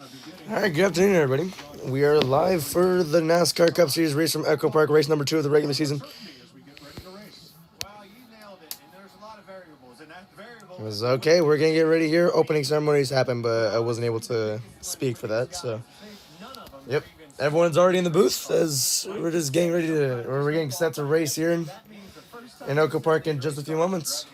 All right, good afternoon, everybody. We are live for the NASCAR Cup Series race from EchoPark, race number 2 of the regular season. It was okay. We're gonna get ready here. Opening ceremonies happened, but I wasn't able to speak for that. So, yep, everyone's already in the booth as we're just getting ready to, or we're getting set to race here in EchoPark in just a few moments.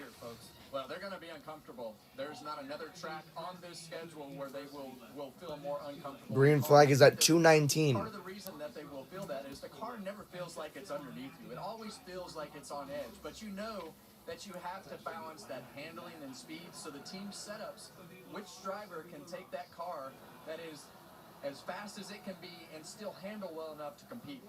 Well, they're going to be uncomfortable. There's not another track on this schedule where they will feel more uncomfortable. Green flag is at 219. Part of the reason that they will feel that is the car never feels like it's underneath you. It always feels like it's on edge. But you know that you have to balance that handling and speed. So the team setups, which driver can take that car that is as fast as it can be and still handle well enough to compete.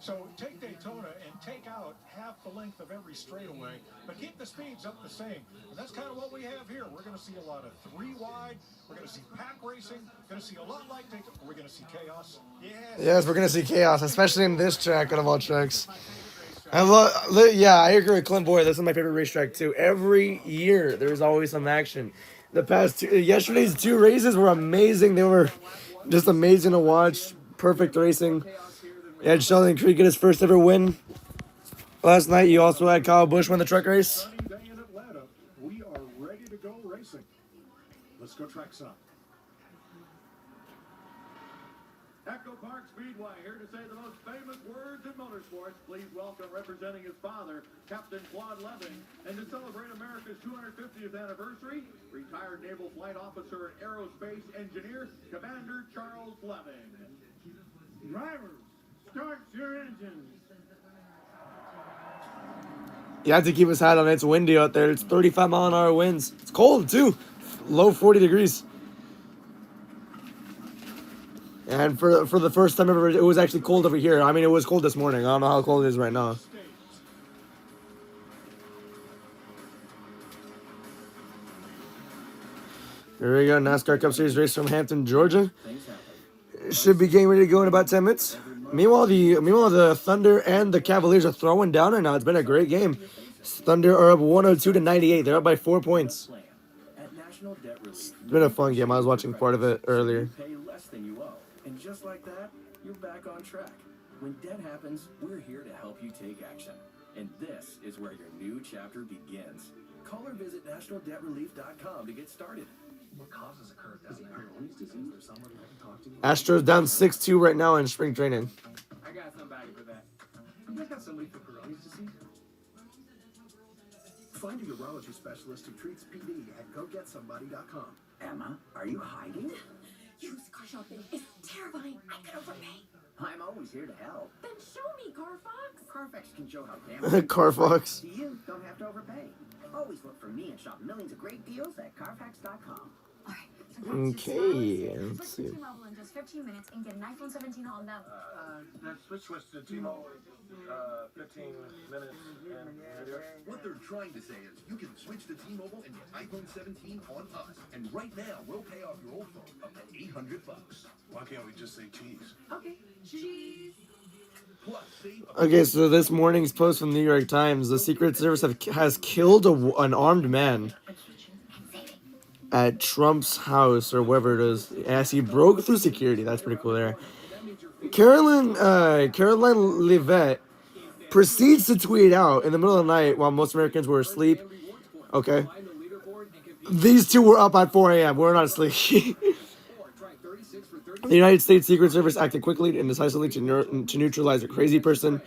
So take Daytona and take out half the length of every straightaway, but keep the speeds up the same. And that's kind of what we have here. We're going to see a lot of three wide. We're going to see pack racing. Going to see a lot like Daytona. We're going to see chaos. Yes, we're gonna see chaos, especially in this track out of all tracks. Yeah, I agree with Clint Boyer. This is my favorite racetrack too. Every year, there's always some action. Yesterday's 2 races were amazing. They were just amazing to watch. Perfect racing. You had Sheldon Creed get his first ever win last night. You also had Kyle Busch win the truck race. Sunny day in Atlanta. We are ready to go racing. Let's go track some. EchoPark Speedway, here to say the most famous words in motorsports. Please welcome, representing his father, Captain Claude Leving, and to celebrate America's 250th anniversary, retired Naval Flight Officer and Aerospace Engineer, Commander Charles Leving. Drivers, start your engines. You have to keep his hat on. It's windy out there. It's 35-mile-an-hour winds. It's cold too. Low 40 degrees. And for the first time ever, it was actually cold over here. I mean, it was cold this morning. I don't know how cold it is right now. Here we go. NASCAR Cup Series race from Hampton, Georgia. Should be getting ready to go in about 10 minutes. Meanwhile, the Thunder and the Cavaliers are throwing down right now. It's been a great game. Thunder are up 102-98. They're up by 4 points. It's been a fun game. I was watching part of it earlier. And just like that, you're back on track. When debt happens, we're here to help you take action. And this is where your new chapter begins. Call or visit nationaldebtrelief.com to get started. What causes a curve? Is it Peyronie's disease or someone you haven't talked to? Astros down 6-2 right now in spring training. I got somebody for that. You guys got somebody for Peyronie's disease? Find a urology specialist who treats PD at goGetSomebody.com. Emma, are you hiding? Used car shopping is terrifying. I could overpay. I'm always here to help. Then show me, Carfax. Carfax can show how damn Carfax. you don't have to overpay. Always look for me and shop millions of great deals at Carfax.com. All right. Okay, let's see. Switch to T-Mobile in just 15 minutes and get an iPhone 17 on them. Let's switch to T-Mobile. 15 minutes. What they're trying to say is you can switch to T-Mobile and get iPhone 17 on us. And right now, we'll pay off your old phone up to $800. Why can't we just say cheese? Okay. Cheese. Plus, save Okay, so this morning's post from the New York Times: the Secret Service has killed an armed man at Trump's house or wherever it is, as he broke through security. That's pretty cool there. Caroline Levitt proceeds to tweet out in the middle of the night while most Americans were asleep. Okay. These two were up at 4 a.m. We're not asleep. The United States Secret Service acted quickly and decisively to neutralize a crazy person.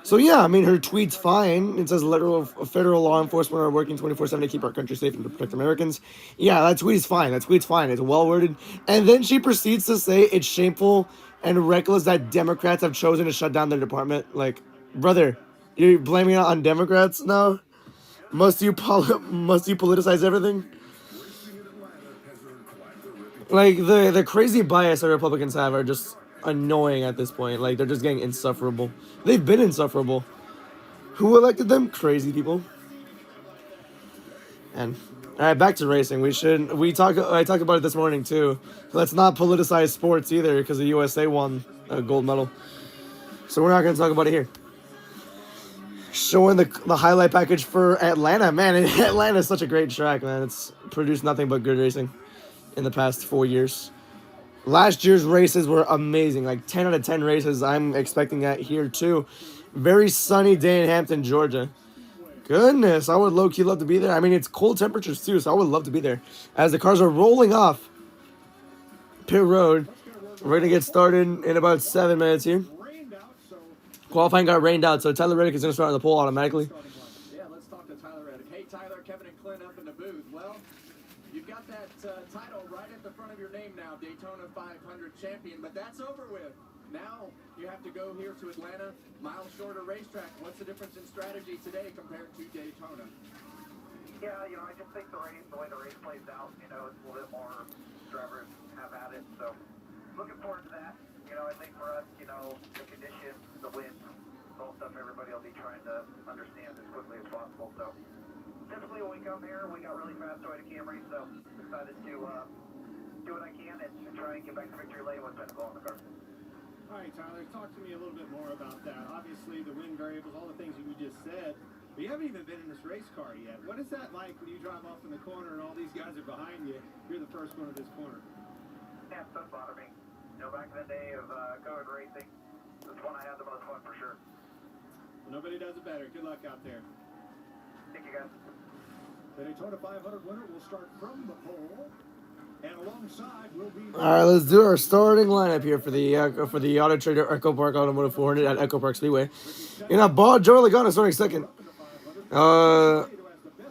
So yeah, I mean, her tweet's fine. It says federal law enforcement are working 24/7 to keep our country safe and to protect Americans. Yeah, that tweet is fine. It's well worded. And then she proceeds to say it's shameful and reckless that Democrats have chosen to shut down their department. Like, brother, you're blaming it on Democrats now? Must you politicize everything? Like, the crazy bias that Republicans have are just annoying at this point. Like, they're just getting insufferable. They've been insufferable. Who elected them? Crazy people. And all right, back to racing. I talked about it this morning too. Let's not politicize sports either, because the USA won a gold medal. So we're not going to talk about it here. Showing the highlight package for Atlanta. Man, Atlanta is such a great track, man. It's produced nothing but good racing in the past 4 years. Last year's races were amazing, like 10 out of 10 races. I'm expecting that here too. Very sunny day in Hampton, Georgia. Goodness, I would low-key love to be there. I mean, it's cold temperatures too, so I would love to be there. As the cars are rolling off pit road, we're going to get started in about 7 minutes here. Qualifying got rained out, so Tyler Reddick is going to start on the pole automatically. Yeah, let's talk to Tyler Reddick. Hey, Tyler, Kevin and Clint up in the booth. Well, you've got that title right at the front of your name now, Daytona 500 champion, but that's over with. Now you have to go here to Atlanta, mile shorter racetrack. What's the difference in strategy today compared to Daytona? Yeah, I just think the way the race plays out, it's a little bit more drivers have at it. So looking forward to that. I think for us, the conditions, the wind, all stuff everybody will be trying to understand as quickly as possible. So typically when we come here, we got really fast Toyota Camry, so excited to do what I can and try and get back to victory lane with Pinnacle on the car. All right, Tyler, talk to me a little bit more about that. Obviously, the wind variables, all the things that you just said, but you haven't even been in this race car yet. What is that like when you drive off in the corner and all these guys are behind you? You're the first one of this corner. Yeah, it doesn't bother me. Back in the day of COVID racing, this one I had the most fun for sure. Well, nobody does it better. Good luck out there. Thank you, guys. The Daytona 500 winner will start from the pole, and alongside will be. All right, let's do our starting lineup here for the Auto Trader EchoPark Automotive 400 at EchoPark Speedway. Joe Logano starting second.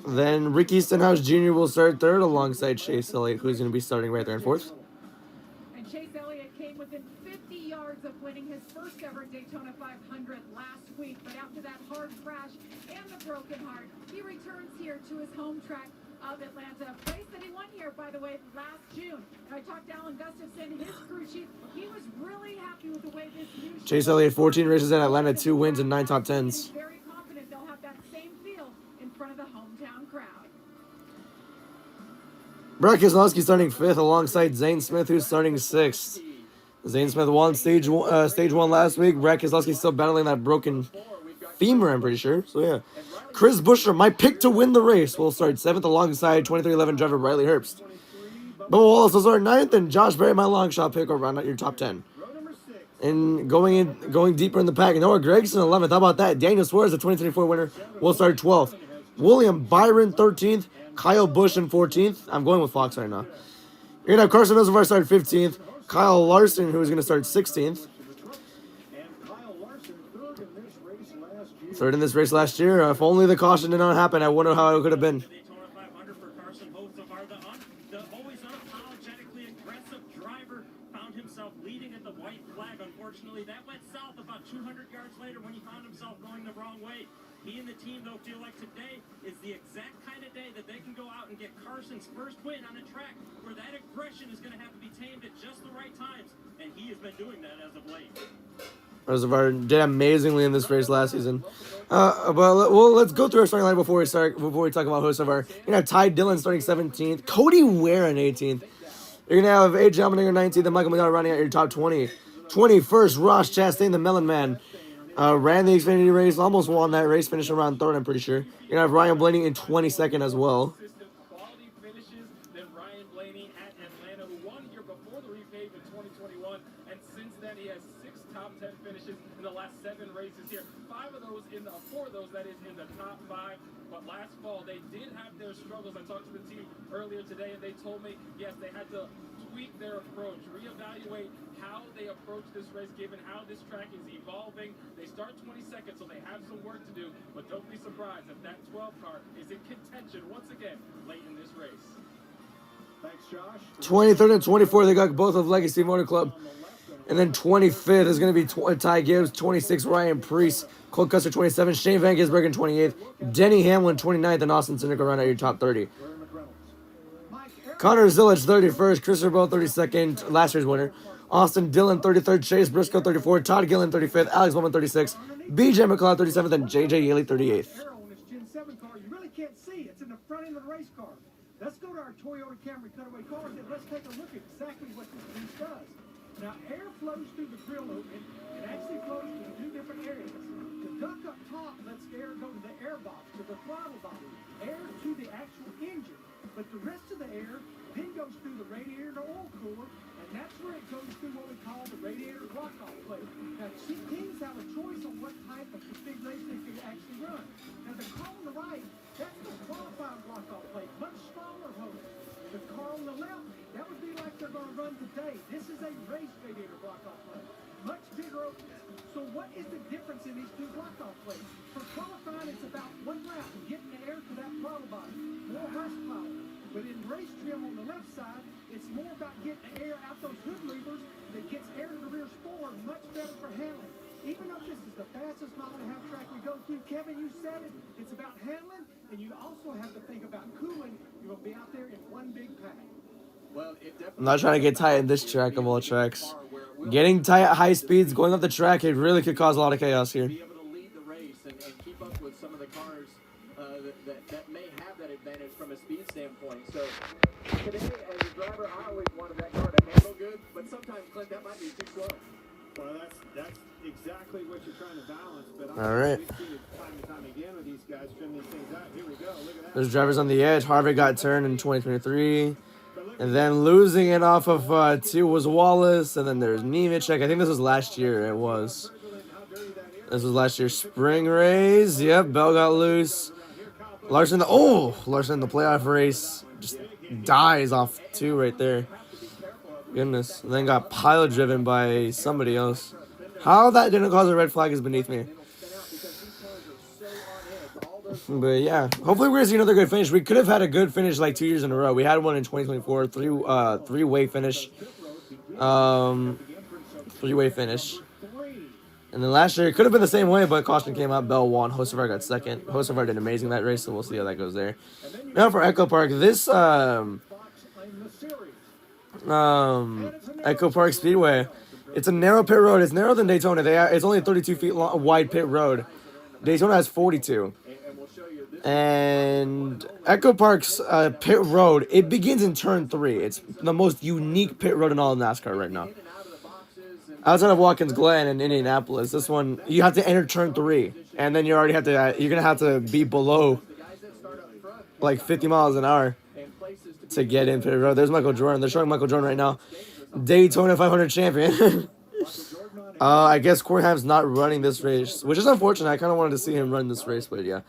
Then Ricky Stenhouse Jr. will start third alongside Chase Elliott, who's going to be starting right there in fourth. And Chase Elliott came within 50 yards of winning his first ever Daytona 500 last week. But after that hard crash and the broken heart, he returns here to his home track of Atlanta, a place that he won here, by the way, last June. And I talked to Alan Gustafson, his crew chief. He was really happy with the way this new Chase Elliott, 14 races at Atlanta, 2 wins and 9 top 10s. Very confident they'll have that same feel in front of the hometown crowd. Brad Keselowski starting 5th alongside Zane Smith, who's starting 6th. Zane Smith won stage one last week. Brad Keselowski still battling that broken femur, I'm pretty sure. So, yeah. Chris Buescher, my pick to win the race, will start 7th alongside 2311 driver Riley Herbst. Bubba Wallace will start 9th, and Josh Berry, my long shot pick, will round out your top 10. And going deeper in the pack, Noah Gragson 11th. How about that? Daniel Suarez, the 2024 winner, will start 12th. William Byron 13th. Kyle Busch in 14th. I'm going with Fox right now. You're going to have Carson Hocevar start 15th. Kyle Larson, who is going to start 16th. Third in this race last year. If only the caution did not happen, I wonder how it could have been. Daytona 500 for Carson Hocevar, the always unapologetically aggressive driver, found himself leading at the white flag. Unfortunately, that went south about 200 yards later when he found himself going the wrong way. He and the team, though, feel like today is the exact kind of day that they can go out and get Carson's first win on a track where that aggression is going to have to be tamed at just the right times, and he has been doing that as of late. Hocevar did amazingly in this race last season. Let's go through our starting line before we talk about Hocevar. You're gonna have Ty Dillon starting 17th, Cody Ware in 18th. You're gonna have AJ Allmendinger 19th, and Michael McDowell rounding out your top 20. 21st, Ross Chastain, the Melon Man, ran the Xfinity race, almost won that race, finished around 3rd, I'm pretty sure. You're gonna have Ryan Blaney in 22nd as well. Quality finishes than Ryan Blaney at Atlanta, who won here before the repave in 2021, and since then he has 6 top 10 finishes in the last 7 races here. 4 of those, that is, in the top 5. But last fall, they did have their struggles. I talked to the team earlier today, and they told me, yes, they had to tweak their approach, reevaluate how they approach this race, given how this track is evolving. They start 22nd, so they have some work to do, but don't be surprised if that 12 car is in contention once again late in this race. Thanks, Josh. 23rd and 24th, they got both of Legacy Motor Club. And then 25th is going to be Ty Gibbs, 26th, Ryan Preece, Cole Custer, 27th, Shane Van Gisbergen, 28th, Denny Hamlin, 29th, and Austin Cindric around out your top 30. Connor Zillage, 31st, Christopher Bell, 32nd, last year's winner. Austin Dillon, 33rd, Chase Briscoe, 34th, Todd Gillen, 35th, Alex Bowman, 36th, BJ McLeod, 37th, and JJ Yaley, 38th. Gen 7 car, you really can't see. It's in the front end of the race car. Let's go to our Toyota Camry cutaway cars and let's take a look at exactly what this beast does. Now, air flows through the grill opening. It actually flows through 2 different areas. The duct up top lets air go to the air box, to the throttle body, air to the actual engine. But the rest of the air then goes through the radiator to oil cooler, and that's where it goes block-off plate. Now, teams have a choice on what type of configuration they can actually run. Now, the car on the right, that's the qualifying block-off plate, much smaller hose. The car on the left, that would be like they're going to run today. This is a race radiator block-off plate, much bigger openings. So what is the difference in these two block-off plates? For qualifying, it's about one lap and getting the air to that throttle body, more horsepower. But in race trim on the left side, it's more about getting the air out those hood levers that gets air to the rear spoiler, much better for handling. Even though this is the fastest mile-and-a-half track we go through, Kevin, you said it, it's about handling, and you also have to think about cooling. You're going to be out there in one big pack. I'm not trying to get tight in this track of all tracks. Getting tight at high speeds, going up the track, it really could cause a lot of chaos here. Be able to lead the race and keep up with some of the cars that may have that advantage from a speed standpoint. So today, as a driver, I always wanted that car to handle good, but sometimes, Clint, that might be too slow. Well, that's exactly what you're trying to balance. But All right. we've seen it time and time again with these guys trim these things out. Here we go. Look at that. There's drivers on the edge. Harvick got turned in 2023. And then losing it off of 2 was Wallace. And then there's Nemechek. I think this was last year. It was. This was last year's spring race. Yep, Bell got loose. Larson in the playoff race just dies off 2 right there. Goodness. And then got pilot driven by somebody else. How that didn't cause a red flag is beneath me. But yeah, hopefully we're going to see another good finish. We could have had a good finish like 2 years in a row. We had one in 2024, three-way finish. Three-way finish. And then last year, it could have been the same way, but caution came out. Bell won. Hocevar got second. Hocevar did amazing that race, so we'll see how that goes there. Now for EchoPark, this EchoPark Speedway, it's a narrow pit road. It's narrower than Daytona. It's only 32 feet long, wide pit road. Daytona has 42. And EchoPark's pit road, it begins in turn 3. It's the most unique pit road in all of NASCAR right now. Outside of Watkins Glen and Indianapolis, this one, you have to enter turn 3. And then you're going to have to be below like 50 miles an hour to get in pit road. There's Michael Jordan. They're showing Michael Jordan right now. Daytona 500 champion. I guess Corham's not running this race, which is unfortunate. I kind of wanted to see him run this race, but yeah.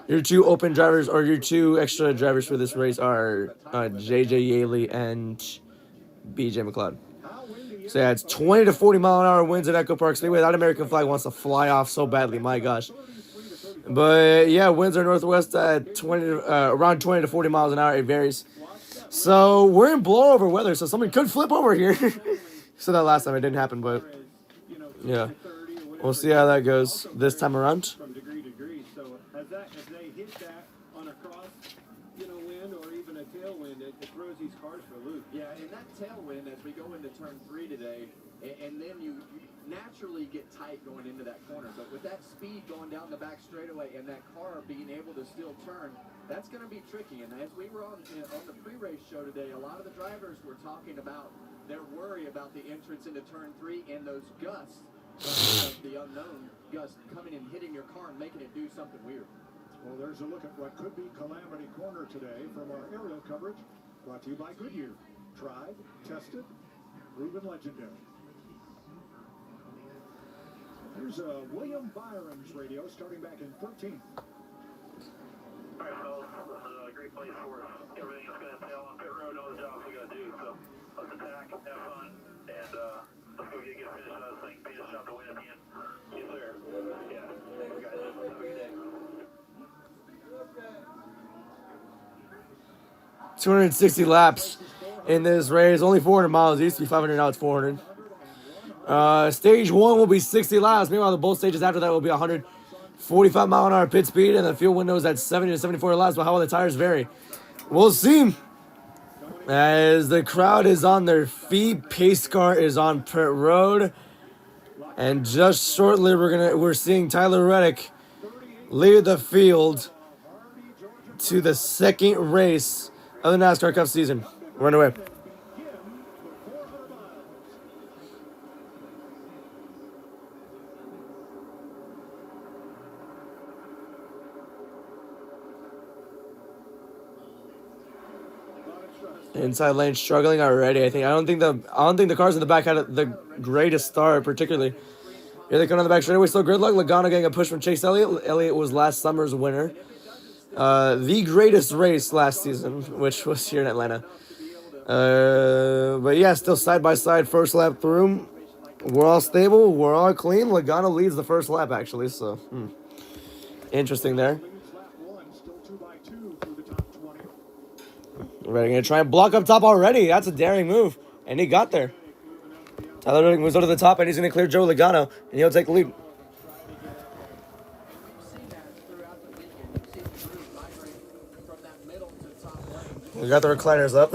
Your 2 open drivers, or your 2 extra drivers for this race are J.J. Yaley and B.J. McLeod. So yeah, it's 20 to 40 mile an hour winds at EchoPark Speedway. That American flag wants to fly off so badly, my gosh. But yeah, winds are northwest at around 20 to 40 miles an hour. It varies. So we're in blowover weather, so someone could flip over here. So that last time it didn't happen, but yeah, we'll see how that goes this time around. From degree to degree. So as they hit that on a cross, wind or even a tailwind, it throws these cars for a loop. Yeah, and that tailwind as we go into turn 3 today, and then you naturally get tight going into that corner. But with that speed going down the back straightaway and that car being able to still turn, that's going to be tricky. And as we were on the pre-race show today, a lot of the drivers were talking about their worry about the entrance into turn 3 and those gusts. The unknown gust coming and hitting your car and making it do something weird. Well, there's a look at what could be Calamity Corner today from our aerial coverage, brought to you by Goodyear. Tried, tested, proven legendary. Here's William Byron's radio starting back in 13th. All right, fellas, this is a great place for us. Everything is going to entail on pit road, all the jobs we got to do. So let's attack, have fun, and let's go get a finish on this thing. Be a shot to win at the end. Yes, sir. Yeah. Thanks, guys. Have a good day. 260 laps in this race. Only 400 miles. It used to be 500. Now it's 400. Stage 1 will be 60 laps. Meanwhile, the both stages after that will be 145 mile an hour pit speed, and the fuel window is at 70 to 74 laps. But how will the tires vary? We'll see. As the crowd is on their feet, pace car is on pit road, and just shortly we're seeing Tyler Reddick lead the field to the second race of the NASCAR Cup season. Run away. Inside lane struggling already. I don't think the cars in the back had the greatest start, particularly. Here they come on the back straightaway. Still gridlock. Logano getting a push from Chase Elliott. Elliott was last summer's winner. The greatest race last season, which was here in Atlanta. But yeah, still side by side, first lap through. We're all stable. We're all clean. Logano leads the first lap, actually. So, interesting there. Ready gonna try and block up top already. That's a daring move, and he got there. Tyler Reddick moves over to the top, and he's gonna clear Joe Logano, and he'll take the lead. We got the recliners up.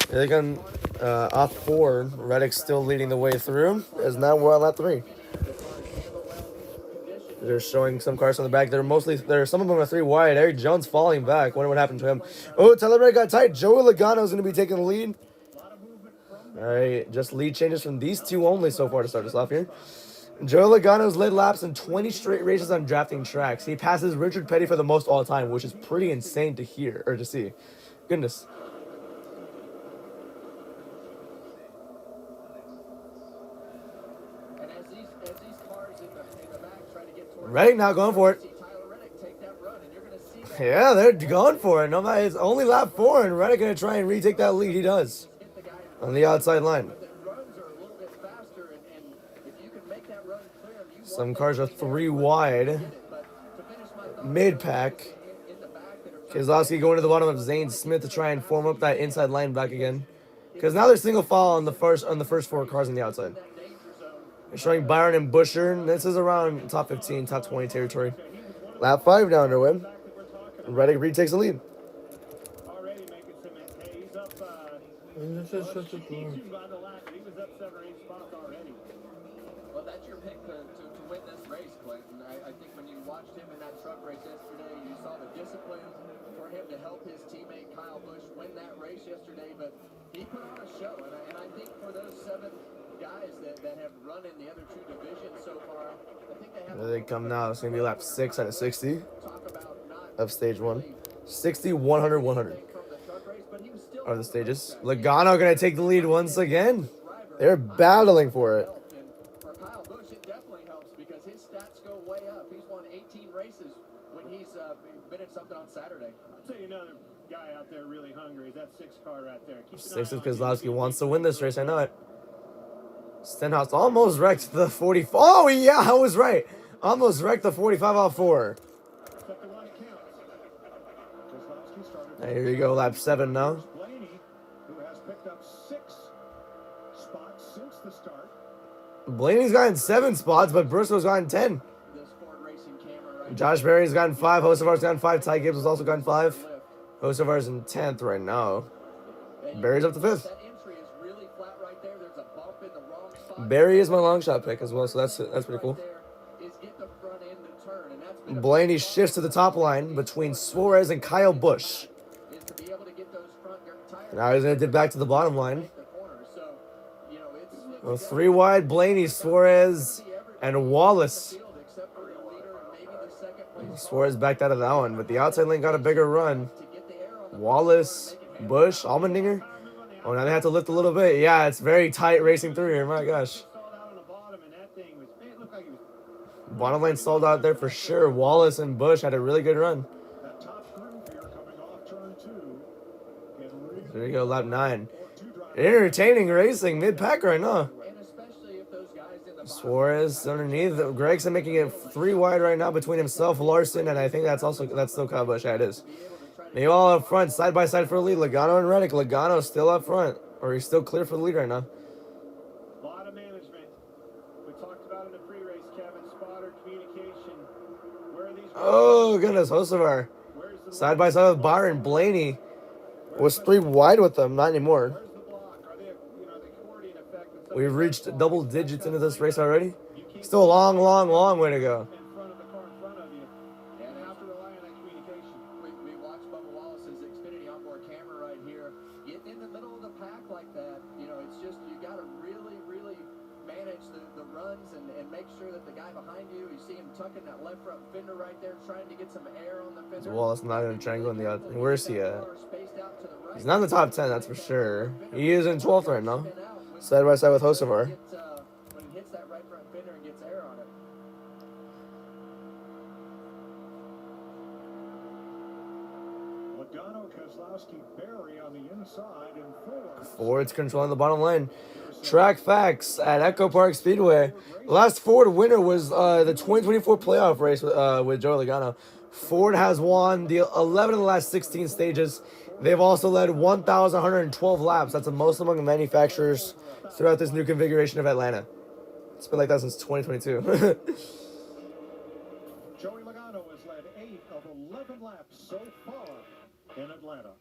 They can off 4. Reddick's still leading the way through, as now we're on lap 3. They're showing some cars on the back. Some of them are 3 wide. Eric Jones falling back. Wonder what happened to him. Oh, Tyler Reddick got tight. Joey Logano is going to be taking the lead. All right, just lead changes from these 2 only so far to start us off here. Joey Logano's led laps in 20 straight races on drafting tracks. He passes Richard Petty for the most all time, which is pretty insane to hear or to see. Goodness. Reddick now going for it. Yeah, they're going for it. No matter, it's only lap 4, and Reddick gonna try and retake that lead. He does on the outside line. Some cars are 3 wide. Mid pack. Keselowski going to the bottom of Zane Smith to try and form up that inside line back again. Because now they're single file on the first 4 cars on the outside. They're showing Byron and Busher. This is around top 15, top 20 territory. Lap 5 now underway. Reddick retakes the lead. Well, that's your pick to win this race, Clinton. I think when you watched him in that truck race yesterday, you saw the discipline for him to help his teammate Kyle Busch win that race yesterday, but he put on a show, and I think for those 7 guys that have run in the other 2 divisions so far, I think they have... There they come now. It's going to be lap 6 out of 60 of stage 1. 60, 100, 100 are the stages. Logano going to take the lead once again. They're battling for it. For Kyle Busch, it definitely helps because his stats go way up. He's won 18 races when he's been in something on Saturday. I'll tell you another guy out there really hungry is that 6 car right there. 6 is Keselowski wants to win this race. I know it. Stenhouse almost wrecked the 45. Oh, yeah, I was right. Almost wrecked the 45 off 4. Here you go, lap 7 now. Blaney's gotten 7 spots, but Briscoe's gotten 10. Josh Berry's gotten 5. Hocevar's gotten 5. Ty Gibbs has also gotten 5. Hocevar's in 10th right now. Berry's up to 5th. Berry is my long shot pick as well, so that's pretty cool. Blaney shifts to the top line between Suarez and Kyle Busch. Now he's going to dip back to the bottom line. Well, 3 wide, Blaney, Suarez, and Wallace. Suarez backed out of that one, but the outside lane got a bigger run. Wallace, Busch, Allmendinger. Oh, now they have to lift a little bit. Yeah, it's very tight racing through here. My gosh. Bottom lane stalled out there for sure. Wallace and Busch had a really good run. There you go, lap 9. Entertaining racing mid-pack right now. Suarez underneath. Gregson making it 3 wide right now between himself, Larson, and I think that's still Kyle Busch. Yeah, it is. They all up front, side by side for the lead. Logano and Reddick. Logano still up front, or he's still clear for the lead right now. A lot of management. We talked about in the pre-race, Kevin, spotter, communication. Where are these? Oh goodness, Hocevar. Side by side with Byron. Blaney was 3 wide with them, not anymore. We've reached double digits into this race already. Still a long, long, long way to go. We watched Bubba Wallace's Xfinity onboard camera right here. Getting in the middle of the pack like that, it's just you got to really, really manage the runs and make sure that the guy behind you see him tucking that left front fender right there, trying to get some air on the fender. Wallace not in a triangle in the outside. Where is he at? He's not in the top 10, that's for sure. He is in 12th right now. Side by side with Hocevar. When he hits that right front fender and gets air on it. Logano, Keselowski, Berry on the inside, and Ford's controlling the bottom lane. Track facts at EchoPark Speedway. The last Ford winner was the 2024 playoff race with Joey Logano. Ford has won the 11 of the last 16 stages. They've also led 1,112 laps. That's the most among the manufacturers throughout this new configuration of Atlanta. It's been like that since 2022. Joey Logano has led 8 of 11 laps so far in Atlanta.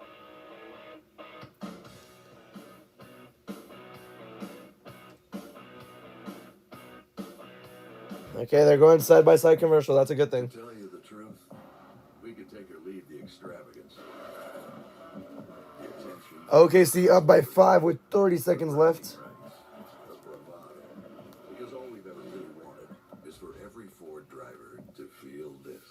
Okay, they're going side by side commercial. That's a good thing. To tell you the truth, we could take or leave the extravagance. The attention. OKC up by 5 with 30 seconds left. The bravado. Because all we've ever really wanted is for every Ford driver to feel this.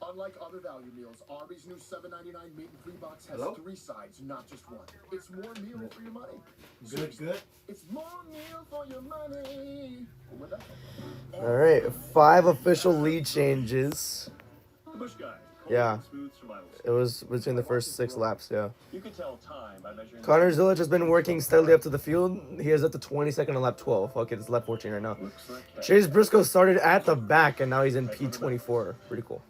Unlike other value meals, Arby's new $7.99 meat and free box has 3 sides, not just one. It's more meal for your money. Good. It's more meal for your money. With that. All right, 5 official lead changes. The Bush guy. Yeah. Smooth survival. It was between the first 6 laps, yeah. You can tell time by measuring. Connor Zilic has been working steadily up to the field. He is at the 22nd on lap 12. Okay, this is lap 14 right now. Chase Briscoe started at the back, and now he's in P24. Pretty cool.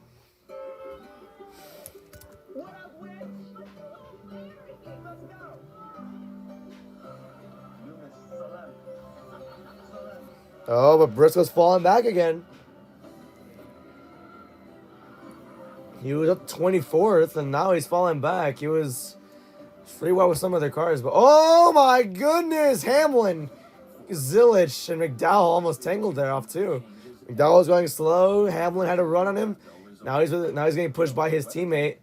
Oh, but Briscoe's falling back again. He was up 24th, and now he's falling back. He was pretty well with some of their cars, but oh my goodness, Hamlin, Zilic, and McDowell almost tangled there off too. McDowell was going slow. Hamlin had a run on him. Now he's getting pushed by his teammate.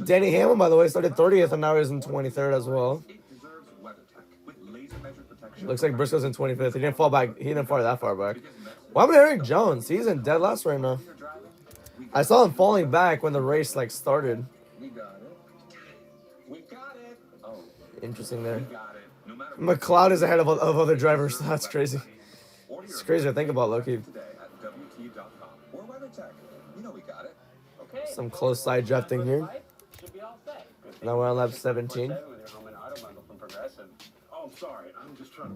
Denny Hamlin, by the way, started 30th, and now he's in 23rd as well. Looks like Briscoe's in 25th. He didn't fall back. He didn't fall that far back. What happened to Eric Jones? He's in dead last right now. I saw him falling back when the race started. We got it. Oh. Interesting there. McLeod is ahead of other drivers. That's crazy. It's crazy to think about, Loki. Some close side drafting here. Now we're on lap 17.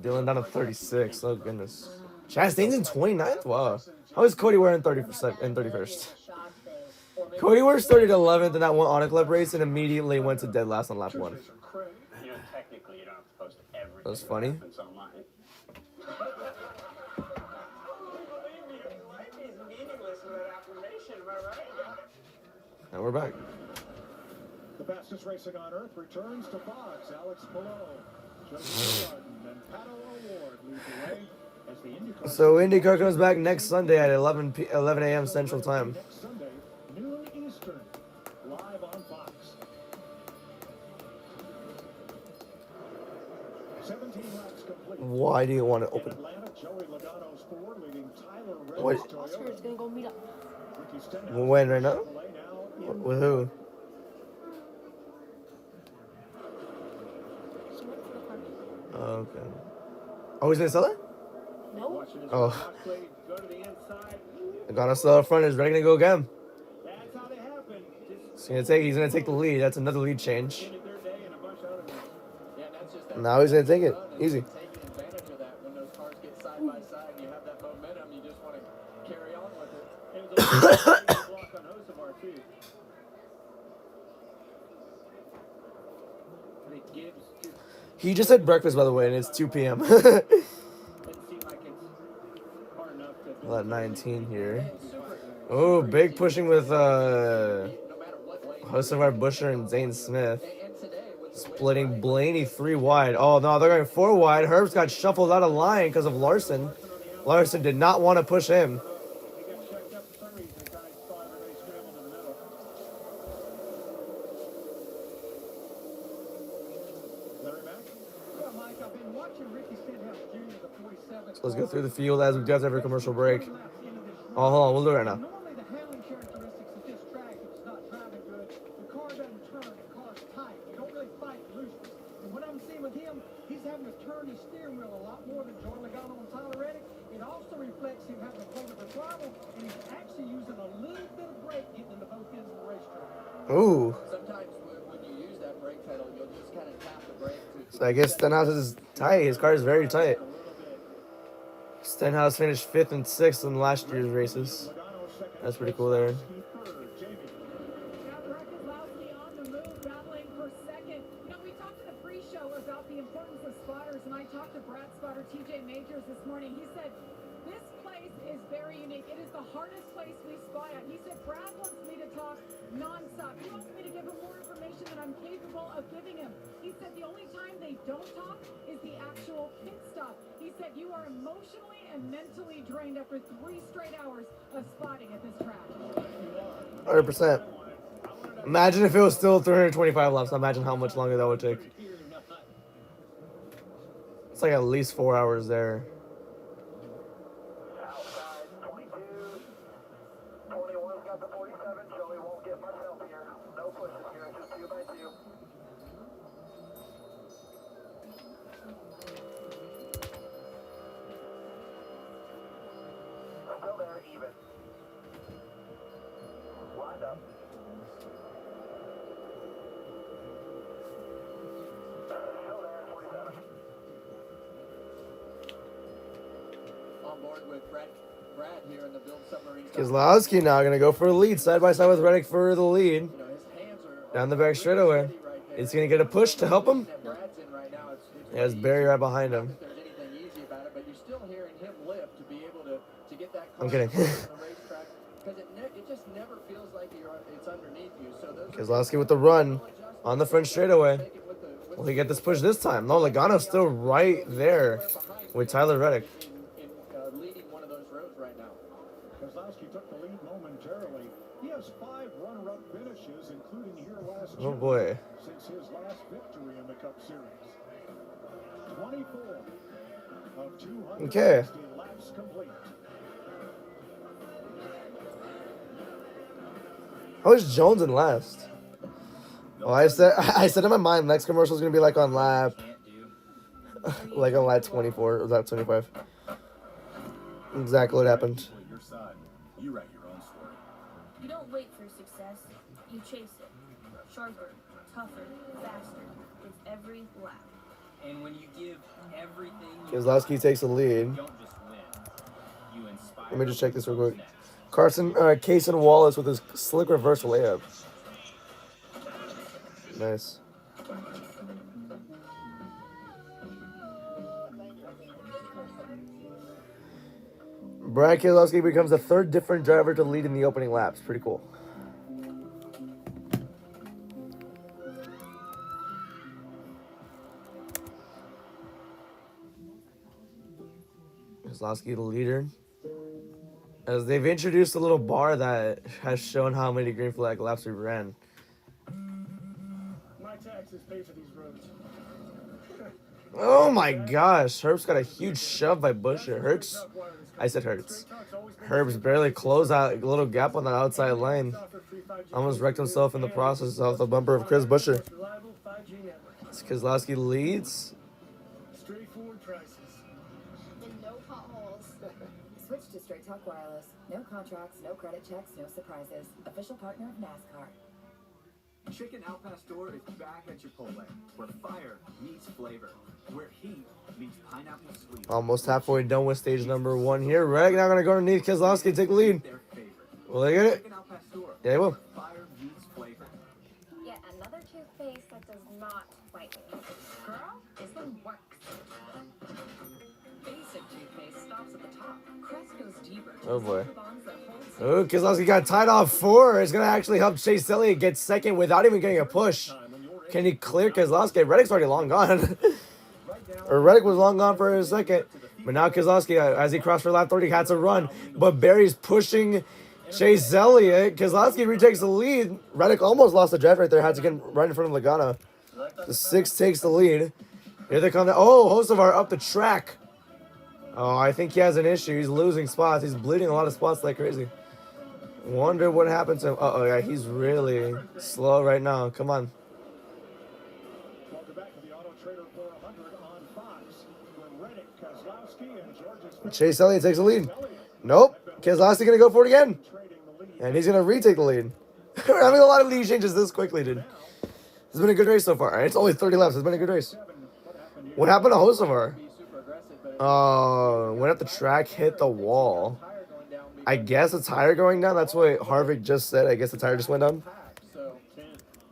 Dylan down to 36. Oh goodness. Chastain's in 29th. Wow. How is Cody Ware in 31st? Cody Ware started 11th in that one Auto Club race and immediately went to dead last on lap 1. That was funny. And we're back. The fastest racing on earth returns to Fox. Alex Palou, Joseph Gordon, and Pato O'Ward lead the way as the IndyCar. So IndyCar comes back next Sunday at 11 a.m. Central Time. Next Sunday, noon Eastern, live on Fox. 17 laps complete. Why do you want to open? Atlanta, Joey Logano's Ford leading Tyler What? Reddick's Toyota. Oscar is gonna go meet up. Ricky Stenhouse When right now? Chevrolet now in With who? She went for the party. Oh, okay. Oh, he's gonna sell it? No. Oh. Go to the inside. Logano still up front. Is ready to go again. That's how they happen. He's gonna take the lead. That's another lead change. Their day and a bunch of other ones. Yeah, that's just that. Now he's gonna take it. Easy. Taking advantage of that when those cars get side by side and you have that momentum, you just want to carry on with it. It was a block on Hocevar too. I think Gibbs just He just had breakfast, by the way, and it's 2 p.m. doesn't seem like it's hard enough to. Lot 19 here. Oh, big pushing with Hocevar, Busher, and Zane Smith. Splitting Blaney 3 wide. Oh, no, they're going 4 wide. Herbst got shuffled out of line because of Larson. Larson did not want to push him. So let's go through the field as we do after every commercial break. Oh, hold on, we'll do it right now. Normally, the handling characteristics of this track, if it's not driving good, the car doesn't turn, the car's tight. You don't really fight loose. And what I'm seeing with him, he's having to turn his steering wheel a lot more than Jordan Logano and Tyler Reddick. It also reflects him having to play with the throttle, and he's actually using a little bit of brake getting into both ends of the racetrack. Ooh. Sometimes when you use that brake pedal, you'll just kind of tap the brake. So I guess Stenhouse is tight. His car is very tight. Stenhouse finished 5th and 6th in last year's races. That's pretty cool there. And I talked to Brad spotter TJ Majors this morning. He said, this place is very unique. It is the hardest place we spot at. He said, Brad wants me to talk nonstop. He wants me to give him more information than I'm capable of giving him. He said the only time they don't talk is the actual pit stop. He said you are emotionally and mentally drained after 3 straight hours of spotting at this track. 100%. Imagine if it was still 325 laps. Imagine how much longer that would take. It's like at least 4 hours there. Outside 22. 21's got the 47. Joey won't get much help here. No pushes here. It's just 2 by 2. Still there, even. Lined up. Still there, 47. On board with Brad here in the Build Submarine. Keselowski now going to go for a lead. Side by side with Reddick for the lead. You know, his hands are Down the back straightaway. Is he going to get a push to help him? He has Barry right behind him. I'm kidding. Keselowski with the run on the front straightaway. Will he get this push this time? No, Logano's still right there with Tyler Reddick. Keselowski took the lead momentarily. He has 5 runner-up finishes, including here last Oh June, boy. since his last victory in the Cup Series. 24 of 260 Okay. laps complete. How is Jones in last? Oh, I said in my mind next commercial is gonna be like on lap, like on lap 24 or lap 25. Exactly what happened. Your side. You write your own story. You don't wait for success, you chase it. Sharper, tougher, faster, with every lap. And when you give everything Keselowski takes the lead. you don't just win. You inspire. Let me just check this real quick. Cason Wallace with his slick reverse layup. Nice. Brad Keselowski becomes the 3rd different driver to lead in the opening laps. Pretty cool. Keselowski the leader. As they've introduced a little bar that has shown how many green flag laps we ran. My taxes pay for these roads. Oh my gosh, Herb's got a huge shove by Buescher. I said Hurts. Herb's barely closed out a little gap on the outside lane. Almost wrecked himself in the process off the bumper of Chris Buescher. Keselowski leads. Straightforward prices. And no potholes. Switch to Straight Talk Wireless. No contracts, no credit checks, no surprises. Official partner of NASCAR. Chicken Al Pastor is back at Chipotle, where fire meets flavor, where heat meets pineapple sweet. Almost halfway done with stage number 1 here. Reddick now going to go underneath Keselowski to take the lead. Will they get it? Chicken Al Pastor, Yeah, they will. where fire meets flavor. Yet another toothpaste that does not whiten. Girl, this one works. Basic toothpaste stops at the top. Crest goes deeper. Oh boy. Oh, Keselowski got tied off 4. It's going to actually help Chase Elliott get second without even getting a push. Can he clear Keselowski? Reddick's already long gone. Or Reddick was long gone for a second. But now Keselowski, as he crossed for lap 30, had to run. But Barry's pushing Chase Elliott. Keselowski retakes the lead. Reddick almost lost the drive right there. Had to get right in front of Logano. The 6 takes the lead. Here they come. Oh, Hocevar up the track. Oh, I think he has an issue. He's losing spots. He's bleeding a lot of spots like crazy. Wonder what happened to him. Uh-oh, yeah, he's really slow right now. Come on. Welcome back to the Auto Trader 400 on Fox. Where Reddick, Keselowski, and George's Chase Elliott takes the lead. Nope. Keselowski going to go for it again. And he's going to retake the lead. We're having a lot of lead changes this quickly, dude. It's been a good race so far. It's only 30 laps. It's been a good race. What happened to Hocevar? Went up the track, hit the wall. I guess a tire going down. That's what Harvick just said. I guess the tire just went down. So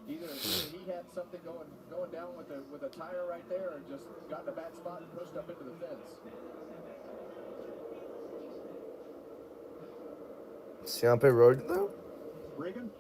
either he had something going down with a tire right there, or just got in a bad spot and pushed up into the fence. See on pit road though? Regan?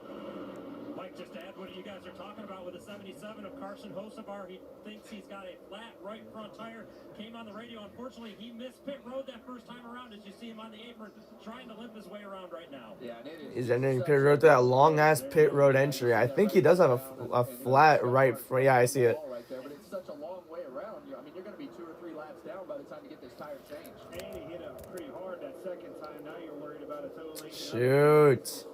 Mike, just to add what you guys are talking about with the 77 of Carson Hocevar. He thinks he's got a flat right front tire. Came on the radio. Unfortunately, he missed pit road that first time around, as you see him on the apron trying to limp his way around right now. Yeah, and it is. He's entering pit road to that long ass pit road entry. I think he does have a flat right front. Yeah, I see it. Right there, but it's such a long way around. I mean, you're going to be 2 or 3 laps down by the time you get this tire changed. And he hit up pretty hard that second time. Now you're worried about a total. Shoot.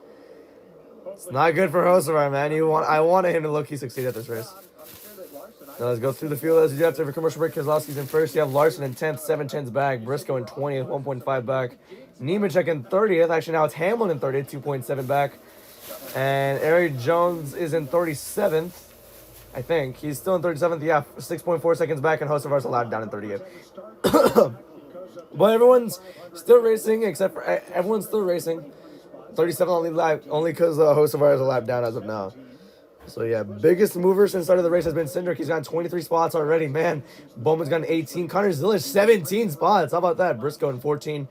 It's not good for Hocevar, man. I wanted him to low-key succeed at this race. Now let's go through the field as you do after every commercial break. Keselowski's in first. You have Larson in 10th, 7/10 back. Briscoe in 20th, 1.5 back. Nemechek in 30th. Actually, now it's Hamlin in 30th, 2.7 back. And Eric Jones is in 37th. I think. He's still in 37th. Yeah, 6.4 seconds back. And Hocevar's allowed down in 30th. But everyone's still racing, except for everyone's still racing. 37 only lap, only because Hocevar is a lap down as of now. So yeah, biggest mover since start of the race has been Cindric. He's gotten 23 spots already, man. Bowman's gotten 18. Connor Zilish 17 spots. How about that? Briscoe in 14.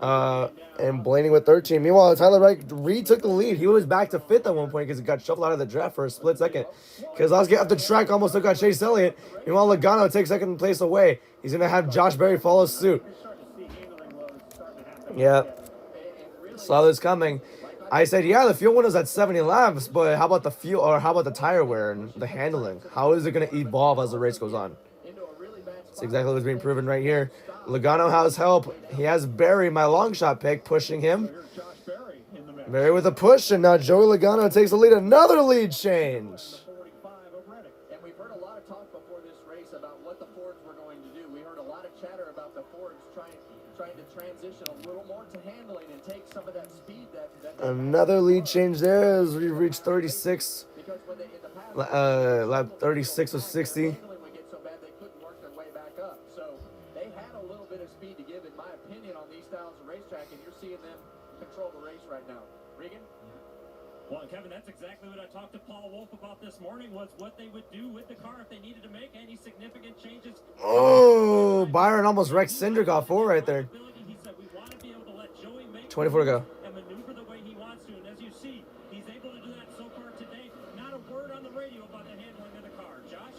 And Blaney with 13. Meanwhile, Tyler Wright retook the lead. He was back to 5th at one point because he got shuffled out of the draft for a split second. Keselowski up the track almost took out Chase Elliott. Meanwhile, Logano takes second place away. He's going to have Josh Berry follow suit. Yeah. Saw this coming. I said, yeah, the fuel window's at 70 laps, but how about the fuel, or how about the tire wear and the handling? How is it going to evolve as the race goes on? That's exactly what's being proven right here. Logano has help. He has Berry, my long shot pick, pushing him. Berry with a push, and now Joey Logano takes the lead. Another lead change. And we've heard a lot of talk before this race about what the Fords were going to do. We heard a lot of chatter about the Fords trying to transition a little more to handling and take some of that speed that another lead change there as we reach 36. Lap 36 of 60. would get so bad they couldn't work their way back up. So they had a little bit of speed to give, in my opinion, on these styles of racetrack, and you're seeing them control the race right now. Regan? Well, Kevin, that's exactly what I talked to Paul Wolf about this morning, was what they would do with the car if they needed to make any significant changes. Oh, Byron almost wrecked Cindric off 4 right there. 24 to go. And maneuver the way he wants to, and as you see, he's able to do that so far today. Not a word on the radio about the handling of the car. Josh?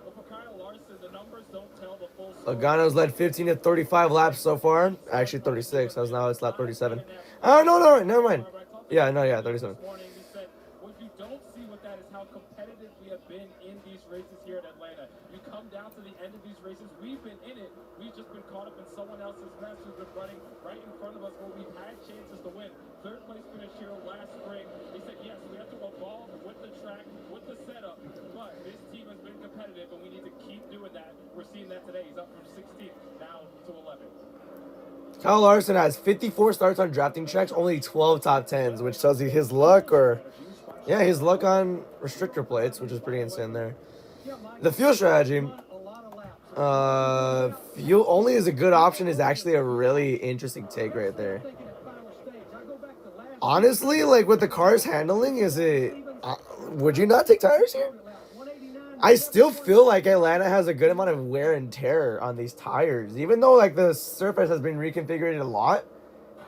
Well, for Kyle Larson, the numbers don't tell the full story. Logano's led 15 to 35 laps so far. Actually, 36. As now it's lap 37. Oh, no, never mind. Yeah, 37. What you don't see with that is how competitive we have been in these races here at Atlanta. You come down to the end of these races, we've been in it. We've just been caught up in someone else's mess who's been running right in front of us where we've had chances to win. 3rd place finish here last spring. They said, yes, we have to evolve with the track, with the setup, but this team has been competitive and we need to keep doing that. We're seeing that today. He's up from 16th now to 11th. Kyle Larson has 54 starts on drafting tracks, only 12 top 10s, which tells you his luck his luck on restrictor plates, which is pretty insane there. The fuel strategy, fuel only is a good option is actually a really interesting take right there. Honestly, like with the car's handling, would you not take tires here? I still feel like Atlanta has a good amount of wear and tear on these tires. Even though like the surface has been reconfigured a lot,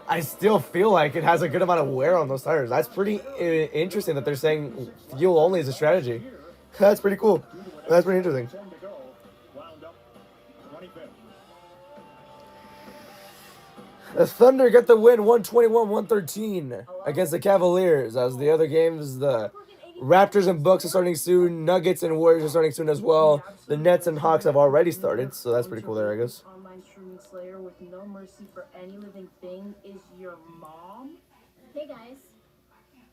I still feel like it has a good amount of wear on those tires. That's pretty interesting that they're saying fuel only is a strategy. That's pretty cool. That's pretty interesting. The Thunder get the win 121-113 against the Cavaliers. As the other games, the Raptors and Bucks are starting soon. Nuggets and Warriors are starting soon as well. The Nets and Hawks have already started, so that's pretty cool there, I guess. slayer with no mercy for any living thing is your mom? Hey guys,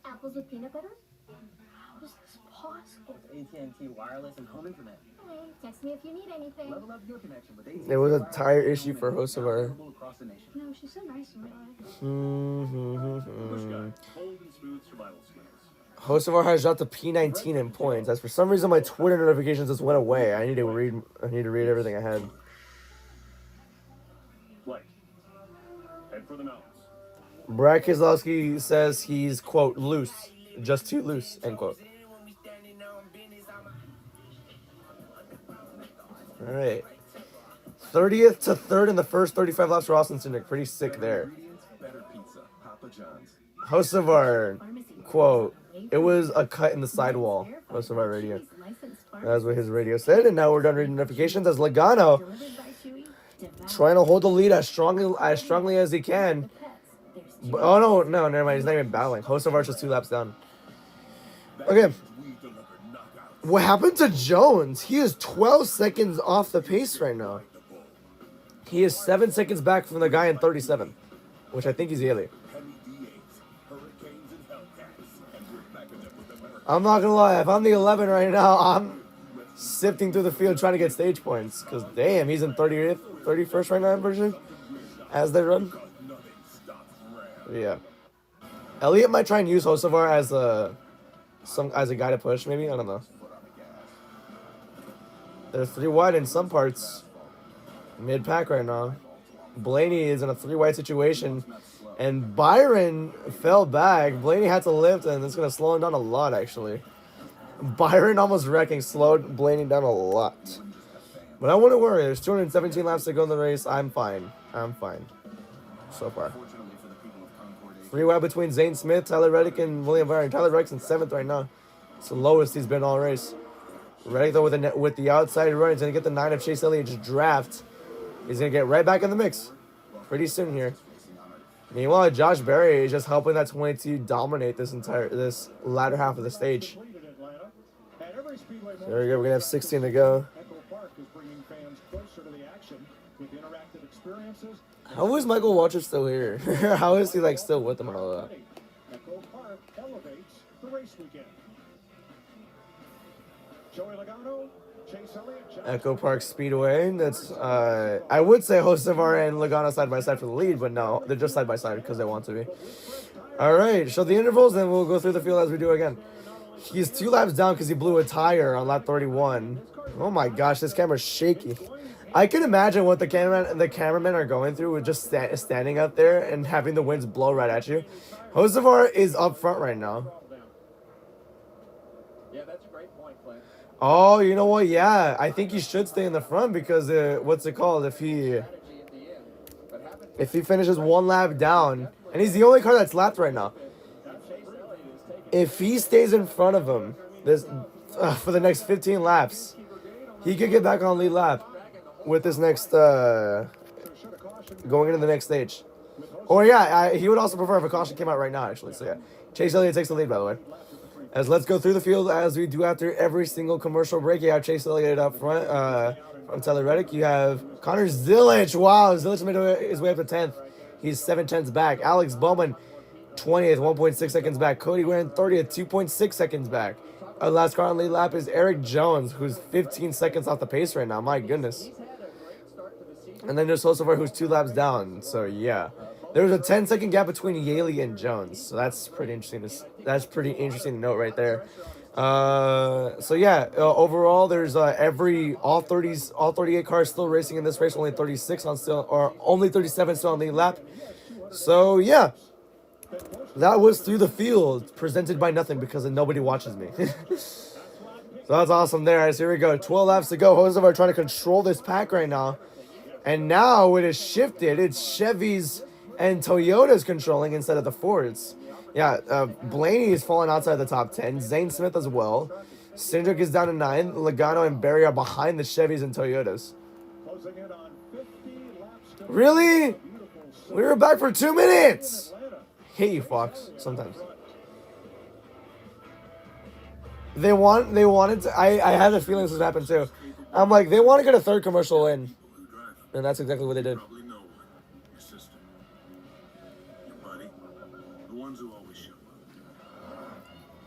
apples with peanut butter? How is this possible? AT&T Wireless and Home Internet. Hey, text me if you need anything. Level up your connection with AT&T It was a Wireless tire and issue Home for Internet, Hocevar. available across the nation. No, she's so nice in real life. Push guy, cold and smooth survival skills. Hocevar has dropped to P19 in points. As for some reason my Twitter notifications just went away. I need to read everything I had. Flight. Head for the mountains. Brad Keselowski says he's, quote, loose. Just too loose, end quote. Alright. 30th to 3rd in the first 35 laps for Austin Cindric. Pretty sick there. Better pizza, Papa John's. Hocevar, quote, it was a cut in the sidewall. Hocevar radio. That's what his radio said. And now we're done reading notifications as Logano trying to hold the lead as strongly as he can. But, oh, no, never mind. He's not even battling. Hocevar's just 2 laps down. Okay. What happened to Jones? He is 12 seconds off the pace right now. He is 7 seconds back from the guy in 37, which I think is Yaley. I'm not gonna lie, if I'm the 11 right now, I'm sifting through the field trying to get stage points. Because, damn, he's in 30th, 31st right now, I'm pretty sure, as they run. Yeah. Elliott might try and use Hocevar as a guy to push, maybe? I don't know. They're 3 wide in some parts. Mid-pack right now. Blaney is in a 3 wide situation. And Byron fell back. Blaney had to lift, and it's going to slow him down a lot, actually. Byron almost wrecking, slowed Blaney down a lot. But I wouldn't worry. There's 217 laps to go in the race. I'm fine. I'm fine. So far. 3 wide between Zane Smith, Tyler Reddick, and William Byron. Tyler Reddick's in 7th right now. It's the lowest he's been all race. Reddick, though, with the outside run, he's going to get the 9 of Chase Elliott's draft. He's going to get right back in the mix pretty soon here. Meanwhile, Josh Berry is just helping that 22 dominate this latter half of the stage. There we go. We're going to have 16 to go. EchoPark is bringing fans closer to the action with interactive experiences. How is Michael Waltrip still here? How is he like still with them and all that? EchoPark elevates the race weekend. Joey Logano, Chase Elliott, EchoPark Speedway. That's I would say Hocevar and Logano side by side for the lead, but no, they're just side by side because they want to be. All right, show the intervals, then we'll go through the field as we do again. He's 2 laps down because he blew a tire on lap 31. Oh my gosh, this camera's shaky. I can imagine what the cameramen are going through with just standing up there and having the winds blow right at you. Hocevar is up front right now. Yeah, that's a great point, Clint. Oh, you know what? Yeah, I think he should stay in the front because what's it called? If he finishes 1 lap down, and he's the only car that's lapped right now. If he stays in front of him for the next 15 laps, he could get back on lead lap with this next going into the next stage. Or yeah, he would also prefer if a caution came out right now, actually. So yeah, Chase Elliott takes the lead, by the way. As let's go through the field as we do after every single commercial break. You have Chase Elliott up front from Tyler Reddick. You have Connor Zilic. Wow, Zilic made his way up to 10th. He's 7/10 back. Alex Bowman, 20th, 1.6 seconds back. Cody Guerin, 30th, 2.6 seconds back. Our last car on lead lap is Eric Jones, who's 15 seconds off the pace right now. My goodness. And then there's Hocevar, who's 2 laps down. So yeah, there was a 10-second gap between Yaley and Jones. So that's pretty interesting. That's pretty interesting to note right there. So yeah, overall, there's all 38 cars still racing in this race. Only 37 still on lead lap. So yeah. That was through the field, presented by nothing because nobody watches me. So that's awesome there. So here we go. 12 laps to go. Hocevar trying to control this pack right now. And now it has shifted. It's Chevys and Toyotas controlling instead of the Fords. Yeah, Blaney is falling outside the top 10. Zane Smith as well. Cindric is down to 9. Logano and Berry are behind the Chevys and Toyotas. Really? We were back for 2 minutes. Hate you, Fox, sometimes. They wanted to, I had a feeling this would happen too. I'm like, they want to get a 3rd commercial in. And that's exactly what they did. ones who always show up.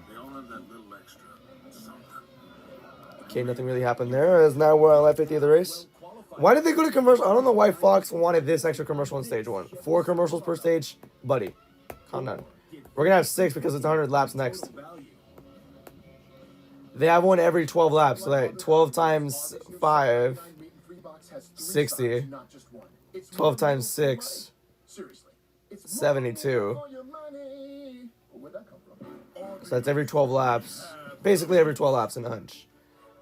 They all have that little extra something. Okay, nothing really happened there. As now we're on lap 50 of the race. Why did they go to commercial? I don't know why Fox wanted this extra commercial in stage 1. 4 commercials per stage? Buddy, calm down. We're going to have 6 because it's 100 laps next. They have one every 12 laps. So like 12 times 5, 60. 12 times 6, 72. So that's every 12 laps. Basically every 12 laps in a hunch.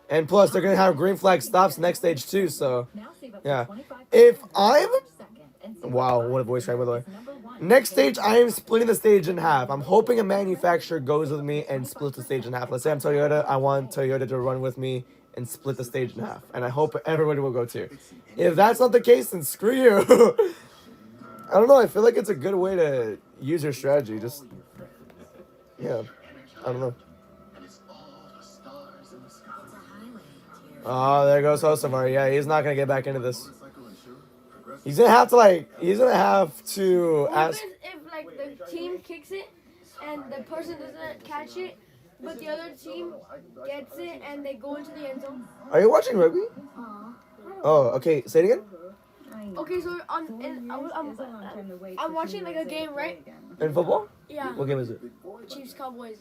And plus, they're going to have green flag stops next stage too, so yeah. If I'm... Wow, what a voice track, by the way. Next stage, I am splitting the stage in half. I'm hoping a manufacturer goes with me and splits the stage in half. Let's say I'm Toyota. I want Toyota to run with me and split the stage in half. And I hope everybody will go too. If that's not the case, then screw you. I don't know. I feel like it's a good way to use your strategy. Just, yeah. I don't know. Oh, there goes Hocevar. Yeah, he's not going to get back into this. He's going to have to, What ask... happens if, like, the team kicks it and the person doesn't catch it, but the other team gets it and they go into the end zone? Are you watching rugby? Oh, okay. Say it again? Okay, so I'm watching, like, a game, right? In football? Yeah. What game is it? Chiefs Cowboys.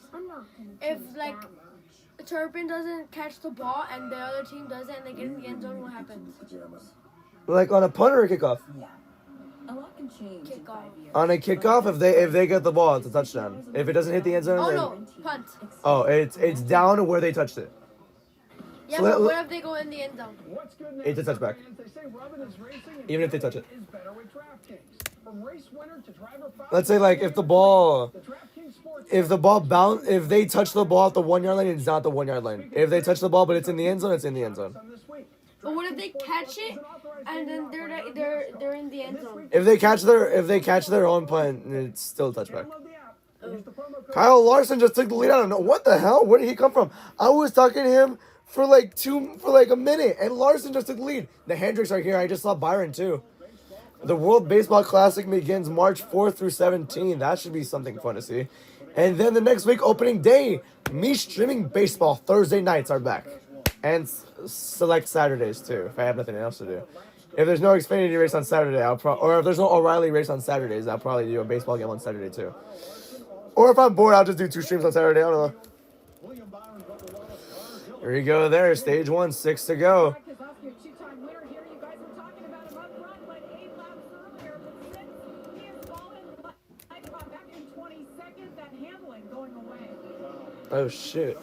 If, like, Turpin doesn't catch the ball and the other team does it and they get in the end zone, what happens? Like on a punt or a kickoff? Yeah. A lot can change. Kickoff. On a kickoff, if they get the ball, it's a touchdown. If it doesn't hit the end zone, Oh, then... no. Punt. Oh, it's down to where they touched it. Yeah, So but what if they go in the end zone? It's a touchback. Even if they touch it. Let's say, like, if the ball bounce, if they touch the ball at the 1 yard line, it's not the 1 yard line. If they touch the ball but it's in the end zone, it's in the end zone. But what if they catch it and then they're in the end zone? If they catch their own punt, it's still a touchback. Kyle Larson just took the lead. I don't know what the hell. Where did he come from? I was talking to him for like a minute, and Larson just took the lead. The Hendricks are here. I just saw Byron too. The World Baseball Classic begins March 4th through 17th. That should be something fun to see. And then the next week, opening day, me streaming baseball Thursday nights are back. And select Saturdays too, if I have nothing else to do. If there's no Xfinity race on Saturday, or if there's no O'Reilly race on Saturdays, I'll probably do a baseball game on Saturday too. Or if I'm bored, I'll just do 2 streams on Saturday. I don't know. Here you go there, stage 1, 6 to go. Oh shit.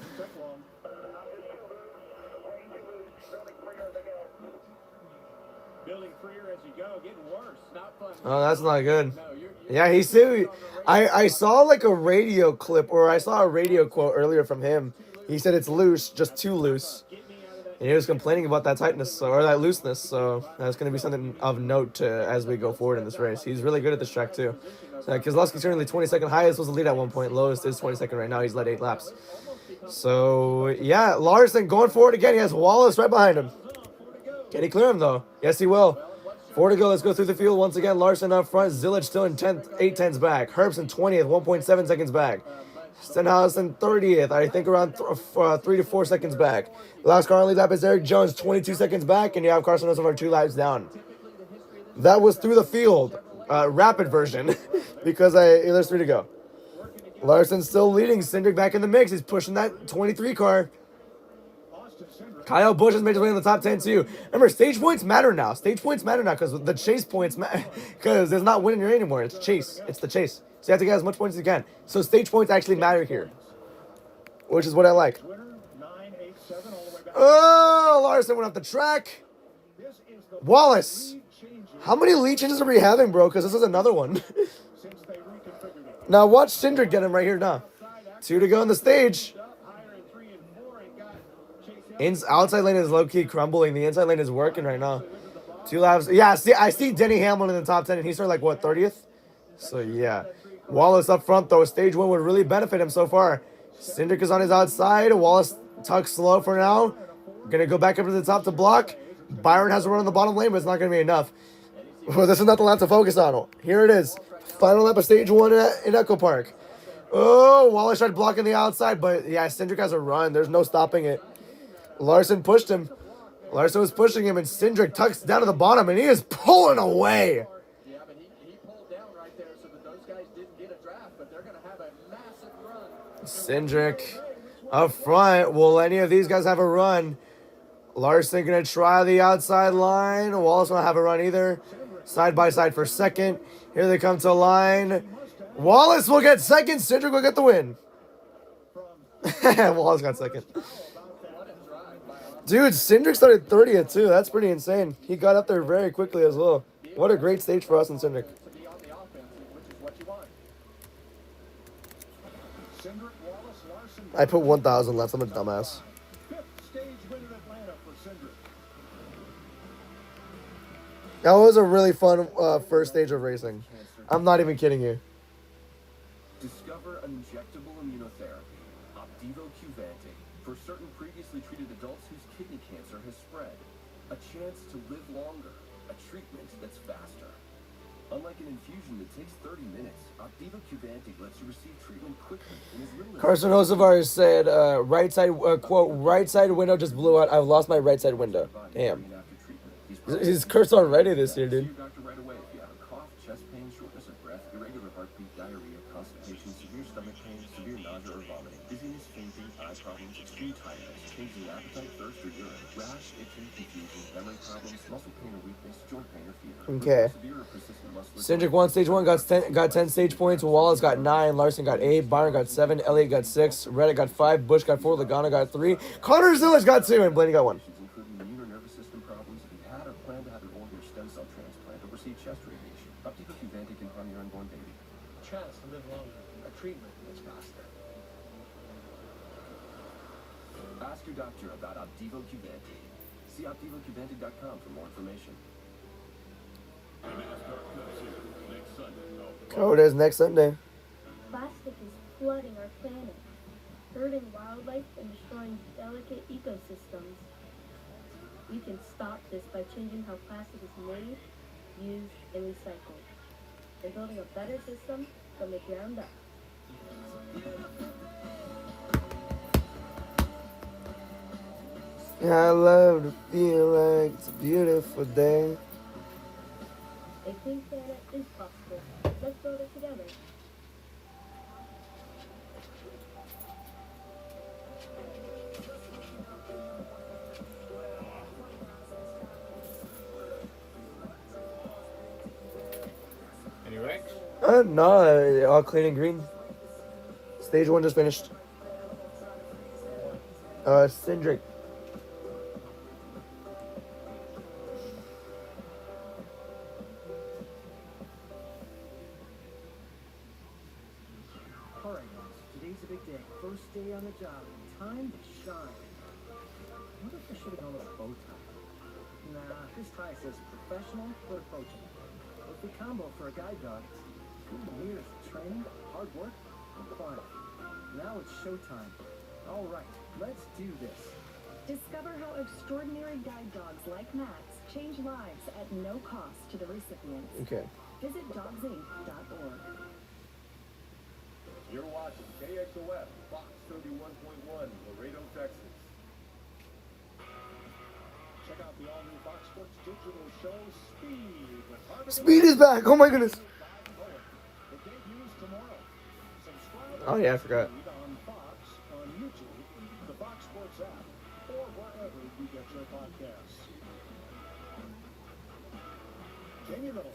Building freer as you go, getting worse. Not fun. Oh, that's not good. Yeah, he's still... I saw like a radio clip, or I saw a radio quote earlier from him. He said it's loose, just too loose. And he was complaining about that tightness, or that looseness, so that's going to be something of note as we go forward in this race. He's really good at this track too. So, Keselowski's currently 22nd highest, was the lead at one point. Lowest is 22nd right now. He's led 8 laps. So, yeah, Larson going forward again. He has Wallace right behind him. Can he clear him, though? Yes, he will. 4 to go. Let's go through the field once again. Larson up front. Zillage still in 10th, 8 tenths back. Herbst in 20th, 1.7 seconds back. Stenhouse in 30th, I think around 3 to 4 seconds back. Last car on lead lap is Eric Jones, 22 seconds back, and you have Carson Hocevar 2 laps down. That was through the field, rapid version, because there's 3 to go. Larson still leading. Cindric back in the mix. He's pushing that 23 car. Kyle Busch has made his way in the top 10 too. Remember, stage points matter now. Stage points matter now because the chase points matter. Because there's not winning your anymore. It's chase. It's the chase. So you have to get as much points as you can. So stage points actually matter here, which is what I like. Oh, Larson went off the track. Wallace. How many lead changes are we having, bro? Because this is another one. Now watch Cindric get him right here now. 2 to go on the stage. Outside lane is low-key crumbling. The inside lane is working right now. 2 laps. Yeah, I see Denny Hamlin in the top 10, and he's started like, what, 30th? So, yeah. Wallace up front, though. Stage 1 would really benefit him so far. Cindric is on his outside. Wallace tucks slow for now. Going to go back up to the top to block. Byron has a run on the bottom lane, but it's not going to be enough. Well, this is not the lap to focus on. Here it is. Final lap of stage 1 in EchoPark. Oh, Wallace tried blocking the outside, but yeah, Cindric has a run. There's no stopping it. Larson pushed him. Larson was pushing him, and Cindric tucks down to the bottom, and he is pulling away. Yeah, but he pulled down right there so that those guys didn't get a draft, but they're going to have a massive run. Cindric up front. Will any of these guys have a run? Larson going to try the outside line. Wallace won't have a run either. Side by side for second. Here they come to line. Wallace will get second. Cindric will get the win. Wallace got second. Dude, Cindric started 30th too. That's pretty insane. He got up there very quickly as well. What a great stage for us and Cindric. I put 1,000 left. I'm a dumbass. That was a really fun first stage of racing. I'm not even kidding you. Discover injectable immunotherapy, Opdivo Qvantig, for certain previously treated adults whose kidney cancer has spread. A chance to live longer, a treatment that's faster. Unlike an infusion that takes 30 minutes, Opdivo Qvantig lets you receive treatment quickly in as little as... Carson Hocevar said, right side, quote, right side window just blew out. I've lost my right side window. Damn. He's cursed already this year, dude. Doctor right away if you have a cough, chest pain, shortness of breath, irregular heartbeat, diarrhea, constipation, severe stomach pain, severe nausea or vomiting, dizziness, fainting, eye problems, extreme tiredness, changing appetite, thirst or urine, rash, itching, confusion, memory problems, muscle pain or weakness, joint pain or fever. Okay. Severe or persistent muscular... Cindric won stage 1, got 10 stage points. Wallace got 9. Larson got 8. Byron got 7. Elliott got 6. Reddick got 5. Bush got 4. Logano got 3. Connor Zillich got 2. And Blaney got 1. Including immune or nervous system problems, if you had or plan to have an organ or stem cell transplant, or receive chest radiation, Opdivo Qvantig can harm your unborn baby. Chance to live longer. A treatment that's faster. Ask your doctor about Opdivo Qvantig. See OpdivoQvantig.com for more information. The NASCAR Cup Series next Sunday. Code is next Sunday. Plastic is flooding our planet, hurting wildlife and destroying delicate ecosystems. We can stop this by changing how plastic is made, used, and recycled, and building a better system from the ground up. I love to feel like it's a beautiful day. I think that it is possible. Let's build it together. Any wrecks? No, all clean and green. Stage 1 just finished. Cindric. Alright guys, today's a big day. First day on the job. Time to shine. What if I should have gone with a bow tie? Nah, this tie says professional but approachable. Perfect combo for a guide dog. 2 years of training, hard work, and fun. Now it's showtime. Alright, let's do this. Discover how extraordinary guide dogs like Max change lives at no cost to the recipients. Okay. Visit dogsinc.org. You're watching KXOF, Fox 31.1, Laredo, Texas. Check out the all-new Fox Sports digital show, Speed. With Harvey Speed is back. Oh my goodness. It debuts tomorrow. Subscribe Oh yeah, I forgot. on Fox, on YouTube, the Fox Sports app, or wherever you get your podcasts. Jamie Little.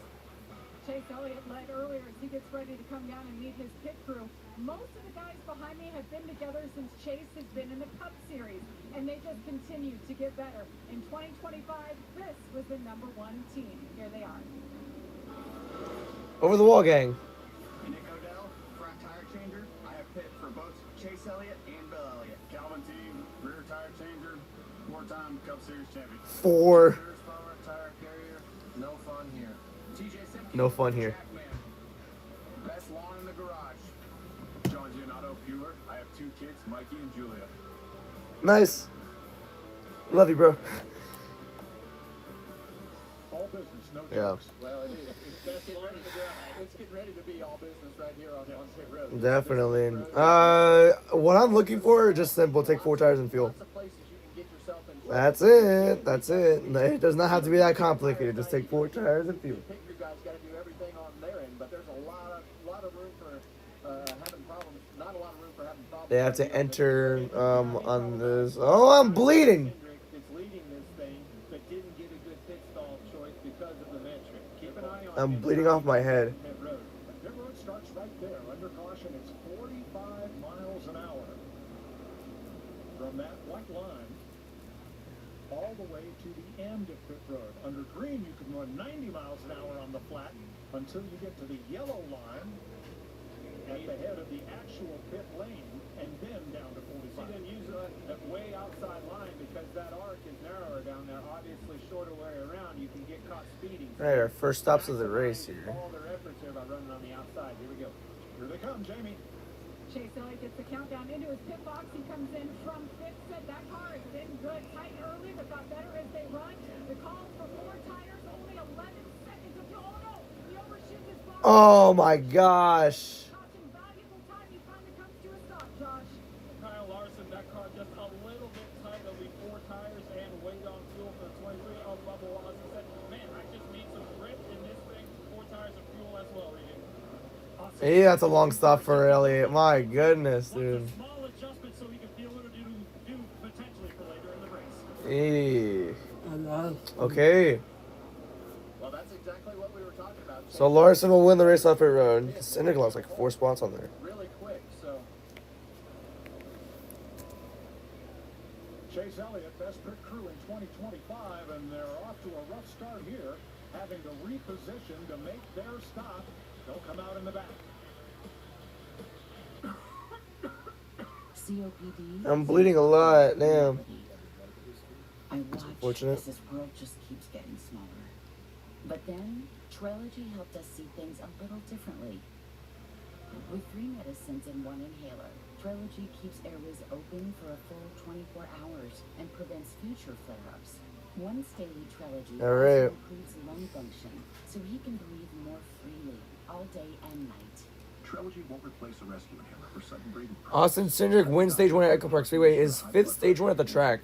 Chase Elliott led earlier as he gets ready to come down and meet his pit crew. Most of the guys behind me have been together since Chase has been in the Cup Series, and they just continue to get better. In 2025, this was the #1 team. Here they are. Over the wall, gang. Nick Odell, front tire changer. I have pit for both Chase Elliott and Bill Elliott. Calvin Team, rear tire changer, 4-time Cup Series champion. 4. Tire carrier, no fun here. TJ Simpkins, No fun here. Best lawn in the garage. John Gianotto Bueller. I have 2 kids, Mikey and Julia. Nice. Love you, bro. business, no Yeah. jokes. Well, it's getting ready to be all business right here on pit road. Definitely. What I'm looking for is just simple. Take 4 tires and fuel. Lots of places you can get yourself in trouble. That's it. That's it. It does not have to be that complicated. Just take 4 tires and fuel. Pit crew guys got to do everything on their end, but there's a lot of room for having problems. Not a lot of room for having problems. They have to enter on this. Oh, I'm bleeding. It's leading this thing, but didn't get a good pit stall choice because of the metric. Keep an eye on I'm bleeding off my head. Pit road. Pit road starts right there. Under caution, it's 45 miles an hour. From that white line all the way to the end of pit road. Under green, you can run 90 miles an hour on the flat until you get to the yellow line at the head of the actual pit lane, and then down to 45. See, then use that way outside line because that arc is narrower down there. Obviously, shorter way around, you can get caught speeding. All right, our first stops of the race here. All their efforts here by running on the outside. Here we go. Here they come, Jamie. Chase Elliott gets the countdown into his pit box. He comes in from fifth. Said that car has been good, tight early, but got better as they run. The calls for 4 tires, only 11 seconds of fuel. Oh no, he overshoots his bar. Oh my gosh. Costing valuable time. He finally comes to a stop, Josh. Kyle Larson, that car just a little bit tight. There'll be 4 tires and weight on fuel for the 23. Oh, Bubba Wallace, he said, man, I just need some grip in this thing. 4 tires of fuel as well, Regan. Hey, that's a long stop for Elliott. My goodness, dude. Small adjustment so he can feel what to do potentially for later in the race. Hey. Okay. Well, that's exactly what we were talking about. So Larson will win the race off pit road. Cinder lost like 4 spots on there. Really quick, so. Chase Elliott, best pit crew in 2025, and they're off to a rough start here, having to reposition to make their stop. They'll come out in the back. COPD. I'm bleeding a lot. Damn. I watch unfortunate. as this world just keeps getting smaller. But then, Trilogy helped us see things a little differently. With 3 medicines and 1 inhaler, Trilogy keeps airways open for a full 24 hours and prevents future flare-ups. Once daily Trilogy All right. also improves lung function, so he can breathe more freely all day and night. Trilogy won't replace a rescue inhaler for sudden breathing. Austin Cindric wins stage 1 at EchoPark Speedway. His 5th stage 1 at the track.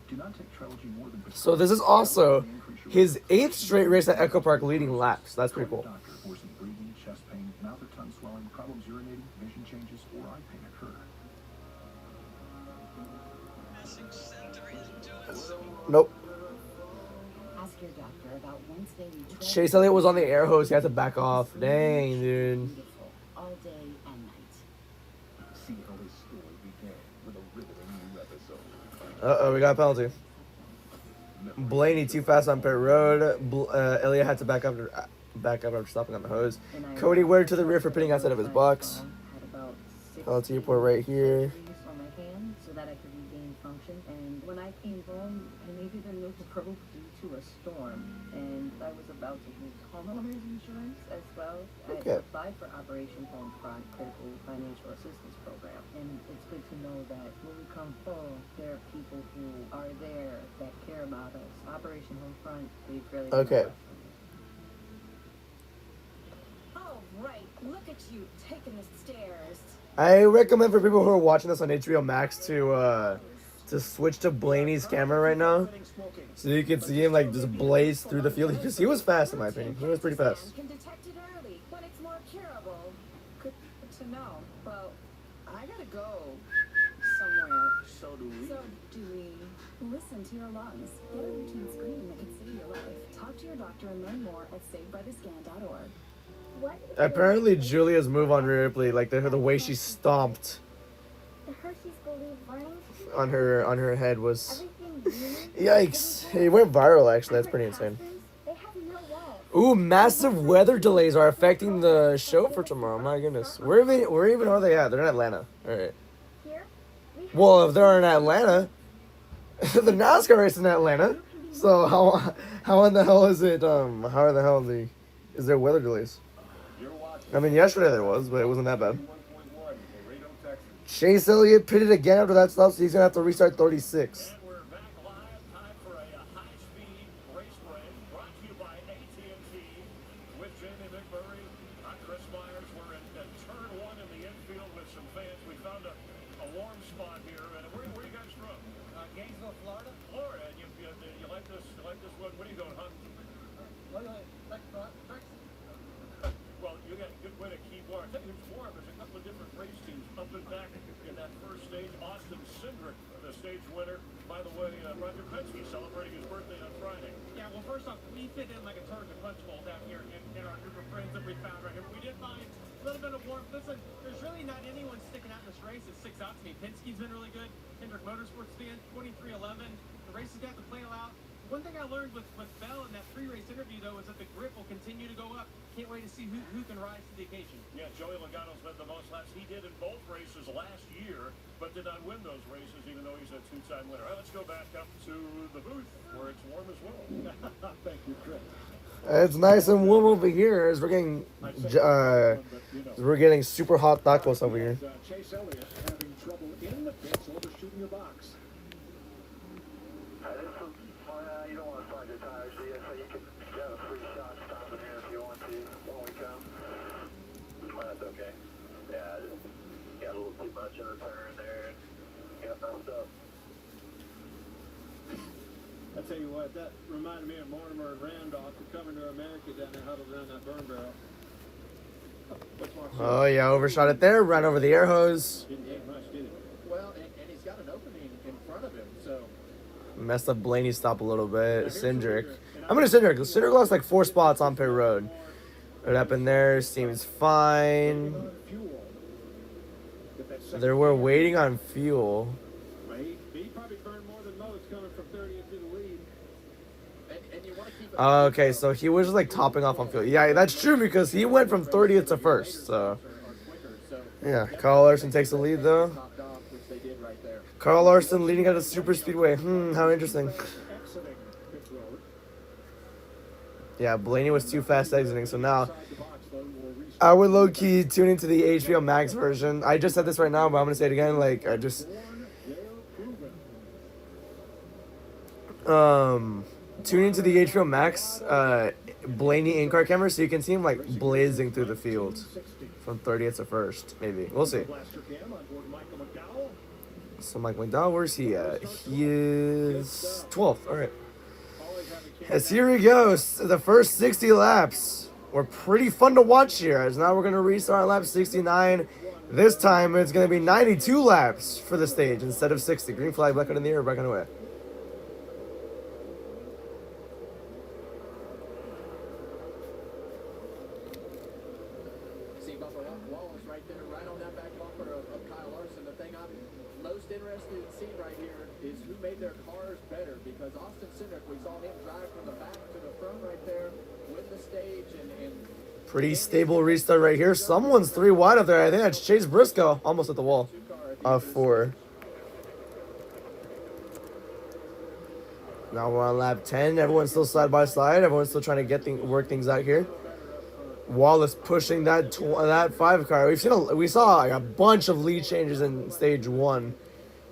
Do not take Trilogy more than So this is also his 8th straight race at EchoPark leading laps. That's pretty cool. doctor for some breathing, chest pain, mouth or tongue swelling, problems urinating, vision changes, or eye pain occur. Nope. Ask your doctor about once daily Trilogy. Chase Elliott was on the air hose. He had to back off. Dang, dude. Beautiful, all day and night. See how this story began with a riveting new episode. Uh-oh, we got a penalty. Blaney too fast on pit road. Elliott had to back up after stopping on the hose. Cody Ware to the rear for pitting outside of his box. Penalty report right here. On my hand so that I could regain function. And when I came home, I needed a new rope due to a storm. And I was about to lose homeowners insurance as well. Okay. I applied for Operation Homefront Critical Financial Assistance Program. And it's good to know that when we come home, there are people who are there that care about us. Operation Homefront, they've really been Okay. awesome. Oh, right. Look at you taking the stairs. I recommend for people who are watching this on HBO Max to switch to Blaney's camera right now, so you can see him like just blaze through the field. Because he was fast in my opinion. He was pretty fast. Can detect it early when it's more curable. Good to know. Well, I gotta go somewhere. So do we. So do we. Listen to your lungs. Get a routine screening that can save your life. Talk to your doctor and learn more at savedbythescan.org. What? Apparently, Julia's move on Ripley, like the way she stomped The Hershey's Believe Learning on her head was. Everything Yikes! It went viral actually. That's pretty insane. They have no walls. Ooh, massive weather delays are affecting the show for tomorrow. My goodness, where even are they at? They're in Atlanta. All right. Here, we have Well, if they're in Atlanta, the NASCAR race is in Atlanta. So how in the hell is it? How in the hell is there weather delays? I mean, yesterday there was, but it wasn't that bad. Chase Elliott pitted again after that stop, so he's gonna have to restart 36. And we're back live. Time for a high-speed race break brought to you by Danny McMurray, Chris Myers. We're at turn 1 in the infield with some fans. We found a warm spot here. And where are you guys from? Gainesville, Florida. Florida. And you like this? You like this one? What are you going hunting? Well, you got a good way to keep warm. I think it's warm. There's a couple of different race teams up and back in that first stage. Austin Cindric, the stage winner. By the way, Roger Penske celebrating his birthday on Friday. Yeah, well, first off, we fit in like a turd to punch bowl down here in our group of friends that we found right here. We did find a little bit of warmth. Listen, there's really not anyone sticking out in this race that sticks out to me. Penske's been really good. Hendrick Motorsports fan, 23-11. The race has got to play out. One thing I learned with Bell in that pre-race interview, though, is that the grip will continue to go up. Can't wait to see who can rise to the occasion. Yeah, Joey Logano's led the most laps. He did in both races last year, but did not win those races, even though he's a two-time winner. All right, let's go back up to the booth, where it's warm as well. Thank you, Chris. It's nice and warm over here as we're getting super hot tacos over here. Chase Elliott having trouble in the pits, overshooting your box. You don't want to slide your tires, do you? So you can get a free shot stopping here if you want to when we come. That's okay. Yeah, just got a little too much in the turn there. Got messed up. I tell you what, that reminded me of Mortimer and Randolph coming to America down there huddled around that burn barrel. Oh yeah, overshot it there, ran over the air hose. Didn't get much, did it? Well, and he's got an opening in front of him, so. Messed up Blaney's stop a little bit. Cindric. I'm gonna Cindric. Cindric lost like 4 spots on pit road. What happened there seems fine. They were waiting on fuel. He probably burned more than most coming from 30 into the lead. And you want to keep Okay, so he was just like topping off on fuel. Yeah, that's true because he went from 30th to 1st. So yeah, Kyle Larson takes the lead though. Carl Larson leading at a super speedway. How interesting. Yeah, Blaney was too fast exiting, so now I would low-key tune into the HBO Max version. I just said this right now, but I'm gonna say it again. Like I just tune into the HBO Max Blaney in-car camera so you can see him like blazing through the field from 30th to 1st. Maybe we'll see. So Mike McDowell, where's he at? He is 12th. All right. As here he goes. The first 60 laps were pretty fun to watch here. As now we're going to restart lap 69. This time it's going to be 92 laps for the stage instead of 60. Green flag back in the air, back on the way. See Bubba Wallace right there, right on that back bumper of Kyle Larson. The thing I'm most interested in seeing right here is who made their cars better, because Austin Cindric, we saw him drive from the back to the front right there, win the stage, and Pretty stable restart right here. Someone's 3 wide up there. I think that's Chase Briscoe. Almost at the wall. 4. Now we're on lap 10. Everyone's still side by side. Everyone's still trying to get work things out here. Wallace pushing that 5 car. We saw like a bunch of lead changes in stage 1.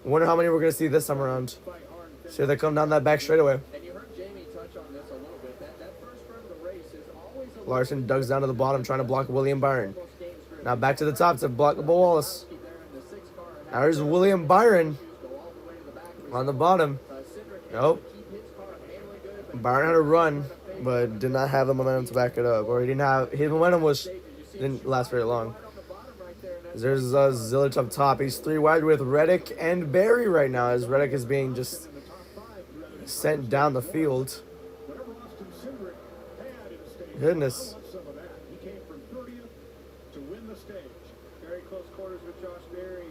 Wonder how many we're gonna see this time around. So they come down that back straightaway. Larson ducks down to the bottom trying to block William Byron. Now back to the top to block Wallace. Now there's William Byron on the bottom. Nope. Byron had a run, but did not have the momentum to back it up. Or he didn't have, his momentum didn't last very long. There's Zillage up top. He's 3 wide with Reddick and Barry right now, as Reddick is being just sent down the field. Goodness.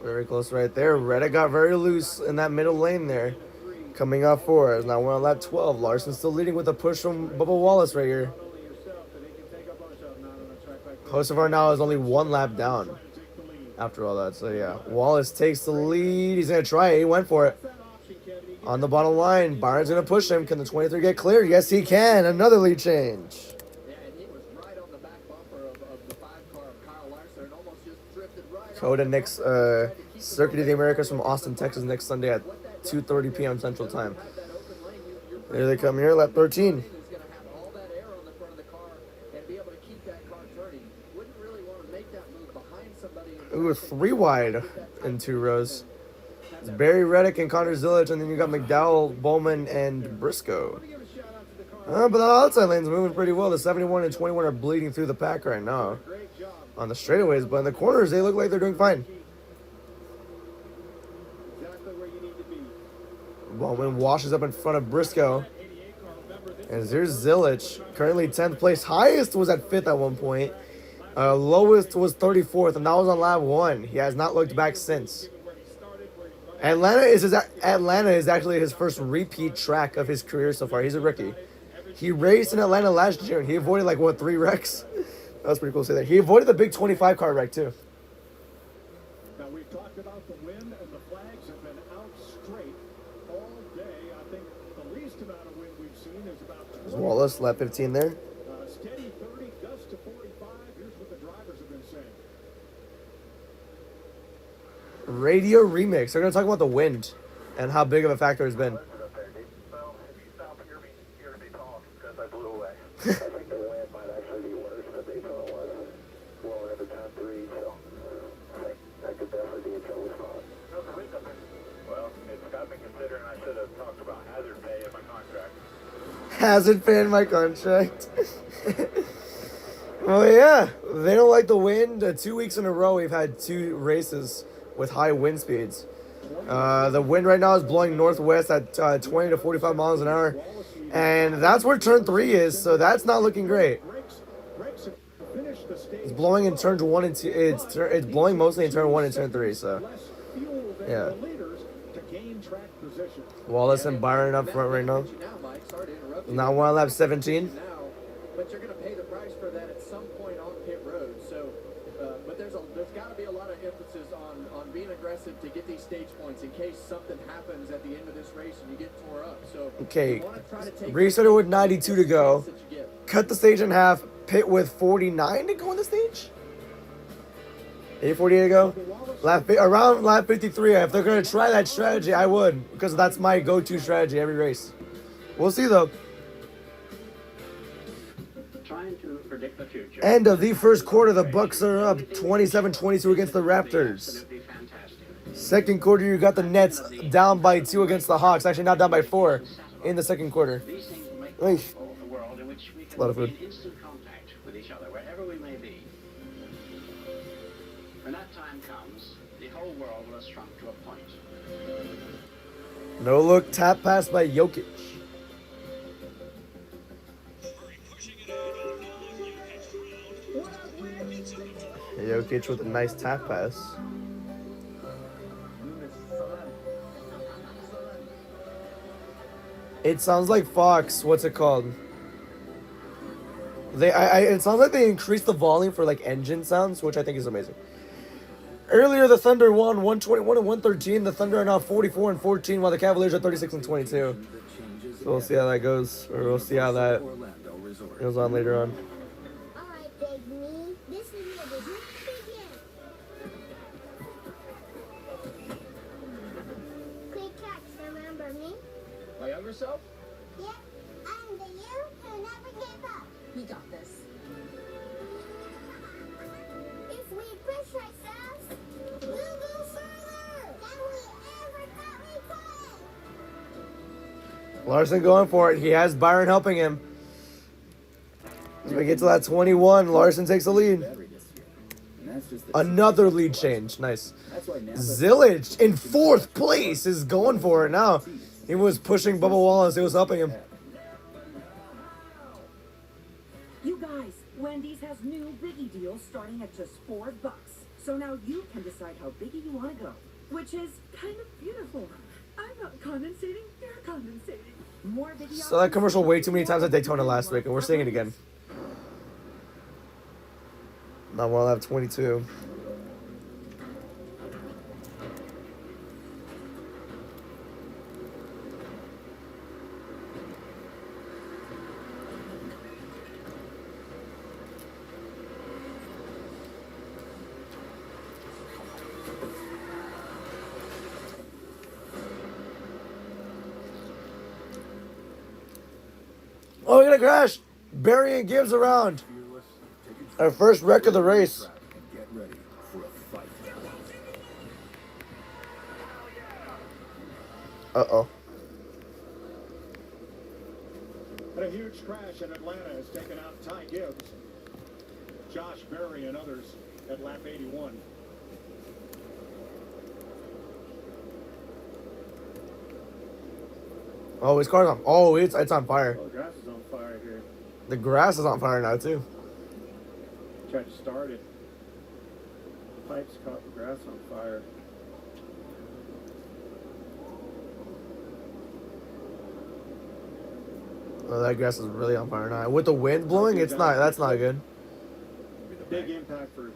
Very close right there. Reddick got very loose in that middle lane there. Coming up for us. Now we're on lap 12. Larson still leading with a push from Bubba Wallace right here. Hocevar now is only 1 lap down after all that. So yeah, Wallace takes the lead. He's going to try it. He went for it. On the bottom line, Byron's going to push him. Can the 23 get clear? Yes, he can. Another lead change. Coda next Circuit of the Americas from Austin, Texas next Sunday at 2:30 p.m. Central Time. Here they come here, lap 13. Ooh, 3 wide in 2 rows. It's Barry Reddick and Connor Zilic, and then you got McDowell, Bowman, and Briscoe. But the outside lane's moving pretty well. The 71 and 21 are bleeding through the pack right now on the straightaways, but in the corners, they look like they're doing fine. Bowman washes up in front of Briscoe. And there's Zilic, currently 10th place. Highest was at 5th at one point. Lowest was 34th, and that was on lap 1. He has not looked back since. Atlanta is actually his first repeat track of his career so far. He's a rookie. He raced in Atlanta last year, and he avoided, 3 wrecks? That was pretty cool to say that. He avoided the big 25 car wreck, too. Now, we've talked about the wind, and the flags have been out straight all day. I think the least amount of wind we've seen is about 20. There's Wallace, lap 15 there. Steady 30, gusts to 45. Here's what the drivers have been saying. Radio remix. They're going to talk about the wind and how big of a factor it's been. I think the wind might actually be worse than Daytona was blowing into turn 3, so I think that could definitely be a trouble spot. Well, it's got me considering I should have talked about hazard pay in my contract. Hazard pay in my contract. Well, yeah, they don't like the wind. 2 weeks in a row, we've had 2 races with high wind speeds. The wind right now is blowing northwest at 20 to 45 miles an hour. And that's where turn 3 is, so that's not looking great. It's blowing in turns 1 and 2. It's blowing mostly in turn 1 and turn 3, so yeah. Wallace and Byron up front right now. Now we're on lap 17. But you're going to pay the price for that at some point on pit road. So, but there's got to be a lot of emphasis on being aggressive to get these stage points in case something happens at the end of this race and you get tore up. So, okay, restarted with 92 to go. Cut the stage in half. Pit with 49 to go on the stage. 8:48 to go. Around lap 53. If they're going to try that strategy, I would, because that's my go-to strategy every race. We'll see though. Predict the future. End of the first quarter, the Bucks are up 27-22 against the Raptors. Second quarter, you got the Nets down by 2 against the Hawks. Actually, not down by 4 in the second quarter. A world in which we a lot of can food. be in instant contact with each other wherever we may be. When that time comes, the whole world will have shrunk to a point. No look, tap pass by Jokic. Jokic with a nice tap pass. It sounds like Fox. What's it called? It sounds like they increased the volume for engine sounds, which I think is amazing. Earlier, the Thunder won 121 and 113. The Thunder are now 44 and 14, while the Cavaliers are 36 and 22. So we'll see how that goes, or we'll see how that goes on later on. My younger self? Yeah, I'm the you who never gave up. You got this. If we push ourselves, we'll go further than we ever thought we could. Larson going for it. He has Byron helping him. As we get to that 21, Larson takes the lead. Another lead change. Nice. Zilic in 4th place is going for it now. He was pushing Bubba Wallace. It was helping him. You guys, Wendy's has new Biggie deals starting at just $4. So now you can decide how biggie you want to go, which is kind of beautiful. I'm not condensating, you're condensating. More Biggie. So that commercial way too many times at Daytona last week, and we're seeing it again. Now we'll have 22. Oh, we're gonna crash! Burying Gibbs around. Our first wreck of the race. Uh-oh. And a huge crash in Atlanta has taken out Ty Gibbs, Josh Berry, and others at lap 81. Oh, his car's on. Oh, it's on fire. Oh, the grass is on fire here. The grass is on fire now too. Tried to start it. Pipes caught the grass on fire. Oh, that grass is really on fire now. With the wind blowing, it's not. That's not good. Big impact for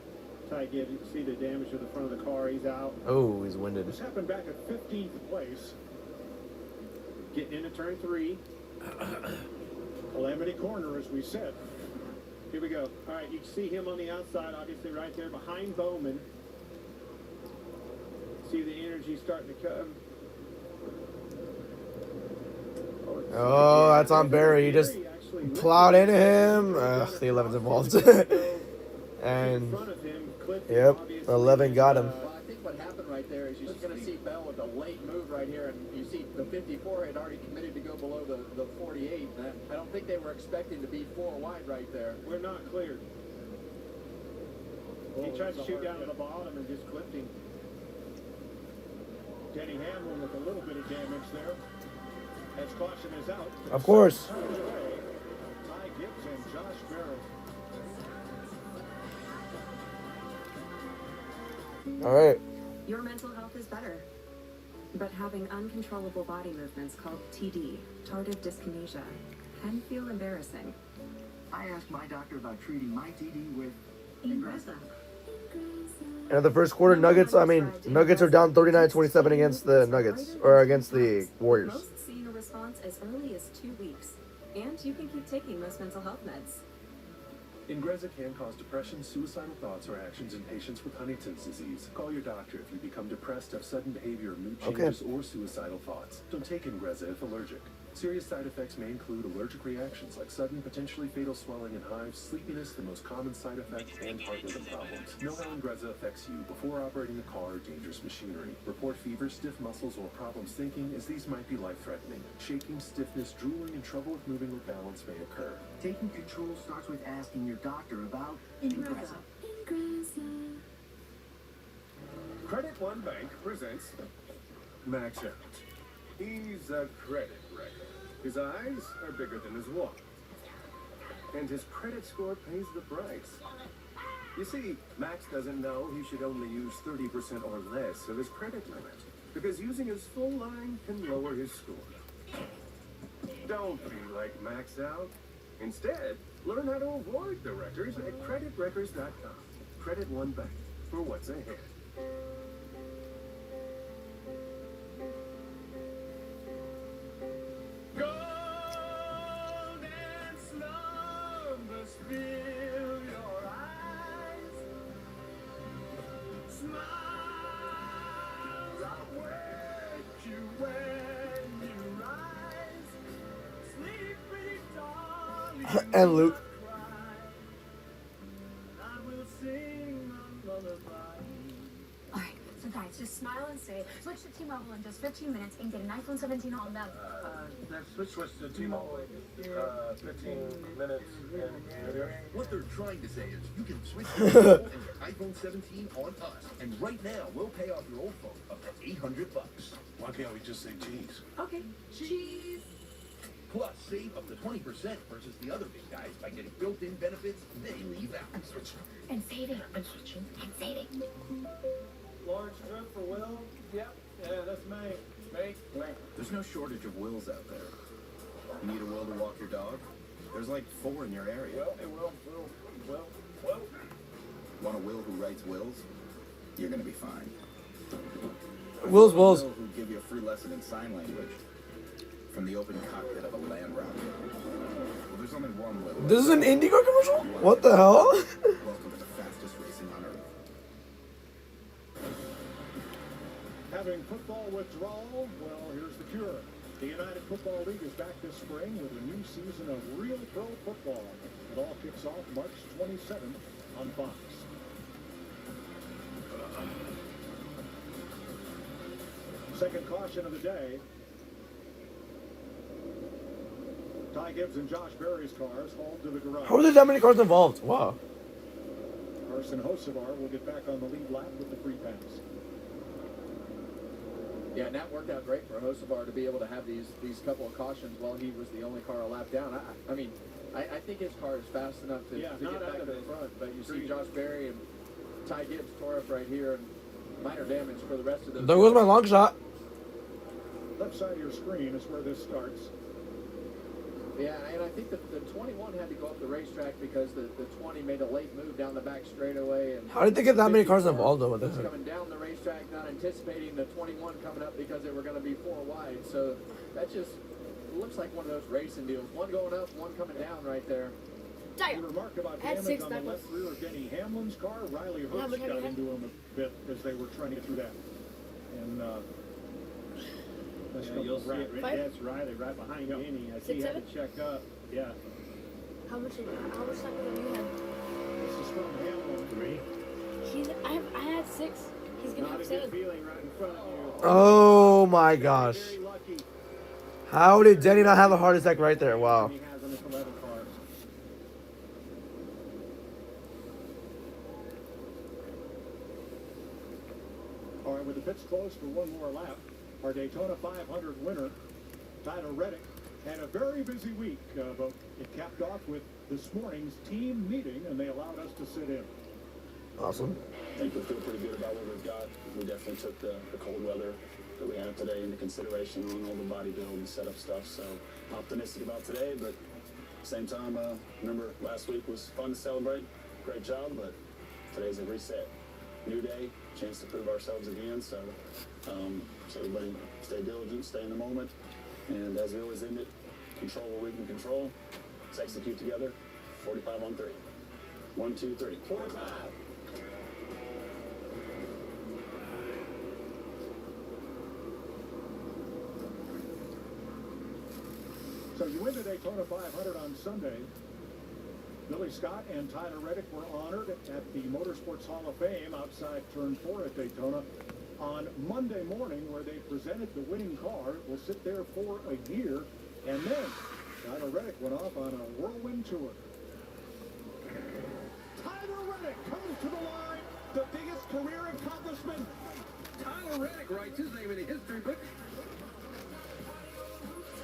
Ty Gibbs. You can see the damage to the front of the car. He's out. Oh, he's winded. This happened back at 15th place. Getting into turn 3. Calamity Corner, as we said. Here we go. All right, you can see him on the outside, obviously right there behind Bowman. See the energy starting to come. Oh, that's on Barry. He just plowed into him. Ugh, the 11's involved. And, yep, 11 got him. Well, I think what happened right there is you're going to see Bell with a late move right here, and you see the 54 had already committed to go below the 48. I don't think they were expecting to be 4 wide right there. We're not cleared. He tried to shoot down to the bottom and just clipped him. Denny Hamlin with a little bit of damage there. As caution is out. Of course. Ty Gibbs and Josh Berry. All right. Your mental health is better. But having uncontrollable body movements called TD, tardive dyskinesia, can feel embarrassing. I asked my doctor about treating my TD with Ingrezza. And the first quarter, Nuggets are down 39-27 against the Nuggets, or against the Warriors. Most seeing a response as early as 2 weeks. And you can keep taking most mental health meds. Ingrezza can cause depression, suicidal thoughts, or actions in patients with Huntington's disease. Call your doctor if you become depressed, have sudden behavior, mood changes, or suicidal thoughts. Don't take Ingrezza if allergic. Serious side effects may include allergic reactions like sudden, potentially fatal swelling and hives, sleepiness, the most common side effect, and heart rhythm problems. Know how Ingrezza affects you before operating a car or dangerous machinery. Report fever, stiff muscles, or problems thinking, as these might be life-threatening. Shaking, stiffness, drooling, and trouble with moving or balance may occur. Taking control starts with asking your doctor about Ingrezza. Credit One Bank presents Max Out. He's a credit wrecker. His eyes are bigger than his wallet. And his credit score pays the price. You see, Max doesn't know he should only use 30% or less of his credit limit, because using his full line can lower his score. Don't be like Max Out. Instead, learn how to avoid the wreckers at creditwreckers.com. Credit One Bank for what's ahead. Fill your eyes. Smiles await you when you rise. Sleep pretty darling. And Luke. I will sing a lullaby. Alright, so guys, just smile and say, switch to T-Mobile in just 15 minutes and get an iPhone 17 on them. That switch to T-Mobile, 15 minutes in. What they're trying to say is you can switch to T-Mobile and get iPhone 17 on us. And right now, we'll pay off your old phone up to $800. Why can't we just say cheese? Okay, cheese. Plus, save up to 20% versus the other big guys by getting built-in benefits they leave out. I'm switching. And saving. I'm switching. And saving. Large strip for Will? Yep. Yeah, that's me. There's no shortage of wills out there. You need a will to walk your dog? There's like 4 in your area. Will. Want a will who writes wills? You're gonna be fine. Will's A will who give you a free lesson in sign language from the open cockpit of a Land Rover. Well, there's only one will. This is an Indigo commercial? What the hell? Welcome to the fastest racing on Earth. Having football withdrawal, well, here's the cure. The United Football League is back this spring with a new season of real pro football. It all kicks off March 27th on Fox. Second caution of the day, Ty Gibbs and Josh Berry's cars hauled to the garage. How are there that many cars involved? Wow. Carson Hocevar will get back on the lead lap with the free pass. Yeah, and that worked out great for Hocevar to be able to have these couple of cautions while he was the only car a lap down. I think his car is fast enough to get back to the front, but you see Josh Berry and Ty Gibbs tore up right here, and minor damage for the rest of those. There goes my long shot. Left side of your screen is where this starts. Yeah, and I think that the 21 had to go up the racetrack because the 20 made a late move down the back straightaway. And How did they get that many cars involved though with this? coming down the racetrack, not anticipating the 21 coming up because they were going to be 4 wide. So that just looks like one of those racing deals. One going up, one coming down right there. You remarked about damage on the left rear of Denny Hamlin's car. Riley Hurst got into him a bit as they were trying to get through that. And you'll see it. That's Riley right behind Denny. I see he had to check up. Yeah. How much time do you have? This is from Hamlin. 3. I had 6. He's gonna have 7. Feeling right in front of you. Oh my gosh. How did Denny not have a heart attack right there? Wow. He has on his 11 car. All right, with the pits closed for one more lap, our Daytona 500 winner, Tyler Reddick, had a very busy week, but it capped off with this morning's team meeting, and they allowed us to sit in. Awesome. I think we feel pretty good about what we've got. We definitely took the cold weather that we have today into consideration on all the body build and setup stuff. So optimistic about today, but at the same time, remember last week was fun to celebrate. Great job, but today's a reset. New day, chance to prove ourselves again. So everybody stay diligent, stay in the moment, and as we always end it, control what we can control. Let's execute together. 45 on 3. 1, 2, 3. 45. So you win the Daytona 500 on Sunday. Billy Scott and Tyler Reddick were honored at the Motorsports Hall of Fame outside Turn 4 at Daytona on Monday morning, where they presented the winning car. It will sit there for a year, and then Tyler Reddick went off on a whirlwind tour. Tyler Reddick comes to the line, the biggest career accomplishment. Tyler Reddick writes his name in the history book.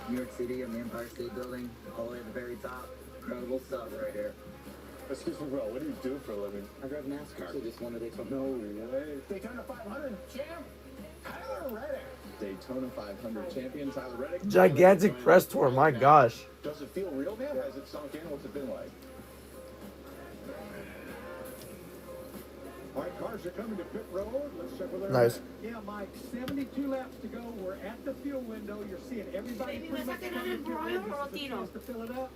New York City and the Empire State Building, all the way at the very top. Incredible stuff right here. Excuse me, bro, what do you do for a living? I drive NASCAR. So just won the Daytona. No way. Daytona 500 champ, Tyler Reddick. Daytona 500 champion Tyler Reddick. Gigantic press tour, my gosh. Does it feel real, man? Has it sunk in? What's it been like? All right, cars are coming to pit road. Let's check with Nice. Yeah, Mike, 72 laps to go. We're at the fuel window. You're seeing everybody pretty much coming to to fill it up.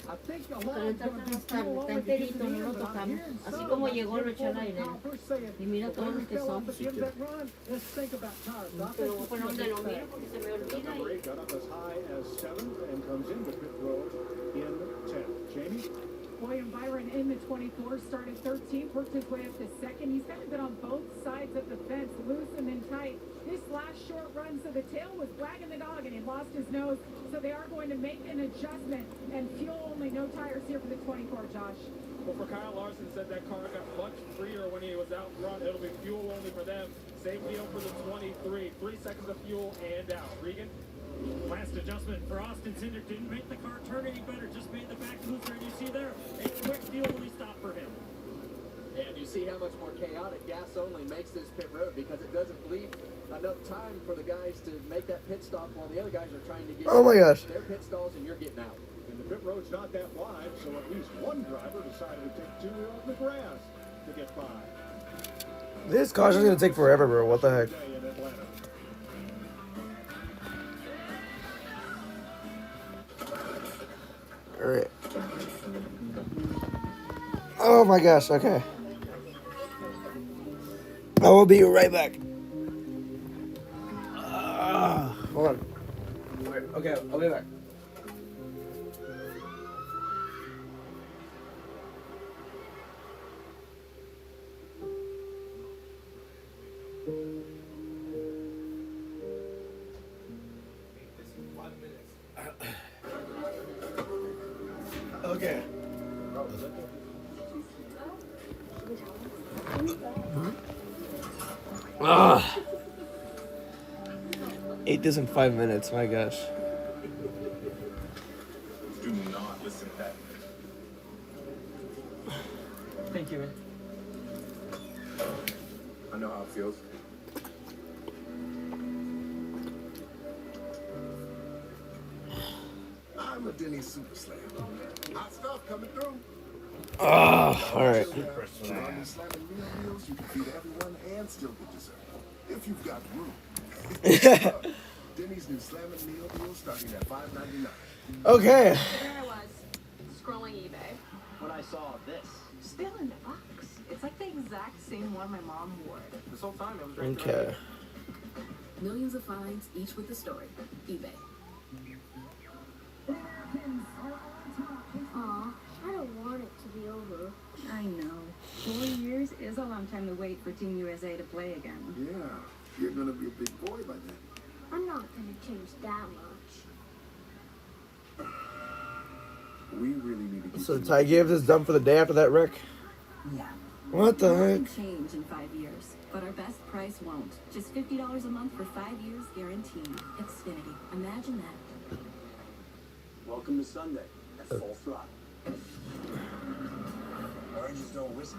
I think a lot of going to be fuel only to get to the end, but I'm hearing some golfers saying, when we fill up at the end of that run, let's think about tires. I think we'll see a big fat. Number 8 got up as high as 7th and comes into pit road in 10th. Jamie? William Byron in the 24 started 13th, worked his way up to 2nd. He's kind of been on both sides of the fence, loose and then tight. This last short run, so the tail was wagging the dog and he lost his nose. So they are going to make an adjustment and fuel only, no tires here for the 24, Josh. Well, for Kyle Larson, said that car got much freer when he was out front. It'll be fuel only for them. Same deal for the 23. 3 seconds of fuel and out. Regan? Last adjustment for Austin Cindric didn't make the car turn any better, just made the back looser, and you see there, a quick fuel only stop for him. And you see how much more chaotic gas only makes this pit road because it doesn't leave enough time for the guys to make that pit stop while the other guys are trying to get Oh my gosh. their pit stalls and you're getting out. And the pit road's not that wide, so at least one driver decided to take 2 off the grass to get by. This caution's gonna take forever, bro. What the heck? Day in Atlanta. Alright. Oh my gosh, okay. I will be right back. Hold on. Okay, I'll be back. Ugh. Ate this in 5 minutes. My gosh. Do not listen to that. Thank you, man. I know how it feels. I'm a Denny's Super Slam. Hot stuff coming through. Oh, all right. Slamming meal deals, you can feed everyone and still get dessert. If you've got room. Denny's new slamming meal deal starting at $5.99. Okay. There I was, scrolling eBay, when I saw this. Still in the box. It's like the exact same one my mom wore. This whole time it was right there. Okay. Millions of finds, each with a story. eBay. Aw, I don't want it to be over. I know. 4 years is a long time to wait for Team USA to play again. Yeah, you're gonna be a big boy by then. I'm not gonna change that much. We really need to get So Ty Gibbs is done for the day after that wreck? Yeah. What the Nothing heck? change in 5 years, but our best price won't. Just $50 a month for 5 years guaranteed. Xfinity. Imagine that. Welcome to Sunday at full throttle. Oranges don't whistle.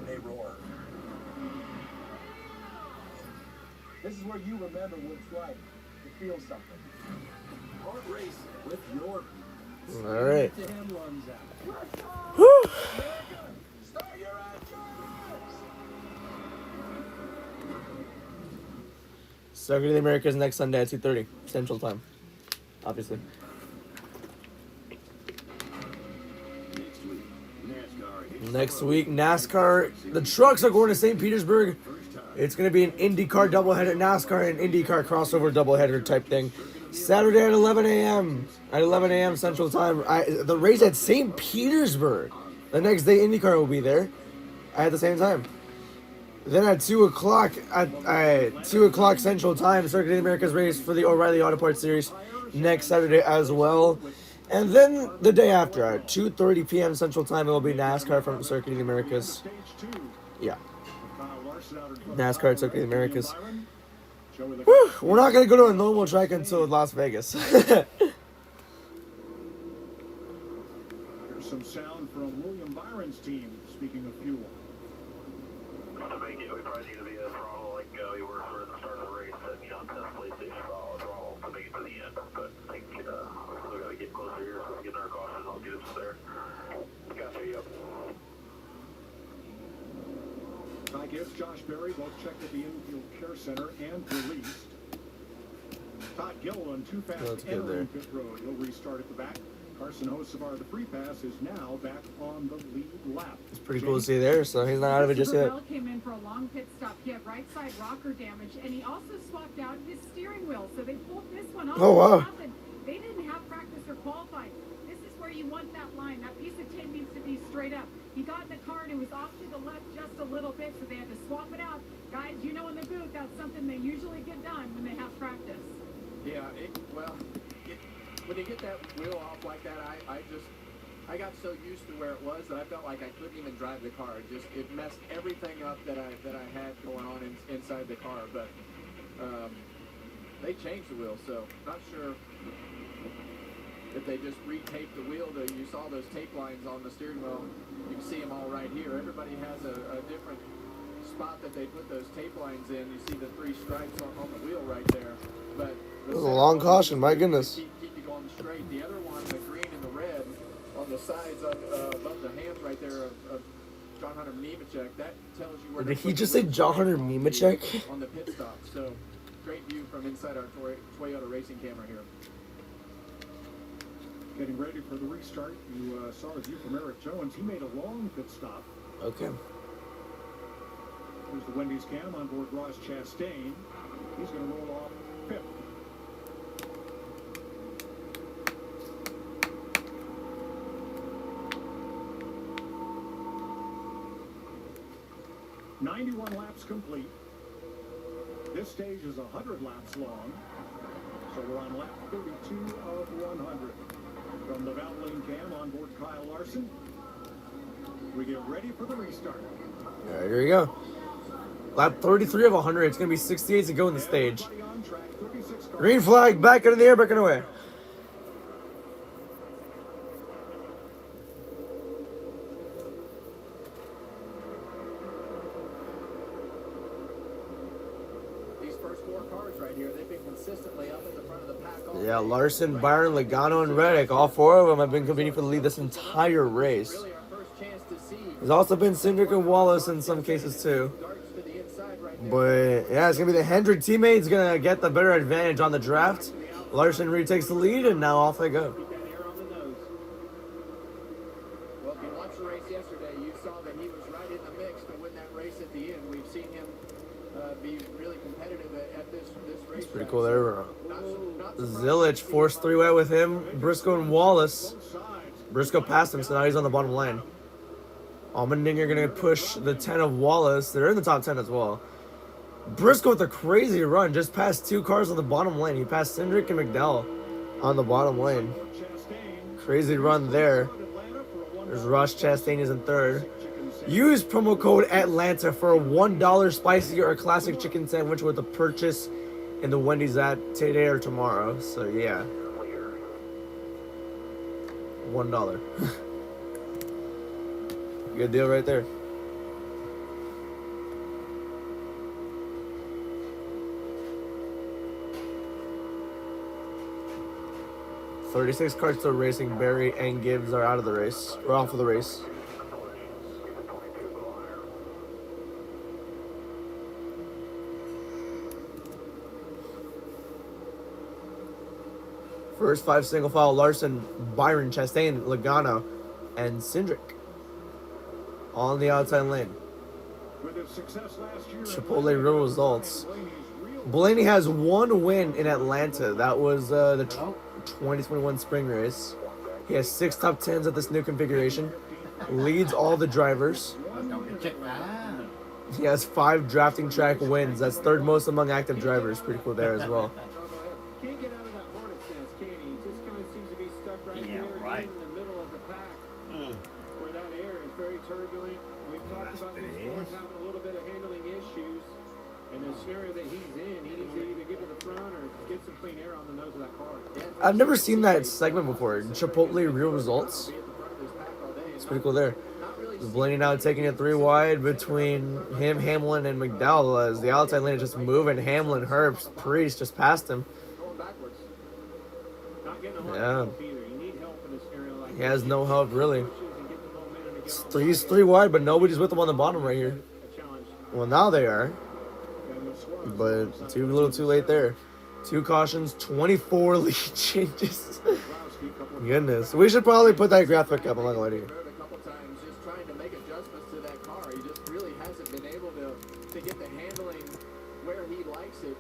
They roar. This is where you remember what it's like to feel something. Hard racing with your people. All right. The ham lungs out. Whew. Start your engines! Circuit of the Americas next Sunday at 2:30 Central Time. Obviously. Next week, NASCAR. The trucks are going to St. Petersburg. It's going to be an IndyCar doubleheader, NASCAR and IndyCar crossover doubleheader type thing. Saturday at 11 a.m. At 11 a.m. Central Time. The race at St. Petersburg. The next day, IndyCar will be there at the same time. Then at 2 o'clock at 2 o'clock Central Time, Circuit of the Americas race for the O'Reilly Auto Parts Series next Saturday as well. And then the day after, at 2:30 p.m. Central Time, it will be NASCAR from Circuit of the Americas. Yeah. NASCAR at Circuit of the Americas. Whew, we're not going to go to a normal track until Las Vegas. Here's some sound from William Byron's team, speaking of fuel. To make it, we probably need to be a throttle like we were for the start of the race, and test PlayStation throttle to make it to the end. But I think we still got to get closer here, so we're getting our caution. I'll get us there. Gotcha, yep. Ty Gibbs, Josh Berry both checked at the infield care center and released. Todd Gilliland too fast entering pit road. He'll restart at the back. Carson Hocevar, the free pass, is now back on the lead lap. It's pretty cool to see there, so he's not out of it just yet. Christopher Bell came in for a long pit stop. He had right side rocker damage, and he also swapped out his steering wheel. So they pulled this one off. Oh, wow. They didn't have practice or qualified. This is where you want that line. That piece of tape needs to be straight up. He got in the car and it was off to the left just a little bit, so they had to swap it out. Guys, you know in the booth, that's something they usually get done when they have practice. Yeah, when you get that wheel off like that, I got so used to where it was that I felt like I couldn't even drive the car. It messed everything up that I had going on inside the car. But they changed the wheel, so not sure if they just retaped the wheel. You saw those tape lines on the steering wheel. You can see them all right here. Everybody has a different spot that they put those tape lines in. You see the 3 stripes on the wheel right there. But This is a long caution, my goodness. Keep you going straight. The other one, the green and the red, on the sides above the hands right there of John Hunter Nemechek, that tells you where. Did he just say John Hunter Nemechek? On the pit stop. So great view from inside our Toyota racing camera here. Getting ready for the restart. You saw a view from Eric Jones. He made a long pit stop. Okay. Here's the Wendy's cam on board Ross Chastain. He's going to roll off 5th. "91 laps complete. This stage is 100 laps long. So we're on lap 32 of 100. From the Valvoline cam on board Kyle Larson, we get ready for the restart. All right, here we go. Lap 33 of 100. It's going to be 68 to go in the stage. Green flag, back in the air, back and away. These first 4 cars right here, they've been consistently up at the front of the pack. Yeah, Larson, Byron, Logano, and Reddick. All 4 of them have been competing for the lead this entire race. There's also been Cindric and Wallace in some cases too. But yeah, it's going to be the Hendrick teammates going to get the better advantage on the draft. Larson retakes the lead, and now off they go. Well, if you watched the race yesterday, you saw that he was right in the mix to win that race at the end. We've seen him be really competitive at this race. It's pretty cool there. Zilich forced 3-way with him, Briscoe and Wallace. Briscoe passed him, so now he's on the bottom lane. Allmendinger going to push the 10 of Wallace. They're in the top 10 as well. Briscoe with a crazy run, just passed 2 cars on the bottom lane. He passed Cindric and McDowell on the bottom lane. Crazy run there. There's Ross Chastain is in third. Use promo code Atlanta for a $1 spicy or classic chicken sandwich with a purchase in the Wendy's app today or tomorrow. So yeah, $1. Good deal right there. $36 cars still racing. Barry and Gibbs are out of the race. We're off of the race. First 5 single file: Larson, Byron, Chastain, Logano, and Cindric. All in the outside lane. Chipotle real results. Blaney has 1 win in Atlanta. That was the 2021 spring race. He has 6 top 10s at this new configuration. Leads all the drivers. He has 5 drafting track wins. That's 3rd most among active drivers. Pretty cool there as well. Can't get out of that hornet's nest, can he? He just kind of seems to be stuck right there in the middle of the pack, where that air is very turbulent. We've talked about these cars having a little bit of handling issues. In the scenario that he's in, he needs to either get to the front or get some clean air on the nose of that car. I've never seen that segment before. Chipotle real results. It's pretty cool there. Blaney now taking it 3 wide between him, Hamlin, and McDowell as the outside lane is just moving. Hamlin, Herbst, Priest just passed him. Yeah. He has no help, really. He's 3 wide, but nobody's with him on the bottom right here. Well, now they are. But too little too late there. 2 cautions, 24 lead changes. Goodness. We should probably put that graphic up. I'm not gonna lie to you.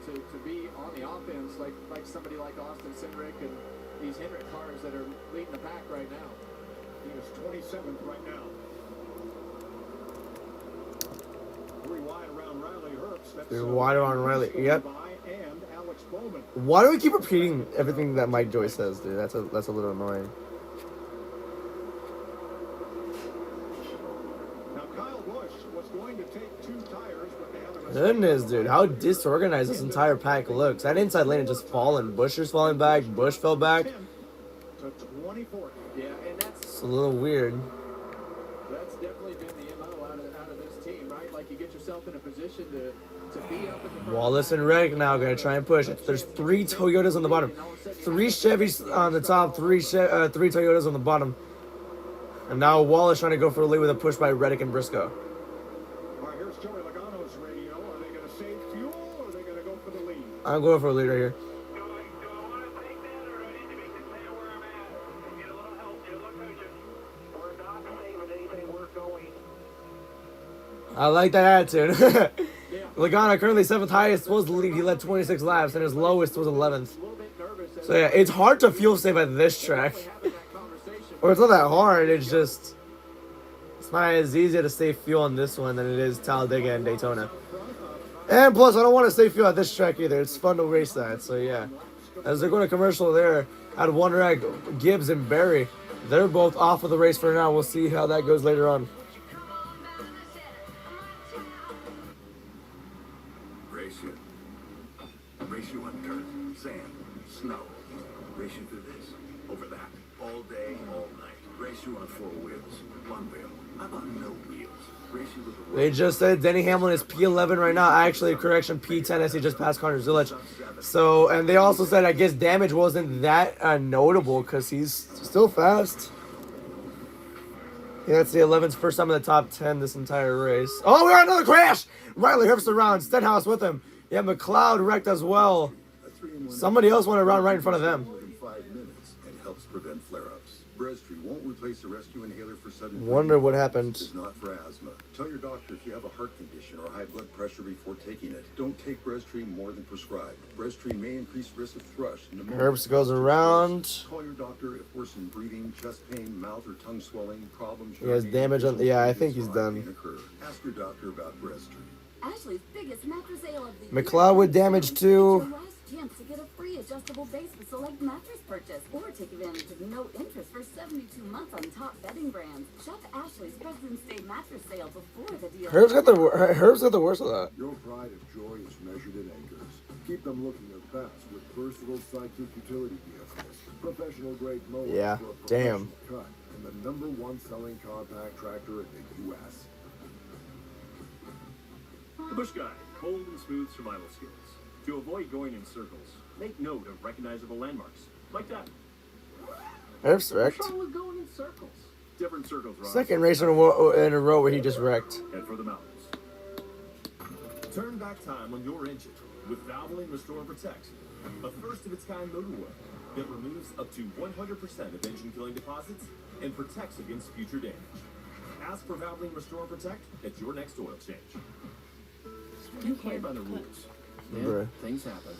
To be on the offense like somebody like Austin Cindric and these Hendrick cars that are leading the pack right now. He is 27th right now. 3 wide around Riley Herbst. 3 wide around Riley. Yep. Why do we keep repeating everything that Mike Joyce says, dude? That's a little annoying. Now Kyle Busch was going to take 2 tires, but they have a Goodness, dude, how disorganized this entire pack looks. That inside lane is just falling. Busher's falling back. Busch fell back. Yeah, and that's It's a little weird. That's definitely been the MO out of this team, right? Like you get yourself in a position to be up at the front. Wallace and Reddick now going to try and push. There's 3 Toyotas on the bottom. 3 Chevys on the top, 3 Toyotas on the bottom. And now Wallace trying to go for the lead with a push by Reddick and Briscoe. All right, here's Joey Logano's radio. Are they going to save fuel or are they going to go for the lead? I'm going for a lead right here. I like that attitude. Logano currently 7th highest was the lead. He led 26 laps, and his lowest was 11th. So yeah, it's hard to fuel save at this track. Or it's not that hard. It's just it's not as easy to save fuel on this one than it is Talladega and Daytona. And plus, I don't want to save fuel at this track either. It's fun to race that. So yeah, as they're going to commercial there at one rack, Gibbs and Barry, they're both off of the race for now. We'll see how that goes later on. race you. Race you on dirt, sand, snow. Race you through this, over that, all day, all night. Race you on 4 wheels, 1 wheel. How about no wheels? Race you with the They just said Denny Hamlin is P11 right now. Actually, correction, P10 as he just passed Connor Zilic. So, and they also said I guess damage wasn't that notable because he's still fast. Yeah, that's the 11's first time in the top 10 this entire race. Oh, we're on another crash! Riley Herbst around. Stenhouse with him. Yeah, McLeod wrecked as well. Somebody else went around right in front of them. more than 5 minutes and helps prevent flare-ups. Breztri won't replace a rescue inhaler for sudden Wonder what happened. It's not for asthma. Tell your doctor if you have a heart condition or high blood pressure before taking it. Don't take Breztri more than prescribed. Breztri may increase risk of thrush. Herbst goes around. Call your doctor if worsened breathing, chest pain, mouth or tongue swelling, problems. He has damage on. Yeah, I think he's done. Ask your doctor about Breztri. Ashley's biggest mattress sale of the McLeod with damage too. Your last chance to get a free adjustable base with select mattress purchase, or take advantage of no interest for 72 months on top bedding brands. Shop Ashley's President's Day mattress sale before the deal. Herbst got the worst of that. Your pride and joy is measured in acres. Keep them looking their best with versatile sidekick utility vehicles. Professional grade mowers Yeah, for a damn. professional cut, and the #1 selling compact tractor in the U.S. The Bush Guide, cold and smooth survival skills. To avoid going in circles, make note of recognizable landmarks, like that. Herbst wrecked. What's wrong with going in circles? Different circles, Ross. Second race in a row where he just wrecked. Head for the mountains. Turn back time on your engine with Valvoline Restore and Protect, a first-of-its-kind motor oil that removes up to 100% of engine-killing deposits and protects against future damage. Ask for Valvoline Restore and Protect at your next oil change. You play by the rules. Bruh. Things happen.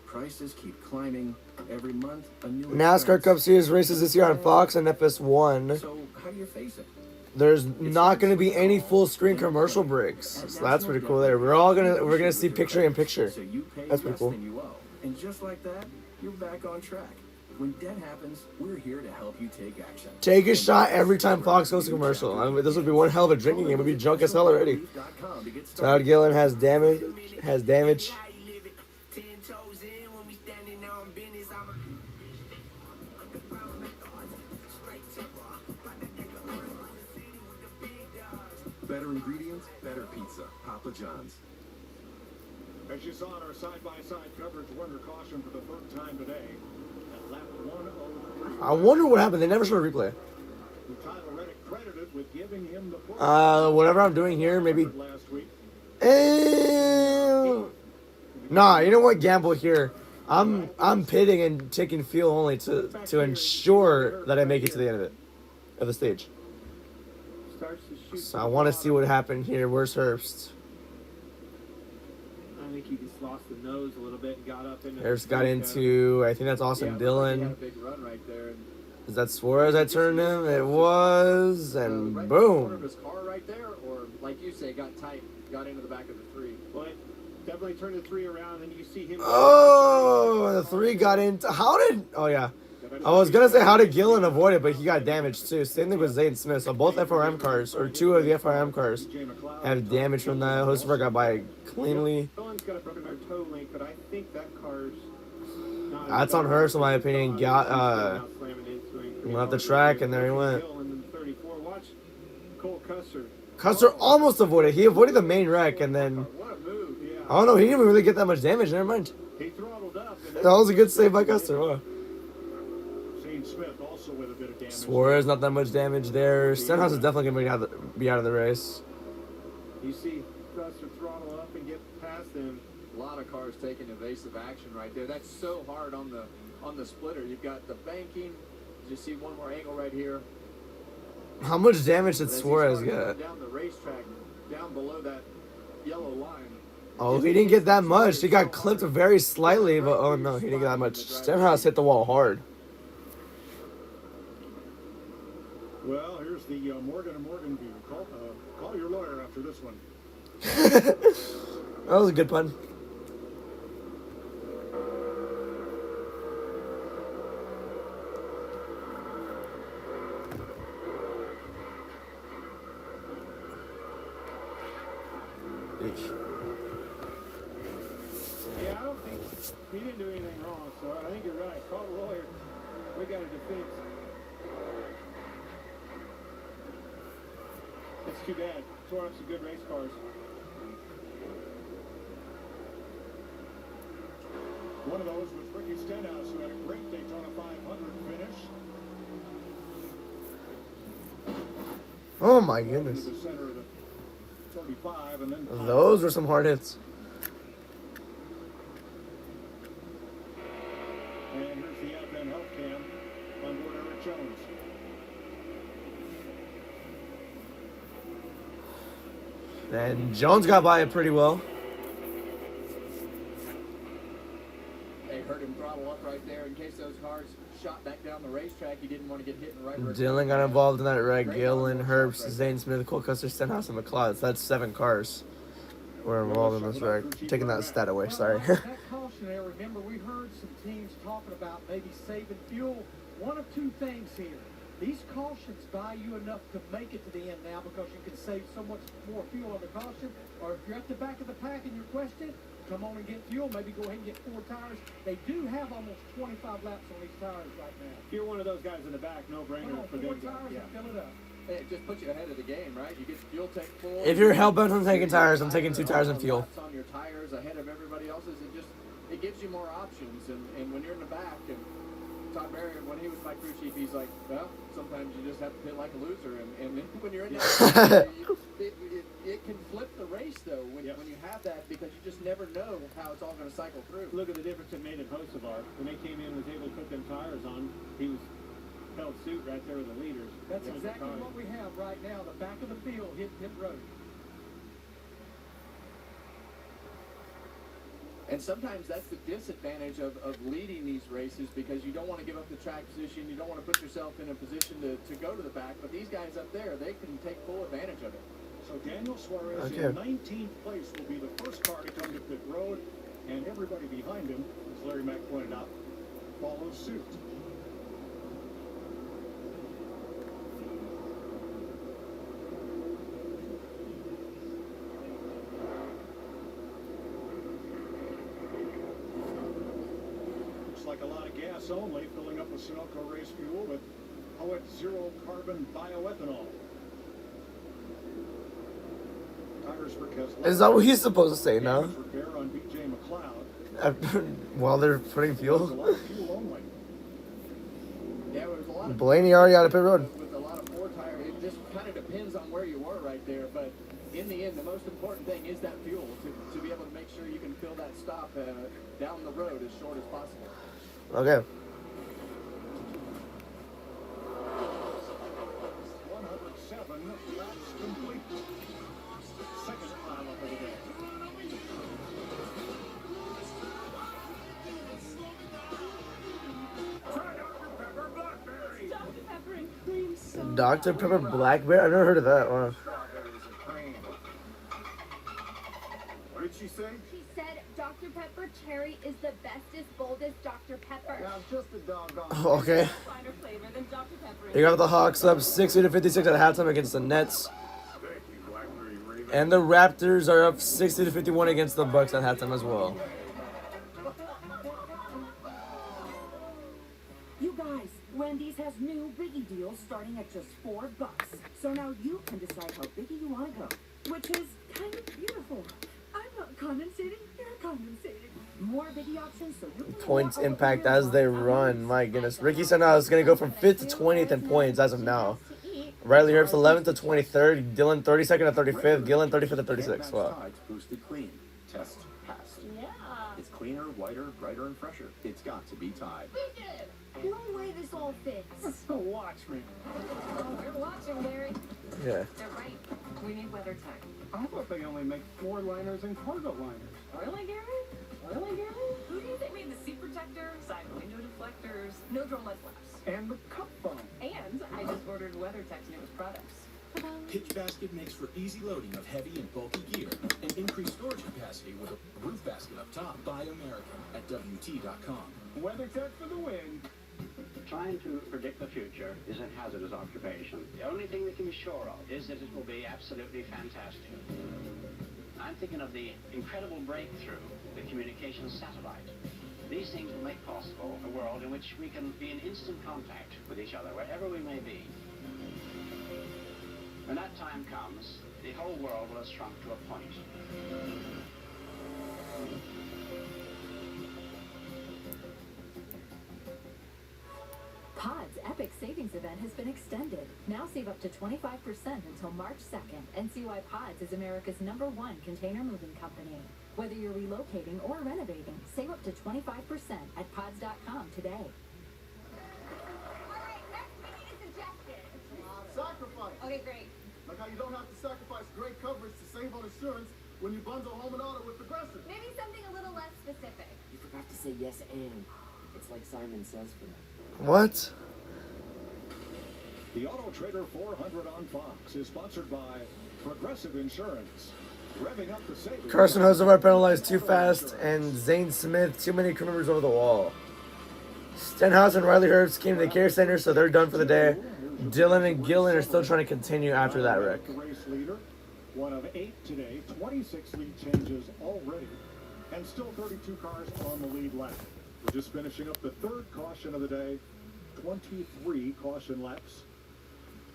Prices keep climbing. Every month, a new NASCAR Cup Series races this year on Fox and FS1. So how do you face it? There's not going to be any full screen commercial breaks, so that's pretty cool. There, we're gonna see picture in picture. So you pay That's pretty less cool. than you owe. And just like that, you're back on track. When debt happens, we're here to help you take action. Take a shot every time Fox goes to commercial. I mean, this would be one hell of a drinking game. We'd be drunk as hell already. Todd Gillen has damage. Better ingredients, better pizza. Papa John's. As you saw in our side-by-side coverage, Warner caution for the 3rd time today at lap 103. I wonder what happened. They never showed a replay. Tyler Reddick credited with giving him the push. Whatever I'm doing here, maybe. Last week. Nah, you know what? Gamble here. I'm pitting and taking fuel only to ensure that I make it to the end of the stage. So I want to see what happened here. Where's Herbst? I think he just lost the nose a little bit and got up into. Herbst got into. I think that's Austin Dillon. He had a big run right there. And Is that Suarez that turned him? It was, and right in the corner of boom. his car right there, or like you say, got tight, got into the back of the 3. Well, it definitely turned the 3 around, and you see him. Oh, the 3 got into. How did? Oh yeah. I was gonna say how did Gillen avoid it, but he got damaged too. Same thing with Zane Smith. So both FRM cars, or 2 of the FRM cars, have damage from that. Hosberg got by cleanly. Dylan's got a broken toe link, but I think that car's. Not That's on Herbst, in my opinion. Got went off the track, and there he went. Watch Cole Custer. Custer almost avoided. He avoided the main wreck, and then I don't know. He didn't even really get that much damage. Never mind. He throttled up. That was a good save by Custer. Wow. Zane Smith also with a bit of damage. Suarez, not that much damage there. Stenhouse is definitely going to be out of the race. You see Custer throttle up and get past him. A lot of cars taking evasive action right there. That's so hard on the splitter. You've got the banking. You see one more angle right here. How much damage did As he Suarez started get? going down the racetrack, down below that yellow line. Oh, he didn't get that much. He got clipped very slightly, but oh no, he didn't get that much. Stenhouse hit the wall hard. Well, here's the Morgan & Morgan view. Call your lawyer after this one. That was a good pun. Eesh. He didn't do anything wrong, so I think you're right. Call the lawyer. We got a defense. That's too bad. Tore up some good race cars. One of those was Ricky Stenhouse, who had a great Daytona 500 finish. Oh my goodness. The center of the 35, and then Those were some hard hits. and here's the FM health cam on board Eric Jones. And Jones got by it pretty well. They heard him throttle up right there in case those cars shot back down the racetrack. He didn't want to get hit in the right where it's Dylan got going. involved in that wreck. Gillen, Herbst, Zane Smith, Cole Custer, Stenhouse, and McLeod. So that's 7 cars were involved in this wreck. Taking that stat away, sorry. That caution there, remember, we heard some teams talking about maybe saving fuel. One of two things here. These cautions buy you enough to make it to the end now because you can save so much more fuel on the caution. Or if you're at the back of the pack and you're questioned, come on and get fuel. Maybe go ahead and get 4 tires. They do have almost 25 laps on these tires right now. If you're one of those guys in the back, no brainer for 4 them. tires and fill it up. Hey, it just puts you ahead of the game, right? You get the fuel tank full. If you're hell-bent on taking tires, I'm taking 2 tires and fuel. Laps on your tires ahead of everybody else's. It gives you more options. And when you're in the back, and Todd Berry, when he was my crew chief, he's like, well, sometimes you just have to pit like a loser. And when you're in that, it can flip the race, though, when you have that, because you just never know how it's all going to cycle through. Look at the difference it made in Hocevar. When they came in and was able to put them tires on, he was held suit right there with the leaders. That's exactly what we have right now. The back of the field hit pit road. And sometimes that's the disadvantage of leading these races, because you don't want to give up the track position. You don't want to put yourself in a position to go to the back. But these guys up there, they can take full advantage of it. So Daniel Suarez in 19th place will be the first car to come to pit road, and everybody behind him, as Larry Mack pointed out, follows suit. Like a lot of gas only, filling up with Sunoco race fuel with Poet zero carbon bioethanol. Tires for Kesler. Is that what he's supposed to say now? Repair on BJ McLeod. While they're putting fuel? Fuel only. Yeah, there was a lot of Blaney already out of pit road. with a lot of 4-tire. It just kind of depends on where you were right there. But in the end, the most important thing is that fuel to be able to make sure you can fill that stop down the road as short as possible. Okay. 107 laps complete. Second pile up of the day. Dr. Pepper Blackberry? I've never heard of that. Wow. What did she say? She said Dr. Pepper Cherry is the bestest, boldest Dr. Pepper. Now, just a doggone. Okay. Finer flavor than Dr. Pepper. You got the Hawks up 60-56 at halftime against the Nets. And the Raptors are up 60-51 against the Bucks at halftime as well. You guys, Wendy's has new Biggie deals starting at just $4. So now you can decide how biggie you want to go, which is kind of beautiful. I'm not condensating, you're condensating. More Biggie options so you can Points impact as they run. My goodness. Ricky Stenhouse is going to go from 5th to 20th in points as of now. Riley Herbst 11th to 23rd. Dylan 32nd to 35th. Gillen 35th to 36th. Wow. Sides boosted clean. Test passed. Yeah. It's cleaner, whiter, brighter, and fresher. It's got to be Tide. No way this all fits. Watch me. Oh, we're watching, Barry. Yeah. They're right. We need weather tech. I thought they only make floor liners and cargo liners. Really, Gary? Really, Gary? Who do you think made the seat protector, side window deflectors, no drone lead flaps? And the cup foam. And I just ordered WeatherTech's newest products. Pitch Basket makes for easy loading of heavy and bulky gear and increased storage capacity with a roof basket up top. Buy American at WT.com. WeatherTech for the win. Trying to predict the future is a hazardous occupation. The only thing we can be sure of is that it will be absolutely fantastic. I'm I'm thinking of the incredible breakthrough, the communications satellite. These things will make possible a world in which we can be in instant contact with each other, wherever we may be. When that time comes, the whole world will have shrunk to a point. Pod's Epic Savings Event has been extended. Now save up to 25% until March 2nd and see why Pods is America's #1 container moving company. Whether you're relocating or renovating, save up to 25% at pods.com today. Sacrifice. Okay, great. Like how you don't have to sacrifice great coverage to save on insurance when you bundle home and auto with Progressive. Maybe something a little less specific. You forgot to say yes and. It's like Simon Says for them. What? The Auto Trader 400 on Fox is sponsored by Progressive Insurance. Revving up the savings. Carson Hocevar penalized too fast, and Zane Smith too many crew members over the wall. Stenhouse and Riley Herbst came to the care center, so they're done for the day. Dylan and Gillen are still trying to continue after that wreck. The race leader, one of 8 today, 26 lead changes already, and still 32 cars on the lead lap. We're just finishing up the 3rd caution of the day, 23 caution laps.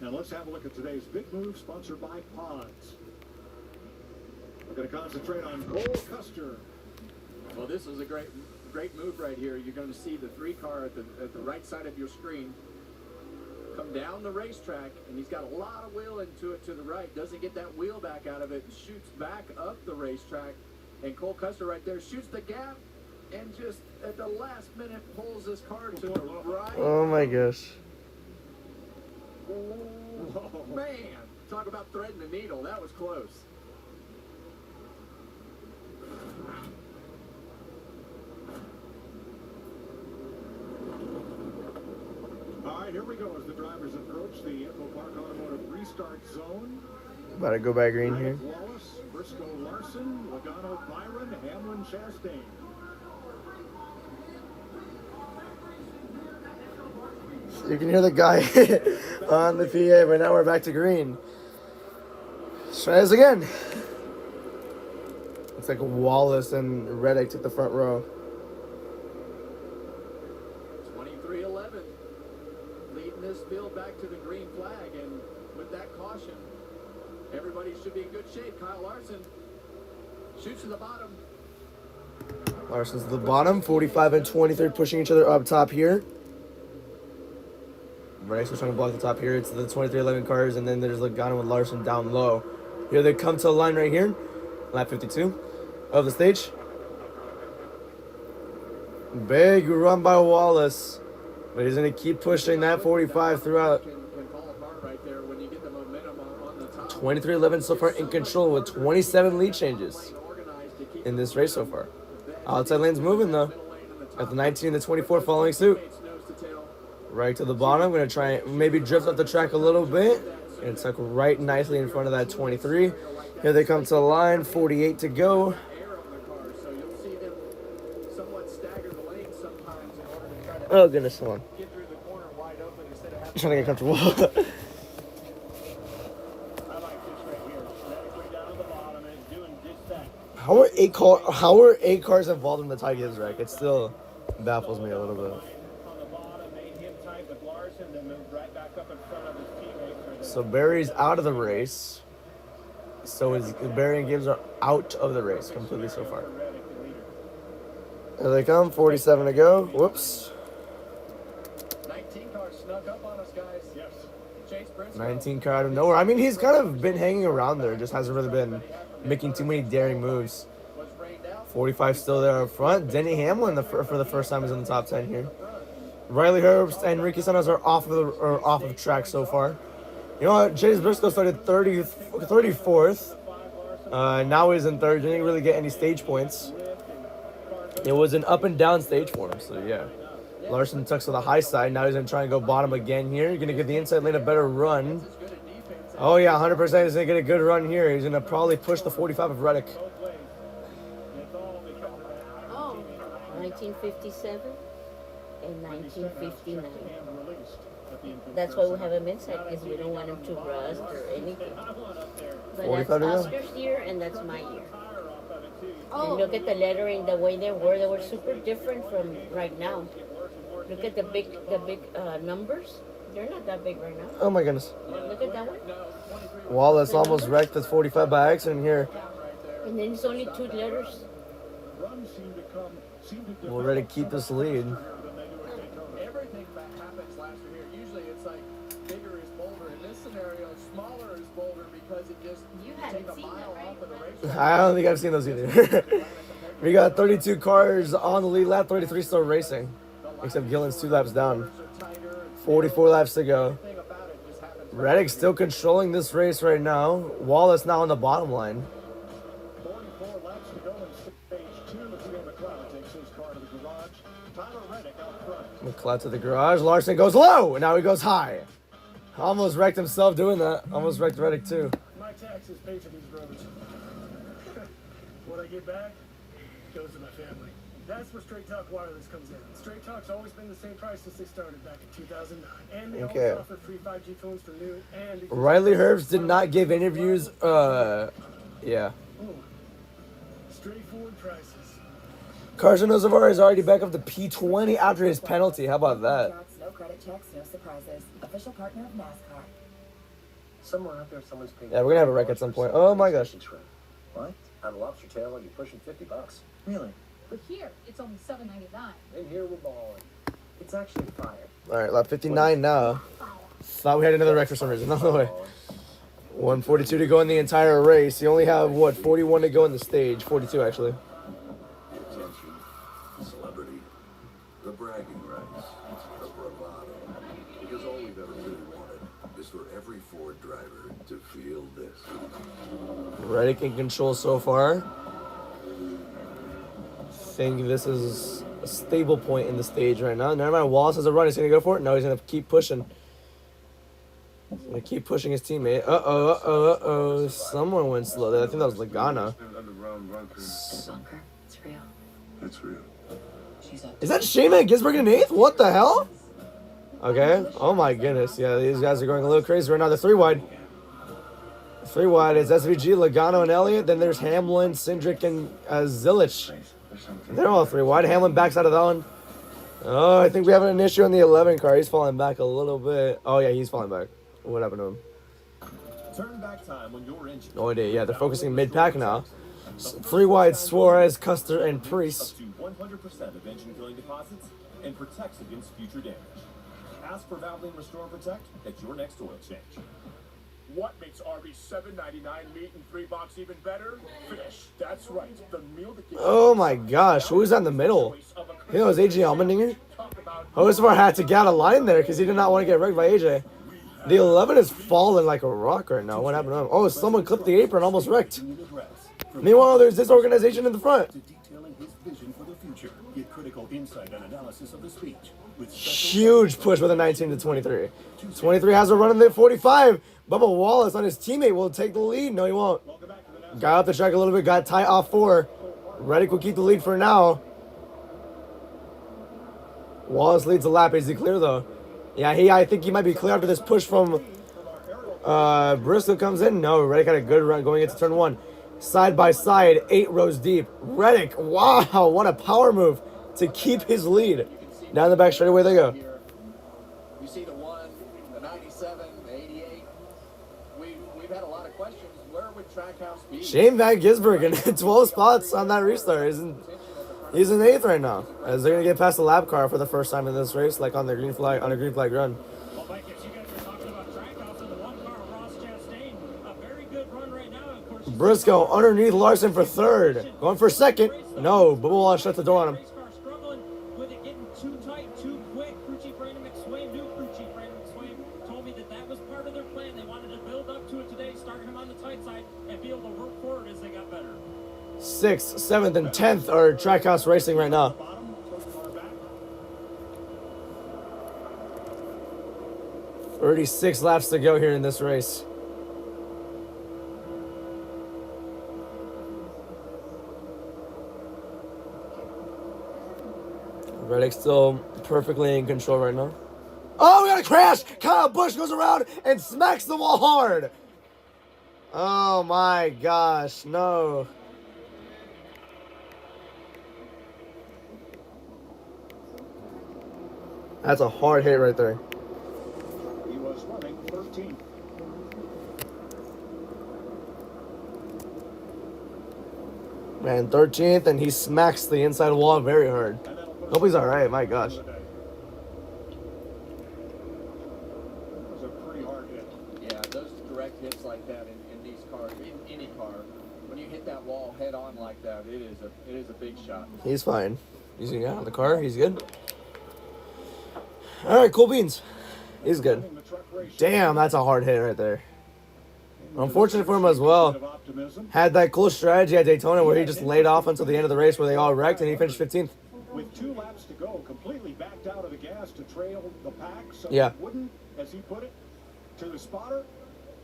Now let's have a look at today's big move, sponsored by Pods. We're going to concentrate on Cole Custer. Well, this is a great move right here. You're going to see the 3 car at the right side of your screen come down the racetrack, and he's got a lot of wheel into it to the right. Doesn't get that wheel back out of it, and shoots back up the racetrack. And Cole Custer right there shoots the gap, and just at the last minute pulls his car to the right. Oh my gosh. Man, talk about threading the needle. That was close. All right, here we go as the drivers approach the EchoPark Automotive Restart Zone. About to go by green here. Wallace, Briscoe Larson, Logano Byron, Hamlin Chastain. You can hear the guy on the PA, but now we're back to green. Let's try this again. It's like Wallace and Reddick took the front row. 23-11. Leading this field back to the green flag, and with that caution, everybody should be in good shape. Kyle Larson shoots to the bottom. Larson's at the bottom, 45 and 23 pushing each other up top here. Reddick's trying to block the top here. It's the 23-11 cars, and then there's Logano and Larson down low. Here they come to a line right here. Lap 52 of the stage. Big run by Wallace, but he's going to keep pushing that 45 throughout. 23-11 so far in control with 27 lead changes in this race so far. Outside lane's moving though. At the 19 and the 24 following suit. Right to the bottom. Going to try and maybe drift up the track a little bit. And tuck right nicely in front of that 23. Here they come to the line. 48 to go. Oh goodness, hold on. Trying to get comfortable. How are 8 cars involved in the Ty Gibbs wreck? It still baffles me a little bit. So Barry's out of the race. So is Barry and Gibbs are out of the race completely so far. Here they come, 47 to go. Whoops. 19 car snuck up on us, guys. Yes. Chase Briscoe. 19 car out of nowhere. I mean, he's kind of been hanging around there. Just hasn't really been making too many daring moves. 45 still there up front. Denny Hamlin for the first time is in the top 10 here. Riley Herbst and Ricky Santos are off of track so far. You know what? Chase Briscoe started 34th. Now he's in 3rd. Didn't really get any stage points. It was an up and down stage for him, so yeah. Larson tucks to the high side. Now he's going to try and go bottom again here. You're going to give the inside lane a better run. Oh, yeah, 100% he's going to get a good run here. He's going to probably push the 45 of Reddick. Oh, 1957 and 1959. That's why we have him inside, because we don't want him to rust or anything. But that's Oscar's year, and that's my year. And look at the lettering, the way they were super different from right now. Look at the big numbers. They're not that big right now. Oh my goodness. Look at that one. Wallace almost wrecked the 45 by accident here. And then it's only 2 letters. We're ready to keep this lead. Everything that happens last year here, usually it's like bigger is bolder. In this scenario, smaller is bolder because it just take a mile off of the race. I don't think I've seen those either. We got 32 cars on the lead lap, 33 still racing. Except Gillen's 2 laps down. 44 laps to go. Reddick still controlling this race right now. Wallace now on the bottom line. 44 laps to go in stage 2. Theo McLeod takes his car to the garage. Tyler Reddick out front. McLeod to the garage. Larson goes low, and now he goes high. Almost wrecked himself doing that. Almost wrecked Reddick too. My taxes pay for these roads. What I get back goes to my family. That's where Straight Talk Wireless comes in. Straight Talk's always been the same price since they started back in 2009. And they Okay. always offer free 5G phones for new and... Riley Herbst did not give interviews. Yeah. Straightforward prices. Carson Ozavar is already back up to P20 after his penalty. How about that? No credit checks, no surprises. Official partner of NASCAR. Somewhere out there, someone's paying. Yeah, we're gonna have a wreck at some point. Oh my gosh. What? On a lobster tail, and you're pushing $50. Really? But here, it's only $7.99. In here, we're balling. It's actually fire. All right, lap 59 now. Thought we had another wreck for some reason. No way. 142 to go in the entire race. You only have, what, 41 to go in the stage. 42, actually. The attention, the celebrity, the bragging rights, the bravado. Because all we've ever really wanted is for every Ford driver to feel this. Reddick in control so far. Think this is a stable point in the stage right now. Never mind, Wallace has a run. He's going to go for it. No, he's going to keep pushing. He's going to keep pushing his teammate. Uh-oh. Someone went slow there. I think that was Lagana. It's real. It's real. Is that Shayman Gisberg in 8th? What the hell? Okay. Oh my goodness. Yeah, these guys are going a little crazy right now. They're 3 wide. 3 wide is SVG, Logano, and Elliott. Then there's Hamlin, Cindric, and Zilich. They're all 3 wide. Hamlin backs out of that one. Oh, I think we have an issue on the 11 car. He's falling back a little bit. Oh, yeah, he's falling back. What happened to him? Turn back time when your engine. Oh, yeah, they're focusing mid-pack now. 3 wide, Suarez, Custer, and Priest. Up to 100% of engine killing deposits and protects against future damage. Ask for Valvoline Restore and Protect at your next oil change. What makes Arby's $7.99 meat and $3 even better? Fish. That's right. The meal that gives Oh my gosh, who was that in the middle? I think it was AJ Allmendinger. Hocevar had to get out of line there because he did not want to get wrecked by AJ. The 11 is falling like a rock right now. What happened to him? Oh, someone clipped the apron, almost wrecked. Meanwhile, there's this organization in the front. Detailing his vision for the future. Get critical insight and analysis of the speech. Huge push with a 19 to 23. 23 has a run in the 45. Bubba Wallace on his teammate will take the lead. No, he won't. Got up the track a little bit, got tight off 4. Reddick will keep the lead for now. Wallace leads the lap. Is he clear, though? Yeah, I think he might be clear after this push from Briscoe comes in. No, Reddick had a good run going into turn 1. Side by side, 8 rows deep. Reddick, wow, what a power move to keep his lead. Down the back straight away they go. You see the 1, the 97, the 88. We've had a lot of questions. Where would Trackhouse be? Shane Van Gisberg in 12 spots on that restart. He's in 8th right now. As they're gonna get past the lap car for the first time in this race, like on the green flag run. Briscoe underneath Larson for 3rd. Going for 2nd. No, Bubba Wallace shut the door on him. With it getting too tight, too quick. Crew Chief Brandon McSwain, new Crew Chief Brandon McSwain, told me that was part of their plan. They wanted to build up to it today, start him on the tight side, and be able to work forward as they got better. 6th, 7th, and 10th are Trackhouse Racing right now. "36 laps to go here in this race. Reddick still perfectly in control right now. Oh, we got a crash! Kyle Busch goes around and smacks the wall hard. Oh my gosh, no. That's a hard hit right there. He was running 13th. Man, 13th, and he smacks the inside wall very hard. Hope he's all right. My gosh. That was a pretty hard hit. Yeah, those direct hits like that in these cars, in any car, when you hit that wall head on like that, it is a big shot. He's fine. He's out of the car. He's good. All right, cool beans. He's good. Damn, that's a hard hit right there. Unfortunate for him as well. Had that cool strategy at Daytona where he just laid off until the end of the race where they all wrecked and he finished 15th. With 2 laps to go, completely backed out of the gas to trail the pack, so Yeah. he wouldn't, as he put it, to the spotter,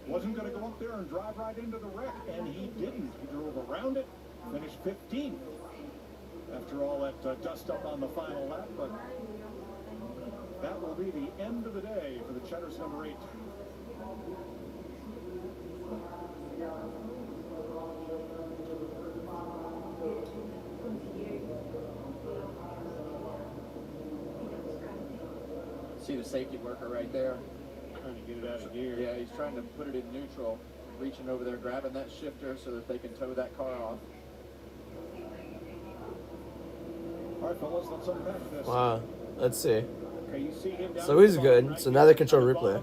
wasn't going to go up there and drive right into the wreck, and he didn't. He drove around it, finished 15th. After all that dust up on the final lap, but that will be the end of the day for the Cheddar's number 8. See the safety worker right there? Trying to get it out of gear. Yeah, he's trying to put it in neutral, reaching over there, grabbing that shifter so that they can tow that car off. All right, fellas, let's unpack this. Wow. Let's see. Okay, you see him down So he's the good. right So now they control replay.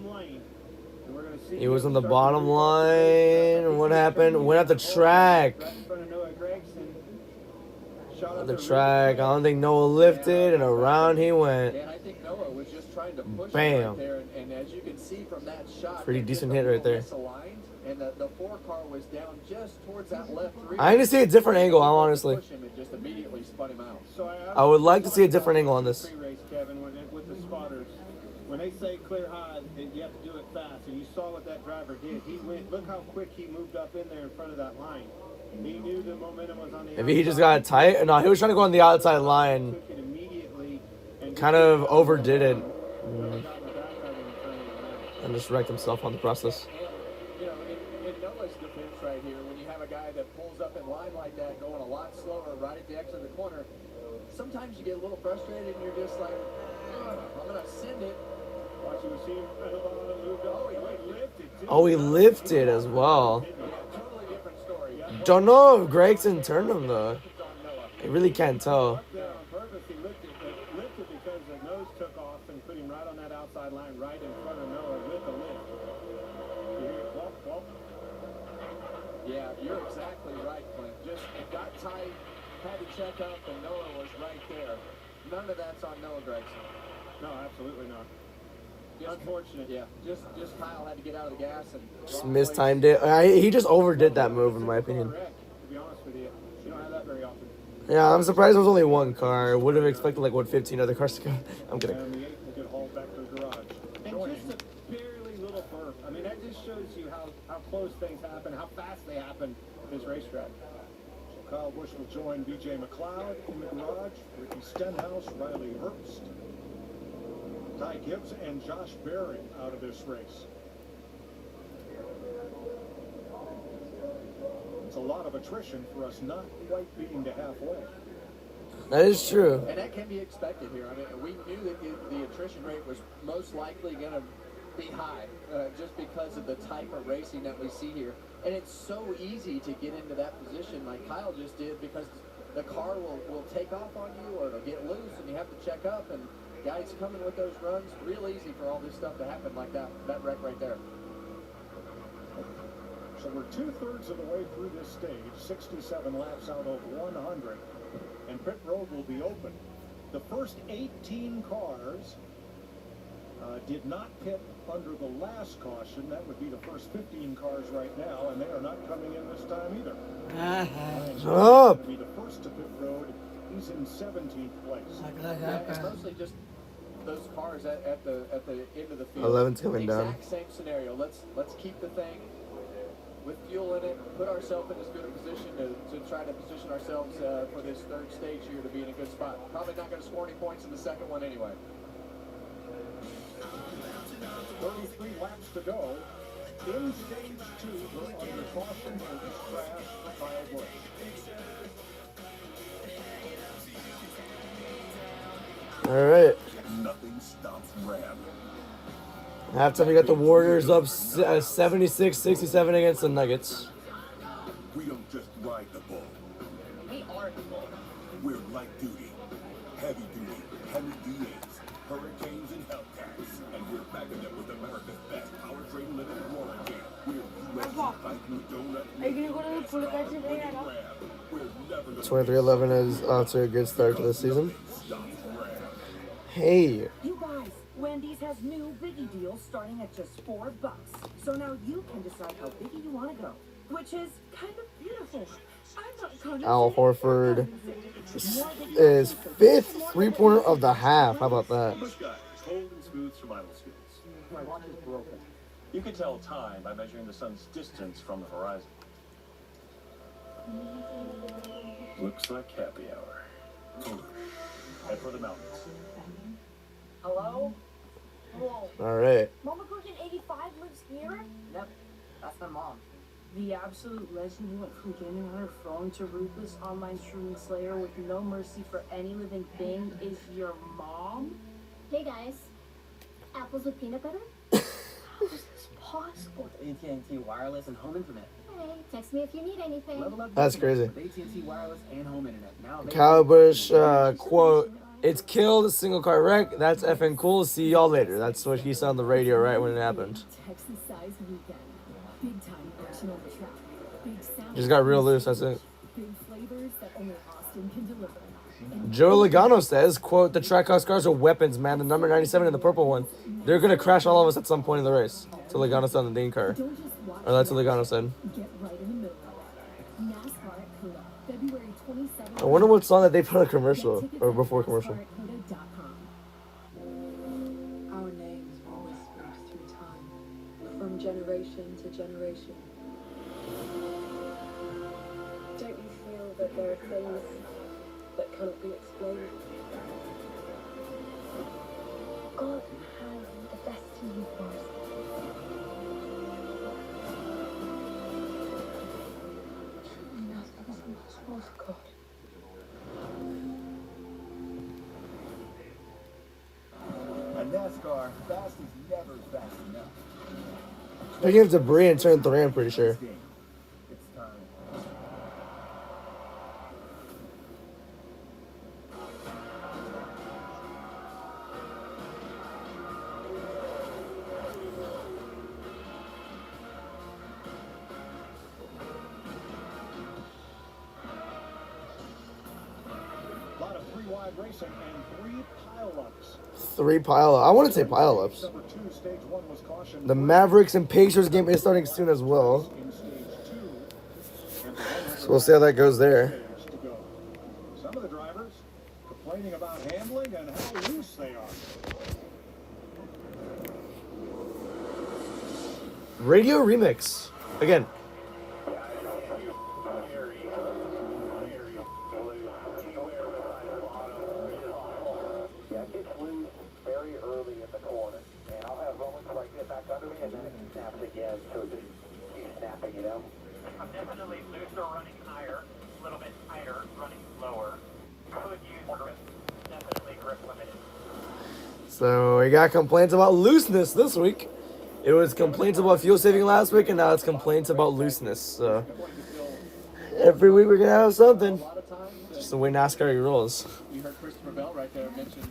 He was on the bottom line. What happened? Went at the track. At the track. I don't think Noah lifted, and around he went. And I think Noah was just trying to push Bam. right there, and as you can see from that shot, Pretty decent hit right there. misaligned, and the 4 car was down just towards that left rear. I need to see a different angle, honestly. Push him and just immediately spun him out. So I would like to see a different angle on this. Pre-race, Kevin, with the spotters, when they say clear high, you have to do it fast. And you saw what that driver did. He went. Look how quick he moved up in there in front of that line. He knew the momentum was on the. Maybe he just got tight. No, he was trying to go on the outside line. Kind of overdid it. And just wrecked himself on the process. You know, in Noah's defense right here, when you have a guy that pulls up in line like that, going a lot slower right at the exit of the corner, sometimes you get a little frustrated and you're just like, I'm going to send it. Watch you see him at the bottom, moved up. He lifted. Oh, he lifted as well. Yeah, totally different story. Don't know if Gregson turned him though. I really can't tell. Up there on purpose, he lifted because the nose took off and put him right on that outside line, right in front of Noah with the lift. You hear it, whoop, whoop. Yeah, you're exactly right, Clint. Just it got tight, had to check up, and Noah was right there. None of that's on Noah Gregson. No, absolutely not. Just, unfortunate. Yeah, just Kyle had to get out of the gas and Just mistimed it. He just overdid that move, in my opinion. To be honest with you, you don't have that very often. Yeah, I'm surprised there was only one car. I would have expected like 15 other cars to go. I'm kidding. And the 8 will get hauled back to the garage. And just a barely little burp. I mean, that just shows you how close things happen, how fast they happen at this racetrack. Kyle Busch will join B.J. McLeod in the garage, Ricky Stenhouse, Riley Herbst, Ty Gibbs, and Josh Berry out of this race. It's a lot of attrition for us not quite being to halfway. That is true. And that can be expected here. I mean, we knew that the attrition rate was most likely going to be high, just because of the type of racing that we see here. And it's so easy to get into that position like Kyle just did, because the car will take off on you or it'll get loose and you have to check up, and guys coming with those runs, real easy for all this stuff to happen like that wreck right there. So we're 2/3 of the way through this stage, 67 laps out of 100, and pit road will be open. The first 18 cars did not pit under the last caution. That would be the first 15 cars right now, and they are not coming in this time either. Shut up! Going to be the first to pit road. He's in 17th place. Yeah, and mostly just those cars at the end of the field. 11's coming down. Exact same scenario. Let's keep the thing with fuel in it, put ourselves in as good a position to try to position ourselves for this third stage here to be in a good spot. Probably not going to score any points in the second one anyway. 33 laps to go. In stage 2, we're under caution for this crash by a Busch. All right. Nothing stops Ram. Halftime, we got the Warriors up 76-67 against the Nuggets. We don't just ride the bull. We are the bull. We're light duty, heavy duty, Henry DAs, Hurricanes, and Hellcats. And we're backing them with America's best powertrain limited warranty. We're UFC fighting donut. Are you gonna go to the pool guys today at all? We're never the 23-11 is off to a good start to the season. Hey. You guys, Wendy's has new Biggie deals starting at just $4. So now you can decide how biggie you want to go, which is kind of beautiful. I'm not kind of Al Horford is 5th three-pointer of the half. How about that? Cold and smooth survival skills. My watch is broken. You can tell time by measuring the sun's distance from the horizon. Looks like happy hour. Head for the mountains. Hello? Whoa. All right. Mama Cookin 85 lives here? Yep, that's my mom. The absolute legend who went from gaming on her phone to ruthless online streaming slayer with no mercy for any living thing is your mom? Hey guys, apples with peanut butter? How is this possible? AT&T Wireless and Home Internet. Hey, text me if you need anything. Level up That's your crazy. internet with AT&T Wireless and Home Internet. Now Kyle Busch quote, "It's killed, single car wreck. That's effing cool. See y'all later." That's what he said on the radio right when it happened. Texas-sized weekend. Big-time action on the track. Big sound. Just got real loose, that's it. Big flavors that only Austin can deliver. Joe Logano says, quote, "The track-house cars are weapons, man. The number 97 and the purple one. They're going to crash all of us at some point in the race." So Logano said on the Dean car. Or that's what Logano said. Get right in the middle of it. NASCAR at COTA, February 27th. I wonder what song that they put on a commercial. Or before commercial. Our names were whispers through time, from generation to generation. Don't you feel that there are things that cannot be explained? God has the destiny for us. God. And NASCAR, fast is never fast enough. Picking up debris in turn 3, I'm pretty sure. It's time. A lot of three-wide racing and 3 pile-ups. 3 pile-ups. I want to say pile-ups. Number 2, stage 1 was caution. The Mavericks and Pacers game is starting soon as well. In stage 2. And So we'll see how that goes there. to go. Some of the drivers complaining about handling and how loose they are. Radio remix. Again. Yeah, it gets loose very early in the corner. And I'll have moments where I get back under me and then it snaps again. So it just keeps snapping, you know? I'm definitely looser running higher, a little bit tighter running lower. Could use more grip. Definitely grip limited. So we got complaints about looseness this week. It was complaints about fuel saving last week, and now it's complaints about looseness. So every week we're gonna have something. Just the way NASCAR rolls. You heard Christopher Bell right there mention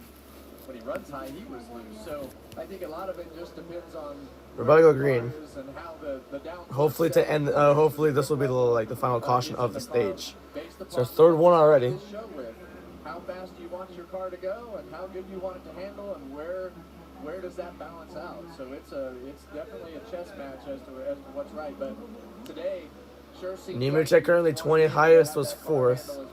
when he runs high, he was loose. So I think a lot of it just depends on We're about to go green. and how the down. Hopefully to end. Hopefully this will be the final caution of the stage. It's our third one already. Show with how fast do you want your car to go, and how good do you want it to handle, and where does that balance out? So it's definitely a chess match as to what's right. But today, sure seems Nemechek currently 20th, highest was 4th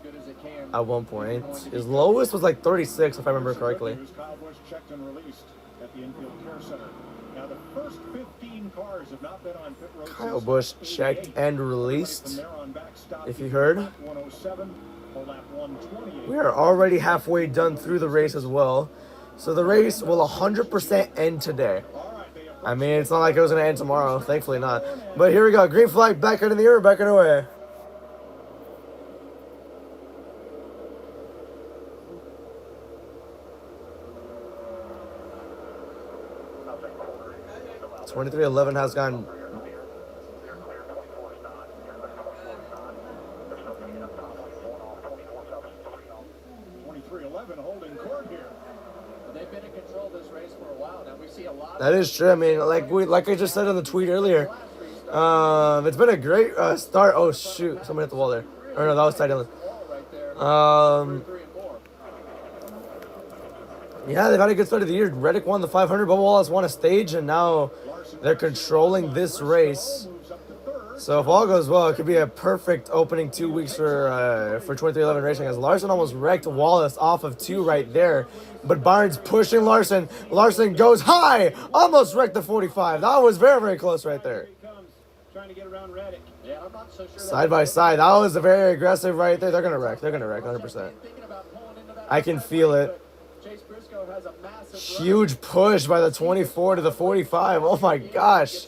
at one point. His lowest was like 36 if I remember correctly. Kyle Busch checked and released at the infield care center. Now the first 15 cars have not been on pit road. Kyle Busch checked and released. If you heard. 107 or lap 128. We are already halfway done through the race as well. So the race will 100% end today. I mean, it's not like it was going to end tomorrow. Thankfully not. But here we go. Green flag back out in the air, back and away. 23-11 has gone. 23-11 holding court here. They've been in control of this race for a while now. We see a lot. That is true. I mean, like I just said on the tweet earlier, it's been a great start. Oh shoot, someone hit the wall there. Or no, that was Ty Dillon. Yeah, they've had a good start of the year. Reddick won the 500, Bubba Wallace won a stage, and now they're controlling this race. So if all goes well, it could be a perfect opening 2 weeks for 23-11 racing, as Larson almost wrecked Wallace off of 2 right there. But Byron's pushing Larson. Larson goes high, almost wrecked the 45. That was very, very close right there. Trying to get around Reddick. Yeah, I'm not so sure. Side by side, that was very aggressive right there. They're gonna wreck. They're gonna wreck 100%. I can feel it. Huge push by the 24 to the 45. Oh my gosh.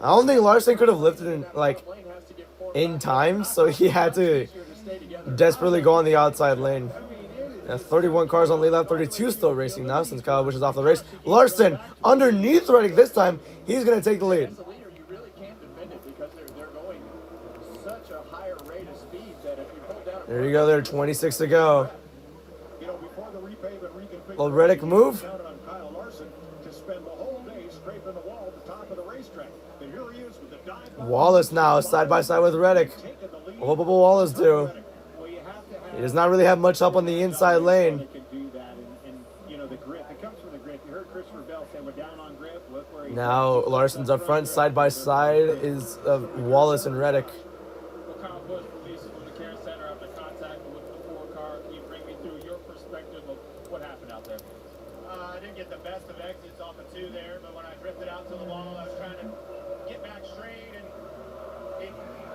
I don't think Larson could have lifted in time, so he had to desperately go on the outside lane. 31 cars on lead lap, 32 still racing now since Kyle Busch is off the race. Larson underneath Reddick this time. He's going to take the lead. There you go there, 26 to go. Will Reddick move? Wallace now side by side with Reddick. What will Wallace do? He does not really have much help on the inside lane. Now Larson's up front, side by side is Wallace and Reddick. I didn't get the best of exits off of 2 there, but when I drifted out to the wall, I was trying to get back straight, and he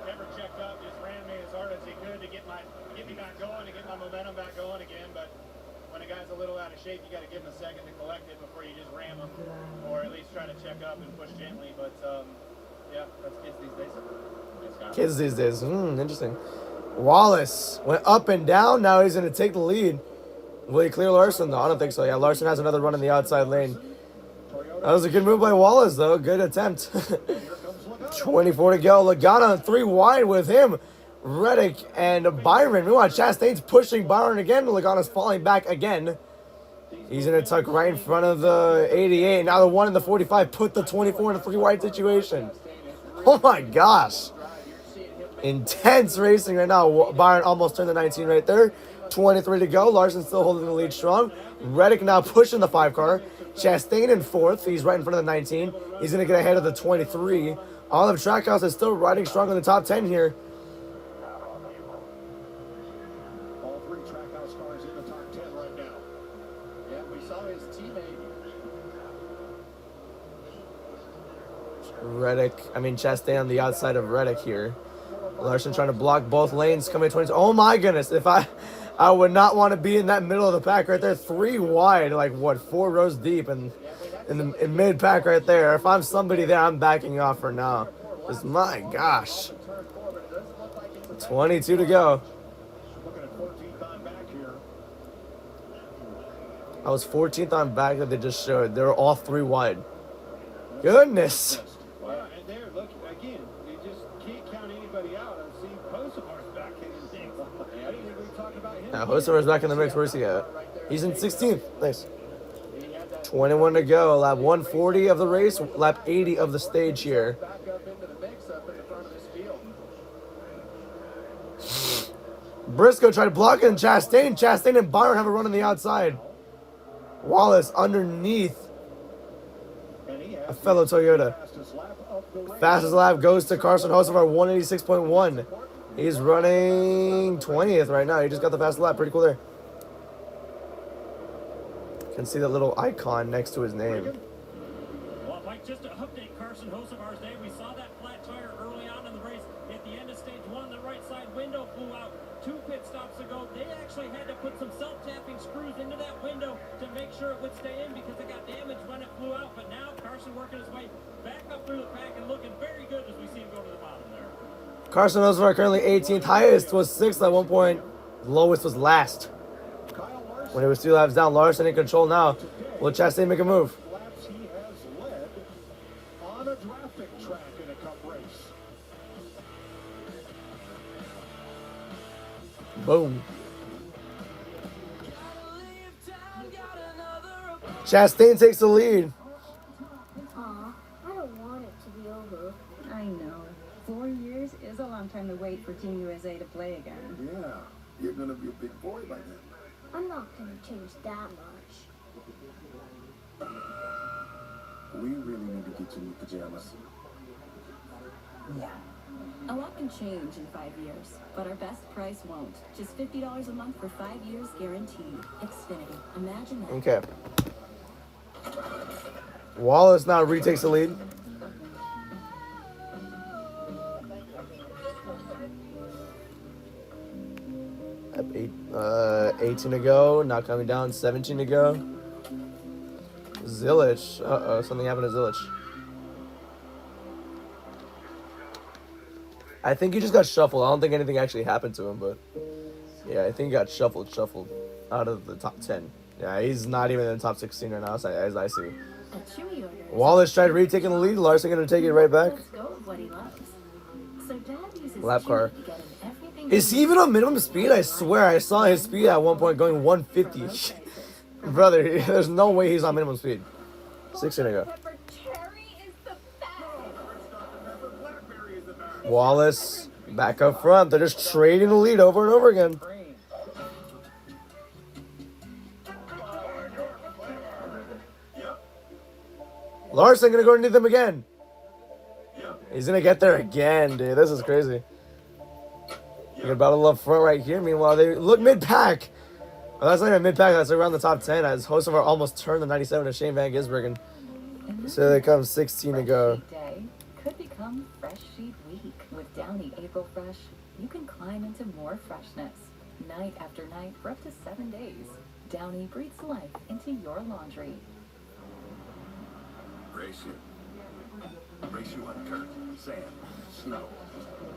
never checked up, just ran me as hard as he could to get me back going, to get my momentum back going again. But when a guy's a little out of shape, you got to give him a second to collect it before you just ram him, or at least try to check up and push gently. But yeah, that's kids these days. Kids these days. Interesting. Wallace went up and down. Now he's going to take the lead. Will he clear Larson? No, I don't think so. Yeah, Larson has another run in the outside lane. That was a good move by Wallace, though. Good attempt. 24 to go. Logano 3 wide with him. Reddick and Byron. Meanwhile, Chastain's pushing Byron again. Logano's falling back again. He's going to tuck right in front of the 88. Now the 1 in the 45 put the 24 in a 3 wide situation. Oh my gosh. Intense racing right now. Byron almost turned the 19 right there. 23 to go. Larson still holding the lead strong. Reddick now pushing the 5 car. Chastain in 4th. He's right in front of the 19. He's going to get ahead of the 23. Olive Trackhouse is still riding strong in the top 10 here. All 3 Trackhouse cars in the top 10 right now. Yeah, we saw his teammate. Chastain on the outside of Reddick here. Larson trying to block both lanes coming 20. Oh my goodness. If I would not want to be in that middle of the pack right there. 3 wide, 4 rows deep and in mid pack right there. If I'm somebody there, I'm backing off for now. Just my gosh. 22 to go. I was 14th on back that they just showed. They were all 3 wide. Goodness. And there, look, again, you just can't count anybody out. I see Hosevar's back in the mix. I didn't think we talked about him. Yeah, Hosevar's back in the mix. Where's he at? He's in 16th. Nice. 21 to go. Lap 140 of the race. Lap 80 of the stage here. Briscoe tried blocking Chastain. Chastain and Byron have a run on the outside. Wallace underneath a fellow Toyota. Fastest lap goes to Carson Hosevar, 186.1. He's running 20th right now. He just got the fastest lap. Pretty cool there. Can see that little icon next to his name. Well, Mike, just to update Carson Hosevar's day, we saw that flat tire early on in the race. At the end of stage 1, the right side window flew out. 2 pit stops ago, they actually had to put some self-tapping screws into that window to make sure it would stay in because it got damaged when it flew out. But now Carson working his way back up through the pack and looking very good as we see him go to the bottom there. Carson Hosevar currently 18th. Highest was 6th at one point. Lowest was last. When it was 2 laps down, Larson in control now. Will Chastain make a move? Laps he has led on a drafting track in a cup race. Boom. Chastain takes the lead. Aw, I don't want it to be over. I know. 4 years is a long time to wait for Team USA to play again. Yeah, you're gonna be a big boy by then. I'm not gonna change that much. We really need to get you new pajamas. Yeah. A lot can change in 5 years, but our best price won't. Just $50 a month for 5 years guaranteed. Xfinity. Imagine that. Okay. Wallace now retakes the lead. Up 18 to go. Not coming down. 17 to go. Zilich. Uh-oh. Something happened to Zilich. I think he just got shuffled. I don't think anything actually happened to him, but yeah, I think he got shuffled out of the top 10. Yeah, he's not even in the top 16 right now, as I see. A Chewy order. Wallace tried retaking the lead. Larson going to take it right back. Let's go with what he loves. So Dad uses Lap car. Chewy to get him everything Is he even on minimum speed? I swear I saw his speed at one point going 150. Brother, there's no way he's on minimum speed. 16 to go. Wallace back up front. They're just trading the lead over and over again. Larson gonna go underneath them again. He's gonna get there again, dude. This is crazy. You're about to love front right here. Meanwhile, they look mid-pack. Oh, that's not even mid-pack. That's around the top 10 as Hocevar almost turned the 97 to Shane Van Gisbergen. So they come 16 to go. Day could become Fresh Sheet Week. With Downy April Fresh, you can climb into more freshness. Night after night for up to 7 days. Downy breathes life into your laundry. Race you. Race you on dirt, sand, snow.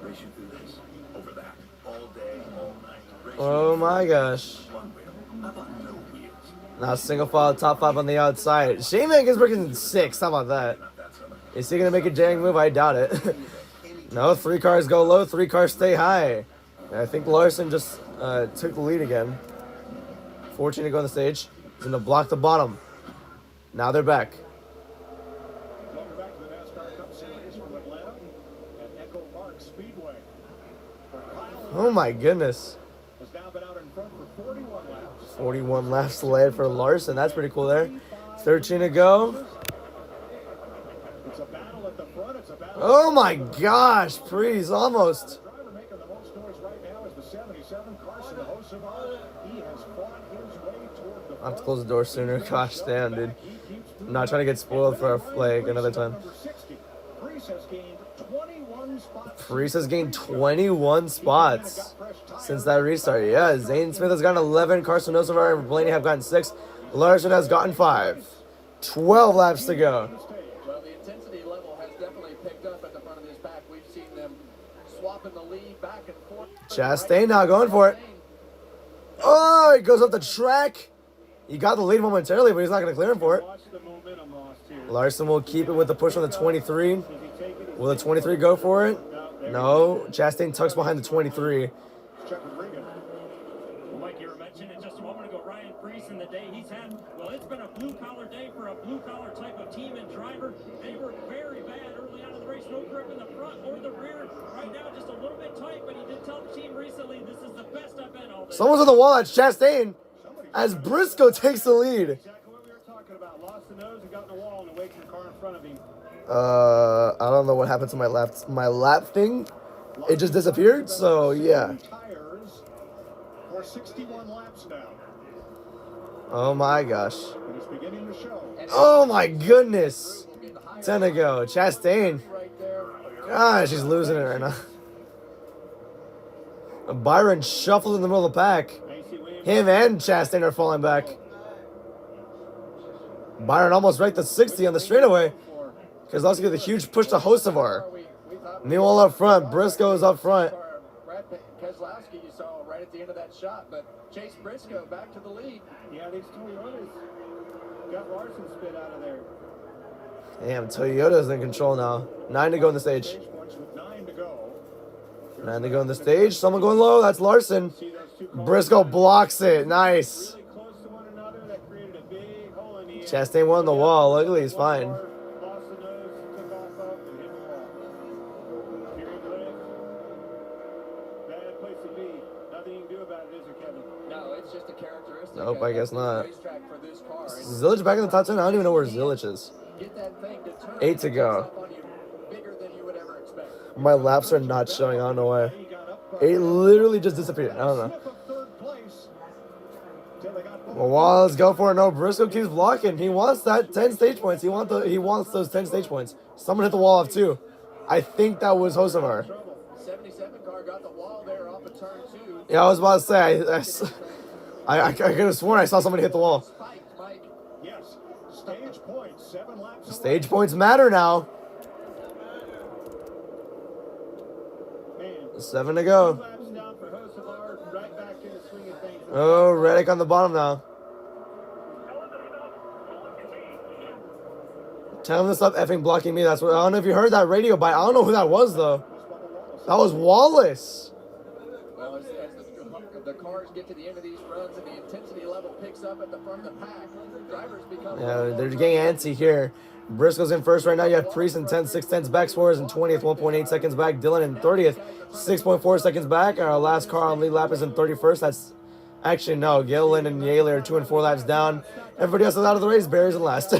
Race you through this, over that, all day, all night. Race Oh my gosh. one wheel. How about no wheels? Now single file, top 5 on the outside. Shane Van Gisbergen's in 6th. How about that? Is he going to make a daring move? I doubt it. No, 3 cars go low, 3 cars stay high. I think Larson just took the lead again. 14 to go on the stage. He's going to block the bottom. Now they're back. Welcome back to the NASCAR Cup Series from Atlanta at EchoPark Speedway. Oh my goodness. Has now been out in front for 41 laps. 41 laps led for Larson. That's pretty cool there. 13 to go. It's a battle at the front. It's a battle. Oh my gosh. Please, almost. The driver making the most noise right now is the 77 Carson Hocevar. He has fought his way toward the I'll have to close the door sooner. Gosh damn, dude. I'm not trying to get spoiled for like another time. Priest has gained 21 spots since that restart. Yeah, Zane Smith has gotten 11. Carson Hocevar and Blaney have gotten 6. Larson has gotten 5. 12 laps to go. Well, the intensity level has definitely picked up at the front of this pack. We've seen them swapping the lead back and forth. Chastain now going for it. Oh, he goes up the track. He got the lead momentarily, but he's not going to clear him for it. Larson will keep it with the push on the 23. Will the 23 go for it? No. Chastain tucks behind the 23. Well, Mike, you were mentioning just a moment ago, Ryan Preece and the day he's had. Well, it's been a blue-collar day for a blue-collar type of team and driver. They were very bad early on in the race. No grip in the front or the rear. Right now, just a little bit tight, but he did tell the team recently, this is the best I've been all day. Someone's on the wall. It's Chastain as Briscoe takes the lead. Exactly what we were talking about. Lost the nose and got in the wall and away from the car in front of him. I don't know what happened to my lap thing. It just disappeared, so yeah. Tires for 61 laps now. Oh my gosh. And it's beginning to show. Oh my goodness. 10 to go. Chastain. Gosh, he's losing it right now. Byron shuffled in the middle of the pack. Him and Chastain are falling back. Byron almost right to 60 on the straightaway. Keselowski with a huge push to Hocevar. Meanwhile up front, Briscoe is up front. Brad Keselowski, you saw right at the end of that shot, but Chase Briscoe back to the lead. Yeah, these Toyotas Got Larson spit out of there. Damn, Toyota's in control now. 9 to go in the stage. Stage points with 9 to go. 9 to go in the stage. Someone going low. That's Larson. Briscoe blocks it. Nice. Really close to one another. That created a big hole in the end. Chastain won the wall. Luckily, he's fine. Lost the nose, took off up, and hit the wall. Period lift. Bad place to be. Nothing you can do about it, is there, Kevin? No, it's just a characteristic. Nope, I guess not. Racetrack for this car. Zilich back in the top 10. I don't even know where Zilich is. Get that thing to turn 8 to go. on you bigger than you would ever expect. My laps are not showing. I don't know why. It literally just disappeared. I don't know. Well, let's go for it. No, Briscoe keeps blocking. He wants that 10 stage points. He wants those 10 stage points. Someone hit the wall off too. I think that was Hosevar. 77 car got the wall there off of turn 2. Yeah, I was about to say. I could have sworn I saw somebody hit the wall. Yes. Stage points. 7 laps. Stage points matter now. 7 to go. Oh, Reddick on the bottom now. Tell him to stop effing blocking me. That's what I don't know if you heard that radio, but I don't know who that was though. That was Wallace. Well, as the cars get to the end of these runs and the intensity level picks up at the front of the pack, drivers become. Yeah, they're getting antsy here. Briscoe's in first right now. You have Priest in 10th, 6/10 back. Suarez in 20th, 1.8 seconds back. Dylan in 30th, 6.4 seconds back. Our last car on lead lap is in 31st. That's actually no. Gilliland and Yaley are 2 and 4 laps down. Everybody else is out of the race. Barry's in last.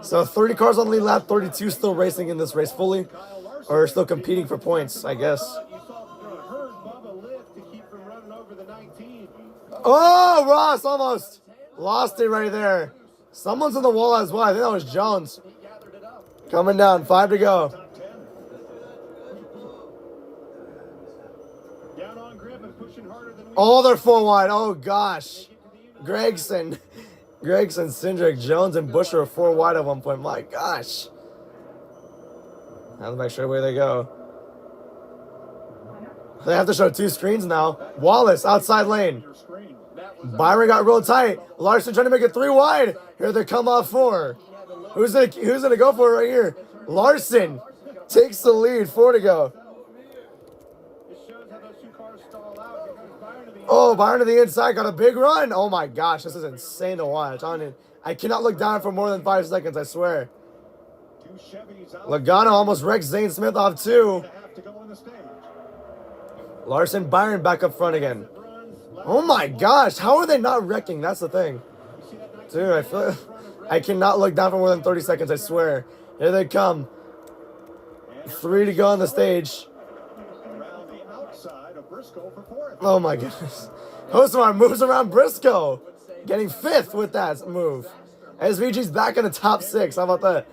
So 30 cars on lead lap, 32 still racing in this race fully, or still competing for points, I guess. Oh, Ross almost lost it right there. Someone's on the wall as well. I think that was Jones. Coming down, 5 to go. Oh, they're 4 wide. Oh, gosh. Gregson, Cindric, Jones, and Busher are 4 wide at one point. My gosh. Now make sure where they go. They have to show 2 screens now. Wallace, outside lane. Byron got real tight. Larson trying to make it 3 wide. Here they come off 4. Who's gonna go for it right here? Larson takes the lead. 4 to go. Oh, Byron to the inside, got a big run. Oh my gosh, this is insane to watch. I cannot look down for more than 5 seconds, I swear. Logano almost wrecks Zane Smith off 2. Larson, Byron back up front again. Oh my gosh, how are they not wrecking? That's the thing. Dude, I feel I cannot look down for more than 30 seconds, I swear. Here they come. 3 to go on the stage. Oh my goodness. Hosevar moves around Briscoe. Getting 5th with that move. SVG's back in the top 6. How about that?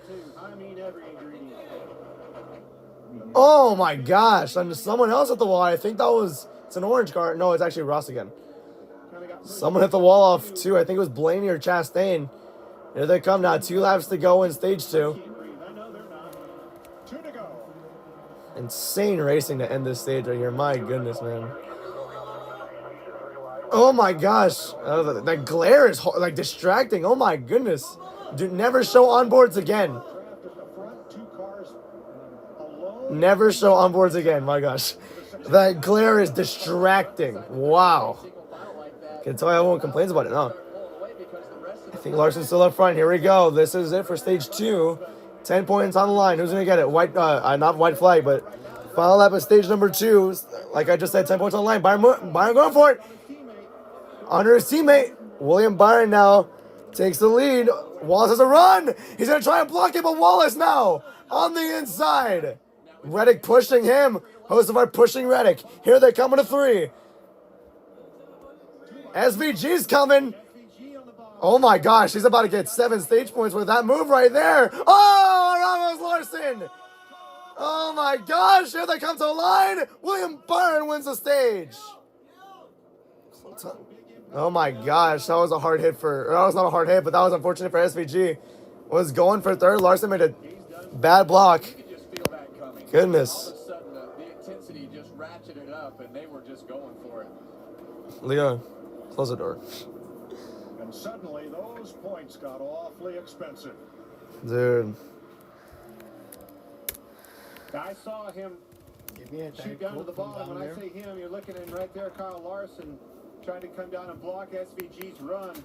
Oh my gosh. And someone else at the wall. I think it's an orange car. No, it's actually Ross again. Someone hit the wall off 2. I think it was Blaney or Chastain. Here they come now. 2 laps to go in stage 2. Insane racing to end this stage right here. My goodness, man. Oh my gosh. That glare is like distracting. Oh my goodness. Dude, never show onboards again. Never show onboards again. My gosh. That glare is distracting. Wow. Can tell everyone complains about it, huh? I think Larson's still up front. Here we go. This is it for stage 2. 10 points on the line. Who's going to get it? Not white flag, but final lap of stage number 2. Like I just said, 10 points on the line. Byron going for it. Under his teammate. William Byron now takes the lead. Wallace has a run. He's going to try and block it, but Wallace now on the inside. Reddick pushing him. Hosevar pushing Reddick. Here they come in a 3. SVG's coming. Oh my gosh, he's about to get 7 stage points with that move right there. Oh, Ramos Larson. Oh my gosh, here they come to the line. William Byron wins the stage. Oh my gosh, that was a hard hit that was not a hard hit, but that was unfortunate for SVG. Was going for 3rd. Larson made a bad block. Goodness. The intensity just ratcheted up and they were just going for it. Leo, close the door. And suddenly those points got awfully expensive. Dude. I saw him shoot down to the bottom. When I say him, you're looking in right there, Kyle Larson trying to come down and block SVG's run.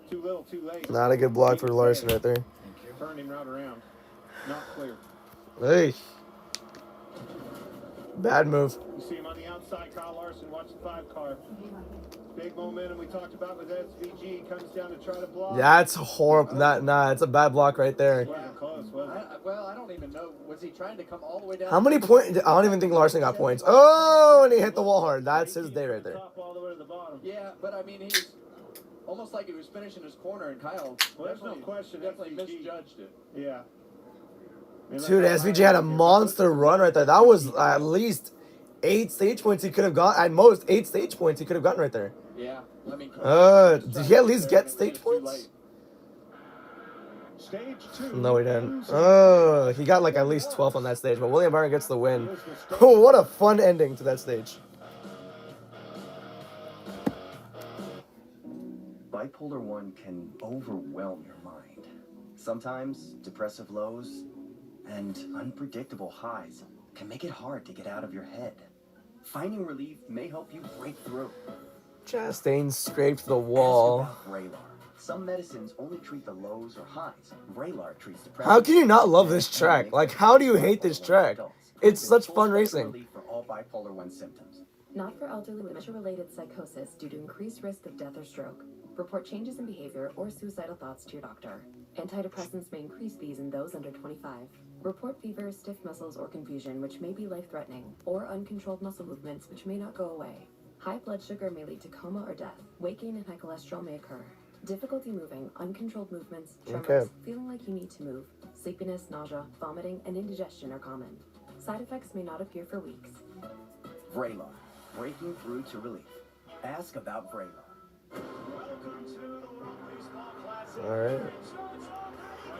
Too little, too late. Not a good block for Larson right there. Turned him right around. Not clear. Hey. Bad move. You see him on the outside, Kyle Larson, watch the 5 car. Big momentum we talked about with SVG, comes down to try to block. That's horrible. Nah, it's a bad block right there. Wasn't close, was it? Well, I don't even know. Was he trying to come all the way down? How many points? I don't even think Larson got points. Oh, and he hit the wall hard. That's his day right there. All the way to the bottom. Yeah, but I mean, he was almost like he was finishing his corner, and Kyle definitely misjudged it. Yeah. Dude, SVG had a monster run right there. That was at least 8 stage points he could have gotten. At most, 8 stage points he could have gotten right there. Yeah, I mean. Did he at least get stage points? Stage 2. No, he didn't. He got like at least 12 on that stage, but William Byron gets the win. Oh, what a fun ending to that stage. Bipolar 1 can overwhelm your mind. Sometimes depressive lows and unpredictable highs can make it hard to get out of your head. Finding relief may help you break through. Chastain scraped the wall. Ask about Vraylar. Some medicines only treat the lows or highs. Vraylar treats depression. How can you not love this track? Like, how do you hate this track? It's such fun racing. For all bipolar 1 symptoms. Not for elderly with dementia-related psychosis due to increased risk of death or stroke. Report changes in behavior or suicidal thoughts to your doctor. Antidepressants may increase these in those under 25. Report fever, stiff muscles, or confusion, which may be life-threatening, or uncontrolled muscle movements, which may not go away. High blood sugar may lead to coma or death. Weight gain and high cholesterol may occur. Difficulty moving, uncontrolled movements, tremors, feeling like you need to move, sleepiness, nausea, vomiting, and indigestion are common. Side effects may not appear for weeks. Vraylar. Breaking through to relief. Ask about Vraylar. Alright.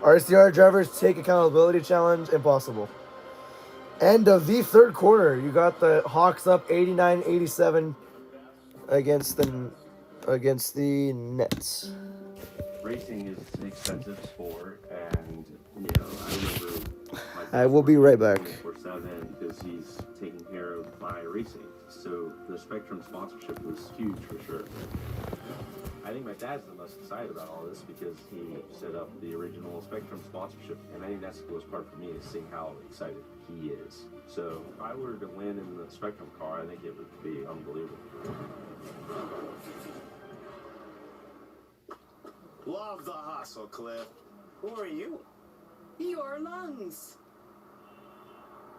RCR drivers take accountability challenge. Impossible. End of the third quarter. You got the Hawks up 89-87 against the Nets. Racing is an expensive sport, and I remember I will be right back. 24/7 because he's taken care of by racing. So the Spectrum sponsorship was huge for sure. I think my dad's the most excited about all this because he set up the original Spectrum sponsorship, and I think that's the coolest part for me is seeing how excited he is. So if I were to win in the Spectrum car, I think it would be unbelievable. Love the hustle, Cliff. Who are you? Your lungs.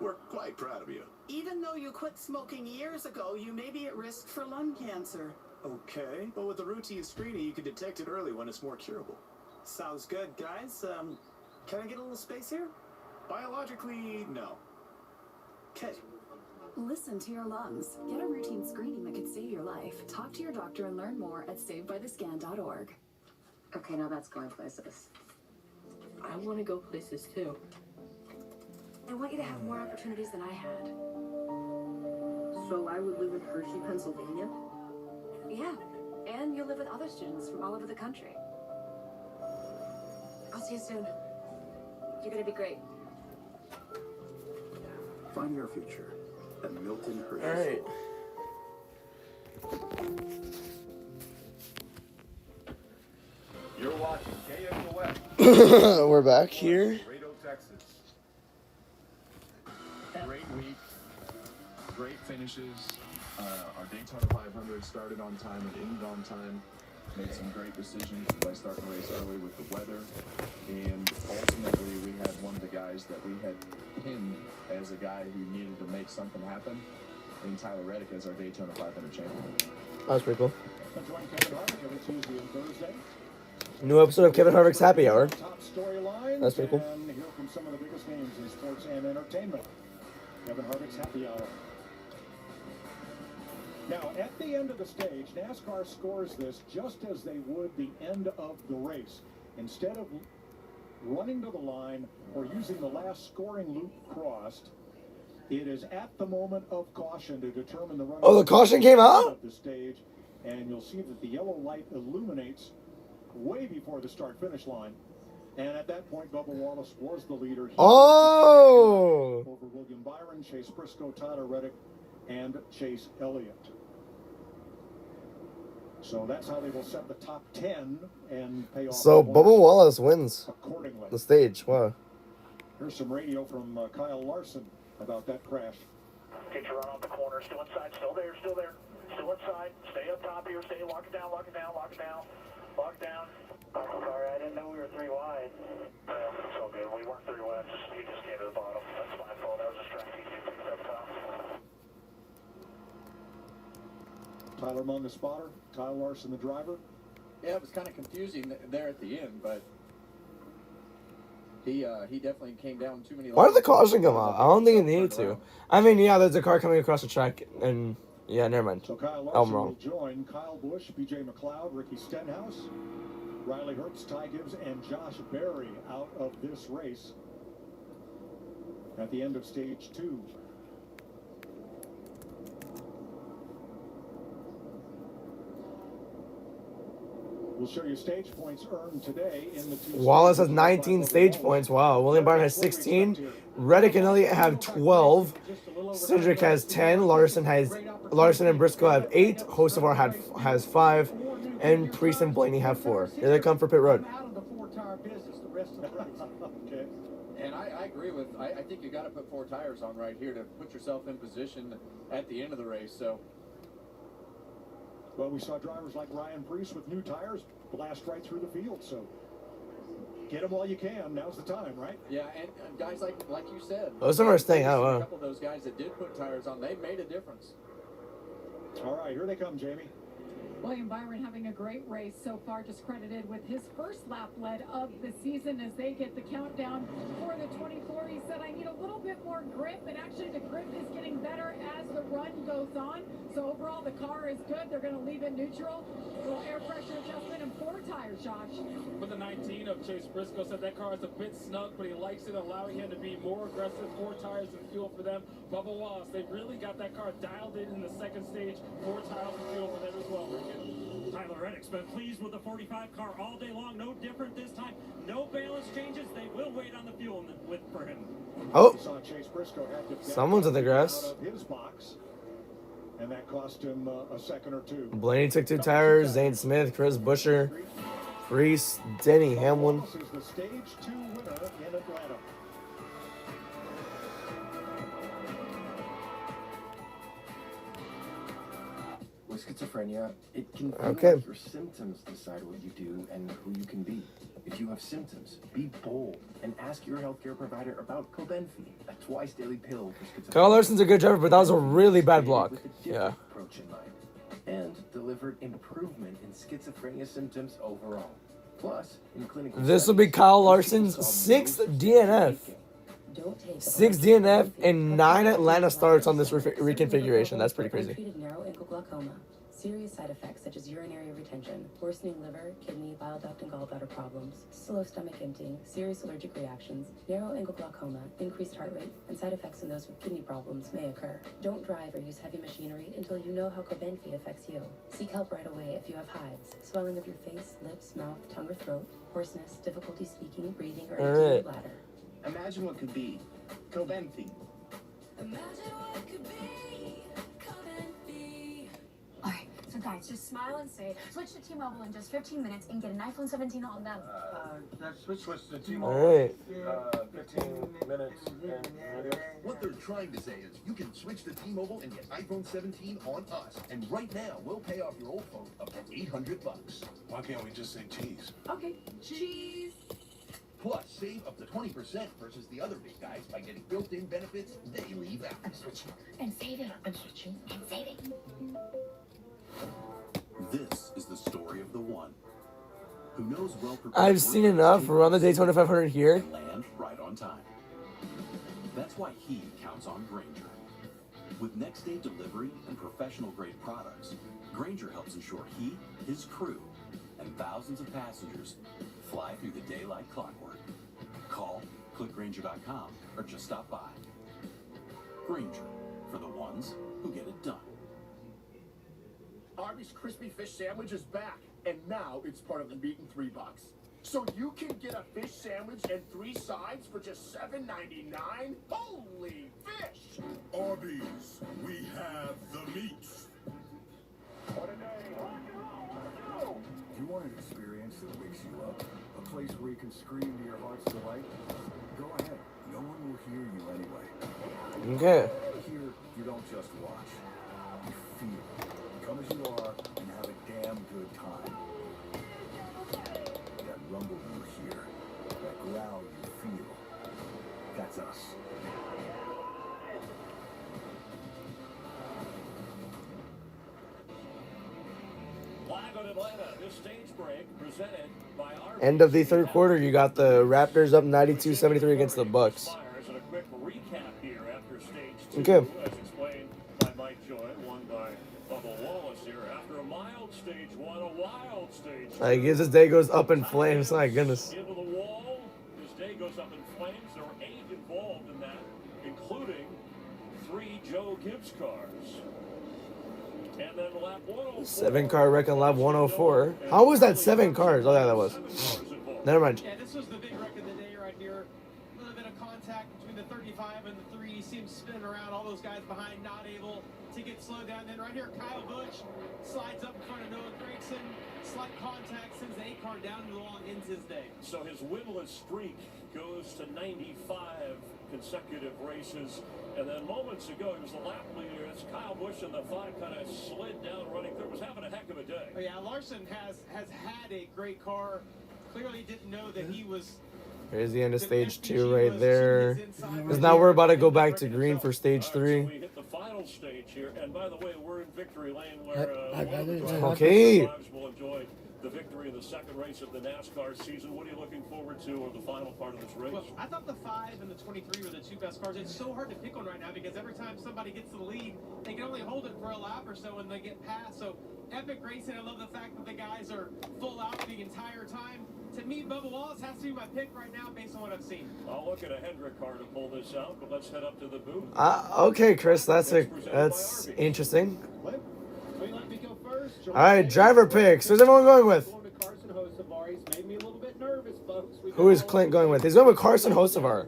We're quite proud of you. Even though you quit smoking years ago, you may be at risk for lung cancer. Okay, but with the routine screening, you can detect it early when it's more curable. Sounds good, guys. Can I get a little space here? Biologically, no. Okay. Listen to your lungs. Get a routine screening that could save your life. Talk to your doctor and learn more at savedbythescan.org. Okay, now that's going places. I want to go places too. I want you to have more opportunities than I had. So I would live in Hershey, Pennsylvania? Yeah, and you'll live with other students from all over the country. I'll see you soon. You're gonna be great. Find your future at Milton Hershey. All right. You're watching KXOF. We're back here. Laredo, Texas. Great week, great finishes. Our Daytona 500 started on time and ended on time. Made some great decisions by starting the race early with the weather. And ultimately, we had one of the guys that we had pinned as a guy who needed to make something happen. And Tyler Reddick as our Daytona 500 champion. That was pretty cool. Join Kevin Harvick every Tuesday and Thursday. New episode of Kevin Harvick's Happy Hour. Top storylines. That's pretty cool. And here come some of the biggest names in sports and entertainment. Kevin Harvick's Happy Hour. Now, at the end of the stage, NASCAR scores this just as they would the end of the race. Instead of running to the line or using the last scoring loop crossed, it is at the moment of caution to determine the running. Oh, the caution came out? Of the stage. and you'll see that the yellow light illuminates way before the start-finish line. And at that point, Bubba Wallace was the leader. He Oh! over William Byron, Chase Briscoe, Tyler Reddick, and Chase Elliott. So that's how they will set the top 10 and pay off. So Bubba Wallace wins accordingly. the stage. Wow. Here's some radio from Kyle Larson about that crash. Get your run off the corner. Still inside. Still there. Still there. Still inside. Stay up top here. Stay. Lock it down. Lock it down. Lock it down. Lock it down. I'm sorry. I didn't know we were 3 wide. Well, it's all good. We weren't 3 wide. You just came to the bottom. That's my fault. That was distracting. You picked up top. Tyler Munn, the spotter. Kyle Larson, the driver. Yeah, it was kind of confusing there at the end, but he definitely came down too many. Why did the caution come out? I don't think it needed to. I mean, yeah, there's a car coming across the track, and yeah, never mind. So Kyle I'm Larson wrong. will join Kyle Busch, BJ McLeod, Ricky Stenhouse, Riley Herbst, Ty Gibbs, and Josh Berry out of this race at the end of stage 2. We'll show you stage points earned today in the 2 Wallace has stages. 19 stage points. Wow. William Byron has 16. Reddick and Elliott have 12. Cedric has 10. Larson and Briscoe have 8. Hocevar has 5. And Priest and Blaney have 4. Here they come for pit road. Okay. And I agree with. I think you got to put 4 tires on right here to put yourself in position at the end of the race. So. Well, we saw drivers like Ryan Priest with new tires blast right through the field, so get them while you can. Now's the time, right? Yeah, and guys like you said. Those are staying out. A couple of those guys that did put tires on, they made a difference. All right, here they come, Jamie. William Byron having a great race so far, just credited with his first lap lead of the season as they get the countdown for the 24. He said, I need a little bit more grip, and actually the grip is getting better as the run goes on. So overall, the car is good. They're going to leave it neutral. A little air pressure adjustment and 4 tires, Josh. For the 19 of Chase Briscoe, said that car is a bit snug, but he likes it, allowing him to be more aggressive. 4 tires and fuel for them. Bubba Wallace, they really got that car dialed in the second stage. 4 tires and fuel for them as well. Tyler Reddick's been pleased with the 45 car all day long. No different this time. No balance changes. They will wait on the fuel for him. Oh, Chase Briscoe had to someone's in the grass. out of his box, and that cost him a second or 2. Blaney took 2 tires. Zane Smith, Chris Buescher, Priest, Denny Hamlin. This is the stage 2 winner in Atlanta. With schizophrenia, it can feel Okay. like your symptoms decide what you do and who you can be. If you have symptoms, be bold and ask your healthcare provider about Cobenfy, a twice-daily pill for schizophrenia. Kyle Larson's a good driver, but that was a really bad block. Yeah. Approach in mind, and delivered improvement in schizophrenia symptoms overall. Plus, in clinical This will be Kyle Larson's 6th DNF. 6 DNF and 9 Atlanta starts on this reconfiguration. That's pretty crazy. Untreated narrow ankle glaucoma. Serious side effects such as urinary retention, worsening liver, kidney, bile duct, and gallbladder problems, slow stomach emptying, serious allergic reactions, narrow ankle glaucoma, increased heart rate, and side effects in those with kidney problems may occur. Don't drive or use heavy machinery until you know how Cobenfy affects you. Seek help right away if you have hives, swelling of your face, lips, mouth, tongue, or throat, hoarseness, difficulty speaking, breathing, or emptying your bladder. Imagine what could be. Cobenfy. Alright, so guys, just smile and say, switch to T-Mobile in just 15 minutes and get an iPhone 17 on them. That switch was to All T-Mobile. right. 15 minutes. What they're trying to say is you can switch to T-Mobile and get iPhone 17 on us. And right now, we'll pay off your old phone up to $800. Why can't we just say cheese? Okay, cheese. Plus, save up to 20% versus the other big guys by getting built-in benefits they leave out. I'm switching and saving. I'm switching and saving. This is the story of the one who knows well-prepared. I've seen enough. We're on the Daytona 500 here. And land right on time. That's why he counts on Grainger. With next-day delivery and professional-grade products, Grainger helps ensure he, his crew, and thousands of passengers fly through the day like clockwork. Call, click Grainger.com, or just stop by. Grainger, for the ones who get it done. Arby's crispy fish sandwich is back, and now it's part of the Meat and 3 box. So you can get a fish sandwich and 3 sides for just $7.99? Holy fish! Arby's, we have the meats. What a day. Do you want an experience that wakes you up? A place where you can scream to your heart's delight? Go ahead. No one will hear you anyway. Okay. Here, you don't just watch. You feel. Come as you are and have a damn good time. That rumble you hear, that growl you feel, that's us. Live on Atlanta, this stage break presented by our End of the third quarter, you got the Raptors up 92-73 against the Bucks. and a quick recap here after stage 2, Okay. as explained by Mike Joy, won by Bubba Wallace here. After a mild stage 1, a wild stage 2. I guess his day goes up in flames. My goodness. Into the wall, his day goes up in flames. There were 8 involved in that, including 3 Joe Gibbs cars. And then lap 104. 7-car wreck on lap 104. How was that 7 cars? Oh, yeah, that was. Never mind. Yeah, this was the big wreck of the day right here. A little bit of contact between the 35 and the 3. Seems spinning around. All those guys behind not able to get slowed down. Then right here, Kyle Busch slides up in front of Noah Gragson. Slight contact sends the 8-car down to the wall and ends his day. So his winless streak goes to 95 consecutive races. And then moments ago, he was the lap leader. It's Kyle Busch and the 5 kind of slid down running through. Was having a heck of a day. Oh, yeah, Larson has had a great car. Clearly didn't know that he was... Here's the end of stage 2 right there. Because now we're about to go back to green for stage 3. So we hit the final stage here. And by the way, we're in victory lane where Okay. will enjoy the victory in the second race of the NASCAR season. What are you looking forward to in the final part of this race? Well, I thought the 5 and the 23 were the 2 best cars. It's so hard to pick one right now because every time somebody gets to the lead, they can only hold it for a lap or so and they get past. So epic racing. I love the fact that the guys are full out the entire time. To me, Bubba Wallace has to be my pick right now based on what I've seen. I'll look at a Hendrick car to pull this out, but let's head up to the booth. Okay, Chris, that's interesting. All right, driver picks. Who's everyone going with? Who is Clint going with? He's going with Carson Hocevar.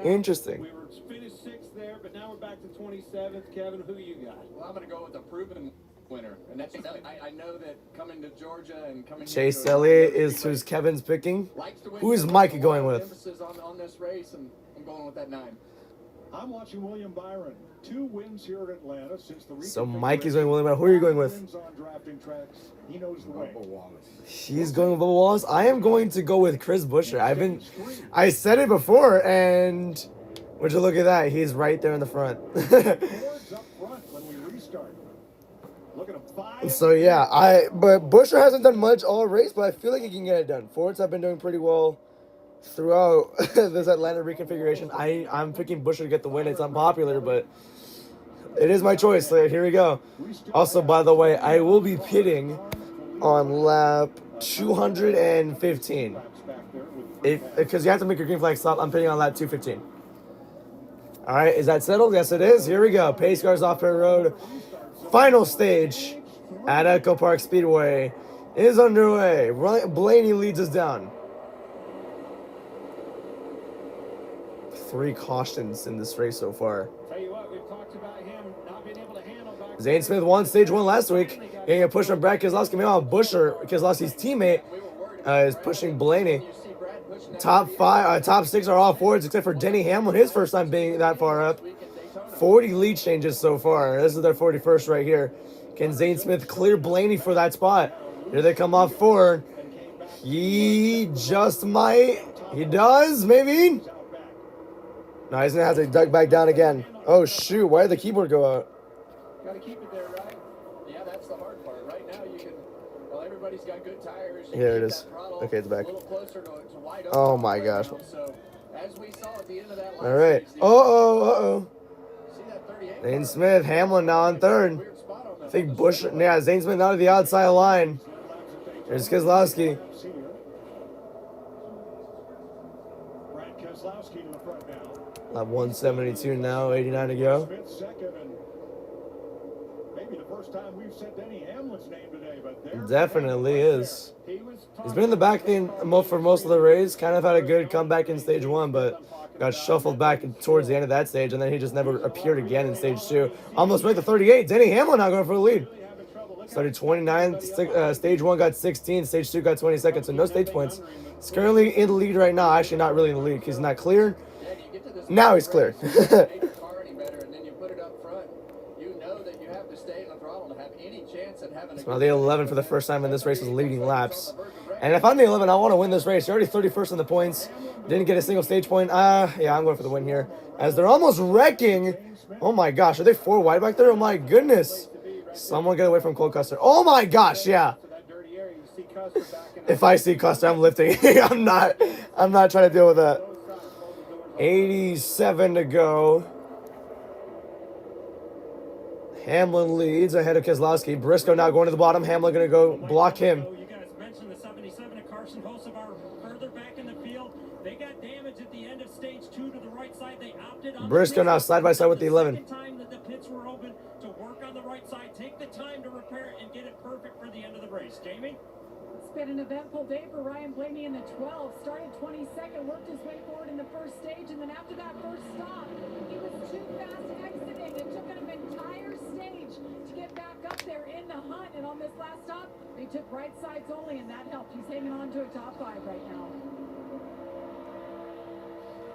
Interesting. We were finished 6th there, but now we're back to 27th. Kevin, who you got? Well, I'm going to go with the proven winner, and that's I know that coming to Georgia and coming Chase here to Elliott is who's Kevin's picking. Who is Mike going with? Emphasis on this race, and I'm going with that 9. I'm watching William Byron. 2 wins here at Atlanta since the So Mike is going with William Byron. Who are you going with? on drafting tracks. He knows the way. He's going with Bubba Wallace. I am going to go with Chris Buescher. I said it before, and would you look at that? He's right there in the front. So yeah, but Buescher hasn't done much all race, but I feel like he can get it done. Fords have been doing pretty well throughout this Atlanta reconfiguration. I'm picking Buescher to get the win. It's unpopular, but it is my choice. So here we go. Also, by the way, I will be pitting on lap 215. Because you have to make a green flag stop, I'm pitting on lap 215. All right, is that settled? Yes, it is. Here we go. Pace cars off pit road. Final stage at EchoPark Speedway is underway. Blaney leads us down. 3 cautions in this race so far. Tell you what, we've talked about him not being able to handle back. Zane Smith won stage 1 last week. Getting a push from Brad Keselowski. Meanwhile, Buescher, Keselowski's teammate, is pushing Blaney. Top 6 are all Fords except for Denny Hamlin, his first time being that far up. 40 lead changes so far. This is their 41st right here. Can Zane Smith clear Blaney for that spot? Here they come off 4. He just might. He does, maybe? No, he's going to have to duck back down again. Oh, shoot. Why did the keyboard go out? Got to keep it there, right? Yeah, that's the hard part. Right now, you can. Well, everybody's got good tires. Here it is. Okay, it's back. Oh, my gosh. So, as we saw at the end of that All right. Uh-oh. Zane Smith, Hamlin now on 3rd. I think Buescher. Yeah, Zane Smith now to the outside line. There's Keselowski. Lap 172 now, 89 to go. be the first time we've said Denny Hamlin's name today, but there Definitely is. He's been in the back for most of the race. Kind of had a good comeback in stage 1, but got shuffled back towards the end of that stage, and then he just never appeared again in stage 2. Almost made the 38. Denny Hamlin now going for the lead. Started 29. Stage 1 got 16. Stage 2 got 22nd, so no stage points. He's currently in the lead right now. Actually, not really in the lead because he's not cleared. Now he's cleared. So the 11 for the first time in this race was leading laps. And if I'm the 11, I want to win this race. You're already 31st in the points. Didn't get a single stage point. Yeah, I'm going for the win here. As they're almost wrecking. Oh my gosh, are they 4 wide back there? Oh my goodness. Someone get away from Cole Custer. Oh my gosh, yeah. If I see Custer, I'm lifting. I'm not trying to deal with that. 87 to go. Hamlin leads ahead of Keselowski. Briscoe now going to the bottom. Hamlin going to go block him. You guys mentioned the 77 and Carson Hocevar further back in the field. They got damage at the end of stage 2 to the right side. They opted on Briscoe now side by side with the 11. time that the pits were open to work on the right side. Take the time to repair it and get it perfect for the end of the race. Jamie? It's been an eventful day for Ryan Blaney in the 12. Started 22nd, worked his way forward in the first stage, and then after that first stop, he was too fast exiting. It took him an entire stage to get back up there in the hunt, and on this last stop, they took right sides only, and that helped. He's hanging on to a top 5 right now.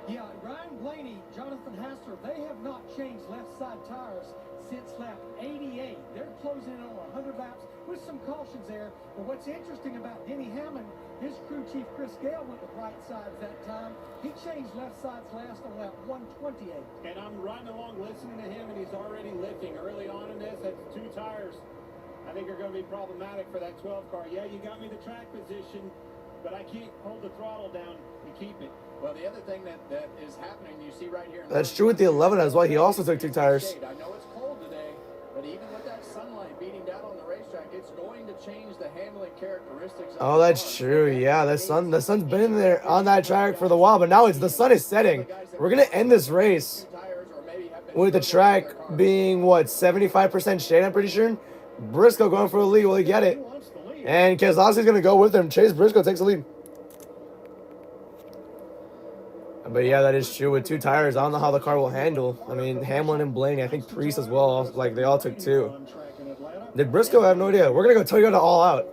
Yeah, Ryan Blaney, Jonathan Hassler, they have not changed left side tires since lap 88. They're closing in on 100 laps with some cautions there. But what's interesting about Denny Hamlin, his crew chief Chris Gale went with right sides that time. He changed left sides last on lap 128. And I'm riding along listening to him, and he's already lifting early on in this. That's 2 tires. I think are going to be problematic for that 12 car. Yeah, you got me the track position, but I can't hold the throttle down and keep it. Well, the other thing that is happening, you see right here. That's true with the 11 as well. He also took 2 tires. I know it's cold today, but even with that sunlight beating down on the racetrack, it's going to change the handling characteristics. Oh, that's true. Yeah, the sun's been in there on that track for the while, but now the sun is setting. We're gonna end this race with the track being what 75% shade. I'm pretty sure. Briscoe going for the lead. Will he get it? And Keselowski's gonna go with him. Chase Briscoe takes the lead. But yeah, that is true. With 2 tires, I don't know how the car will handle. I mean, Hamlin and Blaney, I think Priest as well. Like, they all took 2. Did Briscoe? I have no idea. We're going to go Toyota all out.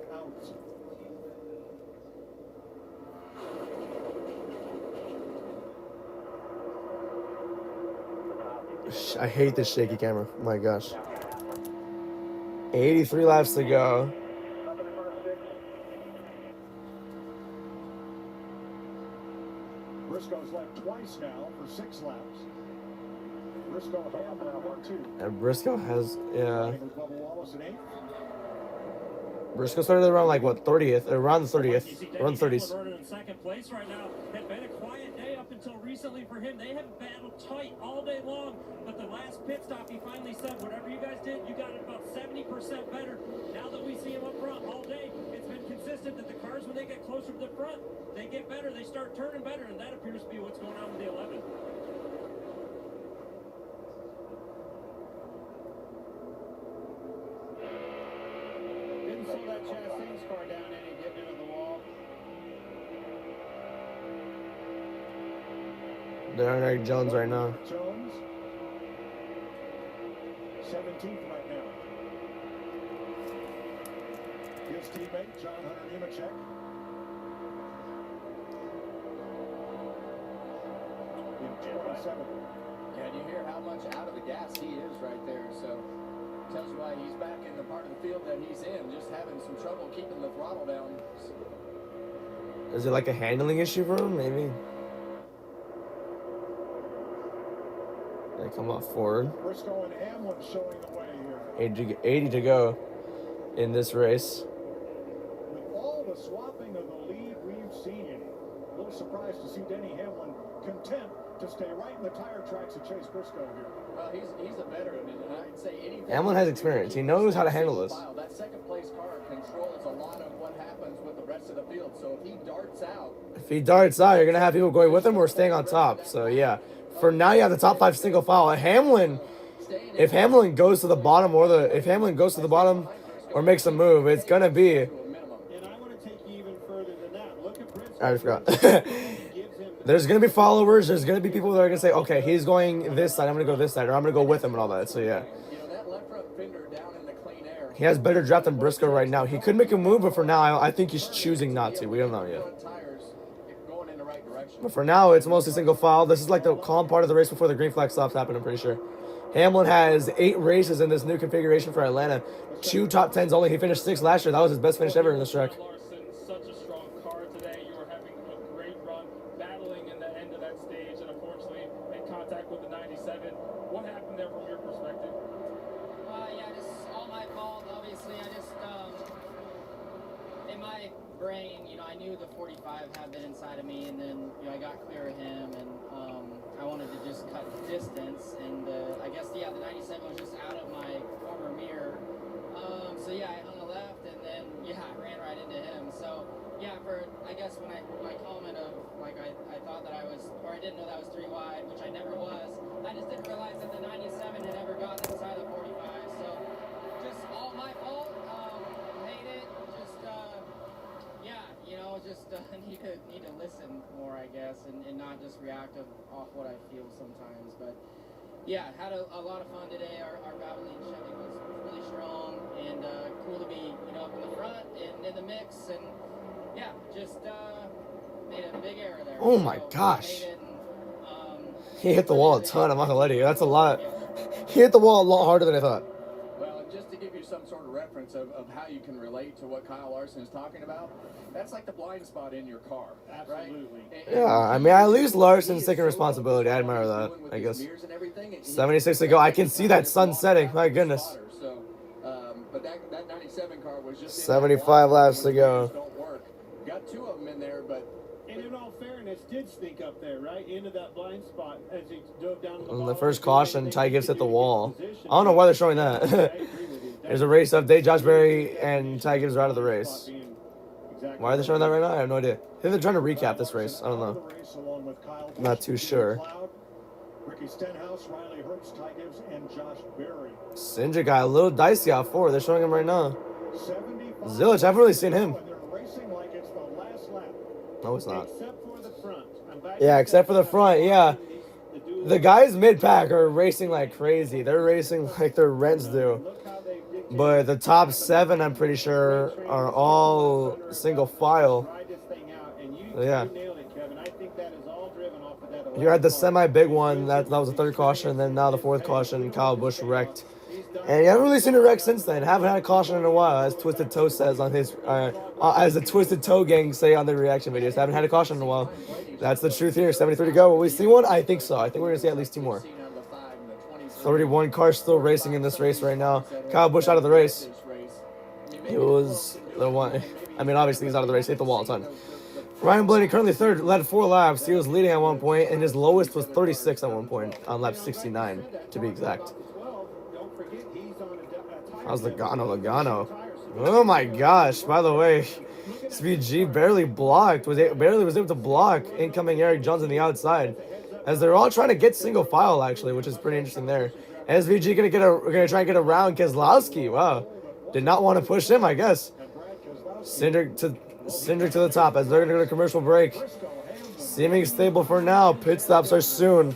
I hate this shaky camera. Oh my gosh. 83 laps to go. Briscoe's left twice now for 6 laps. Briscoe Hamlin on 2. And Briscoe has, yeah. Bubba Wallace in 8th. Briscoe started around like what 30th, around the 30th, around the 30s. In second place right now. Had been a quiet day up until recently for him. They have battled tight all day long, but the last pit stop, he finally said, "Whatever you guys did, you got it about 70% better." Now that we see him up front all day, it's been consistent that the cars, when they get closer to the front, they get better. They start turning better, and that appears to be what's going on with the 11. Didn't slow that Chastain's car down any, getting into the wall. They're on Eric Jones right now. Jones, 17th right now. His teammate, John Hunter Nemechek. In 27th. Yeah, and you hear how much out of the gas he is right there. So tells you why he's back in the part of the field that he's in, just having some trouble keeping the throttle down. Is it like a handling issue for him? Maybe. They come off forward. Briscoe and Hamlin showing the way here. 80 to go in this race. With all the swapping of the lead we've seen, a little surprised to see Denny Hamlin content to stay right in the tire tracks of Chase Briscoe here. Well, he's a veteran, and I'd say anything. Hamlin has experience. He knows how to handle this. That second place car controls a lot of what happens with the rest of the field. So if he darts out, you're gonna have people going with him or staying on top. So yeah, for now you have the top 5 single file. Hamlin if Hamlin goes to the bottom or makes a move, it's gonna be. And I want to take you even further than that. Look at Briscoe. I forgot. There's gonna be followers. There's gonna be people that are gonna say, okay, he's going this side. I'm gonna go this side, or I'm gonna go with him and all that. So yeah. He has better draft than Briscoe right now. He could make a move, but for now, I think he's choosing not to. We don't know yet. But for now, it's mostly single file. This is like the calm part of the race before the green flag stops happen, I'm pretty sure. Hamlin has 8 races in this new configuration for Atlanta. 2 top 10s only. He finished 6th last year. That was his best finish ever in this track. Such a strong car today. You were having a great run, battling in the end of that stage, and unfortunately in contact with the 97. What happened there from your perspective? Yeah, just all my fault. Obviously, I just in my brain, I knew the 45 had been inside of me, and then I got clear of him, and I wanted to just cut distance, and I guess the 97 was just out of my former mirror. So yeah, I hung a left, and then I ran right into him. So yeah, I guess when my comment of like I thought that I was, or I didn't know that was 3 wide, which I never was. I just didn't realize that the 97 had ever gotten inside the 45. So just all my fault. Hate it. Just need to listen more, I guess, and not just react off what I feel sometimes. But yeah, had a lot of fun today. Our battling Chevy was really strong, and cool to be up in the front and in the mix, and yeah, just made a big error there. Oh my gosh. He hit the wall a ton, I'm not gonna lie to you. That's a lot. He hit the wall a lot harder than I thought. Well, just to give you some sort of reference of how you can relate to what Kyle Larson is talking about, that's like the blind spot in your car, Absolutely. Right? Yeah, I mean, at least Larson's taking responsibility. I admire that, I guess. 76 to go. I can see that sun setting. My goodness. But that 97 car was just 75 laps to go. Got 2 of them in there, but... And in all fairness, did sneak up there, right? Into that blind spot as he dove down On the first caution, Ty Gibbs hit the wall. I don't know why they're showing that. There's a race update. Josh Berry and Ty Gibbs are out of the race. Why are they showing that right now? I have no idea. I think they're trying to recap this race. I don't know. I'm not too sure. Ricky Stenhouse, Riley Herbst, Ty Gibbs, and Josh Berry. Sindra got a little dicey out 4. They're showing him right now. Zillich, I haven't really seen him. No, it's not. Yeah, except for the front, yeah. The guys mid-pack are racing like crazy. They're racing like their rents do. But the top 7, I'm pretty sure, are all single file. So, yeah. You had the semi-big one. That was the 3rd caution. And then now the 4th caution. Kyle Busch wrecked. And you haven't really seen a wreck since then. Haven't had a caution in a while, as Twisted Toe says on his... as the Twisted Toe gang say on their reaction videos. Haven't had a caution in a while. That's the truth here. 73 to go. Will we see one? I think so. I think we're going to see at least 2 more. 31 cars still racing in this race right now. Kyle Busch out of the race. It was the one. I mean, obviously he's out of the race. He hit the wall a ton. Ryan Blaney currently 3rd, led 4 laps. He was leading at one point, and his lowest was 36 at one point on lap 69, to be exact. How's Logano? Oh my gosh! By the way, SVG barely was able to block incoming Eric Jones on the outside, as they're all trying to get single file actually, which is pretty interesting there. SVG gonna try and get around Keselowski. Wow, did not want to push him, I guess. Cindric to the top as they're gonna go to commercial break. Seeming stable for now. Pit stops are soon.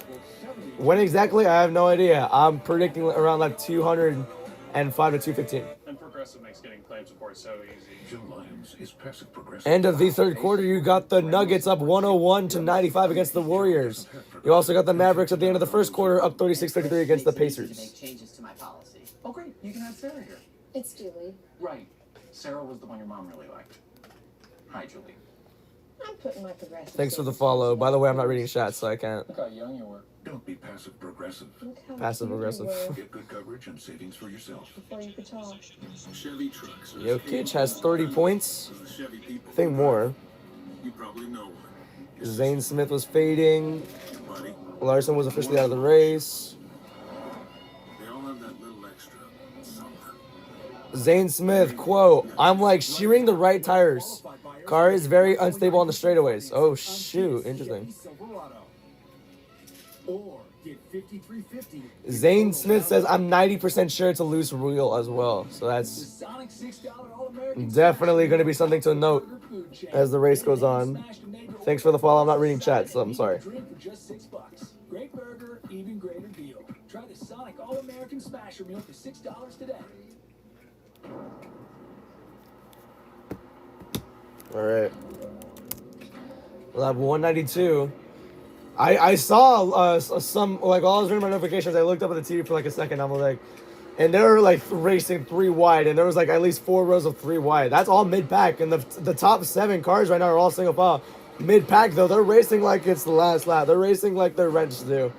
When exactly, I have no idea. I'm predicting around like 205 to 215. And Progressive makes getting claim support so easy. Joe Lyons is passive progressive. End of the 3rd quarter, you got the Nuggets up 101 to 95 against the Warriors. You also got the Mavericks at the end of the 1st quarter up 36-33 against the Pacers. Make changes to my policy. Oh, great. You can have Sarah here. It's Julie. Right. Sarah was the one your mom really liked. Hi, Julie. I'm putting my progressive. Thanks for the follow. By the way, I'm not reading chat, so I can't. Look how young you were. Don't be passive progressive. Passive aggressive. Get good coverage and savings for yourself. Before you could talk. Chevy trucks. Jokic has 30 points. I think more. You probably know one. Zane Smith was fading. Larson was officially out of the race. They all have that little extra something. Zane Smith, quote, I'm like shearing the right tires. Car is very unstable on the straightaways. Oh, shoot. Interesting. Or Get 5350. Zane Smith says, I'm 90% sure it's a loose wheel as well. So that's Sonic $6 All-American definitely going to be something to note as the race goes on. Thanks for the follow. I'm not reading chat, so I'm sorry. Drink for just $6. Great burger, even greater deal. Try the Sonic All-American Smasher Meal for $6 today. All right. We'll have 192. I saw some, like, while I was reading my notifications, I looked up at the TV for like a second. I'm like, and they were like racing 3 wide, and there was like at least 4 rows of 3 wide. That's all mid-pack, and the top 7 cars right now are all single file. Mid-pack, though, they're racing like it's the last lap. They're racing like they're ready to do.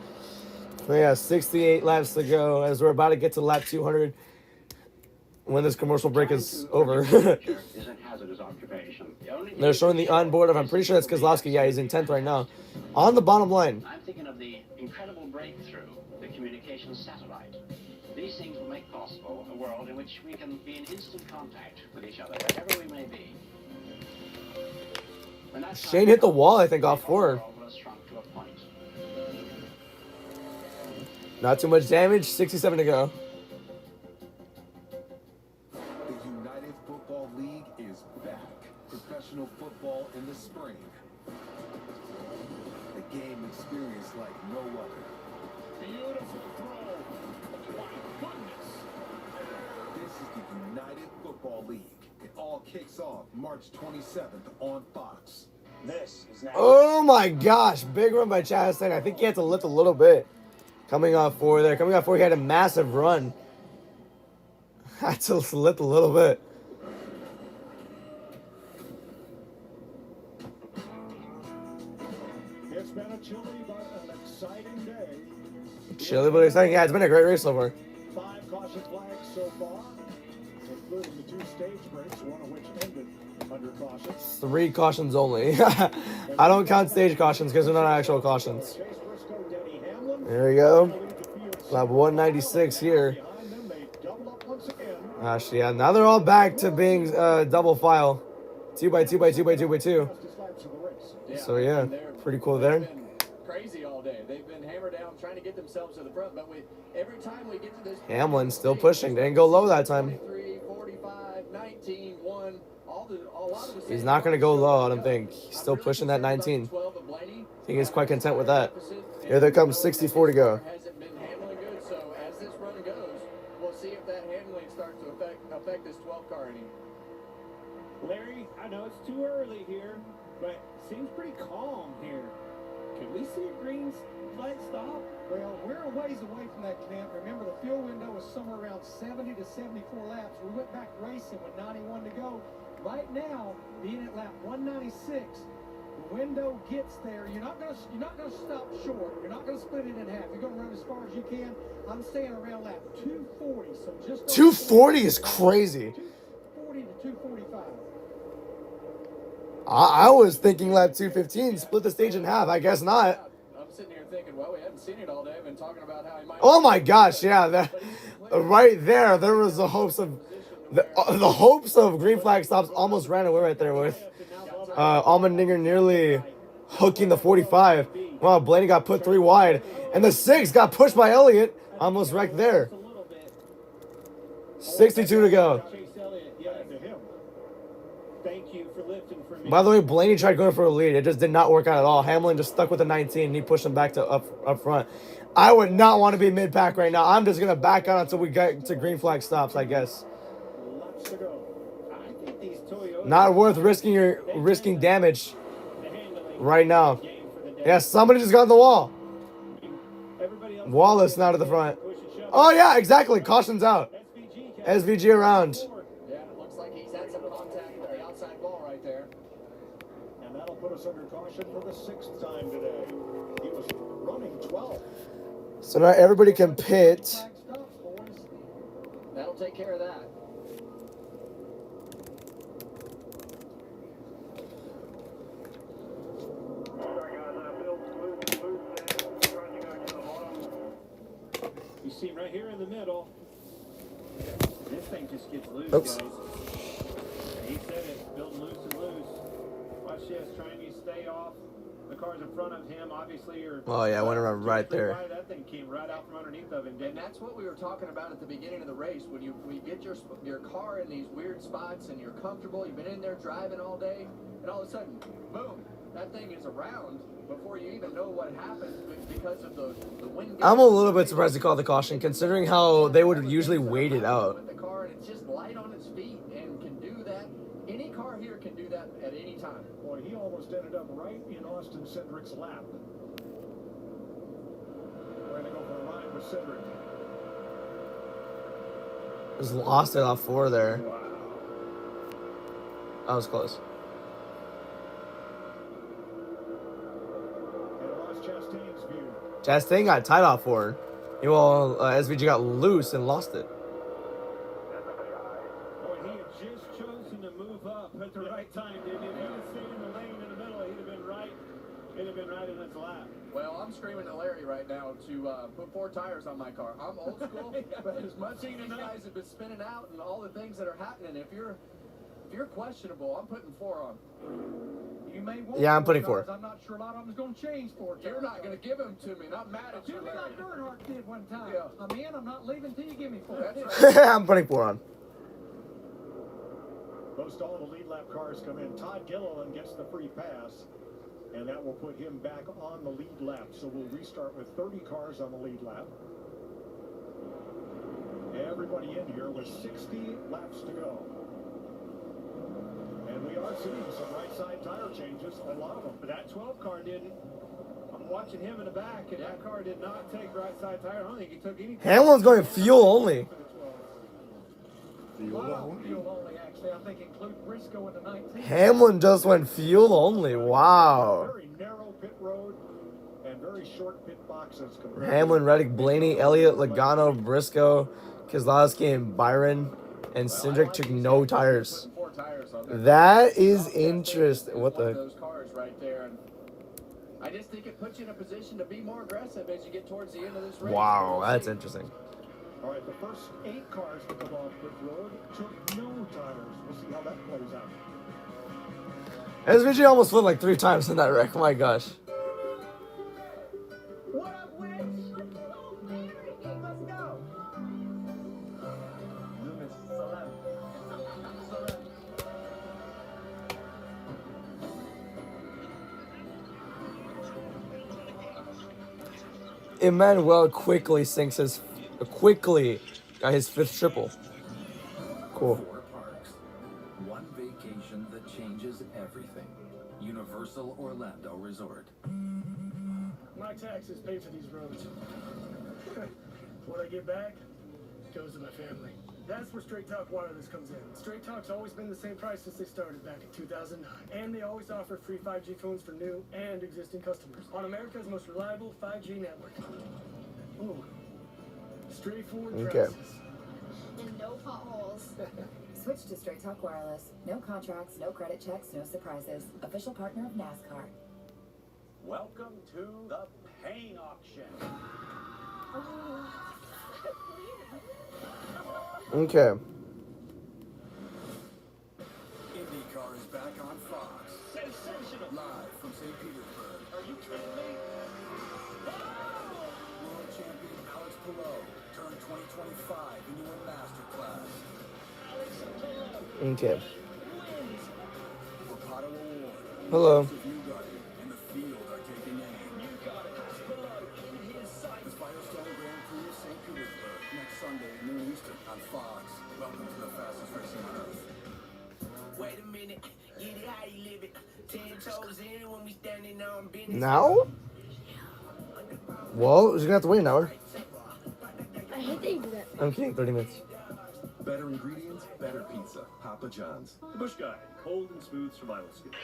So yeah, 68 laps to go as we're about to get to lap 200 when this commercial break is over. They're showing the onboard of, I'm pretty sure that's Kozlowski. Yeah, he's in 10th right now. On the bottom line. I'm thinking of the incredible breakthrough, the communications satellite. These things will make possible a world in which we can be in instant contact with each other, wherever we may be. Shane hit the wall, I think, off 4. Not too much damage, 67 to go. The United Football League is back. Professional football in the spring. A game experience like no other. Beautiful throw. My goodness. This is the United Football League. It all kicks off March 27th on Fox. This is now. Oh my gosh, big run by Chastain. I think he had to lift a little bit. Coming off 4 there. Coming off 4, he had a massive run. Had to lift a little bit. It's been a chilly but an exciting day. Chilly but exciting. Yeah, it's been a great race so far. 5 caution flags so far, including the 2 stage breaks, one of which ended under caution. 3 cautions only. I don't count stage cautions because they're not actual cautions. There we go. Lap 196 here. Actually, yeah, now they're all back to being double file. 2 by 2 by 2 by 2 by 2. So yeah, pretty cool there. Crazy all day. They've been hammered down trying to get themselves to the front, but every time we get to this Hamlin still pushing. They didn't go low that time. 23, 45, 19, 1, a lot of the He's not going to go low, I don't think. He's still pushing that 19. I think he's quite content with that. Here there comes 64 to go. hasn't been handling good, so as this run goes, we'll see if that handling starts to affect this 12 car any. Larry, I know it's too early here, but it seems pretty calm here. Can we see a green flag stop? Well, we're a ways away from that, Clint. Remember, the fuel window was somewhere around 70 to 74 laps. We went back racing with 91 to go. Right now, being at lap 196, the window gets there. You're not gonna stop short. You're not gonna split it in half. You're gonna run as far as you can. I'm staying around lap 240, so just 240 is crazy. 240 to 245. I was thinking lap 215, split the stage in half. I guess not. I'm sitting here thinking, well, we haven't seen it all day. I've been talking about how he might. Oh my gosh, yeah, that right there was the hopes of the hopes of green flag stops almost ran away right there with Allmendinger nearly hooking the 45. Wow, Blaney got put 3 wide, and the 6 got pushed by Elliott, almost wrecked there. 62 to go. By the way, Blaney tried going for a lead. It just did not work out at all. Hamlin just stuck with the 19, and he pushed him back to up front. I would not want to be mid-pack right now. I'm just going to back out until we get to green flag stops, I guess. Not worth risking damage right now. Yeah, somebody just got in the wall. Wallace now to the front. Oh, yeah, exactly. Caution's out. SVG around. Yeah, it looks like he's had some contact with the outside wall right there. And that'll put us under caution for the 6th time today. He was running 12. So now everybody can pit. That'll take care of that. You see him right here in the middle. This thing just gets loose, Oops. guys. He said it, building loose and loose. Watch this, trying to stay off The cars in front of him obviously are. Oh yeah, I went around right there. That thing came right out from underneath of him. And that's what we were talking about at the beginning of the race. When you get your car in these weird spots and you're comfortable, you've been in there driving all day, and all of a sudden, boom, that thing is around before you even know what happened because of the wind. I'm a little bit surprised they called the caution, considering how they would usually wait it out. With the car, and it's just light on its feet and can do that. Any car here can do that at any time. Boy, he almost ended up right in Austin Cedric's lap. We're going to go for a ride with Cedric. Just lost it off 4 there. That was close. Chastain got tied off 4. Well, SVG got loose and lost it. Boy, he had just chosen to move up at the right time, didn't he? If he had stayed in the lane in the middle, he'd have been right. He'd have been right in his lap. Well, I'm screaming to Larry right now to put 4 tires on my car. I'm old school, but as much as these guys have been spinning out and all the things that are happening, if you're questionable, I'm putting 4 on. You may want Yeah, I'm putting 4. I'm not sure a lot of them's going to change 4. You're not going to give them to me. Not mad at you, Do me Larry. like Earnhardt did one time. Yeah. I'm in, I'm not leaving till you give me 4. That's right. I'm putting 4 on. Most all the lead lap cars come in. Todd Gilliland gets the free pass, and that will put him back on the lead lap. So we'll restart with 30 cars on the lead lap. Everybody in here with 60 laps to go. And we are seeing some right side tire changes, a lot of them. But that 12 car didn't. I'm watching him in the back, and that car did not take right side tire. I don't think he took any. Hamlin's going fuel only. Fuel only, actually. I think include Briscoe in the 19. Hamlin just went fuel only. Wow. Very narrow pit road and very short pit boxes. Hamlin, Reddick, Blaney, Elliott, Logano, Briscoe, Keselowski, and Byron, and Cindric took no tires. That is interesting. What the? Those cars right there. And I just think it puts you in a position to be more aggressive as you get towards the end of this race. Wow, that's interesting. All right, the first 8 cars to come off pit road took no tires. We'll see how that plays out. SVG almost flipped like 3 times in that wreck. My gosh. What up, Witch? Let's go. Emmanuel quickly got his 5th triple. Cool. 4 parks. 1 vacation that changes everything. Universal Orlando Resort. My taxes pay for these roads. What I get back goes to my family. That's where Straight Talk Wireless comes in. Straight Talk's always been the same price since they started back in 2009. And they always offer free 5G phones for new and existing customers on America's most reliable 5G network. Ooh. Straightforward prices. And no potholes. Switch to Straight Talk Wireless. No contracts, no credit checks, no surprises. Official partner of NASCAR. Welcome to the paint auction. Okay. IndyCar is back on Fox. Sensational. Live from St. Petersburg. Are you kidding me? World champion Alex Palou turned 2025 into a masterclass. Okay. Rapato Award. Hello. And the field are taking aim. The Firestone Grand Prix of St. Petersburg next Sunday at noon Eastern on Fox. Welcome to the fastest racing on earth. Wait a minute. Get it how you live it. 10 toes in when we standing on business. Now? Well, you're gonna have to wait an hour. I hate that you do that. I'm kidding, 30 minutes. Better ingredients, better pizza. Papa John's. The Bush Guide, cold and smooth survival skills.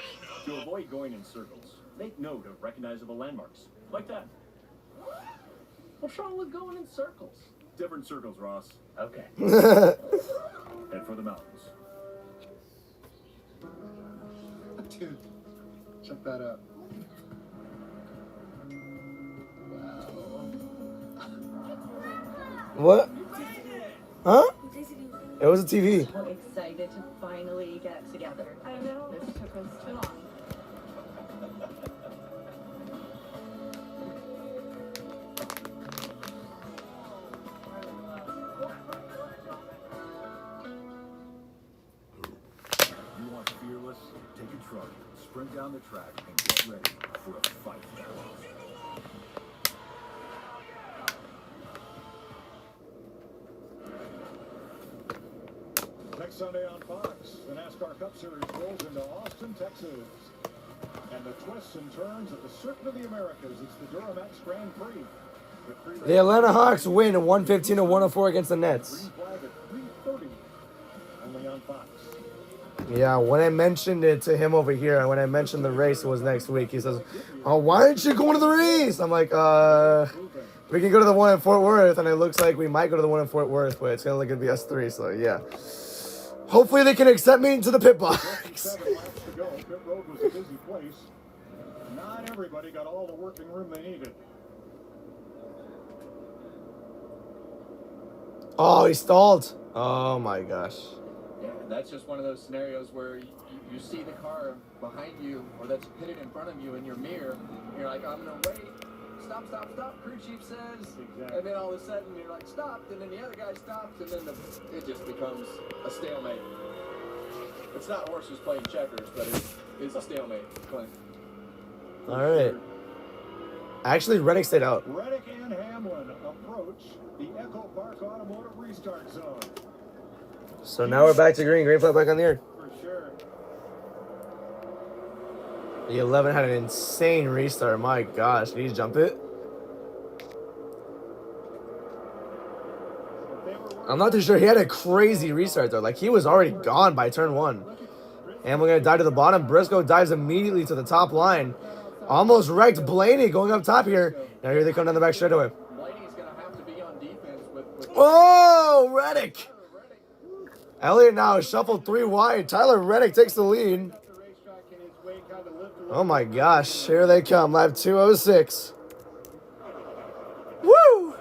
To avoid going in circles, make note of recognizable landmarks, like that. What's wrong with going in circles? Different circles, Ross. Okay. Head for the mountains. Dude, check that out. What? Huh? It was a TV. So excited to finally get together. I know. This took us too long. sprint down the track and get ready for a fight. Next Sunday on Fox, the NASCAR Cup Series rolls into Austin, Texas. And the twists and turns of the Circuit of the Americas. It's the Duramax Grand Prix. The Atlanta Hawks win 115-104 against the Nets. Green flag at 3:30. Only on Fox. Yeah, when I mentioned it to him over here, when I mentioned the race was next week, he says, "Oh, why aren't you going to the race?" I'm like, we can go to the one in Fort Worth, and it looks like we might go to the one in Fort Worth, but it's only going to be us three, so yeah. Hopefully they can accept me into the pit box. 7 laps to go. Pit road was a busy place. Not everybody got all the working room they needed. Oh, he stalled. Oh my gosh. Yeah, and that's just one of those scenarios where you see the car behind you or that's pitted in front of you in your mirror. And you're like, I'm going to wait. Stop, stop, stop, crew chief says. Exactly. And then all of a sudden you're like, stopped. And then the other guy stops. And then it just becomes a stalemate. It's not horses playing checkers, but it is a stalemate, Clint. All right. Actually, Reddick stayed out. Reddick and Hamlin approach the EchoPark Automotive Restart Zone. So now we're back to green. Green flag back on the air. For sure. The 11 had an insane restart. My gosh. Did he jump it? I'm not too sure. He had a crazy restart, though. Like, he was already gone by turn 1. And we're going to dive to the bottom. Briscoe dives immediately to the top line. Almost wrecked Blaney going up top here. Now here they come down the back straightaway. Blaney's going to have to be on defense with Oh, Reddick. Elliott now shuffled 3 wide. Tyler Reddick takes the lead. Oh my gosh, here they come. Lap 206. Woo!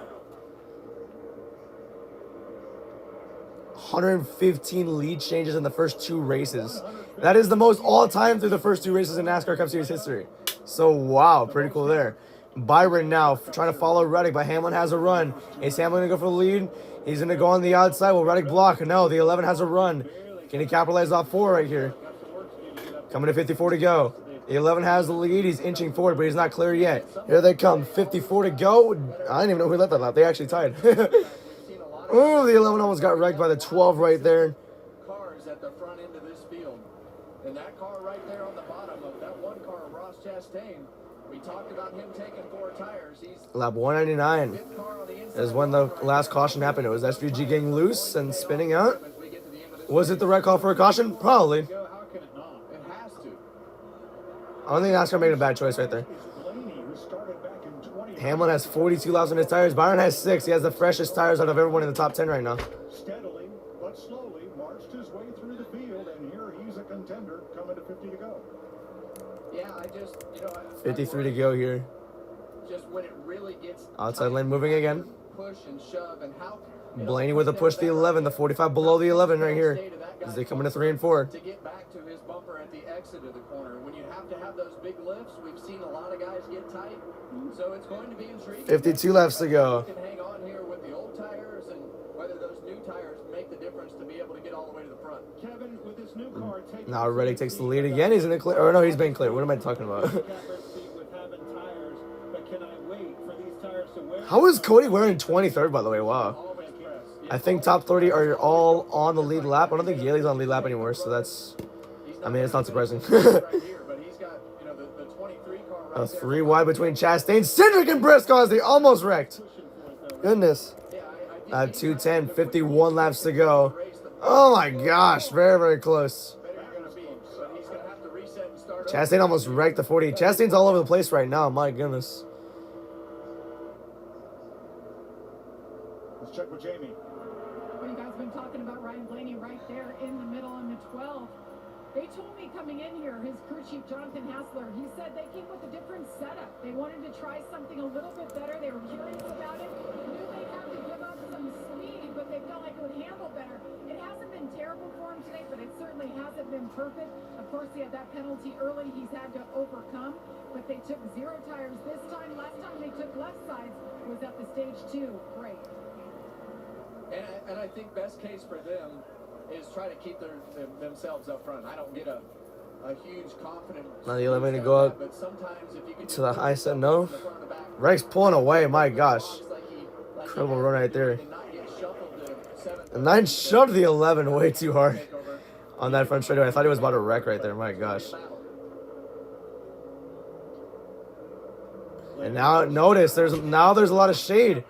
115 lead changes in the first 2 races. That is the most all-time through the first 2 races in NASCAR Cup Series history. So, wow, pretty cool there. Byron now trying to follow Reddick, but Hamlin has a run. Is Hamlin going to go for the lead? He's going to go on the outside. Will Reddick block? No, the 11 has a run. Can he capitalize off 4 right here? Coming to 54 to go. The 11 has the lead. He's inching forward, but he's not clear yet. Here they come. 54 to go. I didn't even know who led that lap. They actually tied. Oh, the 11 almost got wrecked by the 12 right there. Cars at the front end of this field. And that car right there on the bottom of that one car, Ross Chastain, we talked about him taking 4 tires. He's Lap 199 is when the last caution happened. It was SVG getting loose and spinning out. Was it the right call for a caution? Probably. It has to. I don't think NASCAR made a bad choice right there. Hamlin has 42 laps on his tires. Byron has 6. He has the freshest tires out of everyone in the top 10 right now. Steadily but slowly marched his way through the field, and here he's a contender coming to 50 to go. Yeah, I just, 53 to go here. Just when it really gets Outside lane moving again. push and shove and how Blaney with a push the 11. The 45 below the 11 right here. As they come into 3 and 4. to get back to his bumper at the exit of the corner. When you have to have those big lifts, we've seen a lot of guys get tight. So it's going to be intriguing. 52 laps to go. You can hang on here with the old tires and whether those new tires make the difference to be able to get all the way to the front. Kevin, with this new car taking Now Reddick takes the lead again. He's in the clear. Or no, he's been clear. What am I talking about? How is Cody wearing 23rd, by the way? Wow. I think top 30 are all on the lead lap. I don't think Yaley's on the lead lap anymore, so that's... I mean, it's not surprising. 3 wide between Chastain, Cindric, and Briscoe as they almost wrecked. Goodness. 210, 51 laps to go. Oh my gosh, very, very close. Chastain almost wrecked the 40. Chastain's all over the place right now, my goodness. Let's check with Jamie. Well, you guys have been talking about Ryan Blaney right there in the middle in the 12. They told me coming in here, his crew chief, Jonathan Hassler, he said they came with a different setup. They wanted to try something a little bit better. They were curious about it. Knew they'd have to give up some speed, but they felt like it would handle better. It hasn't been terrible for him today, but it certainly hasn't been perfect. Of course, he had that penalty early he's had to overcome, but they took 0 tires this time. Last time they took left sides was at the stage 2. Great. And I think best case for them is try to keep themselves up front. I don't get a a huge confidence. Now the 11 to go up but sometimes if you can to the high set. No. Reddick's pulling away. My gosh. Incredible run right there. The 9 shoved the 11 way too hard on that front straightaway. I thought he was about to wreck right there. My gosh. And now notice there's a lot of shade.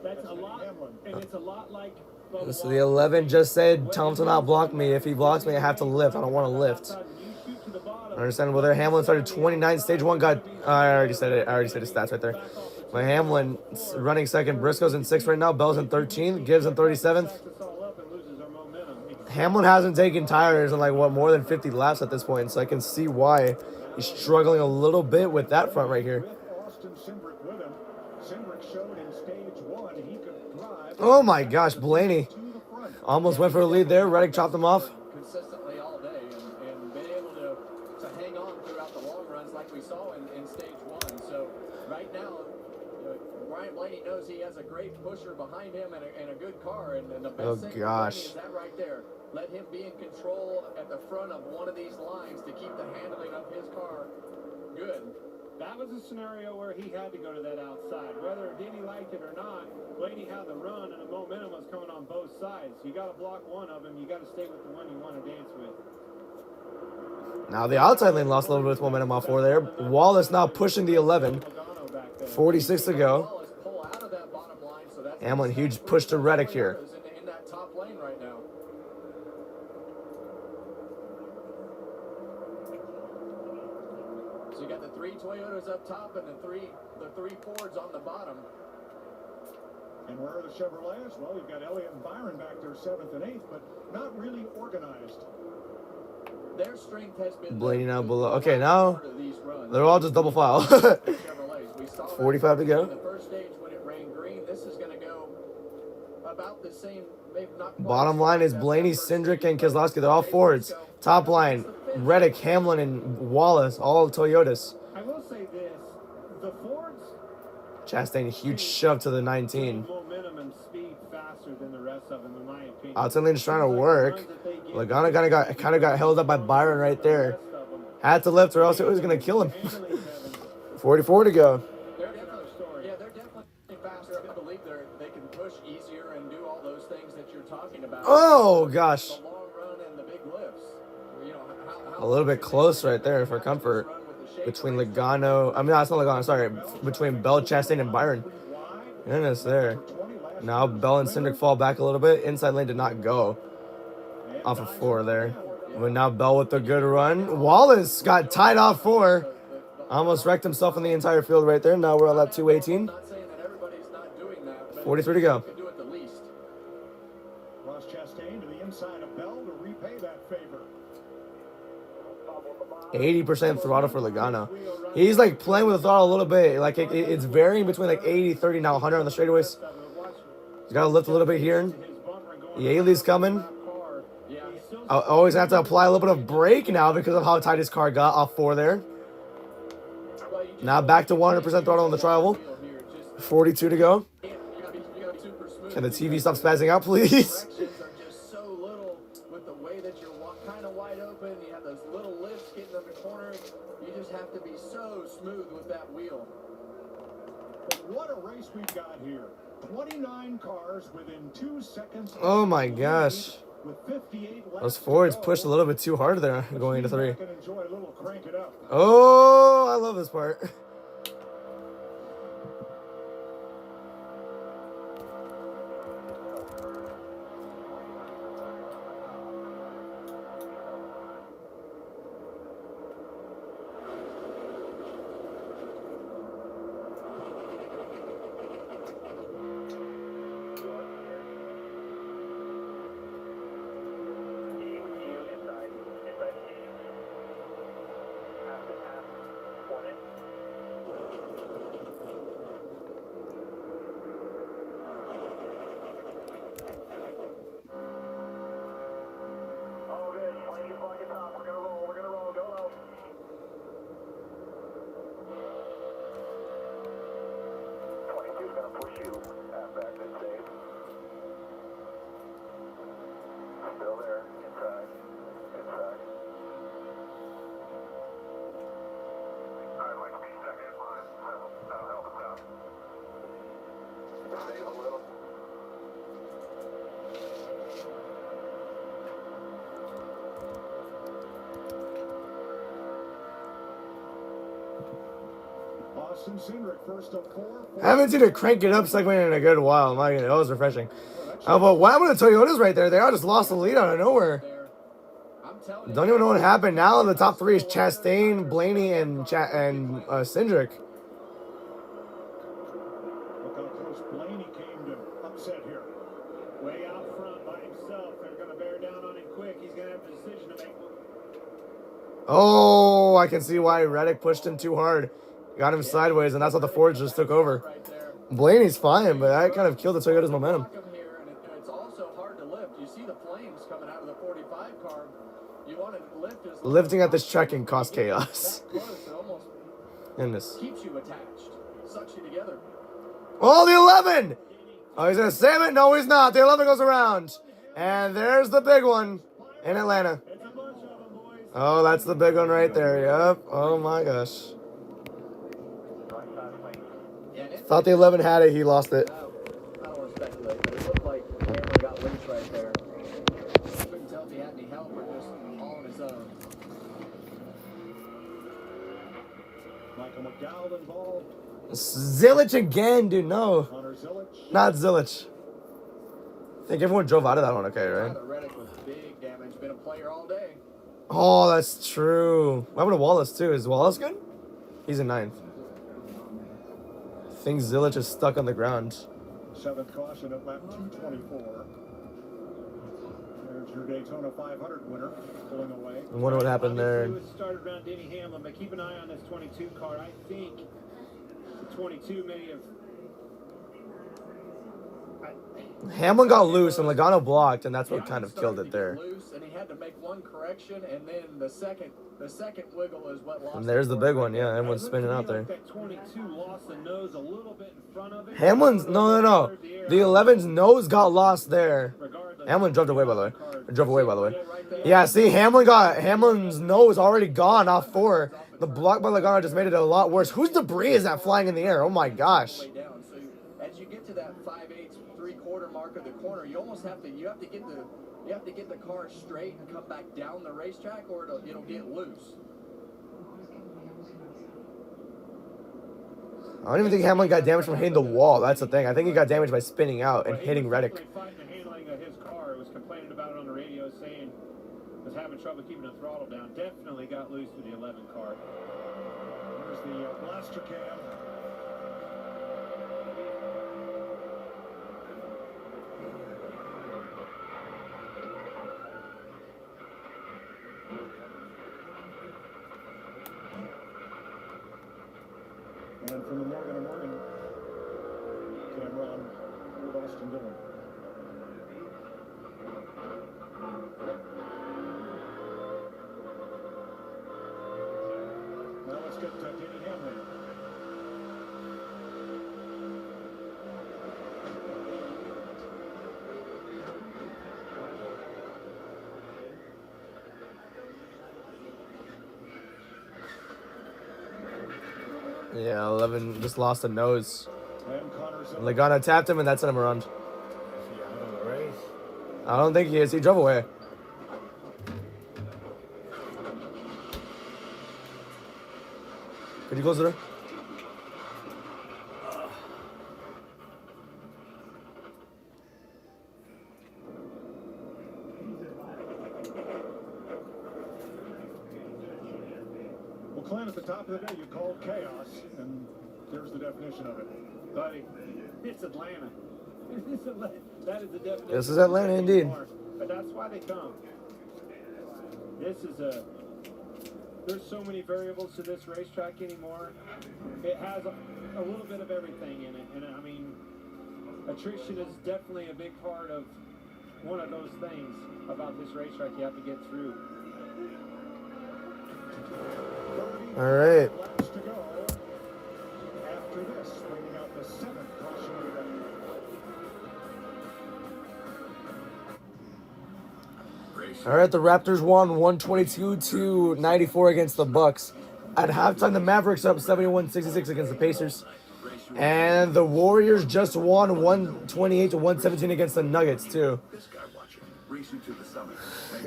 That's a lot, and it's a lot like. So the 11 just said, tell him to not block me. If he blocks me, I have to lift. I don't want to lift. Understandable there. Hamlin started 29. Stage 1 got... I already said it. I already said his stats right there. But Hamlin running second. Briscoe's in 6th right now. Bell's in 13th. Gibbs in 37th. Hamlin hasn't taken tires in like, what, more than 50 laps at this point. So I can see why he's struggling a little bit with that front right here. Oh my gosh, Blaney almost went for a lead there. Reddick chopped him off. Consistently all day and been able to hang on throughout the long runs like we saw in stage 1. So right now, Ryan Blaney knows he has a great pusher behind him and a good car. And the best thing for Blaney is that right there. Let him be in control at the front of one of these lines to keep the handling of his car good. That was a scenario where he had to go to that outside. Whether Denny liked it or not, Blaney had the run and the momentum was coming on both sides. You got to block one of them. You got to stay with the one you want to dance with. Now the outside lane lost a little bit of momentum off 4 there. Wallace now pushing the 11. 46 to go. Hamlin, huge push to Reddick here. In that top lane right now. So you got the 3 Toyotas up top and the three Fords on the bottom. And where are the Chevrolets? Well, you've got Elliott and Byron back there 7th and 8th, but not really organized. Their strength has been Blaney now below. Okay, now they're all just double file. 45 to go. The first stage when it rained green, this is going to go about the same. Maybe not Bottom line is Blaney, Cindric, and Keselowski. They're all Fords. Top line, Reddick, Hamlin, and Wallace, all Toyotas. I will say this, the Fords... Chastain, huge shove to the 19. Momentum and speed faster than the rest of them, in my opinion. Outside lane's trying to work. Logano kind of got held up by Byron right there. Had to lift or else it was going to kill him. 44 to go. They're definitely faster. I believe they can push easier and do all those things that you're talking about. Oh, gosh. The long run and the big lifts. You know, A little bit close right there for comfort. Between Logano, I mean, no, it's not Logano, sorry. Between Bell, Chastain, and Byron. Goodness there. Now Bell and Cindric fall back a little bit. Inside lane did not go. Off of 4 there. But now Bell with the good run. Wallace got tied off 4. Almost wrecked himself in the entire field right there. Now we're on lap 218. 43 to go. Ross Chastain to the inside of Bell to repay that favor. 80% throttle for Logano. He's like playing with the throttle a little bit. Like it's varying between like 80, 30, now 100 on the straightaways. He's got to lift a little bit here. Yaley's coming. I always have to apply a little bit of brake now because of how tight his car got off 4 there. Now back to 100% throttle on the tri-oval. 42 to go. Can the TV stop spazzing out, please? Have to be so smooth with that wheel. But what a race we've got here. 29 cars within 2 seconds. Oh my gosh. Those Fords pushed a little bit too hard there going into 3. Oh, I love this part. Austin Cindric, first of four. I haven't seen it crank it up segment in a good while. My goodness, that was refreshing. But what happened to Toyota's right there? They all just lost the lead out of nowhere. Don't even know what happened. Now the top three is Chastain, Blaney, and Cindric. Look how close Blaney came to upset here. Way out front by himself. They're going to bear down on him quick. He's going to have a decision to make. Oh, I can see why Reddick pushed him too hard. Got him sideways, and that's how the Fords just took over. Blaney's fine, but that kind of killed the Toyota's momentum. It's also hard to lift. You see the flames coming out of the 45 car. You want to lift as Lifting at this check can cause chaos. Goodness. keeps you attached, sucks you together. Oh, the 11! Oh, he's going to save it? No, he's not. The 11 goes around. And there's the big one in Atlanta. Oh, that's the big one right there. Yep. Oh, my gosh. Thought the 11 had it. He lost it. I don't want to speculate, but it looked like Hammer got loose right there. Couldn't tell if he had any help or just all on his own. Michael McDowell involved. Zilich again, dude. No. Hunter Zilich. Not Zilich. I think everyone drove out of that one okay, right? Reddick was big damage. Been a player all day. Oh, that's true. What happened to Wallace, too? Is Wallace good? He's in 9th. I think Zilich is stuck on the ground. 7th caution at lap 224. There's your Daytona 500 winner pulling away. I wonder what happened there. It was started around Denny Hamlin, but keep an eye on this 22 car. I think the 22 may have. Hamlin got loose and Logano blocked, and that's what kind of killed it there. Loose, and he had to make one correction, and then the second wiggle is what lost. And there's the big one, yeah. Everyone's spinning out there. That 22 lost the nose a little bit in front of it. Hamlin's no. The 11's nose got lost there. Hamlin drove away, by the way. Yeah, see, Hamlin's nose already gone off 4. The block by Logano just made it a lot worse. Whose debris is that flying in the air? Oh my gosh. As you get to that 5/8, 3/4 mark of the corner, you almost have to get the car straight and come back down the racetrack, or it'll get loose. I don't even think Hamlin got damaged from hitting the wall. That's the thing. I think he got damaged by spinning out and hitting Reddick. The handling of his car, was complaining about it on the radio, saying was having trouble keeping the throttle down. Definitely got loose with the 11 car. There's the blaster cam. And from the Morgan & Morgan camera on Old Austin Dillon. Now let's get Denny Hamlin. Yeah, 11 just lost a nose. And Connor's Logano tapped him, and that sent him around. I don't think he is. He drove away. Could you close the door? Well, Clint, at the top of the day, you called chaos, and there's the definition of it. Buddy, it's Atlanta. That is the definition. This is Atlanta, indeed. But that's why they come. There's so many variables to this racetrack anymore. It has a little bit of everything in it. And I mean, attrition is definitely a big part of one of those things about this racetrack you have to get through. All right. Laps to go. After this, bringing out the 7th cautionary red. All right, the Raptors won 122-94 against the Bucks. At halftime, the Mavericks up 71-66 against the Pacers. And the Warriors just won 128 to 117 against the Nuggets too. This guy watching. Racing to the summit.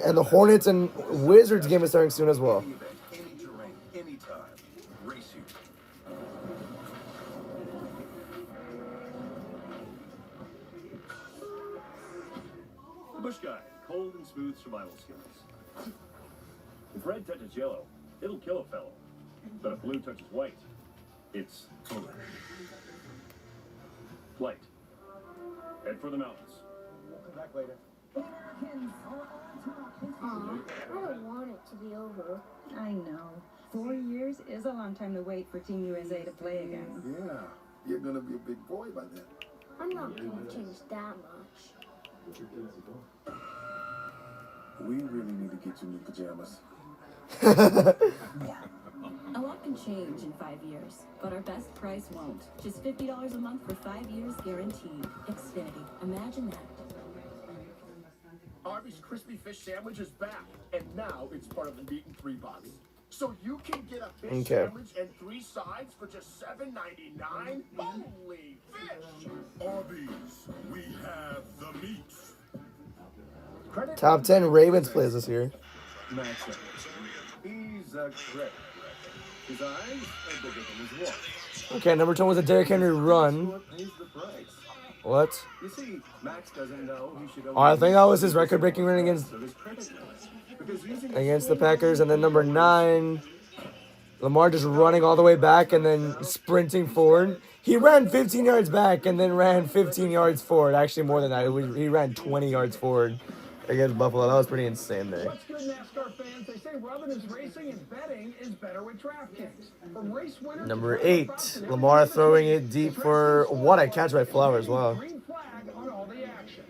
And the Hornets and Wizards game is starting soon as well. Any event, any terrain, anytime. Race you. The Bush Guy, cold and smooth survival skills. If red touches yellow, it'll kill a fellow. But if blue touches white, it's over. Flight. Head for the mountains. We'll come back later. I don't want it to be over. I know. 4 years is a long time to wait for Team USA to play again. Yeah, you're gonna be a big boy by then. I'm not going to change that much. We really need to get you new pajamas. A lot can change in 5 years, but our best price won't. Just $50 a month for 5 years guaranteed. Xfinity. Imagine that. Arby's crispy fish sandwich is back, and now it's part of the Meat and 3 box. So you can get a fish sandwich and 3 sides for just $7.99? Holy fish! Arby's, we have the meats. Top 10 Ravens plays this year. Max Evans. He's a threat. His eyes are bigger than his watch. Okay, number 10 was a Derrick Henry run. Pays the price. What? You see, Max doesn't know he should Oh, I think that was his record-breaking run against the Packers. And then number 9, Lamar just running all the way back and then sprinting forward. He ran 15 yards back and then ran 15 yards forward. Actually, more than that. He ran 20 yards forward against Buffalo. That was pretty insane there. What's good, NASCAR fans? They say rubbing is racing and betting is better with DraftKings. From race winner Number 8, Lamar throwing it deep for what? A catch by Flowers. Wow. green flag on all the action.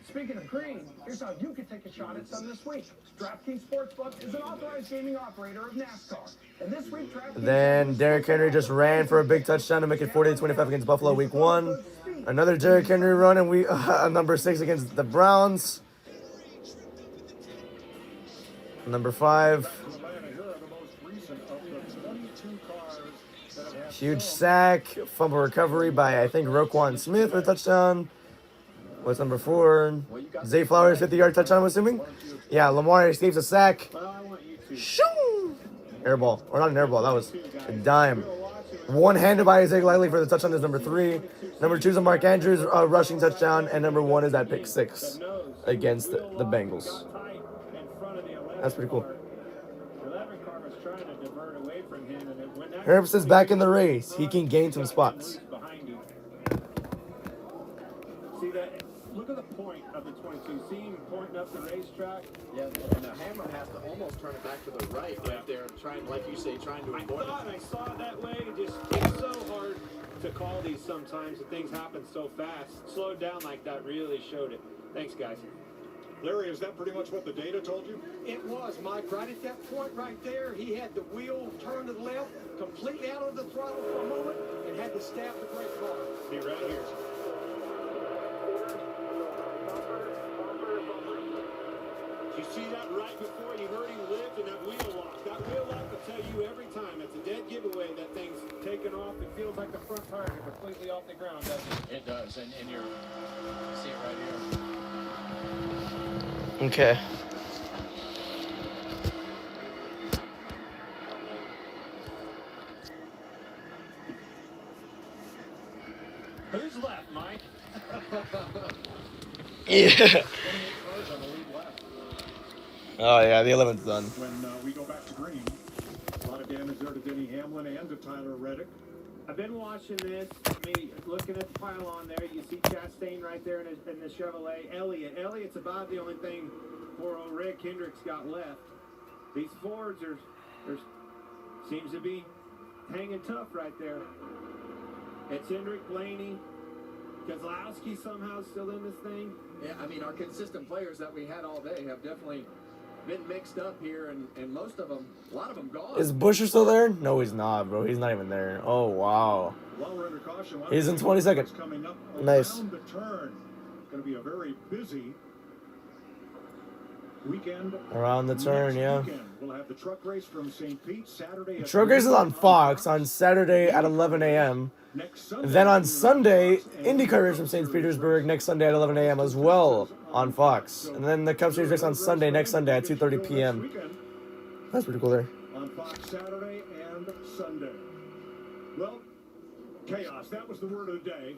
Speaking of green, here's how you could take a shot at some this week. DraftKings Sportsbook is an authorized gaming operator of NASCAR. And this week, DraftKings... Then Derrick Henry just ran for a big touchdown to make it 40-25 against Buffalo week 1. Another Derrick Henry run and number 6 against the Browns. Number 5. Huge sack. Fumble recovery by, I think, Roquan Smith for a touchdown. What's number 4? Zay Flowers, 50-yard touchdown, I'm assuming? Yeah, Lamar escapes a sack. Shoo! Airball. Or not an airball. That was a dime. One-handed by Isaiah Likely for the touchdown is number 3. Number 2 is a Mark Andrews rushing touchdown. And number 1 is that pick 6 against the Bengals. That's pretty cool. Herbst is back in the race. He can gain some spots. See that? Look at the point of the 22. See him pointing up the racetrack? Yeah, and the hammer has to almost turn it back to the right there, trying, like you say, trying to avoid it. I saw it that way. It's so hard to call these sometimes. And things happen so fast. Slowed down like that really showed it. Thanks, guys. Larry, is that pretty much what the data told you? It was, Mike. Right at that point right there, he had the wheel turned to the left, completely out of the throttle for a moment, and had to stab the brake hard. Be right here. You see that right before you heard him lift and that wheel lock. That wheel lock will tell you every time. It's a dead giveaway. That thing's taken off. It feels like the front tires are completely off the ground, doesn't it? It does, and you see it right here. Okay. Who's left, Mike? Yeah. Oh, yeah, the 11th done. When we go back to green, a lot of damage there to Denny Hamlin and to Tyler Reddick. I've been watching this, looking at the pylon there. You see Chastain right there in the Chevrolet. Elliott's about the only thing poor old Rick Hendricks got left. These Fords are seems to be hanging tough right there. It's Hendrick, Blaney, Kozlowski somehow still in this thing. Yeah, I mean, our consistent players that we had all day have definitely been mixed up here, and most of them, a lot of them gone. Is Busher still there? No, he's not, bro. He's not even there. Oh, wow. He's in 20 seconds. Coming up Nice. around the turn. Going to be a very busy weekend. Around the turn, Next yeah. weekend, we'll have the truck race from St. Pete Saturday. Truck race is on Fox on Saturday at 11 a.m. Then on Sunday, IndyCar race from St. Petersburg next Sunday at 11 a.m. as well on Fox. And then the Cup Series race on Sunday, next Sunday at 2:30 p.m. That's pretty cool there. On Fox Saturday and Sunday. Well, chaos. That was the word of the day,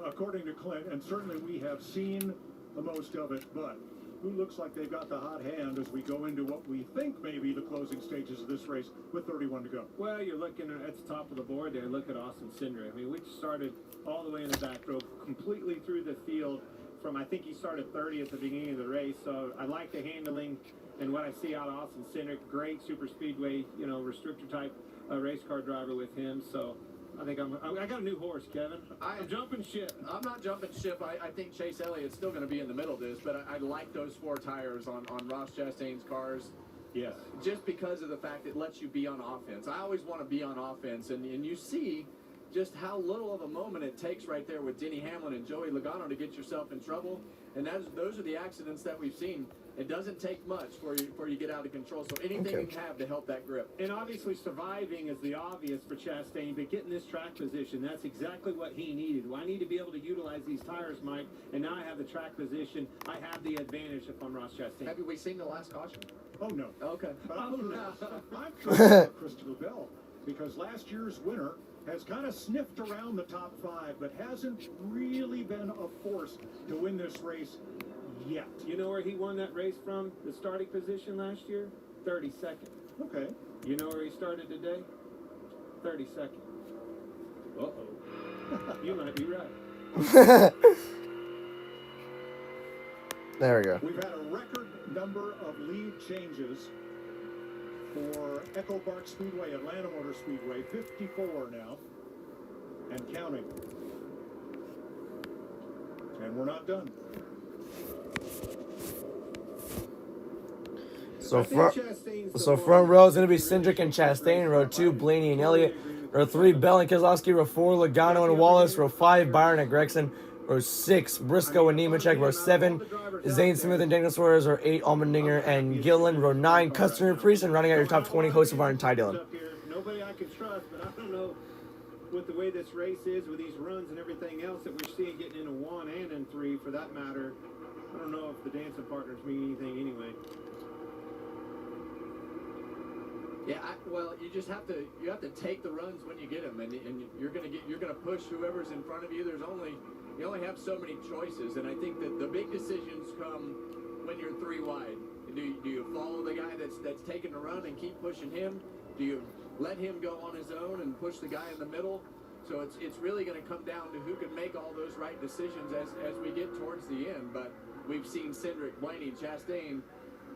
according to Clint, and certainly we have seen the most of it, but who looks like they've got the hot hand as we go into what we think may be the closing stages of this race with 31 to go? Well, you're looking at the top of the board there. Look at Austin Cindric. I mean, we started all the way in the back row, completely through the field from, I think he started 30 at the beginning of the race, so I like the handling and what I see out of Austin Cindric. Great super speedway, restrictor type race car driver with him, so I think I got a new horse, Kevin. I'm jumping ship. I'm not jumping ship. I think Chase Elliott's still going to be in the middle of this, but I like those 4 tires on Ross Chastain's cars. Yes. Just because of the fact it lets you be on offense. I always want to be on offense, and you see just how little of a moment it takes right there with Denny Hamlin and Joey Logano to get yourself in trouble, and those are the accidents that we've seen. It doesn't take much for you get out of control. So anything you can have to help that grip. And obviously surviving is the obvious for Chastain, but getting this track position, that's exactly what he needed. Well, I need to be able to utilize these tires, Mike, and now I have the track position. I have the advantage if I'm Ross Chastain. Have we seen the last caution? Oh, no. Okay. But I'm curious Christopher Bell, because last year's winner has kind of sniffed around the top 5, but hasn't really been a force to win this race yet. You know where he won that race from, the starting position last year? 32nd. Okay. You know where he started today? 32nd. Uh-oh. You might be right. There we go. We've had a record number of lead changes for EchoPark Speedway, Atlanta Motor Speedway, 54 now, and counting. And we're not done. So front row is going to be Cindric and Chastain. Row 2, Blaney and Elliott. Row 3, Bell and Keselowski. Row 4, Logano and Wallace. Row 5, Byron and Gregson. Row 6, Briscoe and Nemechek. Row 7, Zane Smith and Daniel Suarez. Row 8, Allmendinger and Gillen. Row 9, Custer and Priest. And running out your top 20 hosts of our entire Dillon. Nobody I can trust, but I don't know with the way this race is, with these runs and everything else that we're seeing getting into 1 and in 3 for that matter. I don't know if the dancing partners mean anything anyway. Yeah, well, you just have to take the runs when you get them, and you're gonna push whoever's in front of you. You only have so many choices, and I think that the big decisions come when you're 3 wide. Do you follow the guy that's taking the run and keep pushing him? Do you let him go on his own and push the guy in the middle? So it's really going to come down to who can make all those right decisions as we get towards the end. But we've seen Cindric, Blaney, Chastain,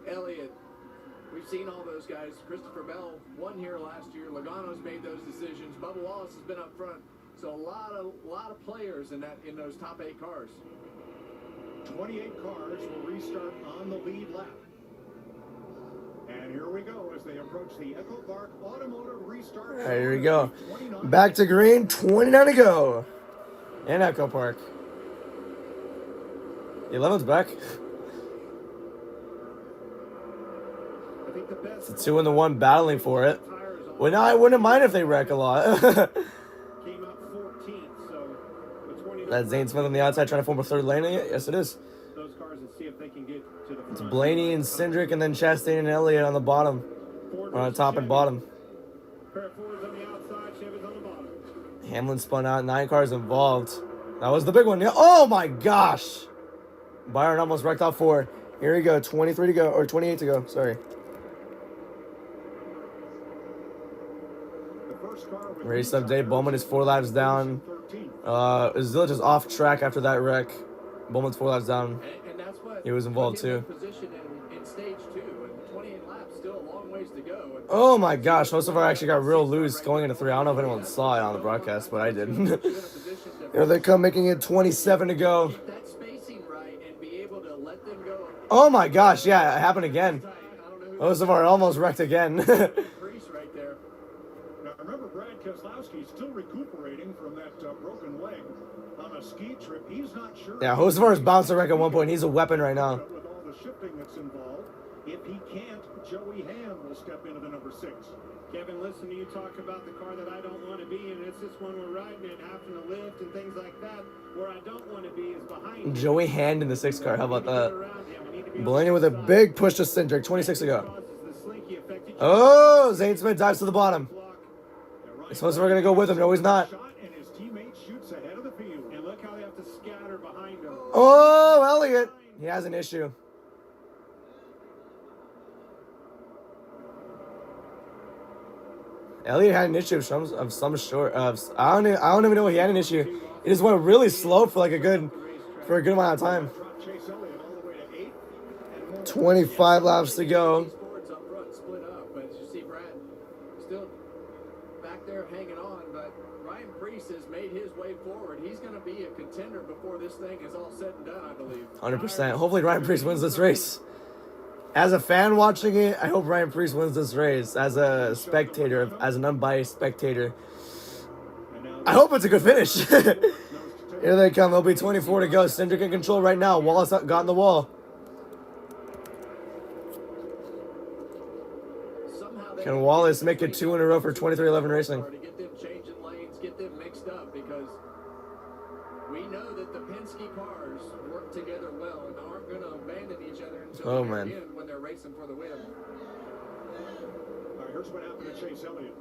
Elliott. We've seen all those guys. Christopher Bell won here last year. Logano's made those decisions. Bubba Wallace has been up front. So a lot of players in those top 8 cars. 28 cars will restart on the lead lap. And here we go as they approach the EchoPark Automotive Restart. All right, here we go. Back to green, 29 to go. In EchoPark. The 11's back. It's a 2 and the 1 battling for it. Well, now I wouldn't mind if they wreck a lot. That's Zane Smith on the outside trying to form a third lane. Yes, it is. It's Blaney and Cindric, and then Chastain and Elliott on the bottom. Or on the top and bottom. Hamlin spun out. 9 cars involved. That was the big one. Yeah. Oh my gosh. Byron almost wrecked off 4. Here we go. 23 to go. Or 28 to go. Sorry. Race update. Bowman is 4 laps down. Zilla just off track after that wreck. Bowman's 4 laps down. And that's what he was involved too. Position in stage 2, and 28 laps, still a long ways to go. Oh my gosh, most of our actually got real loose going into 3. I don't know if anyone saw it on the broadcast, but I did. Here they come, making it 27 to go. Keep that spacing right and be able to let them go. Oh my gosh, yeah, it happened again. Most of our almost wrecked again. Right there. Now remember, Brad Keselowski's still recuperating from that broken leg on a ski trip. He's not sure. Yeah, Hocevar's bounced a wreck at one point. He's a weapon right now. With all the shifting that's involved. If he can't, Joey Hand will step into the number 6. Kevin, listen to you talk about the car that I don't want to be in. It's this one we're riding in, having to lift and things like that. Where I don't want to be is behind. Joey Hand in the 6 car. How about that? Blaney with a big push to Cindric 26 to go. Oh, Zane Smith dives to the bottom. He's supposed to we're gonna go with him. No, he's not. And his teammate shoots ahead of the field. And look how they have to scatter behind him. Oh, Elliott. He has an issue. Elliott had an issue of some sort. I don't even know he had an issue. He just went really slow for like a good amount of time. 25 laps to go. Split up, but you see Brad still back there hanging on. But Ryan Preece has made his way forward. He's going to be a contender before this thing is all said and done, I believe. 100%. Hopefully Ryan Preece wins this race. As a fan watching it, I hope Ryan Preece wins this race. As a spectator, as an unbiased spectator, I hope it's a good finish. Here they come. There'll be 24 to go. Cindric in control right now. Wallace got in the wall. Can Wallace make it 2 in a row for 23-11 Racing? To get them changing lanes, get them mixed up, because we know that the Penske cars work together well and aren't going to abandon each other until the end when they're racing for the win. All right, here's what happened to Chase Elliott.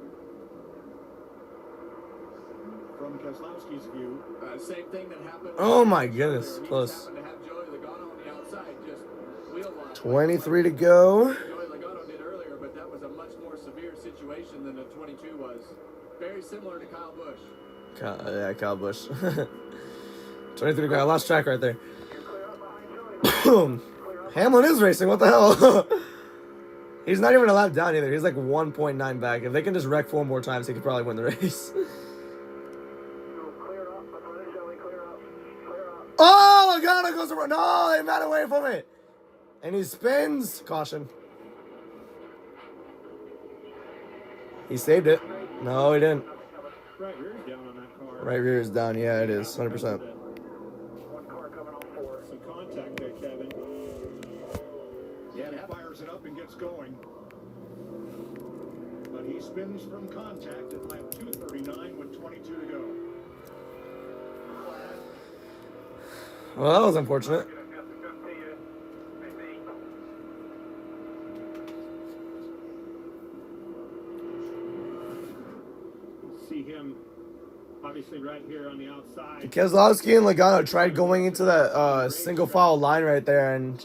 From Keselowski's view, same thing that happened. Oh my goodness, close. 23 to go. Situation than the 22 was. Very similar to Kyle Busch. Yeah, Kyle Busch. 23 to go. I lost track right there. Hamlin is racing. What the hell? He's not even a lap down either. He's like 1.9 back. If they can just wreck 4 more times, he could probably win the race. Oh, Logano goes around. No, they ran away from it. And he spins. Caution. He saved it. No, he didn't. Right rear is down on that car. Right rear is down. Yeah, it is. 100%. one car coming on forward. Some contact there, Kevin. Yeah, he fires it up and gets going. But he spins from contact at lap 239 with 22 to go. Well, that was unfortunate. See him obviously right here on the outside. Keselowski and Logano tried going into that single file line right there, and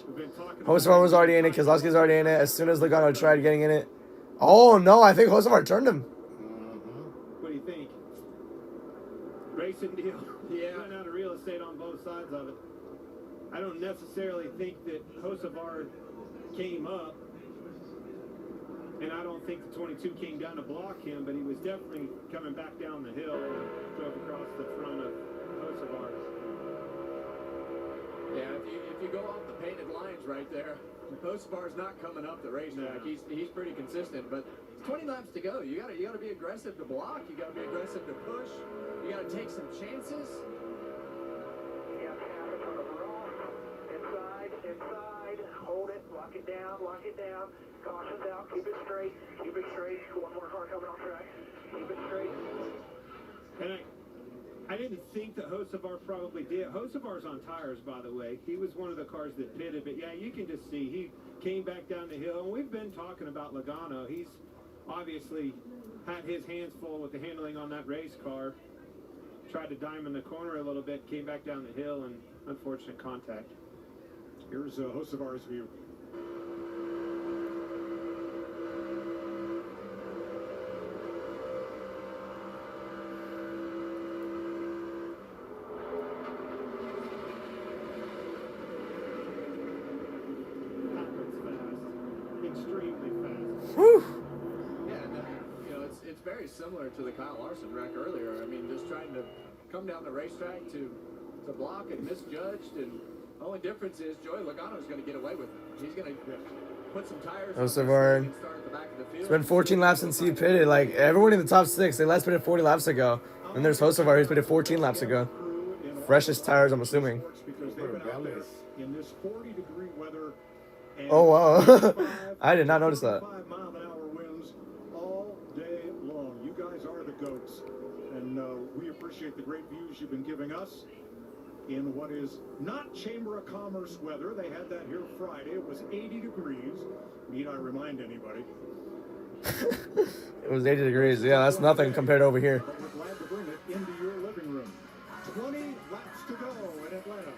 Hocevar was already in it. Keselowski's already in it. As soon as Logano tried getting in it, oh no, I think Hocevar turned him. What do you think? Racing deal. Yeah, run out of real estate on both sides of it. I don't necessarily think that Hocevar came up. And I don't think the 22 came down to block him, but he was definitely coming back down the hill and drove across the front of Hocevar. Yeah, if you go off the painted lines right there, Hocevar's not coming up the racetrack. No. He's pretty consistent, but 20 laps to go. You gotta be aggressive to block. You gotta be aggressive to push. You gotta take some chances. Inside, hold it, lock it down. Caution's out, keep it straight. One more car coming off track. Keep it straight. And I didn't think that Hocevar probably did. Hocevar's on tires, by the way. He was one of the cars that pitted, but yeah, you can just see he came back down the hill. And we've been talking about Logano. He's obviously had his hands full with the handling on that race car. Tried to diamond the corner a little bit, came back down the hill, and unfortunate contact. Here's Hocevar's view. Extremely fast. Whew. Yeah, and it's very similar to the Kyle Larson wreck earlier. I mean, just trying to come down the racetrack to block and misjudged, and the only difference is Joey Logano's going to get away with it. He's going to put some tires on and start at the back of the field. It's been 14 laps since he pitted. Like everyone in the top 6, they last pitted 40 laps ago. And there's Hocevar, who's pitted 14 laps ago. Freshest tires, I'm assuming. Because they've been out there in this 40-degree weather Oh, wow. I did not notice that. 5-mile-an-hour winds all day long. You guys are the GOATs. And we appreciate the great views you've been giving us in what is not Chamber of Commerce weather. They had that here Friday. It was 80 degrees. Need I remind anybody? It was 80 degrees. Yeah, that's nothing compared to over here. But we're glad to bring it into your living room. 20 laps to go in Atlanta.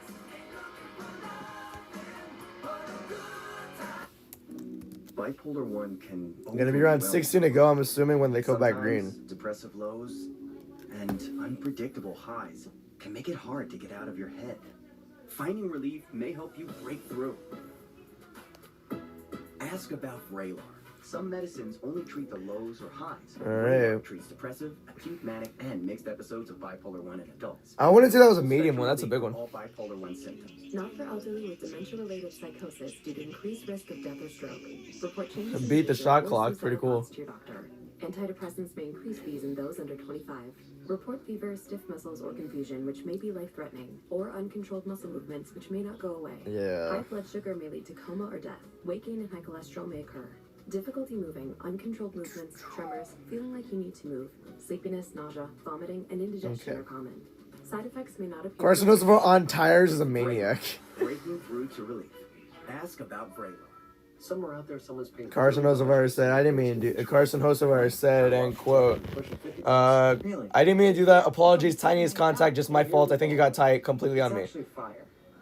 Bipolar 1 can... Gonna be around 16 to go, I'm assuming, when they go back green. Depressive lows and unpredictable highs can make it hard to get out of your head. Finding relief may help you break through. Ask about Vraylar. Some medicines only treat the lows or highs. Alright. Treats depressive, acute manic, and mixed episodes of bipolar 1 in adults. I wanted to say that was a medium one. That's a big one. All bipolar 1 symptoms. Not for elderly with dementia-related psychosis due to increased risk of death or stroke. Report changes. Beat the shot clock. Pretty cool. To your doctor. Antidepressants may increase fees in those under 25. Report fever, stiff muscles, or confusion, which may be life-threatening, or uncontrolled muscle movements, which may not go away. Yeah. High blood sugar may lead to coma or death. Weight gain and high cholesterol may occur. Difficulty moving, uncontrolled movements, tremors, feeling like you need to move, sleepiness, nausea, vomiting, and indigestion are common. Side effects may not appear. Carson Hocevar on tires is a maniac. Breaking through to relief. Ask about Vraylar. Somewhere out there, someone's paying. Carson Hocevar said, I didn't mean to do. Carson Hocevar said, and quote, I didn't mean to do that. Apologies, tiniest contact, just my fault. I think it got tight completely on me.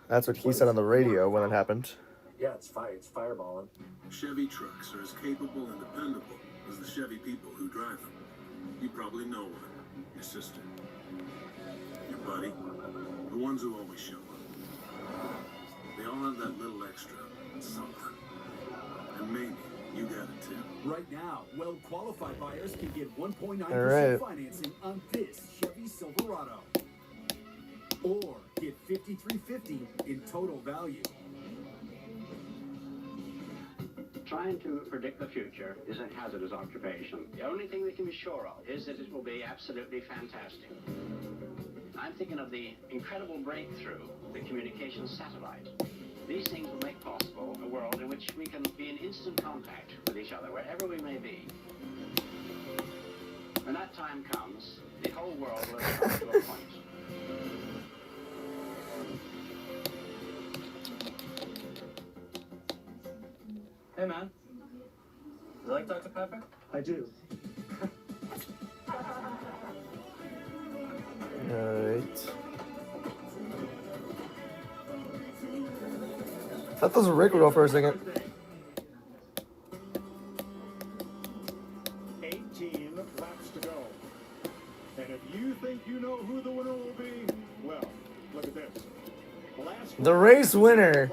That's what he said on the radio when it happened. Yeah, it's fire. It's fireballing. Chevy trucks are as capable and dependable as the Chevy people who drive them. You probably know one. Your sister. Your buddy. The ones who always show up. They all have that little extra something. And maybe you got it too. Right now, well-qualified buyers can get 1.9% Alright. financing on this Chevy Silverado. Or get $5,350 in total value. Trying to predict the future is a hazardous occupation. The only thing we can be sure of is that it will be absolutely fantastic. I'm thinking of the incredible breakthrough, the communications satellite. These things will make possible a world in which we can be in instant contact with each other, wherever we may be. When that time comes, the whole world will have come to a point. Hey, man. You like Dr. Pepper? I do. Alright. I thought those were Rick roll for a second. 18 laps to go. And if you think you know who the winner will be, well, look at this. The race winner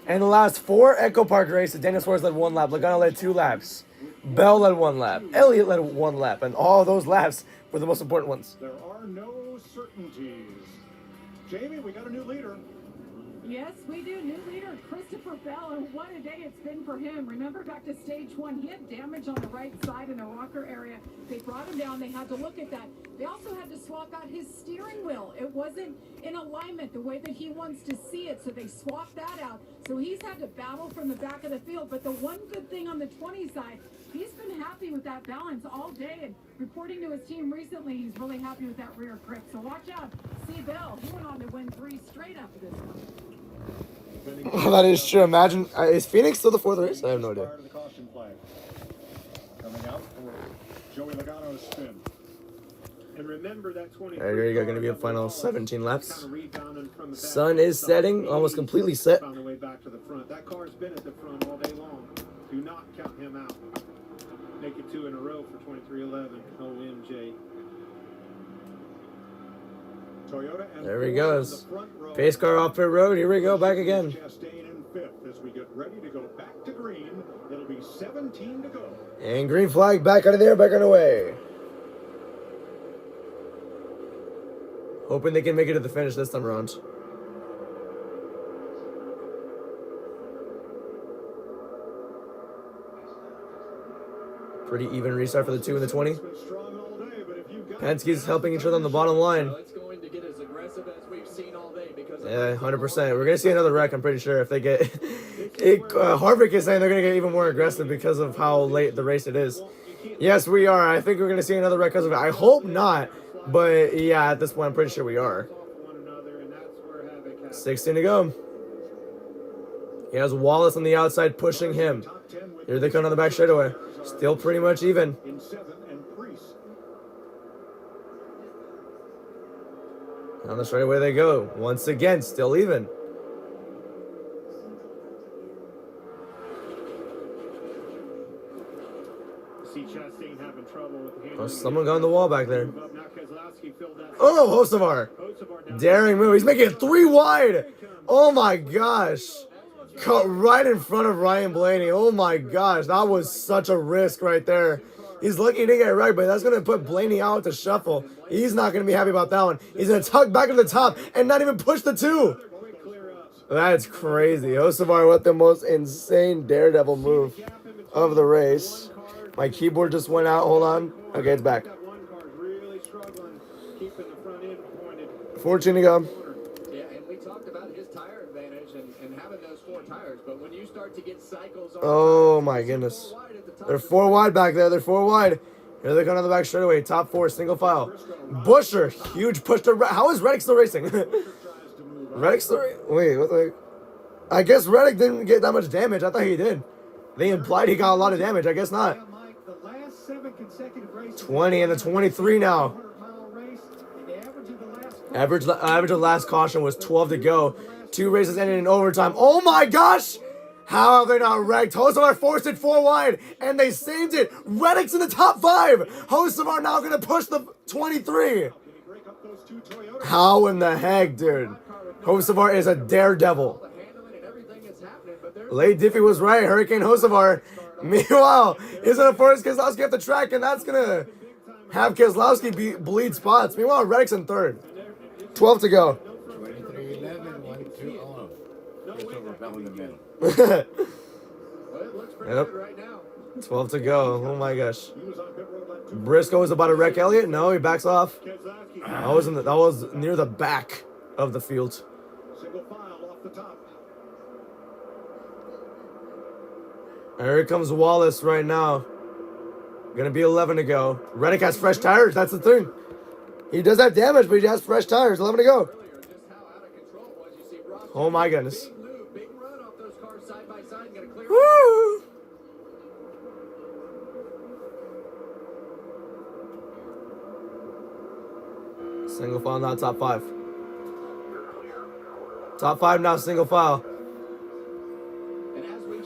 in the last 4 EchoPark races, Daniel Suarez led 1 lap, Logano led 2 laps, Bell led 1 lap, Elliott led 1 lap, and all those laps were the most important ones. There are no certainties. Jamie, we got a new leader. Yes, we do. New leader, Christopher Bell, and what a day it's been for him. Remember back to stage 1, he had damage on the right side in the rocker area. They brought him down. They had to look at that. They also had to swap out his steering wheel. It wasn't in alignment the way that he wants to see it, so they swapped that out. So he's had to battle from the back of the field. But the one good thing on the 20 side, he's been happy with that balance all day. And reporting to his team recently, he's really happy with that rear grip. So watch out. See Bell. He went on to win 3 straight after this one. Oh, that is true. Imagine, is Phoenix still the 4th race? I have no idea. Prior to the caution flag. Coming out for Joey Logano's spin. And remember that 20. There you go. Going to be a final 17 laps. Sun is setting, almost completely set. Found their way back to the front. That car's been at the front all day long. Do not count him out. Make it 2 in a row for 23-11. OMJ. Toyota and There he Ford goes. in the front row. Pace car off pit road. Here we go. Back again. Chastain in 5th as we get ready to go back to green. It'll be 17 to go. And green flag back out of there. Back on the way. Hoping they can make it to the finish this time around. Pretty even restart for the 2 and the 20. Penske's helping each other on the bottom line. It's going to get as aggressive aggressive as we've seen all day because Yeah, 100%. We're gonna see another wreck. I'm pretty sure if they get. Harvick is saying they're gonna get even more aggressive because of how late the race it is. Yes, we are. I think we're gonna see another wreck because of it. I hope not, but yeah, at this point, I'm pretty sure we are. 16 to go. He has Wallace on the outside pushing him. Here they come on the back straightaway. Still pretty much even. On the straightaway they go. Once again, still even. Oh, someone got on the wall back there. Oh, Hocevar. Daring move. He's making it 3 wide. Oh my gosh. Cut right in front of Ryan Blaney. Oh my gosh. That was such a risk right there. He's lucky he didn't get it right, but that's going to put Blaney out to shuffle. He's not going to be happy about that one. He's going to tuck back to the top and not even push the 2. That's crazy. Hocevar with the most insane daredevil move of the race. My keyboard just went out. Hold on. Okay, it's back. 14 to go. Yeah, and we talked about his tire advantage and having those 4 tires, but when you start to get cycles on Oh my goodness. They're 4 wide back there. They're 4 wide. Here they come on the back straightaway. Top 4, single file. Busher, huge push to how is Reddick still racing? Reddick still wait, what the I guess Reddick didn't get that much damage. I thought he did. They implied he got a lot of damage. I guess not. 20 and the 23 now. Average of last caution was 12 to go. 2 races ended in overtime. Oh my gosh! How have they not wrecked? Hocevar forced it 4 wide, and they saved it. Reddick's in the top 5. Hocevar now going to push the 23. How in the heck, dude? Hocevar is a daredevil. Late Diffie was right. Hurricane Hocevar. Meanwhile, he's going to force Keselowski off the track, and that's going to have Keselowski bleed spots. Meanwhile, Reddick's in 3rd. 12 to go. 23-11, 1-2. Oh, Christopher Bell in the middle. Yep. 12 to go. Oh my gosh. Briscoe is about to wreck Elliott. No, he backs off. That was near the back of the field. Here comes Wallace right now. Gonna be 11 to go. Reddick has fresh tires. That's the thing. He does have damage, but he has fresh tires. 11 to go. Oh my goodness. Woo! Single file now, top 5. Top 5 now, single file.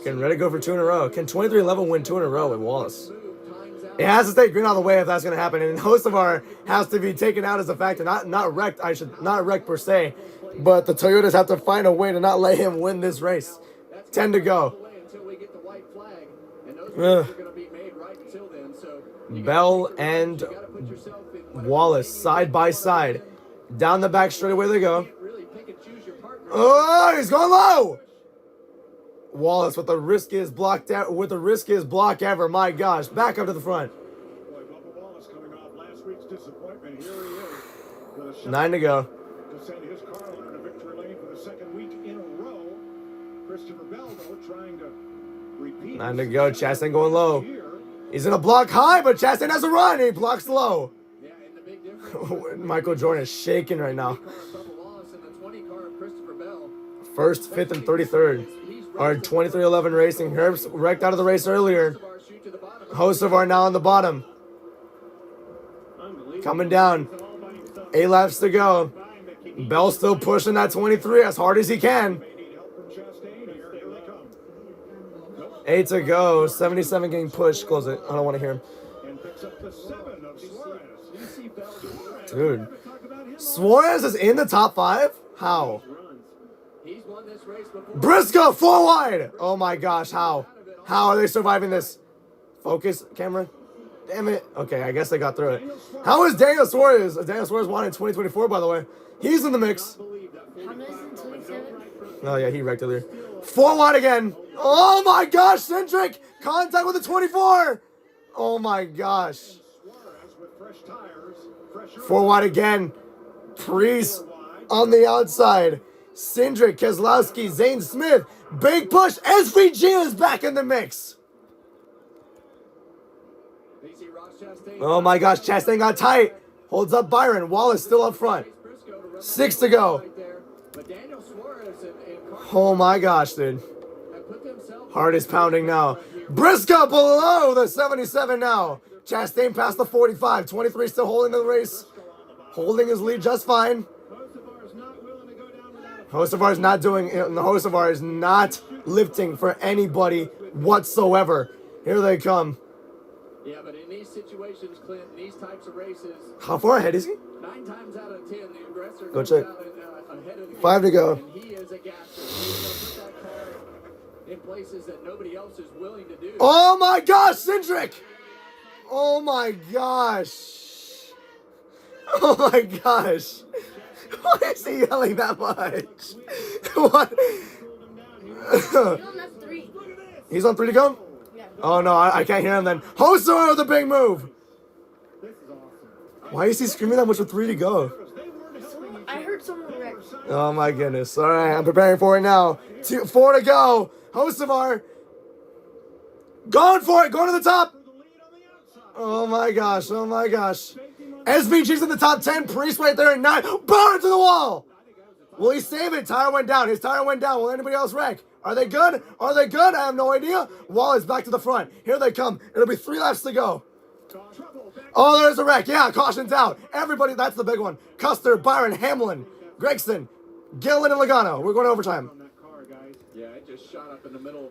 Can Reddick go for 2 in a row? Can 23-11 win 2 in a row with Wallace? It has to stay green all the way if that's going to happen. And Hocevar has to be taken out as a factor. Not wrecked, not wrecked per se. But the Toyotas have to find a way to not let him win this race. 10 to go. Bell and Wallace side by side. Down the back straightaway they go. Oh, he's going low. Wallace with the riskiest block ever. My gosh, back up to the front. 9 to go. To send his car under the victory lane for the 2nd week in a row. Christopher Bell, though, trying to repeat. 9 to go. Chastain going low. He's in a block high, but Chastain has a run. He blocks low. Michael Jordan is shaking right now. 1st, 5th, and 33rd. Our 23-11 Racing. Herbst wrecked out of the race earlier. Hocevar now on the bottom. Coming down. 8 laps to go. Bell still pushing that 23 as hard as he can. 8 to go. 77 getting pushed. Close it. I don't want to hear him. Dude. Suarez is in the top 5? How? Briscoe 4 wide. Oh my gosh, how? How are they surviving this? Focus, camera. Damn it. Okay, I guess they got through it. How is Daniel Suarez? Daniel Suarez won in 2024, by the way. He's in the mix. Oh yeah, he wrecked earlier. 4 wide again. Oh my gosh, Cindric. Contact with the 24. Oh my gosh. 4 wide again. Priest on the outside. Cindric, Keselowski, Zane Smith. Big push. SVG is back in the mix. Oh my gosh, Chastain got tight. Holds up Byron. Wallace still up front. 6 to go. Oh my gosh, dude. Heart is pounding now. Briscoe below the 77 now. Chastain past the 45. 23 still holding the race. Holding his lead just fine. Hocevar is not doing it. The Hocevar is not lifting for anybody whatsoever. Here they come. Yeah, but in these situations, Clint, in these types of races, How far ahead is he? 9 times out of 10, the aggressor Go goes check. out ahead of the 5 to go. and he is a gasser. He's going to put that car in places that nobody else is willing to do. Oh my gosh, Cindric! Oh my gosh. Oh my gosh. Why is he yelling that much? What? He's on 3 to go? Oh no, I can't hear him then. Hocevar with a big move. Why is he screaming that much with 3 to go? I heard someone wreck. Oh my goodness. All right, I'm preparing for it now. 4 to go. Hocevar. Going for it. Going to the top. Oh my gosh. Oh my gosh. SVG's in the top 10. Priest right there at 9. Burn to the wall. Will he save it? Tire went down. His tire went down. Will anybody else wreck? Are they good? Are they good? I have no idea. Wallace back to the front. Here they come. It'll be 3 laps to go. Oh, there's a wreck. Yeah, caution's out. Everybody, that's the big one. Custer, Byron, Hamlin, Gregson, Gillen, and Logano. We're going to overtime. Yeah, it just shot up in the middle.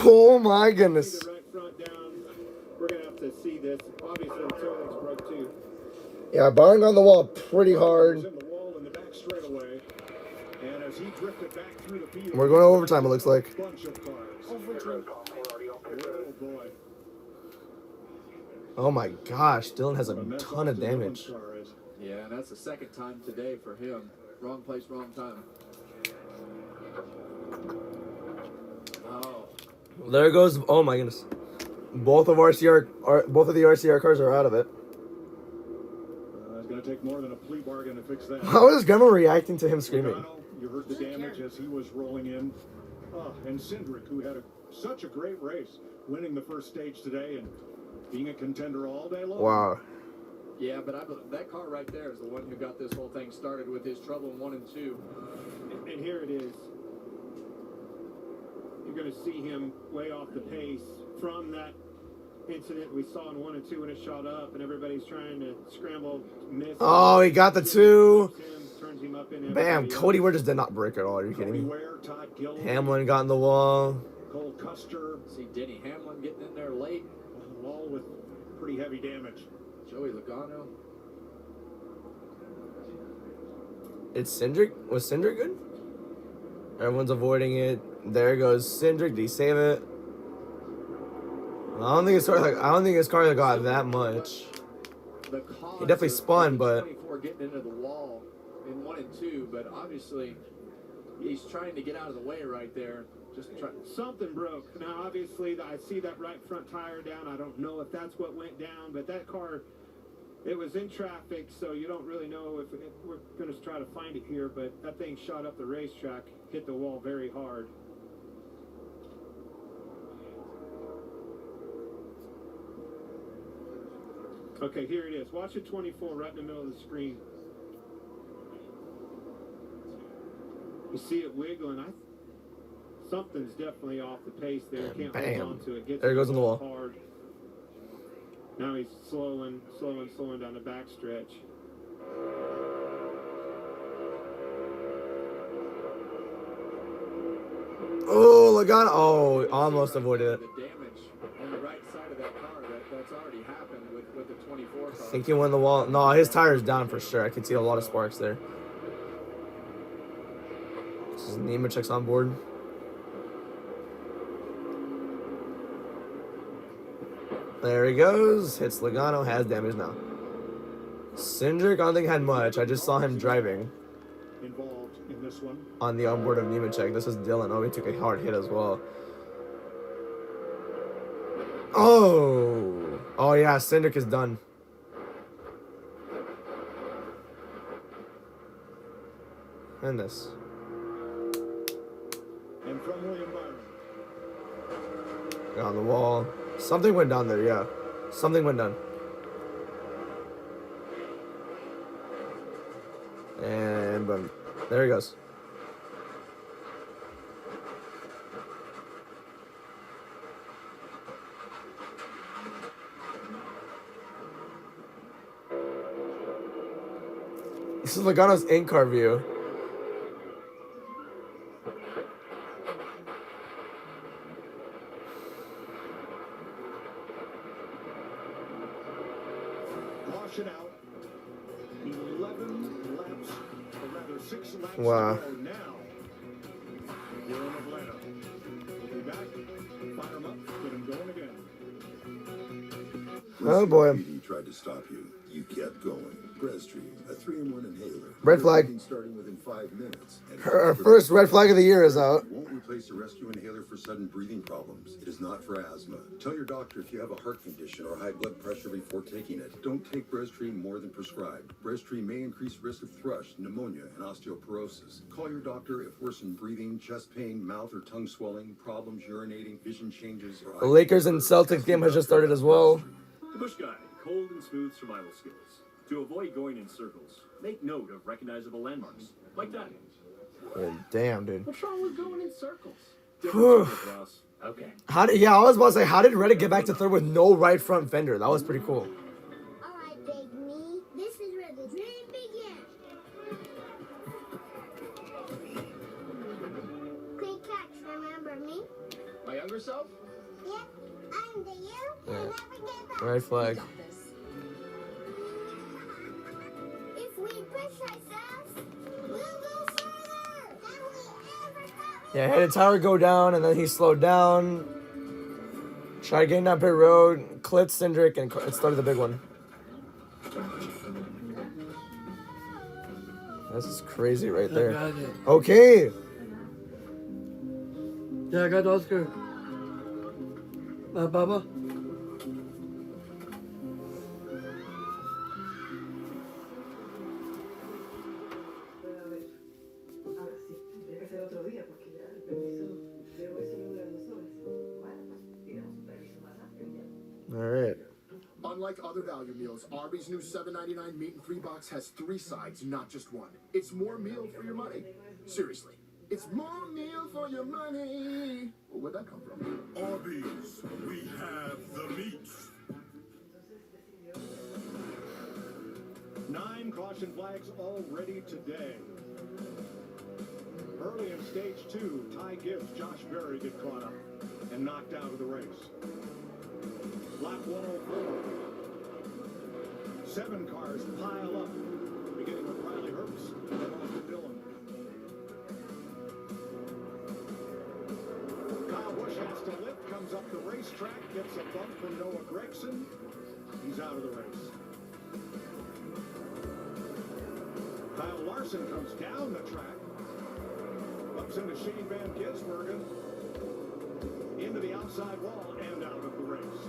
Oh my goodness. We're going to have to see this. Obviously, the tail lights broke too. Yeah, Byron got on the wall pretty hard. We're going to overtime, it looks like. Oh my gosh, Dylan has a ton of damage. Yeah, and that's the second time today for him. Wrong place, wrong time. Oh. There goes. Oh my goodness. Both of the RCR cars are out of it. It's going to take more than a plea bargain to fix that. How is Gemma reacting to him screaming? You heard the damage as he was rolling in. And Cindric, who had such a great race, winning the first stage today and being a contender all day long. Wow. Yeah, but that car right there is the one who got this whole thing started with his trouble in 1 and 2. And here it is. You're going to see him way off the pace from that incident we saw in 1 and 2 when it shot up, and everybody's trying to scramble, miss. Oh, he got the 2. Turns him up in. Bam, Cody Ware just did not break at all. Are you kidding me? Hamlin got in the wall. Cole Custer. See Denny Hamlin getting in there late. All with pretty heavy damage. Joey Logano. It's Cindric. Was Cindric good? Everyone's avoiding it. There goes Cindric. Did he save it? I don't think his car got that much. He definitely spun, but 24 getting into the wall in 1 and 2, but obviously he's trying to get out of the way right there. Something broke. Now, obviously, I see that right front tire down. I don't know if that's what went down, but that car, it was in traffic, so you don't really know if we're going to try to find it here, but that thing shot up the racetrack, hit the wall very hard. Okay, here it is. Watch it 24 right in the middle of the screen. You see it wiggling. Something's definitely off the pace there. Can't hold on to it. There it goes on the wall. Hard. Now he's slowing down the back stretch. Oh, Logano. Oh, almost avoided it. The damage on the right side of that car that's already happened with the 24 car. I think he won the wall. No, his tire's down for sure. I could see a lot of sparks there. This is Nemechek's on board. There he goes. Hits Logano. Has damage now. Cindric, I don't think had much. I just saw him driving. Involved in this one. On the onboard of Nemechek. This is Dylan. Oh, he took a hard hit as well. Oh. Oh, yeah. Cindric is done. And this. And from William Byron. On the wall. Something went down there, yeah. Something went down. And boom. There he goes. This is Logano's in-car view. Caution out. 11 laps, or rather 6 laps Wow. to go now. Here in Atlanta. We'll be back. Fire him up. Get him going again. Oh boy. He tried to stop you. You kept going. Breztri, a 3-in-1 inhaler. Red flag. Starting within 5 minutes. Our first red flag of the year is out. It won't replace a rescue inhaler for sudden breathing problems. It is not for asthma. Tell your doctor if you have a heart condition or high blood pressure before taking it. Don't take Breztri more than prescribed. Breztri may increase risk of thrush, pneumonia, and osteoporosis. Call your doctor if worsened breathing, chest pain, mouth or tongue swelling, problems urinating, vision changes, or The Lakers and Celtics game has just started as well. The Bush Guide, cold and smooth survival skills. To avoid going in circles, make note of recognizable landmarks, like that. Oh, damn, dude. What's wrong with going in circles? Whew. Okay. How did, yeah, I was about to say, how did Reddick get back to third with no right front fender? That was pretty cool. Alright, Big Me. This is where the dream begins. Quick catch, remember me? My younger self? Yep, I'm the you. Yeah. Never give up. Red flag. If we push ourselves, we'll go further than we ever thought. Yeah, had a tower go down, and then he slowed down. Tried getting down pit road, clipped Cindric, and it started the big one. This is crazy right I there. got it. Okay. Yeah, I got Oscar. Baba. All right. Unlike other value meals, Arby's new $7.99 meat and 3 box has 3 sides, not just one. It's more meal for your money. Seriously, it's more meal for your money. Well, where'd that come from? Arby's, we have the meat. 9 caution flags already today. Early in stage 2, Ty Gibbs, Josh Berry get caught up and knocked out of the race. Lap 104. 7 cars pile up, beginning with Riley Herbst and then Austin Dillon. Kyle Busch has to lift, comes up the racetrack, gets a bump from Noah Gragson. He's out of the race. Kyle Larson comes down the track, bumps into Shane Van Gisbergen, into the outside wall and out of the race.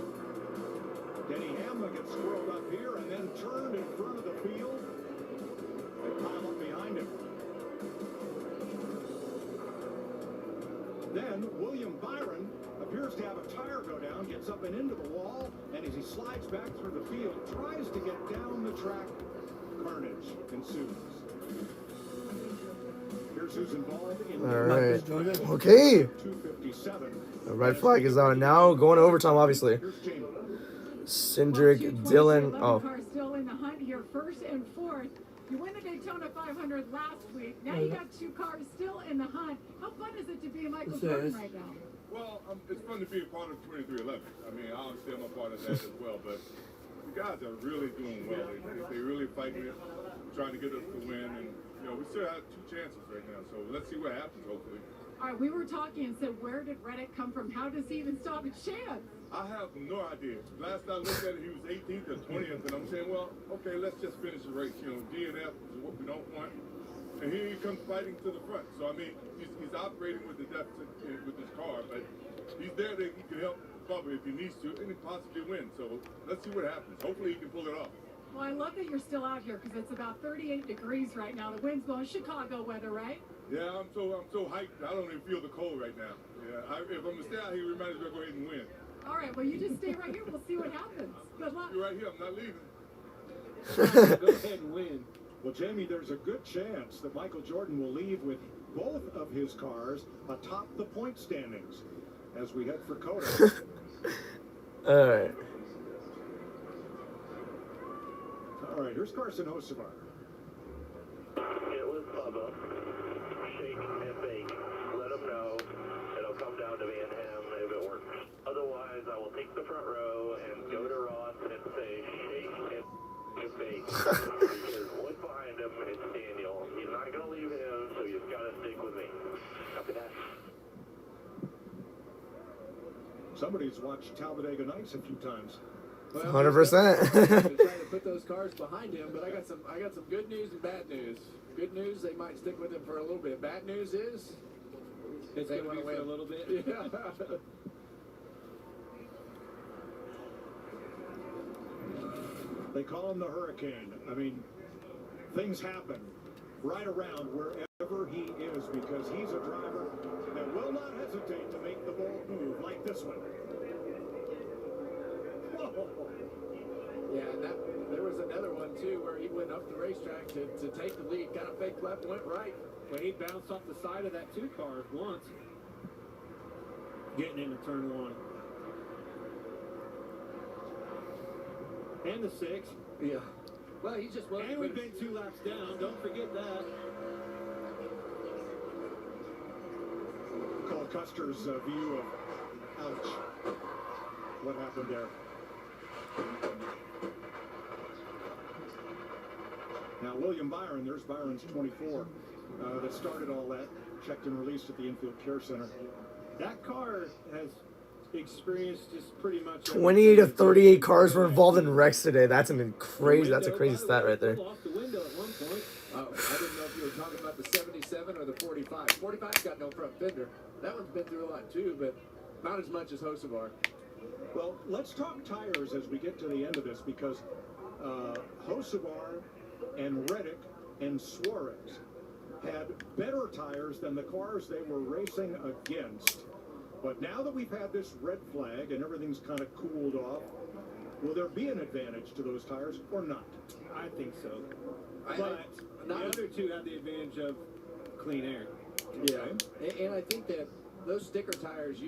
Denny Hamlin gets squirreled up here and then turned in front of the field. They pile up behind him. Then William Byron appears to have a tire go down, gets up and into the wall, and as he slides back through the field, tries to get down the track. Carnage ensues. Here's who's involved in All right. Okay. 257. The red flag is out now. Going to overtime, obviously. Cindric, Dillon. Oh. Cars still in the hunt here, first and fourth. You won the Daytona 500 last week. Now you got 2 cars still in the hunt. How fun is it to be Michael Jordan right now? Well, it's fun to be a part of 2311. I mean, obviously I'm a part of that as well, but the guys are really doing well. They really fighting it, trying to get us to win, and you know we still have 2 chances right now. So let's see what happens. Hopefully. All right, we were talking and said, where did Reddick come from? How does he even stop a chance? I have no idea. Last I looked at it, he was 18th or 20th, and I'm saying, well, okay, let's just finish the race. You know, DNF is what we don't want. And here he comes fighting to the front. So, I mean, he's operating with the deficit with his car, but he's there that he can help Bubba if he needs to, and he possibly win. So, let's see what happens. Hopefully he can pull it off. Well, I love that you're still out here because it's about 38 degrees right now. The wind's blowing. Chicago weather, right? Yeah, I'm so hyped. I don't even feel the cold right now. Yeah, if I'm gonna stay out here, we might as well go ahead and win. All right, well, you just stay right here. We'll see what happens. Good luck. You're right here. I'm not leaving. Go ahead and win. Well, Jamie, there's a good chance that Michael Jordan will leave with both of his cars atop the point standings as we head for Coda. All right. All right, here's Carson Hocevar. Get with Bubba. Shake and bake. Let him know. It'll come down to me and him if it works. Otherwise, I will take the front row and go to Ross and say, shake and bake. Because one behind him is Daniel. He's not going to leave him, so you've got to stick with me. Copy that. Somebody's watched Talladega Nights a few times. 100%. Trying to put those cars behind him, but I got some good news and bad news. Good news, they might stick with him for a little bit. Bad news is It's going to be for a little bit. Yeah. They call him the Hurricane. I mean, things happen right around wherever he is because he's a driver that will not hesitate to make the ball move like this one. Whoa. Yeah, and there was another one too where he went up the racetrack to take the lead, got a fake left, went right. But he bounced off the side of that 2 car once. Getting into turn 1. And the 6. Yeah. Well, he just wasn't. And we've been 2 laps down. Don't forget that. Cole Custer's view of, ouch, what happened there. Now, William Byron, there's Byron's 24 that started all that, checked and released at the Infield Care Center. That car has experienced just pretty much 28 of 38 cars were involved in wrecks today. That's a crazy stat right there. Lost the window at one point. I didn't know if you were talking about the 77 or the 45. 45's got no front fender. That one's been through a lot too, but not as much as Hocevar. Well, let's talk tires as we get to the end of this because Hocevar and Reddick and Suarez had better tires than the cars they were racing against. But now that we've had this red flag and everything's kind of cooled off, will there be an advantage to those tires or not? I think so. But the other 2 have the advantage of clean air. Yeah, and I think that those sticker tires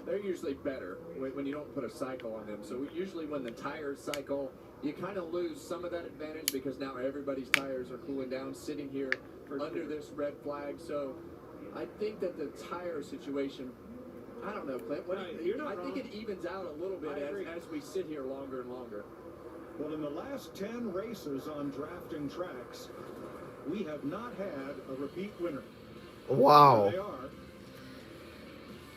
they're usually better when you don't put a cycle on them. So usually when the tires cycle, you kind of lose some of that advantage because now everybody's tires are cooling down, sitting here under this red flag. So I think that the tire situation, I don't know, Clint. I think it evens out a little bit as we sit here longer and longer. Well, in the last 10 races on drafting tracks, we have not had a repeat winner. Wow. They are.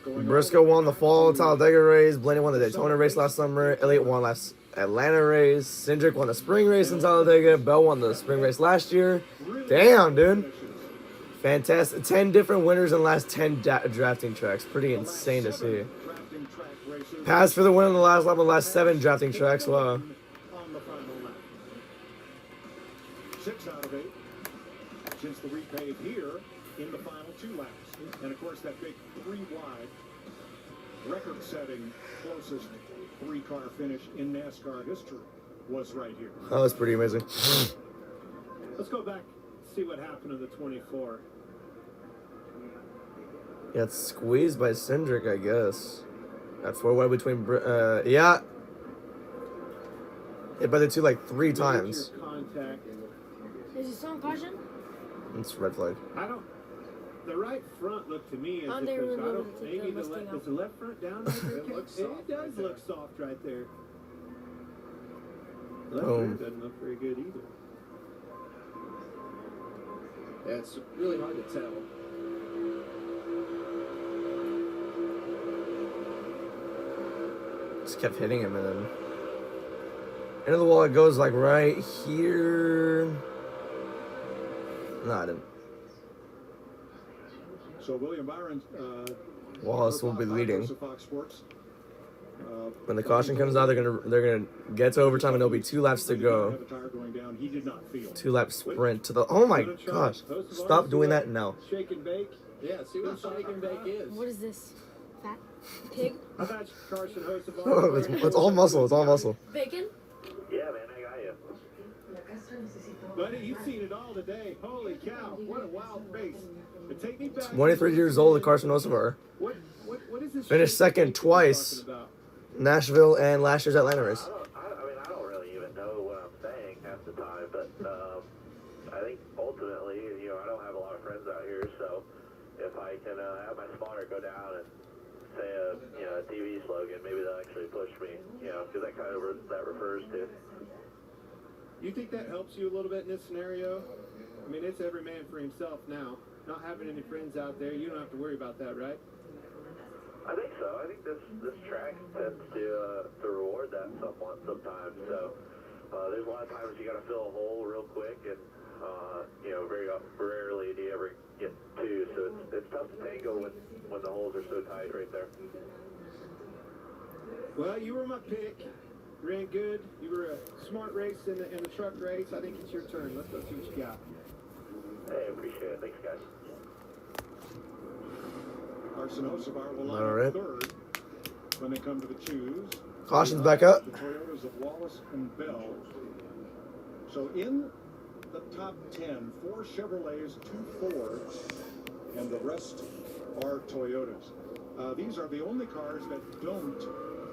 Briscoe won the fall Talladega race. Blaney won the Daytona race last summer. Elliott won last Atlanta race. Cindric won the spring race in Talladega. Bell won the spring race last year. Damn, dude. Fantastic. 10 different winners in the last 10 drafting tracks. Pretty insane to see. Pass for the win on the last lap on the last 7 drafting tracks. Wow. 6 out of 8 since the repave here in the final 2 laps. And of course that big 3-wide record-setting closest 3-car finish in NASCAR history was right here. That was pretty amazing. Let's go back and see what happened to the 24. Yeah, it's squeezed by Cindric, I guess. That 4-wide between yeah. Hit by the 2 like 3 times. Contact. Is it still on caution? It's red flag. The right front looked to me as if there's, maybe is the left front down right there? It looks soft. It does look soft right there. Left rear doesn't look very good either. Yeah, it's really hard to tell. Just kept hitting him and then into the wall. It goes like right here. No, I didn't. So William Byron, Wallace will be leading. Fox Sports. When the caution comes out, they're gonna get to overtime, and there'll be 2 laps to go. 2-lap sprint to the. Oh my gosh! Stop doing that now. Shake and bake. Yeah, see what shake and bake is. What is this? Fat? Pig? How about Carson Hocevar? Oh, it's all muscle. It's all muscle. Bacon? Yeah, man, I got you. Buddy, you've seen it all today. Holy cow, what a wild race. But take me back. 23 years old, Carson Hocevar. What is this? Finished second twice. Nashville and last year's Atlanta race. I don't really even know what I'm saying half the time, but I think ultimately, I don't have a lot of friends out here, so if I can have my spotter go down and say a TV slogan, maybe they'll actually push me, because that kind of that refers to. You think that helps you a little bit in this scenario? I mean, it's every man for himself now. Not having any friends out there, you don't have to worry about that, right? I think so. I think this track tends to reward that somewhat sometimes. So there's a lot of times you got to fill a hole real quick, and very rarely do you ever get 2. So it's tough to tango when the holes are so tight right there. Well, you were my pick. You ran good. You were a smart race in the truck race. I think it's your turn. Let's go see what you got. Hey, appreciate it. Thanks, guys. Carson Hocevar will line All right. up third when they come to the choose. Caution's back up. The Toyotas of Wallace and Bell. So in the top 10, 4 Chevrolets, 2 Fords, and the rest are Toyotas. These are the only cars that don't.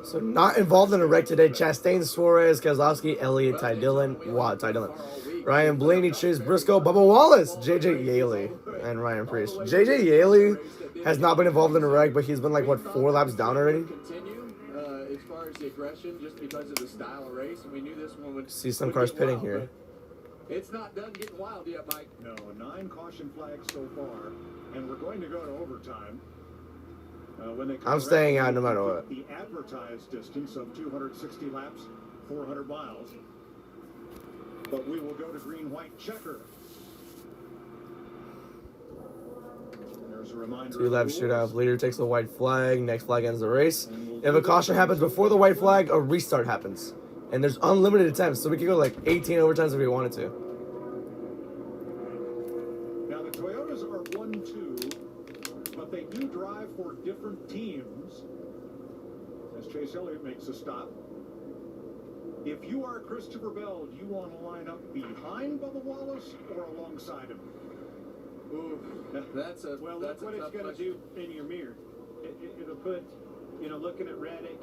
So not involved in a wreck today. Chastain, Suarez, Kozlowski, Elliott, Ty Dillon, Ryan Blaney, Chase Briscoe, Bubba Wallace, JJ Yaley, and Ryan Priest. JJ Yaley has not been involved in a wreck, but he's been like, what, 4 laps down already? Continue as far as the aggression, just because of the style of race, and we knew this one would. See some cars pitting here. It's not done getting wild yet, Mike. No, 9 caution flags so far, and we're going to go to overtime. When they come I'm staying around, out no matter what. The advertised distance of 260 laps, 400 miles. But we will go to green-white checker. There's a reminder. 2 lap shootout. Leader takes the white flag. Next flag ends the race. If a caution happens before the white flag, a restart happens. And there's unlimited attempts, so we could go like 18 overtimes if we wanted to. Now the Toyotas are 1-2, but they do drive for different teams. As Chase Elliott makes a stop. If you are Christopher Bell, do you want to line up behind Bubba Wallace or alongside him? Ooh, that's a Well, that's look what a it's tough going to question. do in your mirror. It'll put, looking at Reddick,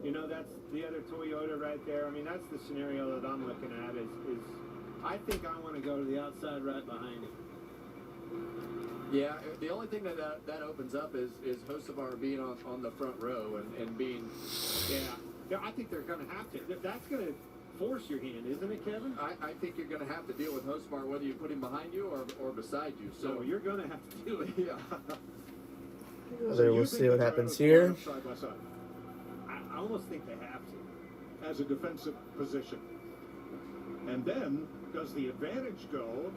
that's the other Toyota right there. I mean, that's the scenario that I'm looking at is I think I want to go to the outside right behind him. Yeah, the only thing that opens up is Hocevar being on the front row and being. Yeah, I think they're going to have to. That's going to force your hand, isn't it, Kevin? I think you're going to have to deal with Hocevar whether you put him behind you or beside you. So you're going to have to do it. Yeah. So we'll see what happens here. Side by side. I almost think they have to. As a defensive position. And then, does the advantage go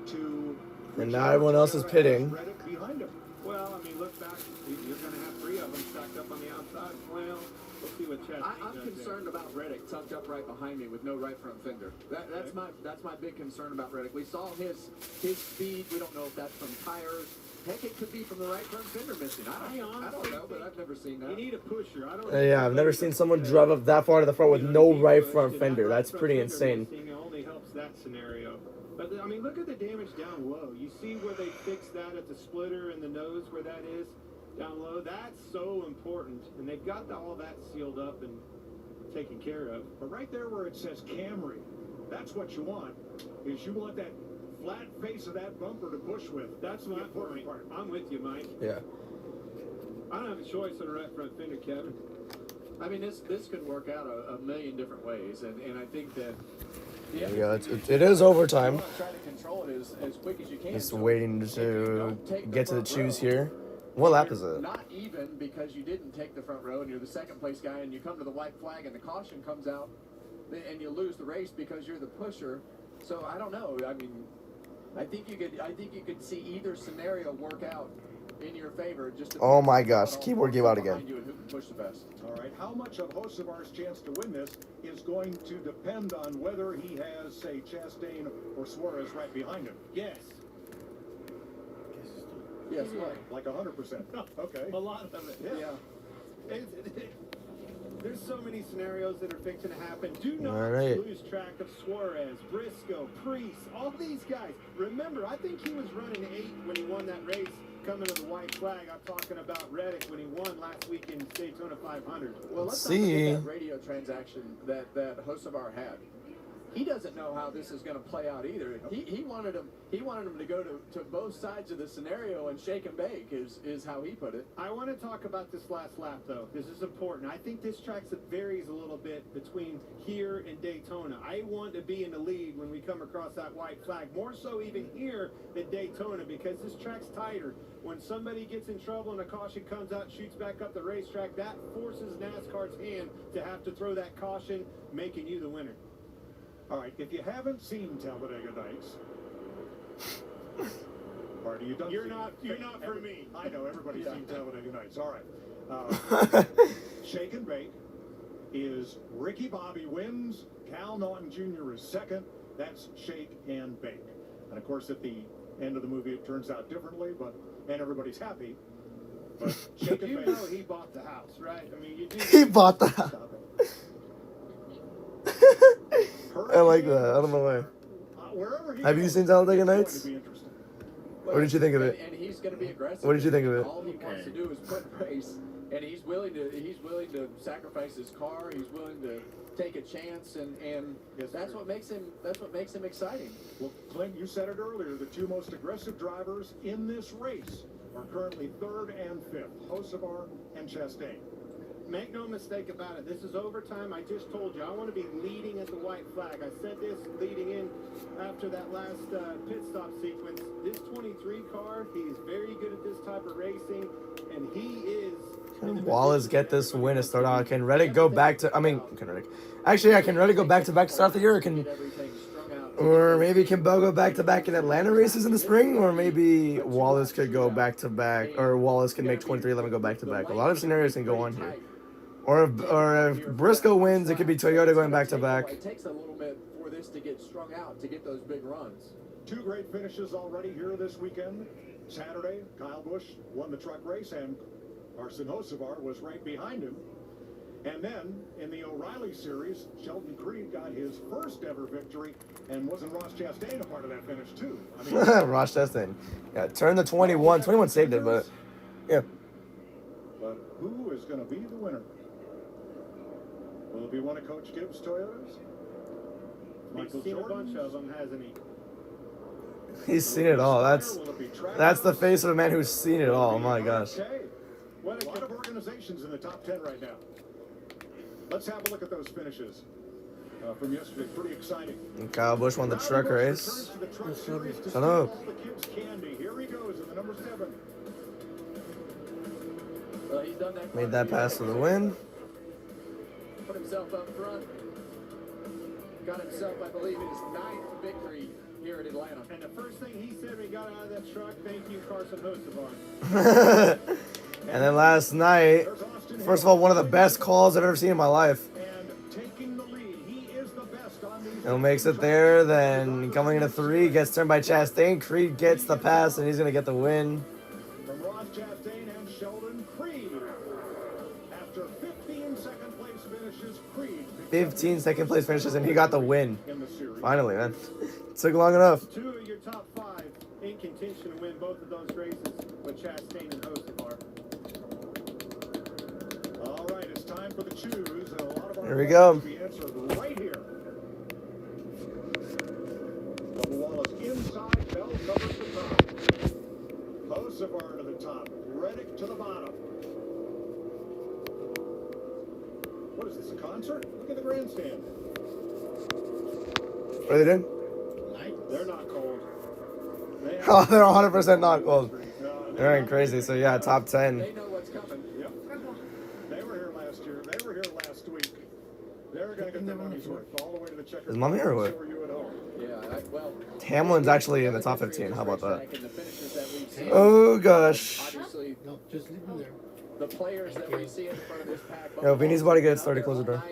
to... And now everyone else is pitting. Reddick behind him? Well, I mean, look back. You're going to have 3 of them stacked up on the outside. Well, we'll see what Chastain I'm does concerned about Reddick tucked up right behind me with no right front fender. That's my big concern about Reddick. We saw his speed. We don't know if that's from tires. Heck, it could be from the right front fender missing. I don't know, but I've never seen that. You need a pusher. Yeah, I've never seen someone drive up that far to the front with no right front fender. That's pretty insane. It only helps that scenario. But, I mean, look at the damage down low. You see where they fixed that at the splitter and the nose where that is down low? That's so important. And they've got all that sealed up and taken care of. But right there where it says Camry, that's what you want, is you want that flat face of that bumper to push with. That's my point. I'm with you, Mike. Yeah. I don't have a choice on the right front fender, Kevin. I mean, this could work out a million different ways, and I think that. Yeah, it is overtime. Try to control it as quick as you can. Just waiting to get to the choose here. What lap is it? Not even because you didn't take the front row and you're the second place guy and you come to the white flag and the caution comes out and you lose the race because you're the pusher. So I don't know. I mean, I think you could see either scenario work out in your favor. Just Oh my gosh, keyboard gave out again. behind you and who can push the best. All right, how much of Hocevar's chance to win this is going to depend on whether he has, say, Chastain or Suarez right behind him? Yes. Yes, right. Like 100%. Okay. A lot of it. Yeah. There's so many scenarios that are fixing to happen. Do not All right. lose track of Suarez, Briscoe, Priest, all these guys. Remember, I think he was running 8 when he won that race coming to the white flag. I'm talking about Reddick when he won last week in Daytona 500. Well, let's not forget that radio transaction that Hocevar had. He doesn't know how this is going to play out either. He wanted him to go to both sides of the scenario and shake and bake is how he put it. I want to talk about this last lap, though. This is important. I think this track varies a little bit between here and Daytona. I want to be in the lead when we come across that white flag, more so even here than Daytona, because this track's tighter. When somebody gets in trouble and a caution comes out and shoots back up the racetrack, that forces NASCAR's hand to have to throw that caution, making you the winner. All right, if you haven't seen Talladega Nights, or you don't You're not for me. I know, everybody's seen Talladega Nights. All right. Shake and Bake is Ricky Bobby wins, Cal Naughton Jr. is second. That's Shake and Bake. And, of course, at the end of the movie, it turns out differently, and everybody's happy. But Shake and You Bake. know he bought the house, right? I mean, you do. He bought the house. I like that. I don't know why. Have you seen Talladega Nights? What did you think of it? And he's going to be aggressive. What did you think of it? All he wants to do is put race, and he's willing to sacrifice his car. He's willing to take a chance, and that's what makes him exciting. Well, Clint, you said it earlier. The two most aggressive drivers in this race are currently 3rd and 5th, Hocevar and Chastain. Make no mistake about it. This is overtime. I just told you, I want to be leading at the white flag. I said this leading in after that last pit stop sequence. This 23 car, he's very good at this type of racing, and he is... Can Wallace get this win to start out? Can Reddick go back to... can Reddick... Actually, yeah, can Reddick go back-to-back to start the year? Or maybe can Bell go back-to-back in Atlanta races in the spring? Or maybe Wallace could go back-to-back, or Wallace can make 23-11 go back-to-back. A lot of scenarios can go on here. Or if Briscoe wins, it could be Toyota going back-to-back. It takes a little bit for this to get strung out, to get those big runs. Two great finishes already here this weekend. Saturday, Kyle Busch won the truck race, and Arsen Hocevar was right behind him. And then, in the O'Reilly Series, Sheldon Creed got his first ever victory, and wasn't Ross Chastain a part of that finish, too? Ross Chastain. Yeah, turn the 21. 21 saved it, but... Yeah. But who is going to be the winner? Will it be one of Coach Gibbs' Toyotas? He's seen a bunch of them, hasn't he? He's seen it all. That's the face of a man who's seen it all. Oh my gosh. Okay. A lot of organizations in the top 10 right now. Let's have a look at those finishes from yesterday. Pretty exciting. And Kyle Busch won the truck race. Shut up. Here he goes in the number 7. Well, he's done that. Made that pass for the win. Put himself up front. Got himself, I believe, his 9th victory here at Atlanta. And the first thing he said when he got out of that truck, thank you, Carson Hocevar. And then last night, first of all, one of the best calls I've ever seen in my life. He'll makes it there, then coming into 3, gets turned by Chastain. Creed gets the pass, and he's going to get the win. From Ross Chastain and Sheldon Creed. After 15 second place finishes, Creed 15 second place finishes, and he got the win. Finally, man. Took long enough. 2 of your top 5 in contention to win both of those races with Chastain and Hocevar. All right, it's time for the choose, and a lot of our Here we go. questions will be answered right here. Bubba Wallace inside, Bell covers the top. Hocevar to the top, Reddick to the bottom. What is this, a concert? Look at the grandstand. What are they doing? They're not cold. Oh, they're 100% not cold. They're going crazy, so yeah, top 10. They know what's coming. Yep. They were here last year. They were here last week. They're going to get their money's worth all the way to the checkers. Is Mommy here or what? So are you at home. Yeah, well. Hamlin's actually in the top 15. How about that? Oh, gosh. No, just leave him there. The players that we see in front of this pack. Yo, Vinny's about to get started. Close the door.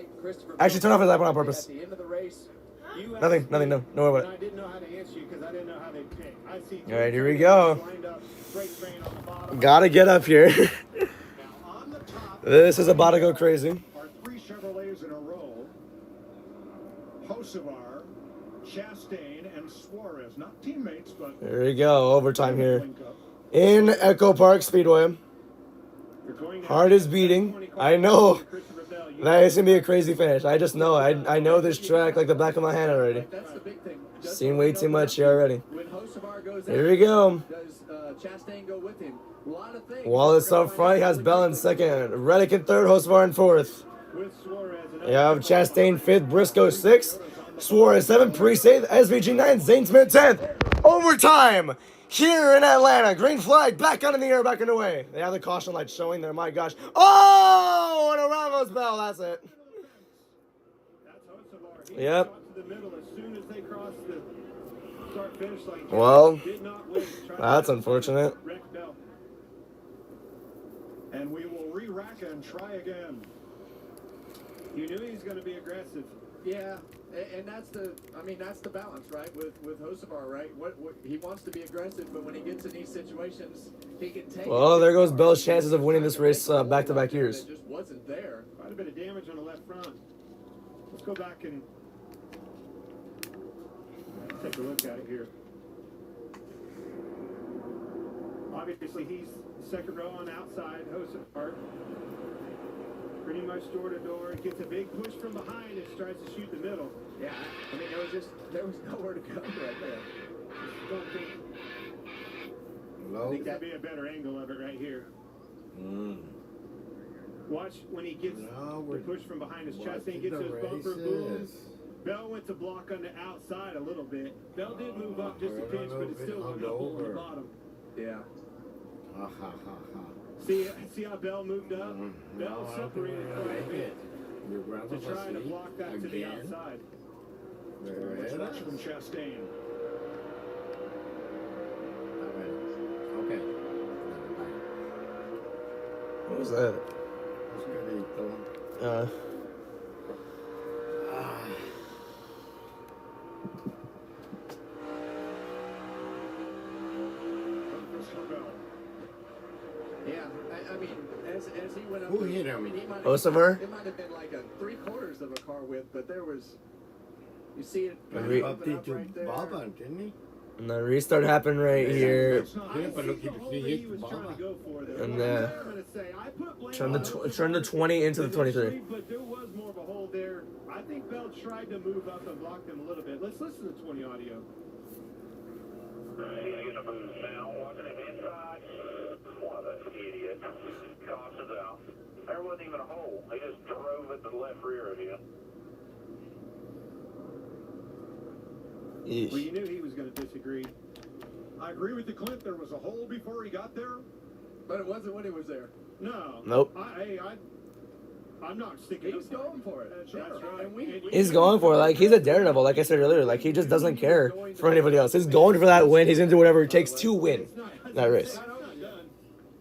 Actually, turn off his iPhone on purpose. At the end of the race, Nothing. No worry about I didn't know how to answer you because I didn't know how they pick. I see it. All right, here we go. lined up, straight train on the bottom. Gotta get up here. This is about to go crazy. Are 3 Chevrolets in a row. Hocevar, Chastain, and Suarez. Not teammates, but... Here we go. Overtime here. In EchoPark Speedway. Heart is beating. I know that it's going to be a crazy finish. I just know. I know this track like the back of my hand already. that's the big thing. Seen way too much here already. When Hocevar goes Here we go. does Chastain go with him? A lot of things. Wallace up front. He has Bell in second. Reddick in third. Hocevar in fourth. You have Chastain fifth. Briscoe sixth. Suarez seventh. Priest eighth. SVG ninth. Zane Smith 10th. Overtime here in Atlanta. Green flag back out in the air, back underway. They have the caution light showing there. My gosh. Oh, and a Ramos Bell. That's it. Yep. Well, that's unfortunate. And we will re-rack and try again. You knew he was going to be aggressive. Yeah, and that's the balance, right? With Hocevar, right? What he wants to be aggressive, but when he gets in these situations, he can take. Well, there goes Bell's chances of winning this race back-to-back years. It just wasn't there. Quite a bit of damage on the left front. Let's go back and take a look at it here. Obviously, he's second row on outside. Hocevar pretty much door to door. Gets a big push from behind and tries to shoot the middle. Yeah, I mean there was nowhere to go right there. Just don't think. I think that'd be a better angle of it right here. Watch when he gets the push from behind his chest. He gets those bumper booms. Bell went to block on the outside a little bit. Bell did move up just a pinch, but it still went up over the bottom. Yeah. See how Bell moved up? Bell separated quite a bit to try to block that to the outside. Let's watch from Chastain. Okay. What was that? Yeah, I mean, as he went up, Who hit him? Hocevar? It might have been like a 3/4 of a car width, but there was. You see it. Bumped into Baba, didn't he? And the restart happened right here. Yeah, but look, he hit the Baba. And turn the 20 into the 23. But there was more of a hole there. I think Bell tried to move up and block them a little bit. Let's listen to the 20 audio. Getting a boost now, walking him inside. What an idiot. Cautions out. There wasn't even a hole. He just drove at the left rear of you. Well, you knew he was going to disagree. I agree with you, Clint. There was a hole before he got there. But it wasn't when he was there. No. Nope. I'm not sticking. He was going for it. That's right. And He's going for it. Like, he's a daredevil, like I said earlier. Like, he just doesn't care for anybody else. He's going for that win. He's going to do whatever it takes to win that race.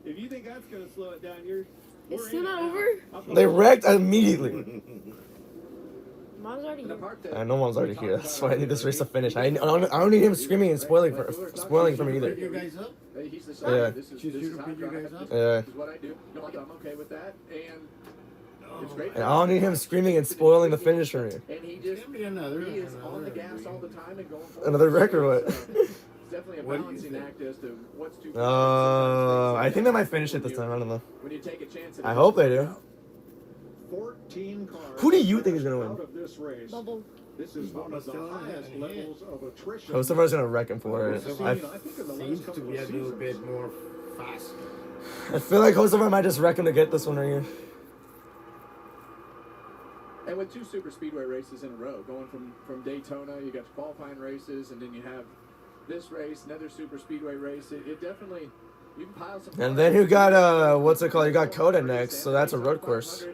If you think that's going to slow it down, It's still not over? They wrecked immediately. Mom's already here. I know Mom's already here. That's why I need this race to finish. I don't need him screaming and spoiling for me either. You guys up? He's the Yeah. This is how I drive. guys up? Yeah. This is what I do. No, I'm okay with that. And it's great. And I don't need him screaming and spoiling the finish for me. And he just he is on the gas all the time and going for Another record, what? It's definitely a balancing act as to what's too. I think they might finish it this time. I don't know. When you take a chance. I hope they do. 14 cars. Who do you think is going to out win? of this race. Bubble. This is one of the highest levels of attrition. Hocevar's going to wreck him for it. Seems to be a little bit more fast. I feel like Hocevar might just wreck him to get this one right here. And with 2 super speedway races in a row, going from Daytona, you got qualifying races, and then you have this race, another super speedway race. It definitely, you can pile some. And then you got what's it called? You got Coda next, so that's a road course.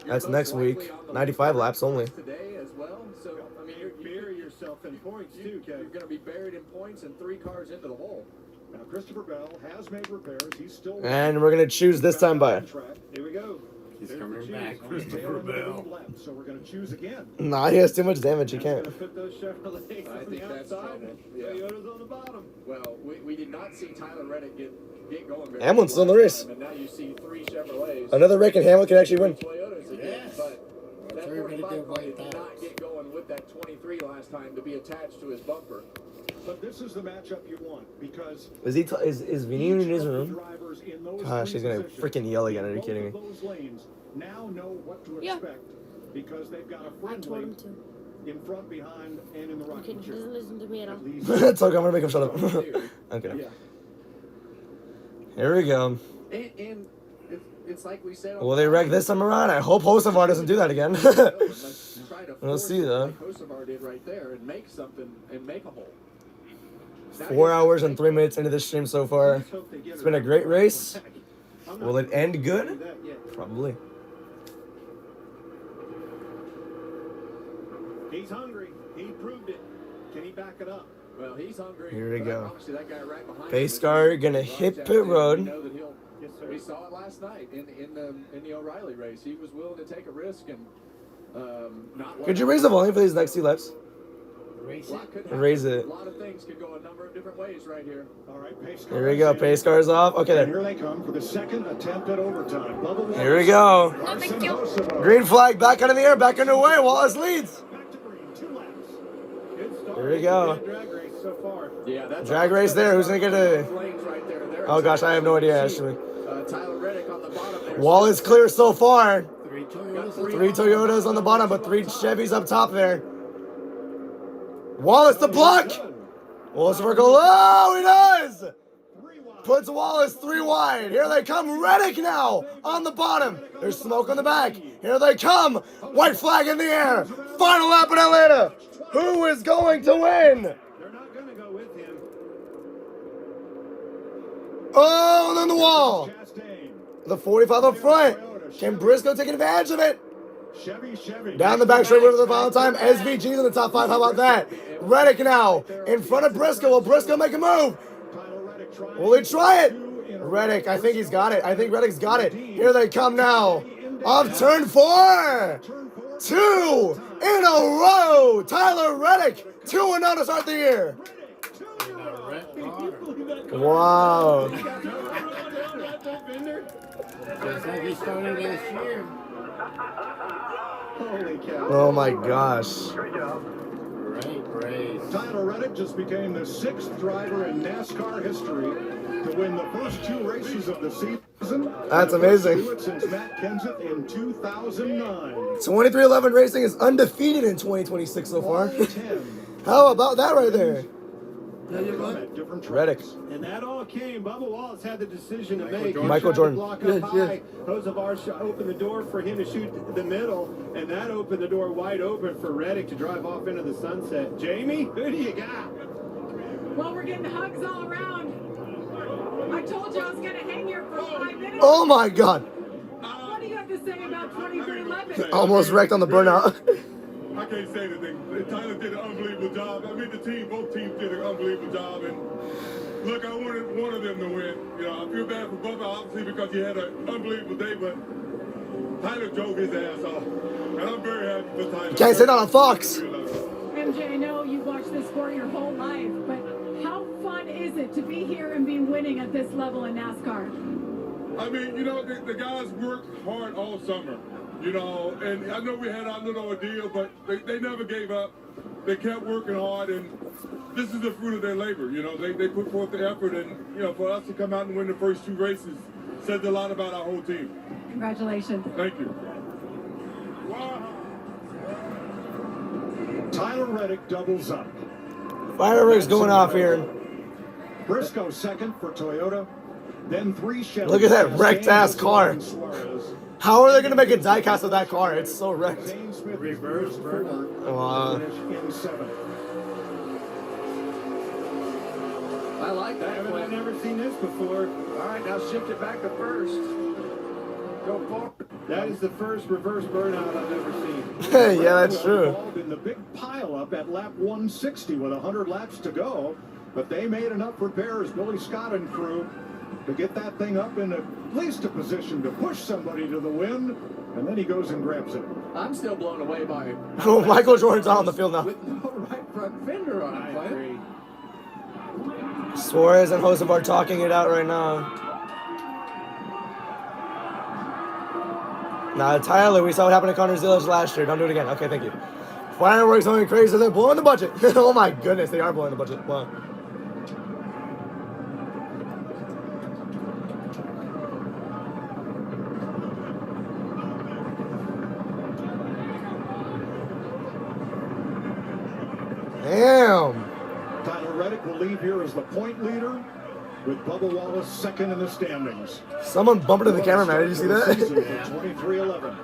That's next week. 95 laps only. Today as well. So I mean, you bury yourself in points too, Kevin. You're going to be buried in points and 3 cars into the hole. Now, Christopher Bell has made repairs. He's still. And we're gonna choose this time by. Here we go. He's coming back, Christopher Bell. So we're going to choose again. Nah, he has too much damage. He can't. Put those Chevrolets I on the think that's outside. trouble. Yeah. Toyota's on the bottom. Well, we did not see Tyler Reddick get going very Hamlin's still in the race. And now you see 3 Chevrolets. Another Rick and Hamlin can actually win. Toyotas again, Yes. but that what we're gonna 45 do car about did that. not get going with that 23 last time to be attached to his bumper. But this is the matchup you want because Is he? Is Vinny in his room? drivers in those Gosh, he's gonna freaking yell again. Are you kidding me? those lanes now know what to Yeah. expect because they've got a I told friendly him to. in front, behind, and in the Okay, rocking he chair. doesn't listen to me at all. At least- It's okay. I'm gonna make him shut up. Okay. Yeah. Here we go. And it's like we said. Will they wreck this time around? I hope Hocevar doesn't do that again. Let's try to We'll force see it though. like Kosovar did right there and make something and make a hole. 4 hours and 3 minutes into this stream so far. It's been a great race. Will it end good? Probably. He's hungry. He proved it. Can he back it up? Well, he's hungry. Here we but go. obviously that guy right behind him Pace is car gonna gonna rush hit out pit there. road. We know that he'll. Yes, sir. We saw it last night in the O'Reilly race. He was willing to take a risk and not. Could you raise the volume for these next 2 laps? Race it. Raise it. A lot of things could go a number of different ways right here. All right, pace car. Here we go. Pace car's off. Okay And then. here they come for the second attempt at overtime. Bubba Here we go. Wallace, thank you. Kosovar. Green flag back out in the air. Back underway. Wallace leads. Back to green. 2 laps. Good start. Here we go. Good drag race so far. Yeah, that's Drag race there. Who's gonna get a? lanes right there. They're Oh gosh, I have no idea attached. actually. Tyler Reddick on the bottom there. Wallace clear so far. 3 Toyotas. 3 Toyotas on the bottom, but 3 Chevys up top there. Wallace the block. Wallace circle. Oh, he does. Puts Wallace 3 wide. Here they come. Reddick now on the bottom. There's smoke on the back. Here they come. White flag in the air. Final lap in Atlanta. Who is going to win? They're not going to go with him. Oh, and then the wall. Chastain. The 45 up front. Can Briscoe take advantage of it? Chevy. Down the back straight for the final time. SVG's in the top 5. How about that? Reddick now in front of Briscoe. Will Briscoe make a move? Tyler Reddick trying. Will he try it? Reddick, I think he's got it. I think Reddick's got it. Here they come now. Off turn 4. 2 in a row. Tyler Reddick. 2-0 to start the year. Wow. Just like he started last year. Holy cow. Oh my gosh. Great race. Tyler Reddick just became the 6th driver in NASCAR history to win the first 2 races of the season. That's amazing. Do it since Matt Kenseth in 2009. 2311 Racing is undefeated in 2026 so far. How about that right there? Reddick. And that all came. Bubba Wallace had the decision to make. Michael Jordan. Block Yes, up yes. high. Kosovar opened the door for him to shoot the middle, and that opened the door wide open for Reddick to drive off into the sunset. Jamie, who do you got? Well, we're getting hugs all around. I told you I was going to hang here for 5 minutes. Oh my god. What do you have to say about 2311? Almost wrecked on the burnout. I can't say anything. Tyler did an unbelievable job. I mean, both teams did an unbelievable job. And look, I wanted one of them to win. You know, I feel bad for Bubba, obviously, because he had an unbelievable day, but Tyler drove his ass off. And I'm very happy for Tyler. You can't say that on Fox. MJ, I know you've watched this sport your whole life, but how fun is it to be here and be winning at this level in NASCAR? I mean, you know, the guys worked hard all summer, you know, and I know we had our little ordeal, but they never gave up. They kept working hard, and this is the fruit of their labor, you know. They put forth the effort, and, you know, for us to come out and win the first 2 races says a lot about our whole team. Congratulations. Thank you. Tyler Reddick doubles up. Fireworks going off here. Briscoe second for Toyota. Then 3 Chevy. Look at that wrecked ass car. How are they going to make a diecast of that car? It's so wrecked. Reverse burnout. Wow. In 7th. I like that. I've never seen this before. All right, now shift it back to first. Go forward. That is the first reverse burnout I've ever seen. Yeah, that's true. Involved in the big pileup at lap 160 with 100 laps to go. But they made enough repairs, Billy Scott and crew, to get that thing up in at least a position to push somebody to the win, and then he goes and grabs it. I'm still blown away by Oh, Michael Jordan's out on the field now. with no right front fender on it, Clint. Suarez and Joseph are talking it out right now. Nah, Tyler, we saw what happened to Connor Zillage last year. Don't do it again. Okay, thank you. Fireworks going crazy. They're blowing the budget. Oh my goodness, they are blowing the budget. Wow. Damn. Tyler Reddick will leave here as the point leader, with Bubba Wallace second in the standings. Someone bumped into the cameraman. Did you see that? 23-11.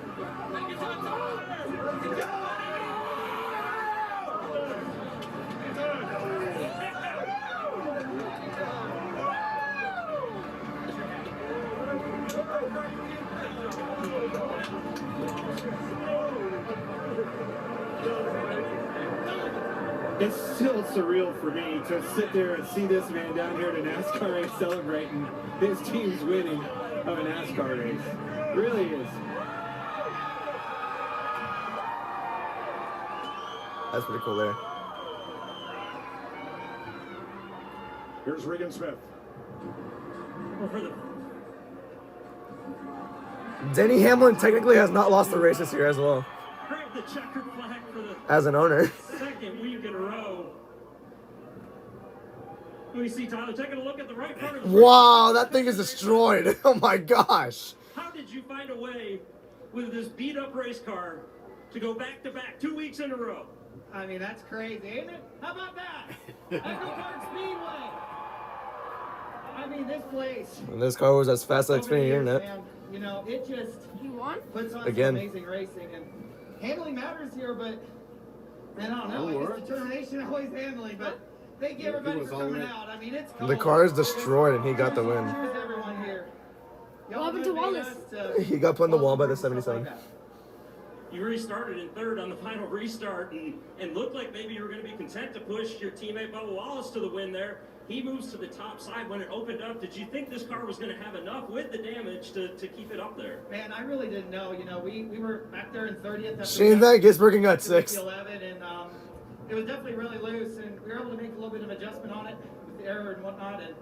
It's still surreal for me to sit there and see this man down here at a NASCAR race celebrating his team's winning of a NASCAR race. Really is. That's pretty cool there. Here's Regan Smith. Denny Hamlin technically has not lost the race this year as well. Grab the checkered flag for the As an owner. second week in a row. Let me see, Tyler, taking a look at the right front of the Wow, that thing is destroyed. Oh my gosh. How did you find a way with this beat-up race car to go back-to-back 2 weeks in a row? I mean, that's crazy, ain't it? How about that? EchoPark Speedway. I mean, this place. And this car was as fast as Xfinity Internet. Man, you know, it just puts on Again. some amazing racing, and handling matters here, but man, I don't know. I guess determination always handling, but thank you everybody for coming out. I mean, it's cold. The car is destroyed and he got the win. Cheers, everyone here. What happened to Wallace? He got put in the wall by the 77. You restarted in third on the final restart and looked like maybe you were going to be content to push your teammate Bubba Wallace to the win there. He moves to the top side when it opened up. Did you think this car was going to have enough with the damage to keep it up there? Man, I really didn't know. You know, we were back there in 30th. Shane Van Gisbergen got 6th. 11, and it was definitely really loose, and we were able to make a little bit of adjustment on it with the error and whatnot. And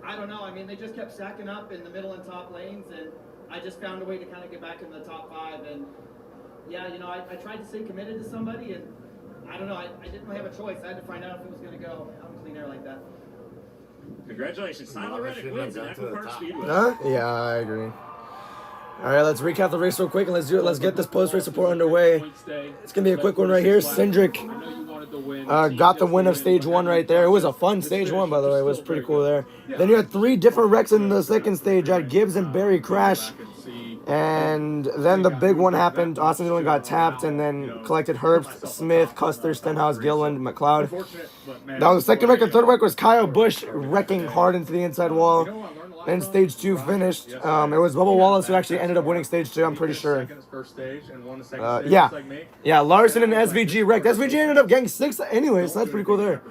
I don't know. I mean, they just kept stacking up in the middle and top lanes, and I just found a way to kind of get back in the top 5. And yeah, you know, I tried to stay committed to somebody, and I don't know. I didn't really have a choice. I had to find out if it was going to go out in clean air like that. Congratulations, Tyler Reddick wins at EchoPark Speedway. Huh? Yeah, I agree. All right, let's recap the race real quick and let's do it. Let's get this post-race report underway. It's gonna be a quick one right here. Cindric got the win of stage 1 right there. It was a fun stage 1, by the way. It was pretty cool there. Then you had 3 different wrecks in the second stage. You had Gibbs and Barry crash. And then the big one happened. Austin Dillon got tapped and then collected Herbst, Smith, Custer, Stenhouse, Gilliland, McLeod. Now the second wreck and third wreck was Kyle Busch wrecking hard into the inside wall. Then stage 2 finished. It was Bubba Wallace who actually ended up winning stage 2, I'm pretty sure. Yeah, Larson and SVG wrecked. SVG ended up getting 6th anyway, so that's pretty cool there.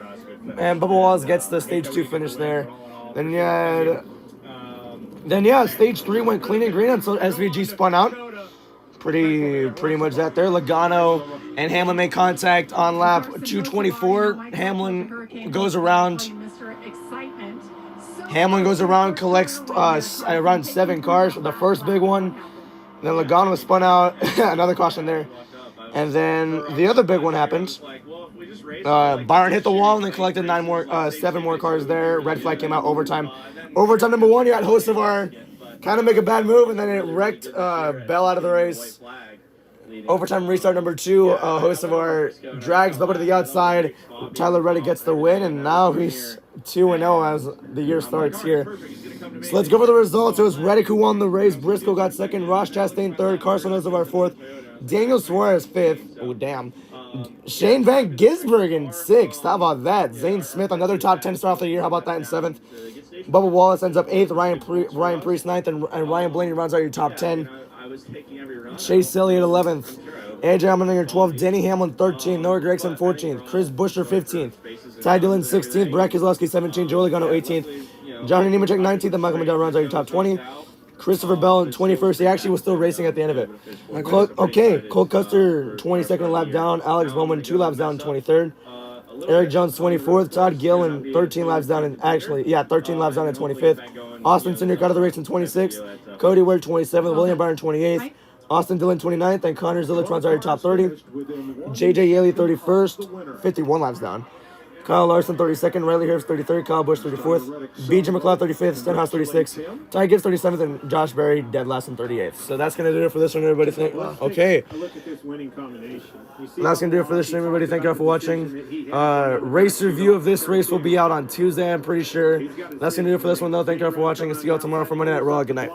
And Bubba Wallace gets the stage 2 finish there. Then you had... Then yeah, stage 3 went clean and green until SVG spun out. Pretty much that there. Logano and Hamlin made contact on lap 224. Hamlin goes around. Collects around 7 cars. The first big one. Then Logano was spun out. Another caution there. And then the other big one happened. Byron hit the wall and then collected 7 more cars there. Red flag came out overtime. Overtime number 1, you had Hocevar kind of make a bad move, and then it wrecked Bell out of the race. Overtime restart number 2, Hocevar drags Bubba to the outside. Tyler Reddick gets the win, and now he's 2-0 as the year starts here. So let's go over the results. It was Reddick who won the race. Briscoe got 2nd. Ross Chastain 3rd. Carson Hocevar 4th. Daniel Suarez 5th. Oh, damn. Shane Van Gisbergen 6th. How about that? Zane Smith, another top 10 star of the year. How about that in 7th? Bubba Wallace ends up 8th. Ryan Preece 9th. And Ryan Blaney rounds out your top 10. Chase Elliott 11th. AJ Allmendinger 12th, Denny Hamlin 13th, Noah Gragson 14th, Chris Buescher 15th, Ty Dillon 16th, Brett Keselowski 17th, Joey Logano 18th, Johnny Nemechek 19th, and Michael McDowell rounds out your top 20. Christopher Bell in 21st. He actually was still racing at the end of it. Cole Custer 22nd lap down, Alex Bowman 2 laps down in 23rd. Eric Jones 24th, Todd Gillen 13 laps down in 13 laps down in 25th. Austin Cindric out of the race in 26th. Cody Ware 27th, William Byron 28th. Austin Dillon 29th, and Connor Zilic runs out your top 30. JJ Yeley 31st, 51 laps down. Kyle Larson 32nd, Riley Harris 33rd, Kyle Busch 34th, BJ McLeod 35th, Stenhouse 36th, Ty Gibbs 37th, and Josh Berry dead last in 38th. So that's going to do it for this one, everybody. Okay. That's going to do it for this one, everybody. Thank you all for watching. Race review of this race will be out on Tuesday, I'm pretty sure. That's going to do it for this one, though. Thank you all for watching, and see you all tomorrow for Monday Night Raw. Good night.